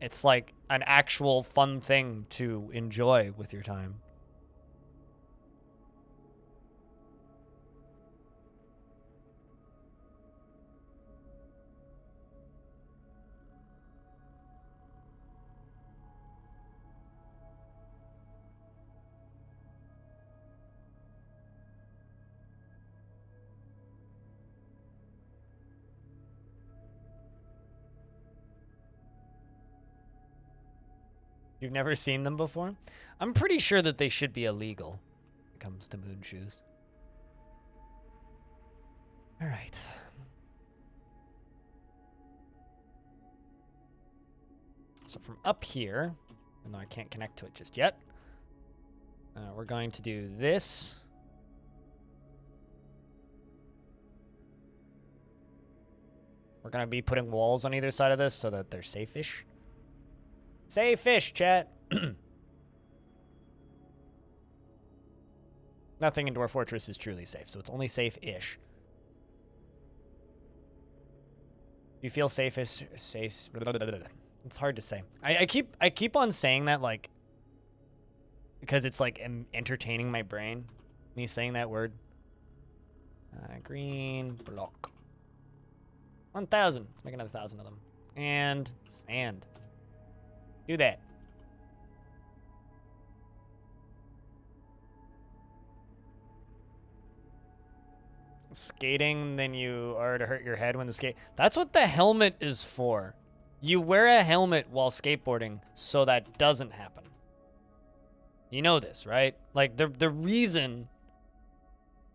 It's, like, an actual fun thing to enjoy with your time. You've never seen them before? I'm pretty sure that they should be illegal when it comes to moon shoes. All right. So from up here, even though I can't connect to it just yet, we're going to do this. We're going to be putting walls on either side of this so that they're safe-ish. Safe-ish, chat. Nothing in Dwarf Fortress is truly safe, so it's only safe-ish. You feel safe-ish? Safe. It's hard to say. I keep on saying that, like, because it's like entertaining my brain. Me saying that word. Green block. 1,000. Let's make another 1,000 of them. And sand. Do that. Skating than you are to hurt your head when the skate. That's what the helmet is for. You wear a helmet while skateboarding so that doesn't happen. You know this, right? Like the reason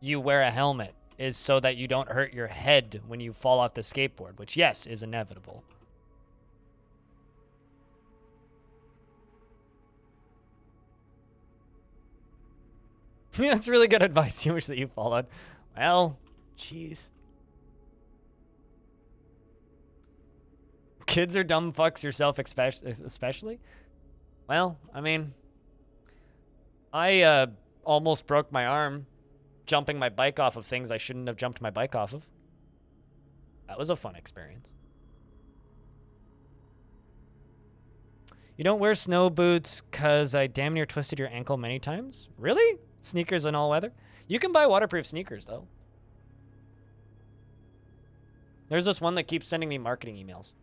you wear a helmet is so that you don't hurt your head when you fall off the skateboard, which yes, is inevitable. That's really good advice. You wish that you followed. Well, jeez. Kids are dumb fucks, yourself especially? Well, I mean, I almost broke my arm jumping my bike off of things I shouldn't have jumped my bike off of. That was a fun experience. You don't wear snow boots because I damn near twisted your ankle many times? Really? Sneakers in all weather? You can buy waterproof sneakers, though. There's this one that keeps sending me marketing emails.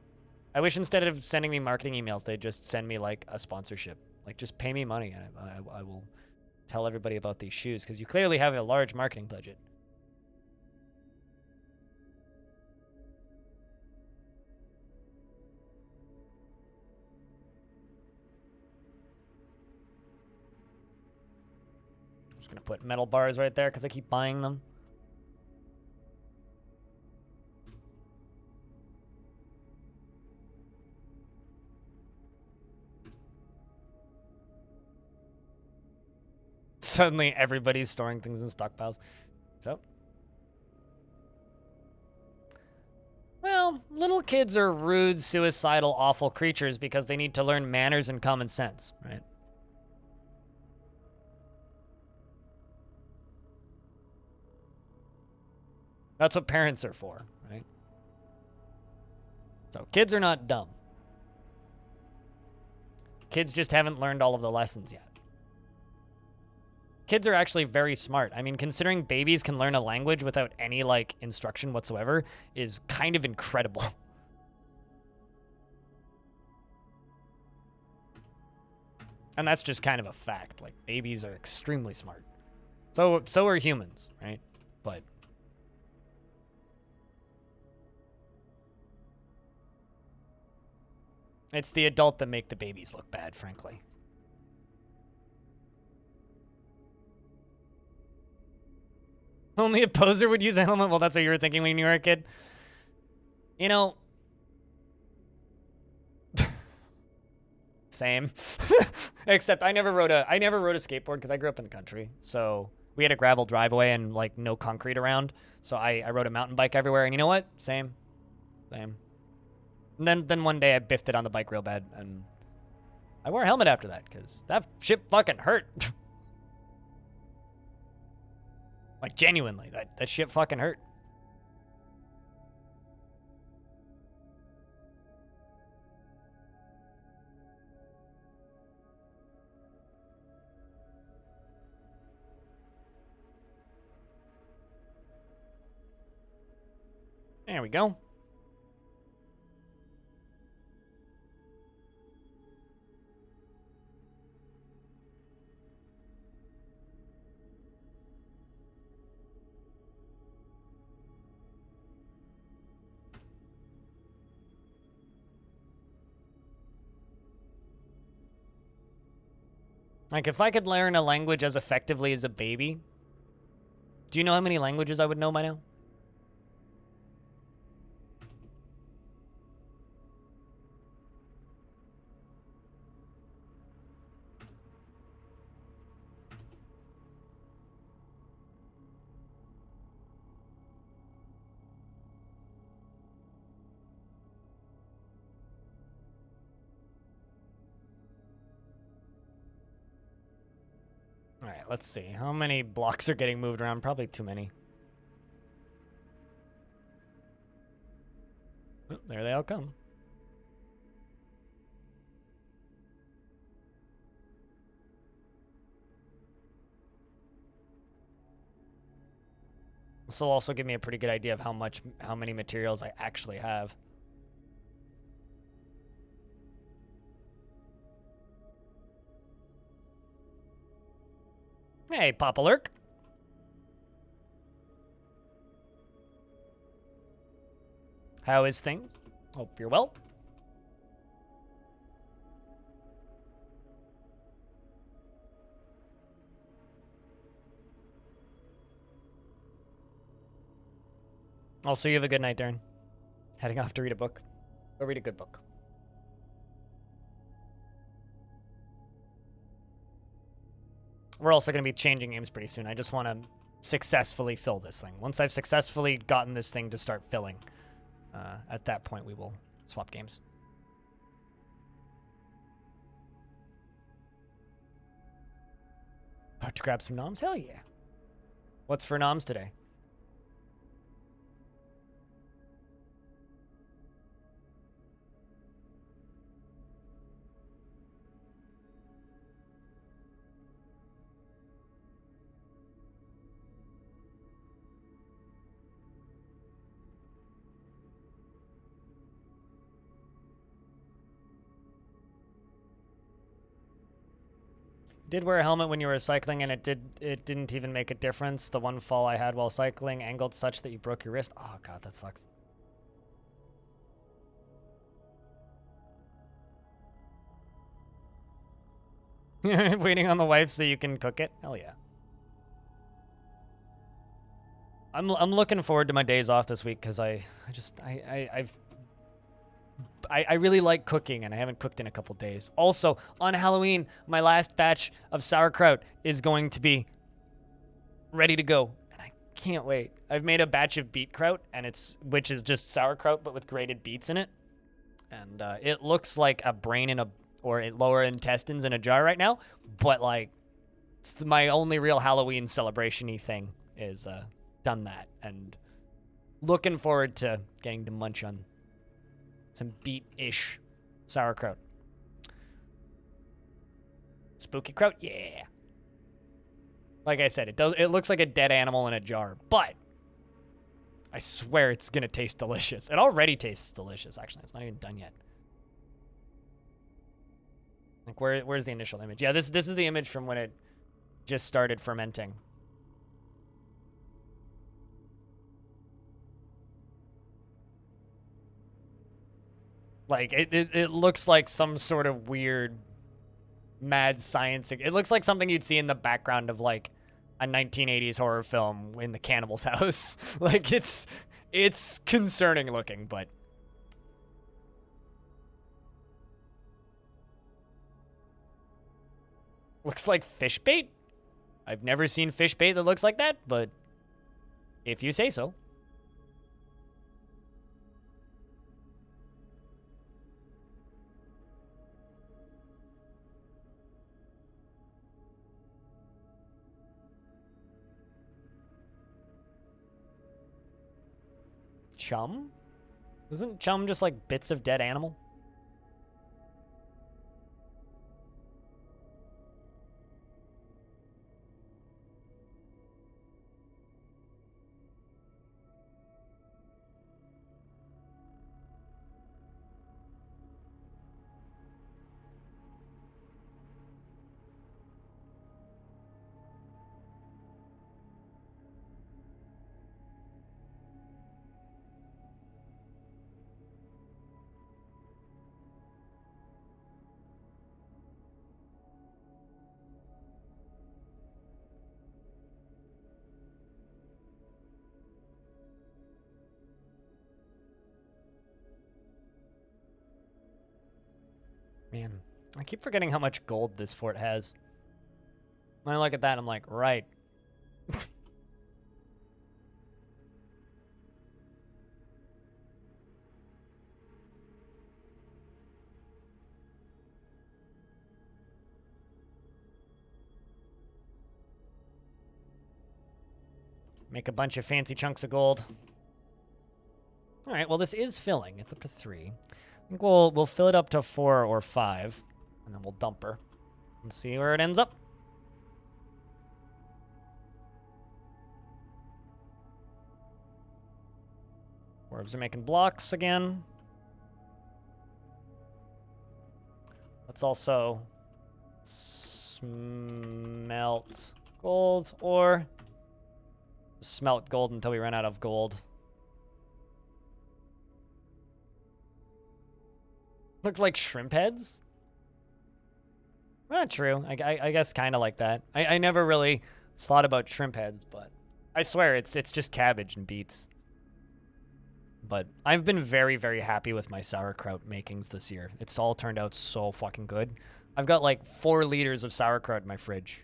I wish instead of sending me marketing emails, they'd just send me, like, a sponsorship. Like, just pay me money, and I will tell everybody about these shoes, because you clearly have a large marketing budget. I'm just going to put metal bars right there, because I keep buying them. Suddenly, everybody's storing things in stockpiles. So. Well, little kids are rude, suicidal, awful creatures because they need to learn manners and common sense, right? That's what parents are for, right? So, kids are not dumb. Kids just haven't learned all of the lessons yet. Kids are actually very smart. I mean, considering babies can learn a language without any, like, instruction whatsoever is kind of incredible. And that's just kind of a fact. Like, babies are extremely smart. So are humans, right? But it's the adult that make the babies look bad, frankly. Only a poser would use a helmet? Well, that's what you were thinking when you were a kid. You know, same. Except I never rode a skateboard because I grew up in the country. So we had a gravel driveway and like no concrete around. So I rode a mountain bike everywhere. And you know what? Same. And then one day I biffed it on the bike real bad and I wore a helmet after that because that shit fucking hurt. Like, genuinely, that shit fucking hurt. There we go. Like, if I could learn a language as effectively as a baby, do you know how many languages I would know by now? All right, let's see. How many blocks are getting moved around? Probably too many. Oh, there they all come. This will also give me a pretty good idea of how many materials I actually have. Hey, Papa Lurk. How is things? Hope you're well. Also, you have a good night, Darren. Heading off to read a book. Or read a good book. We're also going to be changing games pretty soon. I just want to successfully fill this thing. Once I've successfully gotten this thing to start filling, at that point we will swap games. About to grab some noms? Hell yeah. What's for noms today? Did wear a helmet when you were cycling, and it didn't even make a difference. The one fall I had while cycling angled such that you broke your wrist. Oh god, that sucks. Waiting on the wife so you can cook it. Hell yeah. I'm looking forward to my days off this week because I really like cooking, and I haven't cooked in a couple days. Also, on Halloween, my last batch of sauerkraut is going to be ready to go, and I can't wait. I've made a batch of beetkraut, which is just sauerkraut but with grated beets in it, and it looks like a brain or lower intestines in a jar right now. But like, it's my only real Halloween celebration-y thing is done that, and looking forward to getting to munch on some beet-ish sauerkraut. Spooky kraut? Yeah. Like I said, it looks like a dead animal in a jar, but I swear it's gonna taste delicious. It already tastes delicious, actually. It's not even done yet. Like, where's the initial image? Yeah, this is the image from when it just started fermenting. Like, it looks like some sort of weird mad science. It looks like something you'd see in the background of, like, a 1980s horror film in the cannibal's house. Like, it's concerning looking, but... Looks like fish bait? I've never seen fish bait that looks like that, but if you say so. Chum? Isn't chum just like bits of dead animal? Man, I keep forgetting how much gold this fort has. When I look at that, I'm like, right. Make a bunch of fancy chunks of gold. All right, well, this is filling. It's up to 3. I think we'll fill it up to 4 or 5, and then we'll dump her and see where it ends up. Dwarves are making blocks again. Let's also smelt gold, or smelt gold until we run out of gold. Looked like shrimp heads? Not true. I guess kind of like that. I never really thought about shrimp heads, but I swear it's just cabbage and beets. But I've been very, very happy with my sauerkraut makings this year. It's all turned out so fucking good. I've got like 4 liters of sauerkraut in my fridge,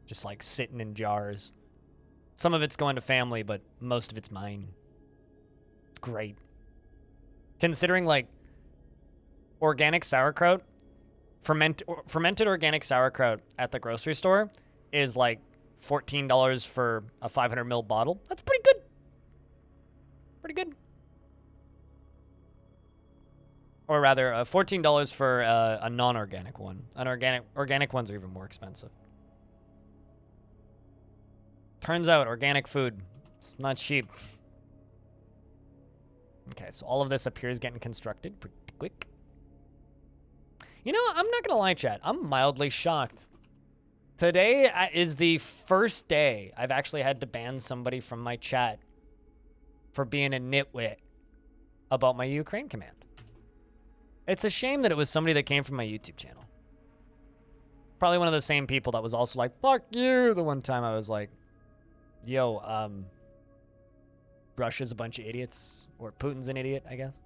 just like sitting in jars. Some of it's going to family, but most of it's mine. It's great. Considering like organic sauerkraut, fermented organic sauerkraut at the grocery store is like $14 for a 500 ml bottle. That's pretty good. Pretty good. Or rather, $14 for a non-organic one. Organic ones are even more expensive. Turns out, organic food, it's not cheap. Okay, so all of this appears getting constructed pretty quick. You know, I'm not gonna lie, chat. I'm mildly shocked. Today is the first day I've actually had to ban somebody from my chat for being a nitwit about my Ukraine command. It's a shame that it was somebody that came from my YouTube channel. Probably one of the same people that was also like, fuck you, the one time I was like, yo, Russia's a bunch of idiots, or Putin's an idiot, I guess.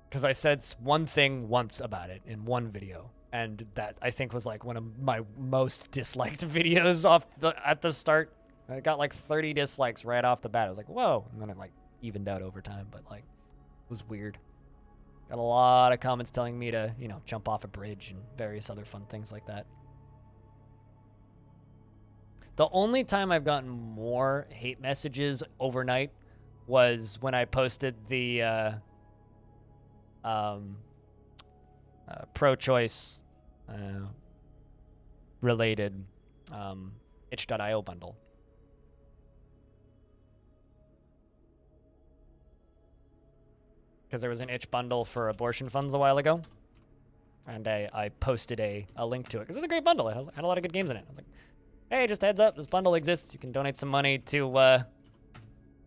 Because I said one thing once about it in one video, and that I think was like one of my most disliked videos at the start. I got like 30 dislikes right off the bat. I was like, whoa, and then it like evened out over time, but like, it was weird. Got a lot of comments telling me to, you know, jump off a bridge and various other fun things like that. The only time I've gotten more hate messages overnight was when I posted the pro-choice related itch.io bundle. Because there was an itch bundle for abortion funds a while ago. And I posted a link to it. Because it was a great bundle. It had a lot of good games in it. I was like, hey, just a heads up, this bundle exists. You can donate some money to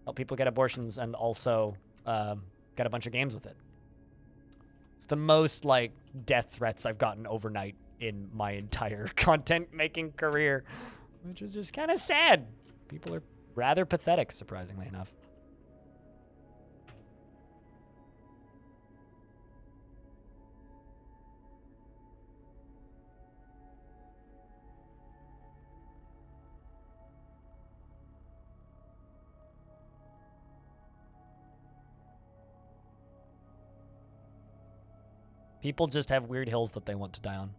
help people get abortions and also get a bunch of games with it. It's the most, like, death threats I've gotten overnight in my entire content-making career. Which is just kind of sad. People are rather pathetic, surprisingly enough. People just have weird hills that they want to die on.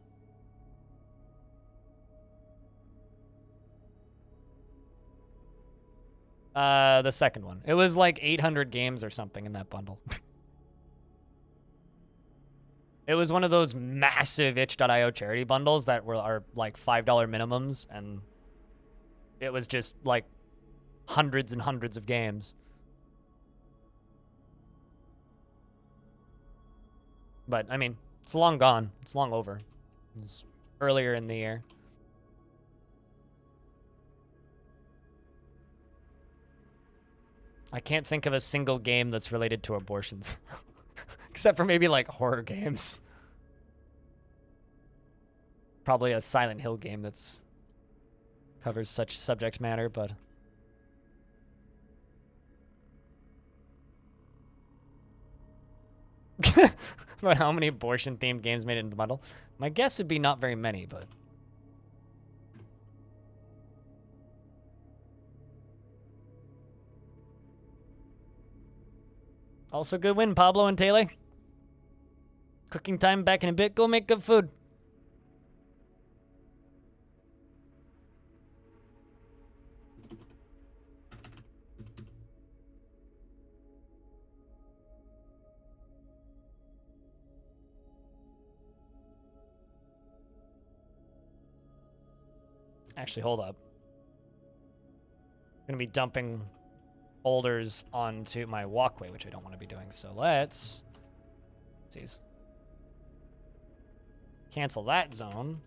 The second one. It was like 800 games or something in that bundle. It was one of those massive itch.io charity bundles that are like $5 minimums, and it was just like hundreds and hundreds of games. But, I mean, it's long gone. It's long over. It was earlier in the year. I can't think of a single game that's related to abortions. Except for maybe, like, horror games. Probably a Silent Hill game that's covers such subject matter, but... About how many abortion-themed games made it into the bundle? My guess would be not very many, but... Also, good win, Pablo and Taylor. Cooking time back in a bit. Go make good food. Actually, hold up. I'm gonna be dumping boulders onto my walkway, which I don't want to be doing. So let's cancel that zone.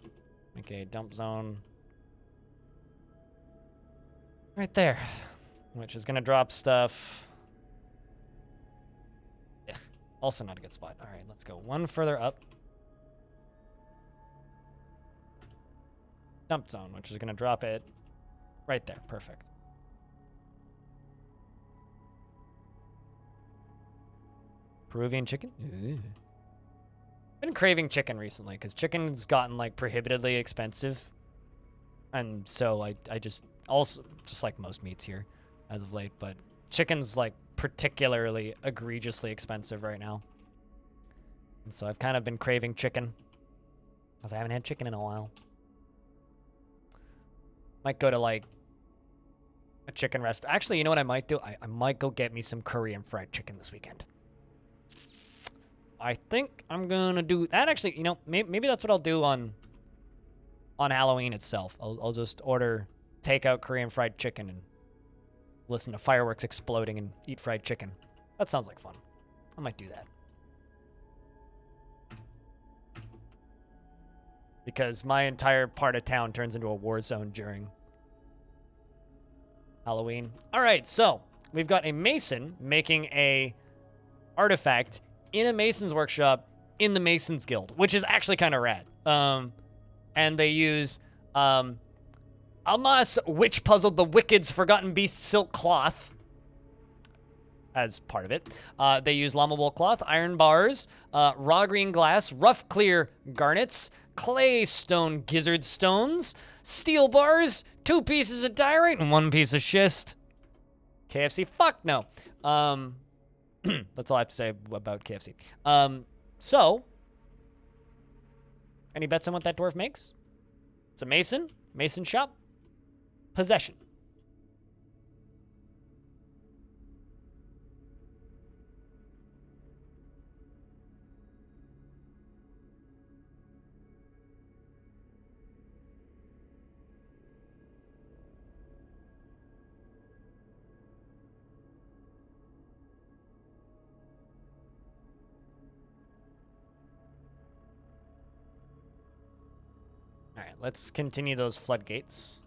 Make a dump zone right there, which is gonna drop stuff. Ugh. Also not a good spot. All right, let's go one further up. Dump zone, which is going to drop it right there. Perfect. Peruvian chicken? Ooh. Been craving chicken recently because chicken's gotten like prohibitively expensive. And so I just also, just like most meats here as of late, but chicken's like particularly egregiously expensive right now. And so I've kind of been craving chicken because I haven't had chicken in a while. Might go to like a chicken restaurant. Actually, you know what I might do? I might go get me some Korean fried chicken this weekend. I think I'm gonna do that. Actually, you know, maybe that's what I'll do on Halloween itself. I'll just order takeout Korean fried chicken and listen to fireworks exploding and eat fried chicken. That sounds like fun. I might do that. Because my entire part of town turns into a war zone during Halloween. All right, so we've got a mason making a artifact in a mason's workshop in the Masons Guild, which is actually kind of rad. And they use Almas Witch Puzzled the Wicked's Forgotten Beast Silk Cloth as part of it. They use llama wool cloth, iron bars, raw green glass, rough clear garnets, clay stone gizzard stones, steel bars, 2 pieces of diorite, and 1 piece of schist. KFC? Fuck no. That's all I have to say about KFC. So, any bets on what that dwarf makes? It's a mason shop, possession. All right, let's continue those floodgates.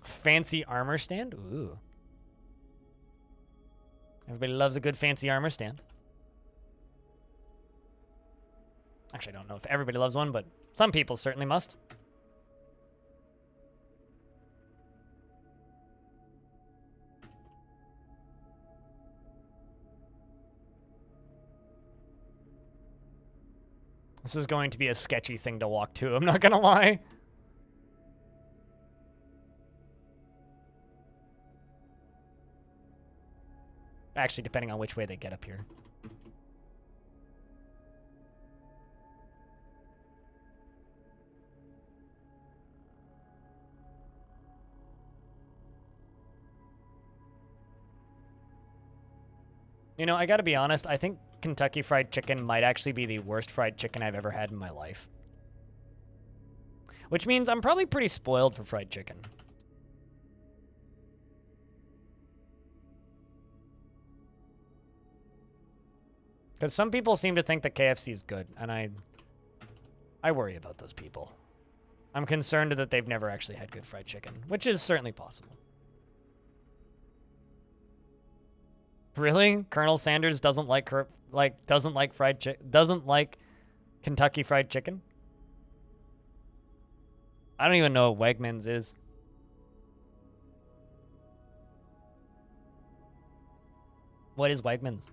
Fancy armor stand? Ooh. Everybody loves a good fancy armor stand. Actually, I don't know if everybody loves one, but some people certainly must. This is going to be a sketchy thing to walk to, I'm not gonna lie. Actually, depending on which way they get up here. You know, I gotta be honest, I think Kentucky Fried Chicken might actually be the worst fried chicken I've ever had in my life. Which means I'm probably pretty spoiled for fried chicken. Because some people seem to think that KFC is good, and I worry about those people. I'm concerned that they've never actually had good fried chicken, which is certainly possible. Really? Colonel Sanders doesn't like doesn't like Kentucky Fried Chicken? I don't even know what Wegmans is. What is Wegmans?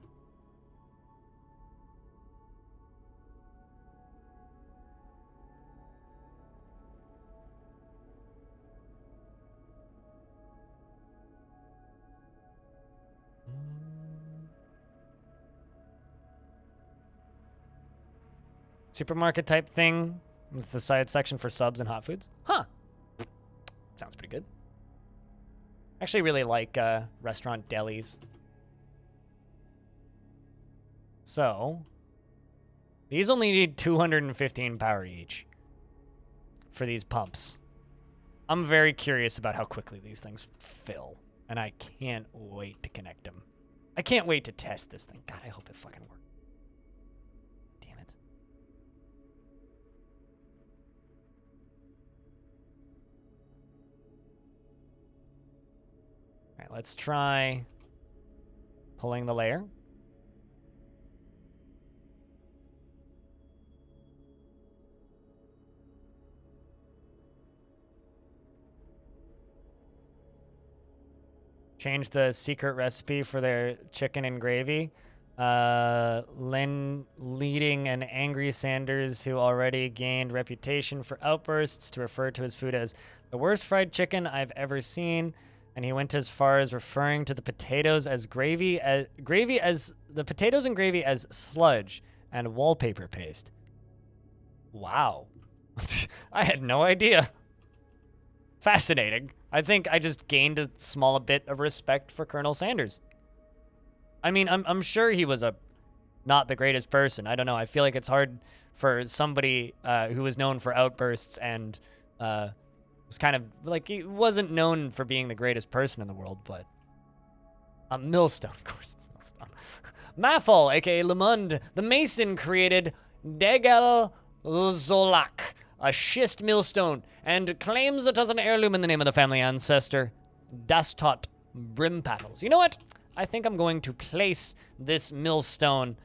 Supermarket type thing with the side section for subs and hot foods? Huh. Sounds pretty good. I actually really like restaurant delis. So, these only need 215 power each for these pumps. I'm very curious about how quickly these things fill, and I can't wait to connect them. I can't wait to test this thing. God, I hope it fucking works. Damn it. All right, let's try pulling the layer. Change the secret recipe for their chicken and gravy. Lynn leading an angry Sanders who already gained reputation for outbursts to refer to his food as the worst fried chicken I've ever seen. And he went as far as referring to the potatoes as gravy as the potatoes and gravy as sludge and wallpaper paste. Wow. I had no idea. Fascinating. I think I just gained a small bit of respect for Colonel Sanders. I mean, I'm sure he was not the greatest person. I don't know. I feel like it's hard for somebody who was known for outbursts and was kind of like, he wasn't known for being the greatest person in the world, but Millstone, of course it's Millstone. Maffel, aka Lemond, the Mason, created Degel Zolak, a schist millstone, and claims it as an heirloom in the name of the family ancestor, Dastot Brim Paddles. You know what? I think I'm going to place this millstone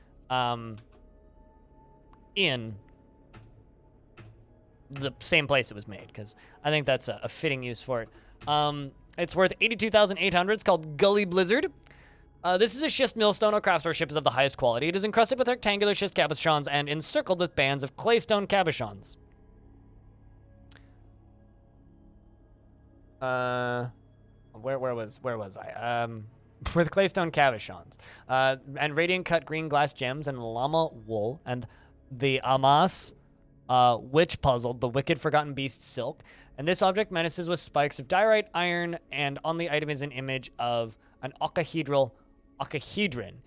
in the same place it was made, because I think that's a fitting use for it. It's worth 82,800. It's called Gully Blizzard. This is a schist millstone. Our craftsmanship is of the highest quality. It is encrusted with rectangular schist cabochons and encircled with bands of claystone cabochons. Where was I? With claystone cabochons, and radiant cut green glass gems and llama wool, and the Amas witch puzzle, the wicked forgotten beast silk. And this object menaces with spikes of diorite iron, and on the item is an image of an octahedron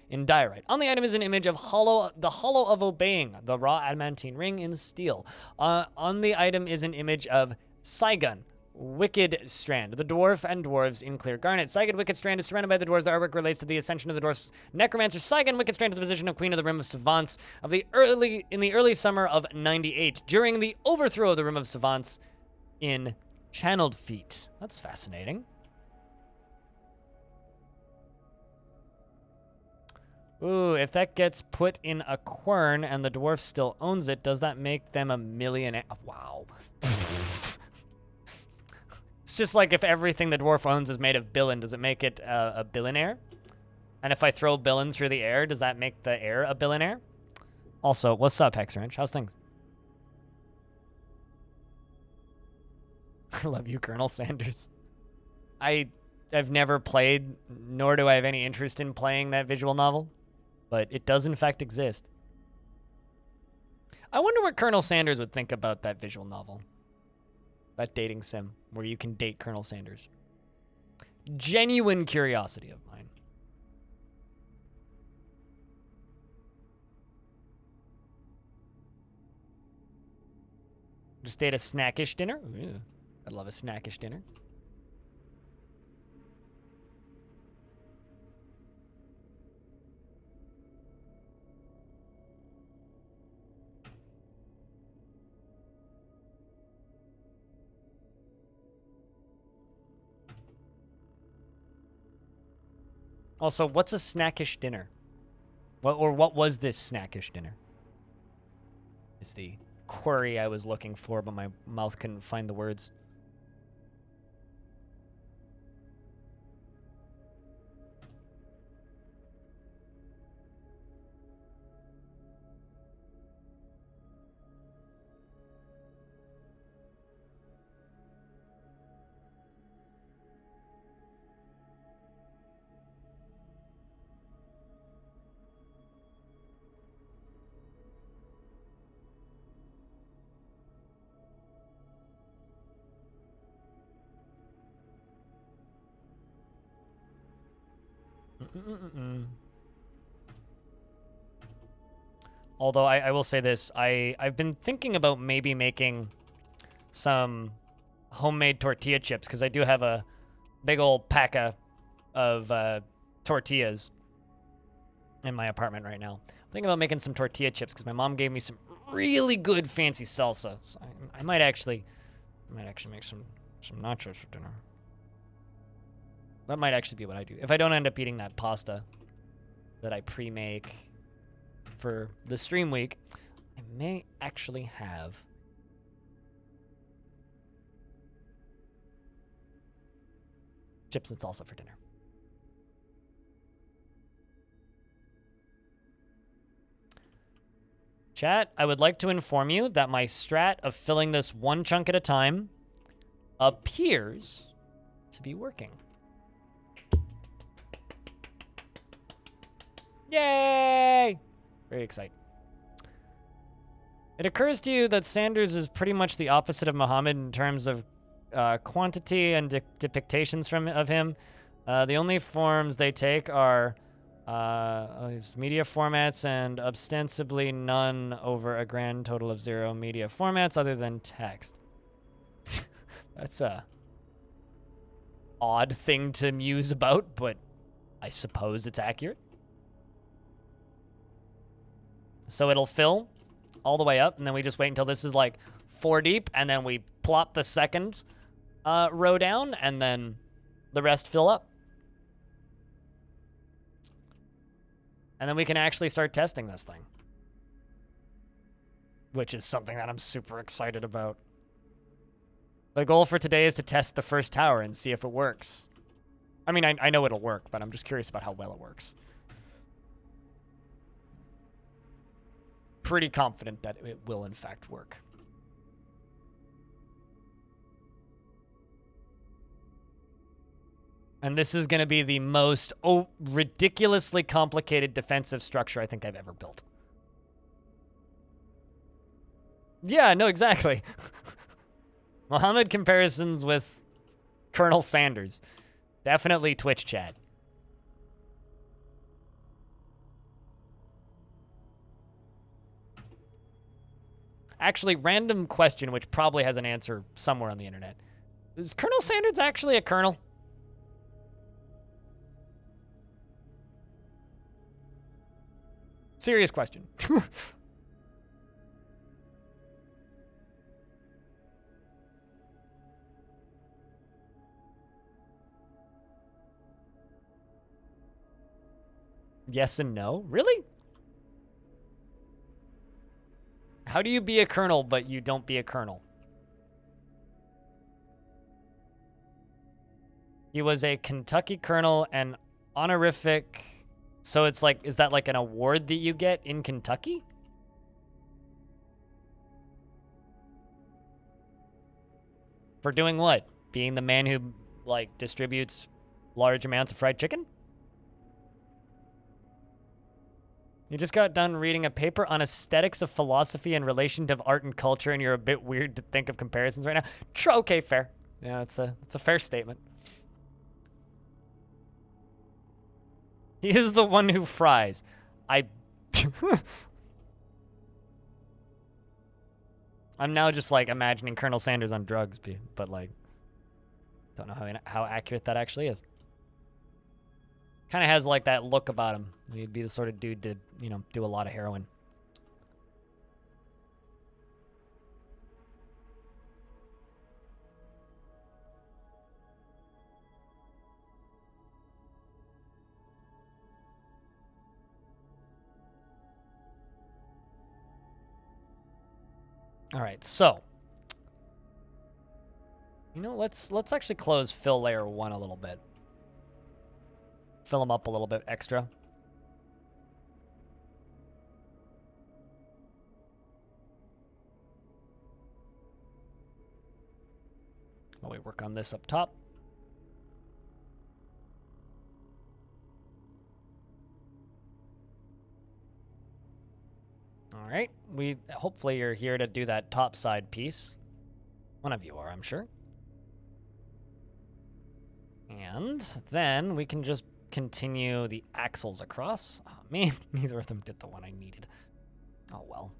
in diorite. On the item is an image of the hollow of obeying, the raw adamantine ring in steel. On the item is an image of Saigon, Wicked Strand, the dwarf and dwarves in clear garnet. Saigon Wicked Strand is surrounded by the dwarves. The artwork relates to the ascension of the dwarf's necromancer Saigon Wicked Strand to the position of Queen of the Rim of Savants in the early summer of 98, during the overthrow of the Rim of Savants in Channeled Feet. That's fascinating. Ooh, if that gets put in a quern and the dwarf still owns it, does that make them a millionaire? Wow. It's just like if everything the dwarf owns is made of billin, does it make it a billionaire? And if I throw billin through the air, does that make the air a billionaire? Also, what's up, Hexranch? How's things? I love you, Colonel Sanders. I've never played, nor do I have any interest in playing that visual novel, but it does in fact exist. I wonder what Colonel Sanders would think about that visual novel. That dating sim where you can date Colonel Sanders. Genuine curiosity of mine. Just ate a snackish dinner? Ooh, I'd love a snackish dinner. Also, what's a snackish dinner? What was this snackish dinner? Is the query I was looking for, but my mouth couldn't find the words. Although I will say this, I've been thinking about maybe making some homemade tortilla chips, because I do have a big old pack of tortillas in my apartment right now. I'm thinking about making some tortilla chips because my mom gave me some really good fancy salsa. So I might actually make some nachos for dinner. That might actually be what I do. If I don't end up eating that pasta that I pre-make for the stream week, I may actually have chips and salsa for dinner. Chat, I would like to inform you that my strat of filling this one chunk at a time appears to be working. Yay! Very excited. It occurs to you that Sanders is pretty much the opposite of Muhammad in terms of quantity and depictions of him. The only forms they take are media formats and ostensibly none over a grand total of 0 media formats other than text. That's a odd thing to muse about, but I suppose it's accurate. So it'll fill all the way up, and then we just wait until this is like 4 deep, and then we plop the second row down, and then the rest fill up. And then we can actually start testing this thing, which is something that I'm super excited about. The goal for today is to test the first tower and see if it works. I mean, I know it'll work, but I'm just curious about how well it works. Pretty confident that it will, in fact, work. And this is going to be the most ridiculously complicated defensive structure I think I've ever built. Yeah, no, exactly. Muhammad comparisons with Colonel Sanders. Definitely Twitch chat. Actually, random question, which probably has an answer somewhere on the internet. Is Colonel Sanders actually a colonel? Serious question. Yes and no? Really? How do you be a colonel, but you don't be a colonel? He was a Kentucky colonel and honorific. So it's like, is that like an award that you get in Kentucky? For doing what? Being the man who, like, distributes large amounts of fried chicken? You just got done reading a paper on aesthetics of philosophy in relation to art and culture, and you're a bit weird to think of comparisons right now. Okay, fair. Yeah, it's a fair statement. He is the one who fries. I'm now just like imagining Colonel Sanders on drugs, but like, don't know how accurate that actually is. Kind of has like that look about him. He'd be the sort of dude to, you know, do a lot of heroin. All right, so you know, let's actually close fill layer 1 a little bit. Fill them up a little bit extra. While we work on this up top. All right, hopefully you're here to do that top side piece. One of you are, I'm sure. And then we can just continue the axles across. Oh man, neither of them did the one I needed. Oh well.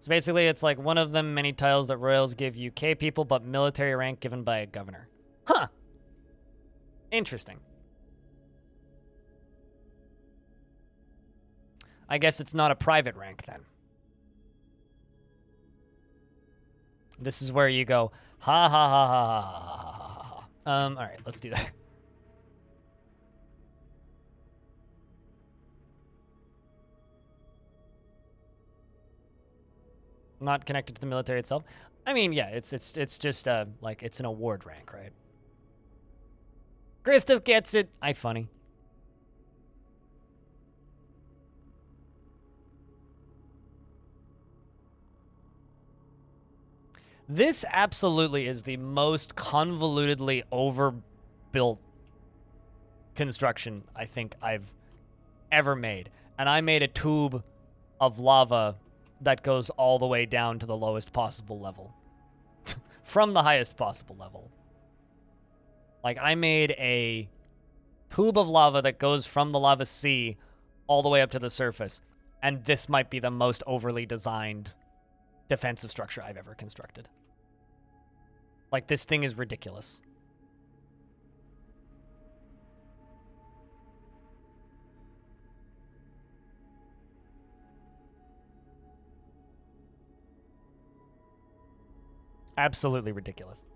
So basically it's like one of them many titles that royals give UK people, but military rank given by a governor. Huh. Interesting. I guess it's not a private rank then. This is where you go, ha ha ha ha ha ha ha ha ha. All right, let's do that. Not connected to the military itself. I mean, yeah, it's just like it's an award rank, right? Krista gets it. I funny. This absolutely is the most convolutedly overbuilt construction I think I've ever made. And I made a tube of lava that goes all the way down to the lowest possible level. From the highest possible level. Like, I made a tube of lava that goes from the lava sea all the way up to the surface. And this might be the most overly designed defensive structure I've ever constructed. Like, this thing is ridiculous. Absolutely ridiculous.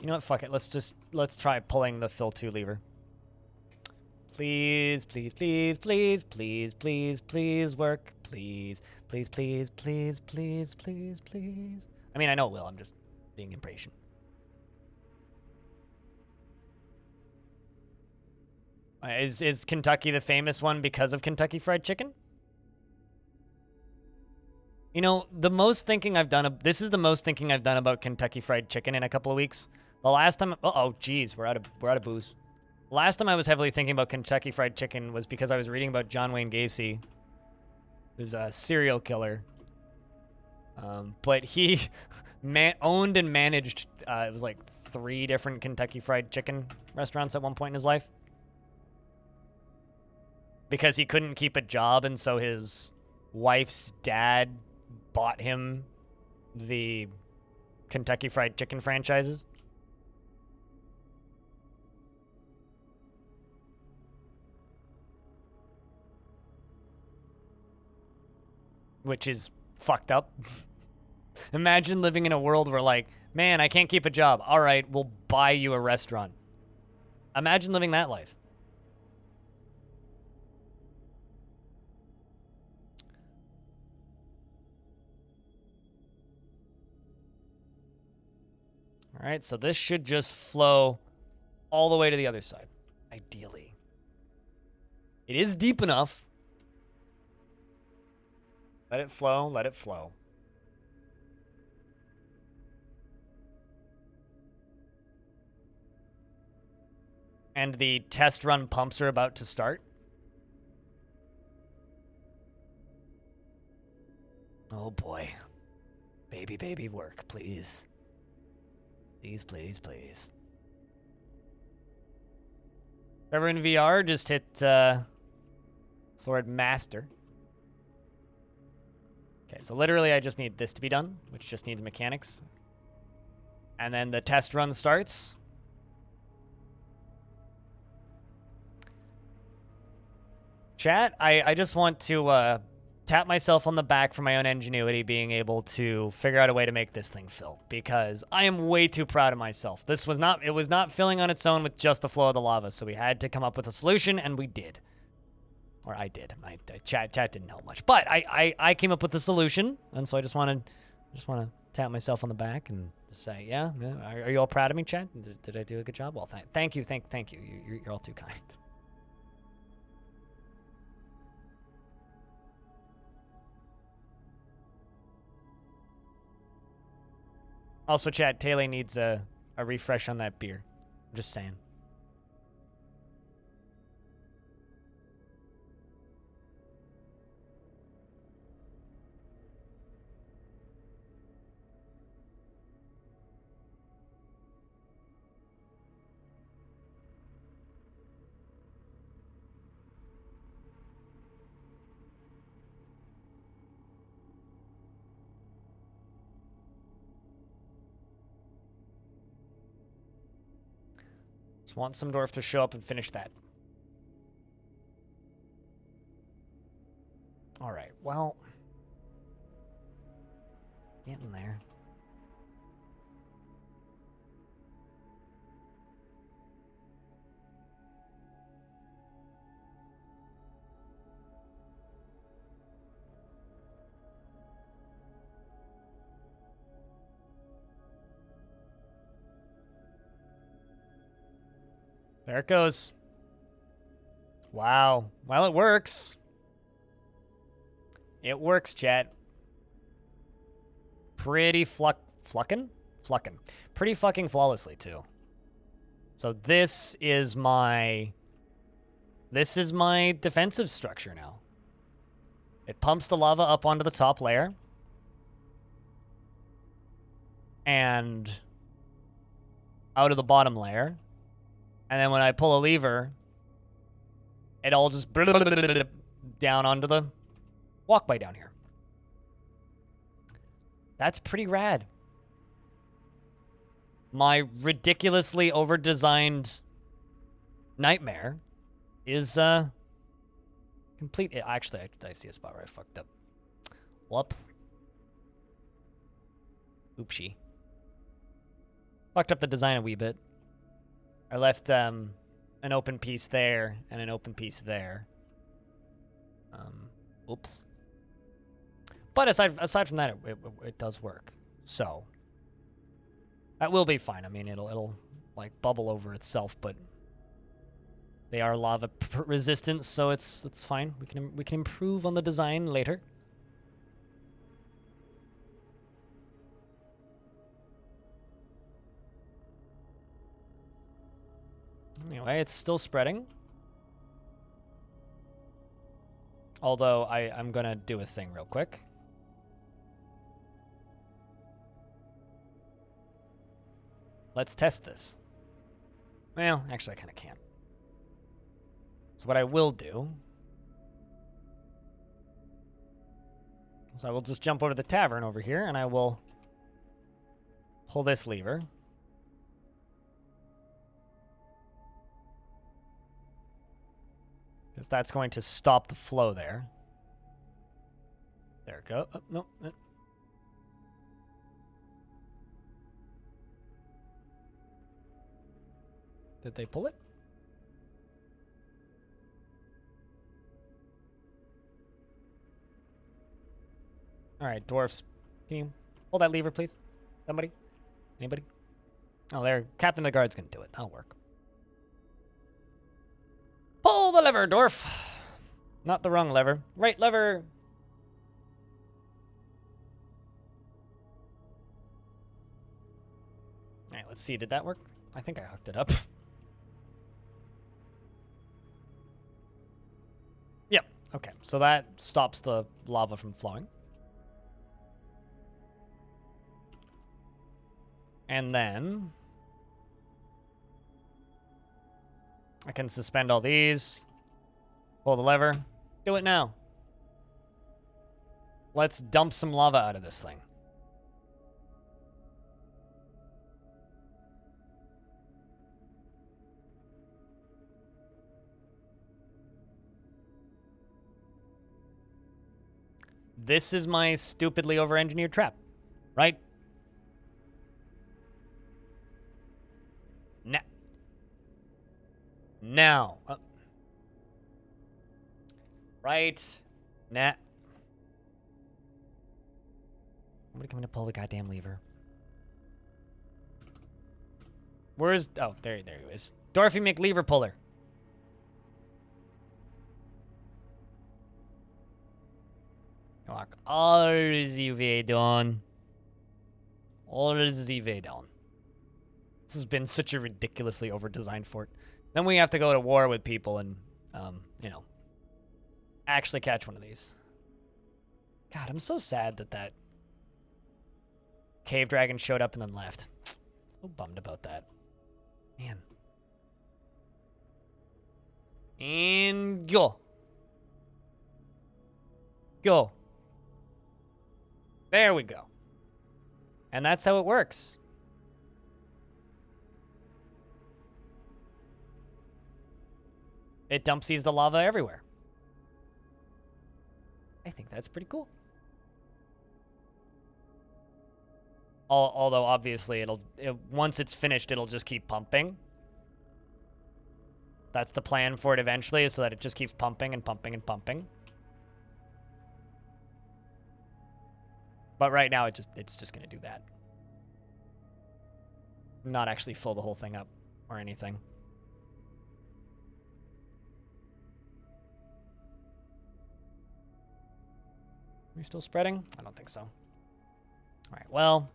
You know what? Fuck it. Let's try pulling the fill 2 lever. Please, please, please, please, please, please, please work. Please, please, please, please, please, please, please. I mean, I know it will. I'm just being impatient. Is Kentucky the famous one because of Kentucky Fried Chicken? You know, the most thinking I've done, this is the most thinking I've done about Kentucky Fried Chicken in a couple of weeks. The last time, oh, geez, we're out of booze. Last time I was heavily thinking about Kentucky Fried Chicken was because I was reading about John Wayne Gacy, who's a serial killer. But he owned and managed, it was like 3 different Kentucky Fried Chicken restaurants at one point in his life. Because he couldn't keep a job, and so his wife's dad bought him the Kentucky Fried Chicken franchises. Which is fucked up. Imagine living in a world where, like, man, I can't keep a job. All right, we'll buy you a restaurant. Imagine living that life. All right, so this should just flow all the way to the other side, ideally. It is deep enough. Let it flow, let it flow. And the test run pumps are about to start. Oh boy. Baby, baby, work, please. Please, please, please. If ever in VR, just hit Sword Master. Okay, so literally I just need this to be done, which just needs mechanics. And then the test run starts. Chat, I just want to tap myself on the back for my own ingenuity being able to figure out a way to make this thing fill, because I am way too proud of myself. It was not filling on its own with just the flow of the lava, so we had to come up with a solution, and we did. Or I did. Chat didn't help much, but I came up with the solution, and so I just want to tap myself on the back and say, yeah, are you all proud of me, chat? Did I do a good job? Well, thank you. You're all too kind. Also, chat, Taylor needs a refresh on that beer. I'm just saying. Just want some dwarf to show up and finish that. All right, well, getting there. There it goes. Wow. Well, it works. It works, chat. Pretty Pretty fucking flawlessly, too. So this is my defensive structure now. It pumps the lava up onto the top layer. And out of the bottom layer. And then when I pull a lever, it all just down onto the walkway down here. That's pretty rad. My ridiculously over-designed nightmare is complete. Actually, I see a spot where I fucked up. Whoops. Oopsie. Fucked up the design a wee bit. I left an open piece there and an open piece there. Oops. But aside from that, it does work. So that will be fine. I mean, it'll like bubble over itself, but they are lava resistant, so it's fine. We can improve on the design later. Anyway, it's still spreading. Although I'm gonna do a thing real quick. Let's test this. Well, actually, I kind of can't. So what I will do is I will just jump over to the tavern over here, and I will pull this lever. Because that's going to stop the flow there. There we go. Oh, no. Did they pull it? All right, dwarfs. Can you pull that lever, please? Somebody? Anybody? Oh, there. Captain of the Guard's going to do it. That'll work. Pull the lever, dwarf. Not the wrong lever. Right lever. All right, let's see. Did that work? I think I hooked it up. Yep. Okay, so that stops the lava from flowing. And then I can suspend all these. Pull the lever. Do it now. Let's dump some lava out of this thing. This is my stupidly over-engineered trap, right? Now. Right. Nah. Somebody coming to pull the goddamn lever. Where's... Oh, there he is. Dorothy McLever puller. Alles we done. Alles we done. This has been such a ridiculously over-designed fort. Then we have to go to war with people and, you know, actually catch one of these. God, I'm so sad that cave dragon showed up and then left. So bummed about that. Man. And go. Go. There we go. And that's how it works. it dump sees the lava everywhere. I think that's pretty cool. Although obviously once it's finished, it'll just keep pumping. That's the plan for it eventually, is so that it just keeps pumping and pumping and pumping. But right now, it's just gonna do that. Not actually fill the whole thing up or anything. Are we still spreading? I don't think so. All right, well,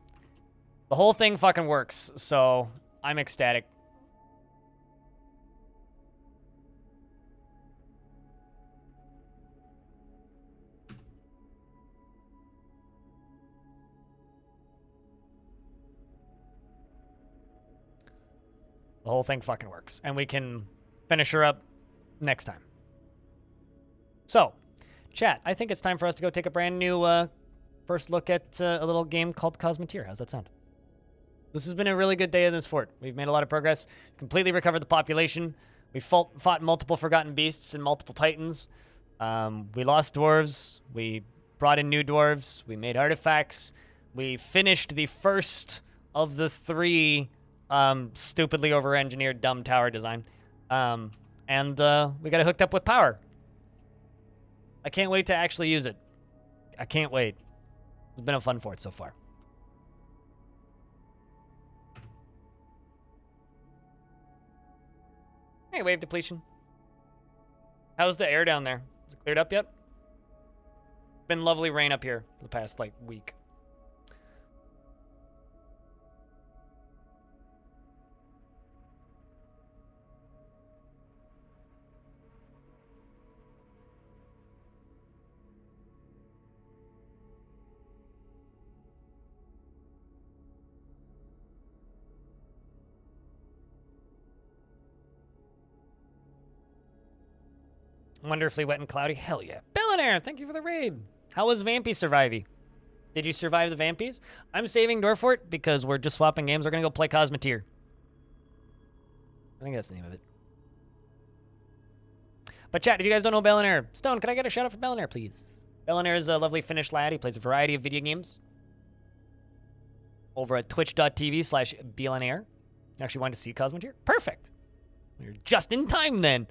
the whole thing fucking works, so I'm ecstatic. The whole thing fucking works. And we can finish her up next time. So, chat, I think it's time for us to go take a brand new first look at a little game called Cosmeteer. How's that sound? This has been a really good day in this fort. We've made a lot of progress. Completely recovered the population. We fought multiple forgotten beasts and multiple titans. We lost dwarves. We brought in new dwarves. We made artifacts. We finished the first of the 3 stupidly over-engineered dumb tower design. And we got it hooked up with power. I can't wait to actually use it. I can't wait. It's been a fun fort so far. Hey, wave depletion. How's the air down there? Is it cleared up yet? Been lovely rain up here for the past, like, week. Wonderfully wet and cloudy. Hell yeah. Billionaire, thank you for the raid. How was Vampy surviving? Did you survive the Vampies? I'm saving Dwarf Fort because we're just swapping games. We're going to go play Cosmeteer. I think that's the name of it. But chat, if you guys don't know Billionaire, Stone, can I get a shout out for Billionaire, please? Billionaire is a lovely Finnish lad. He plays a variety of video games over at twitch.tv/Billionaire. You actually wanted to see Cosmeteer? Perfect. You're just in time then.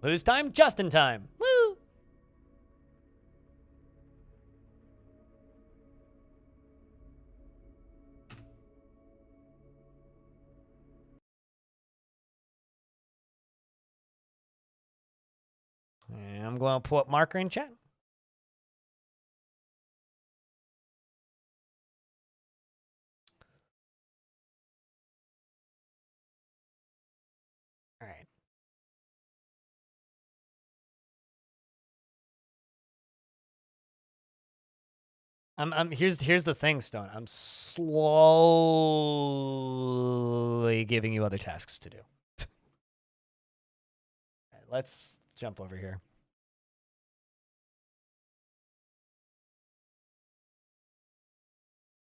Whose time? Just in time. Woo! And I'm going to pull up marker in chat. All right. Here's the thing, Stone. I'm slowly giving you other tasks to do. All right, let's jump over here.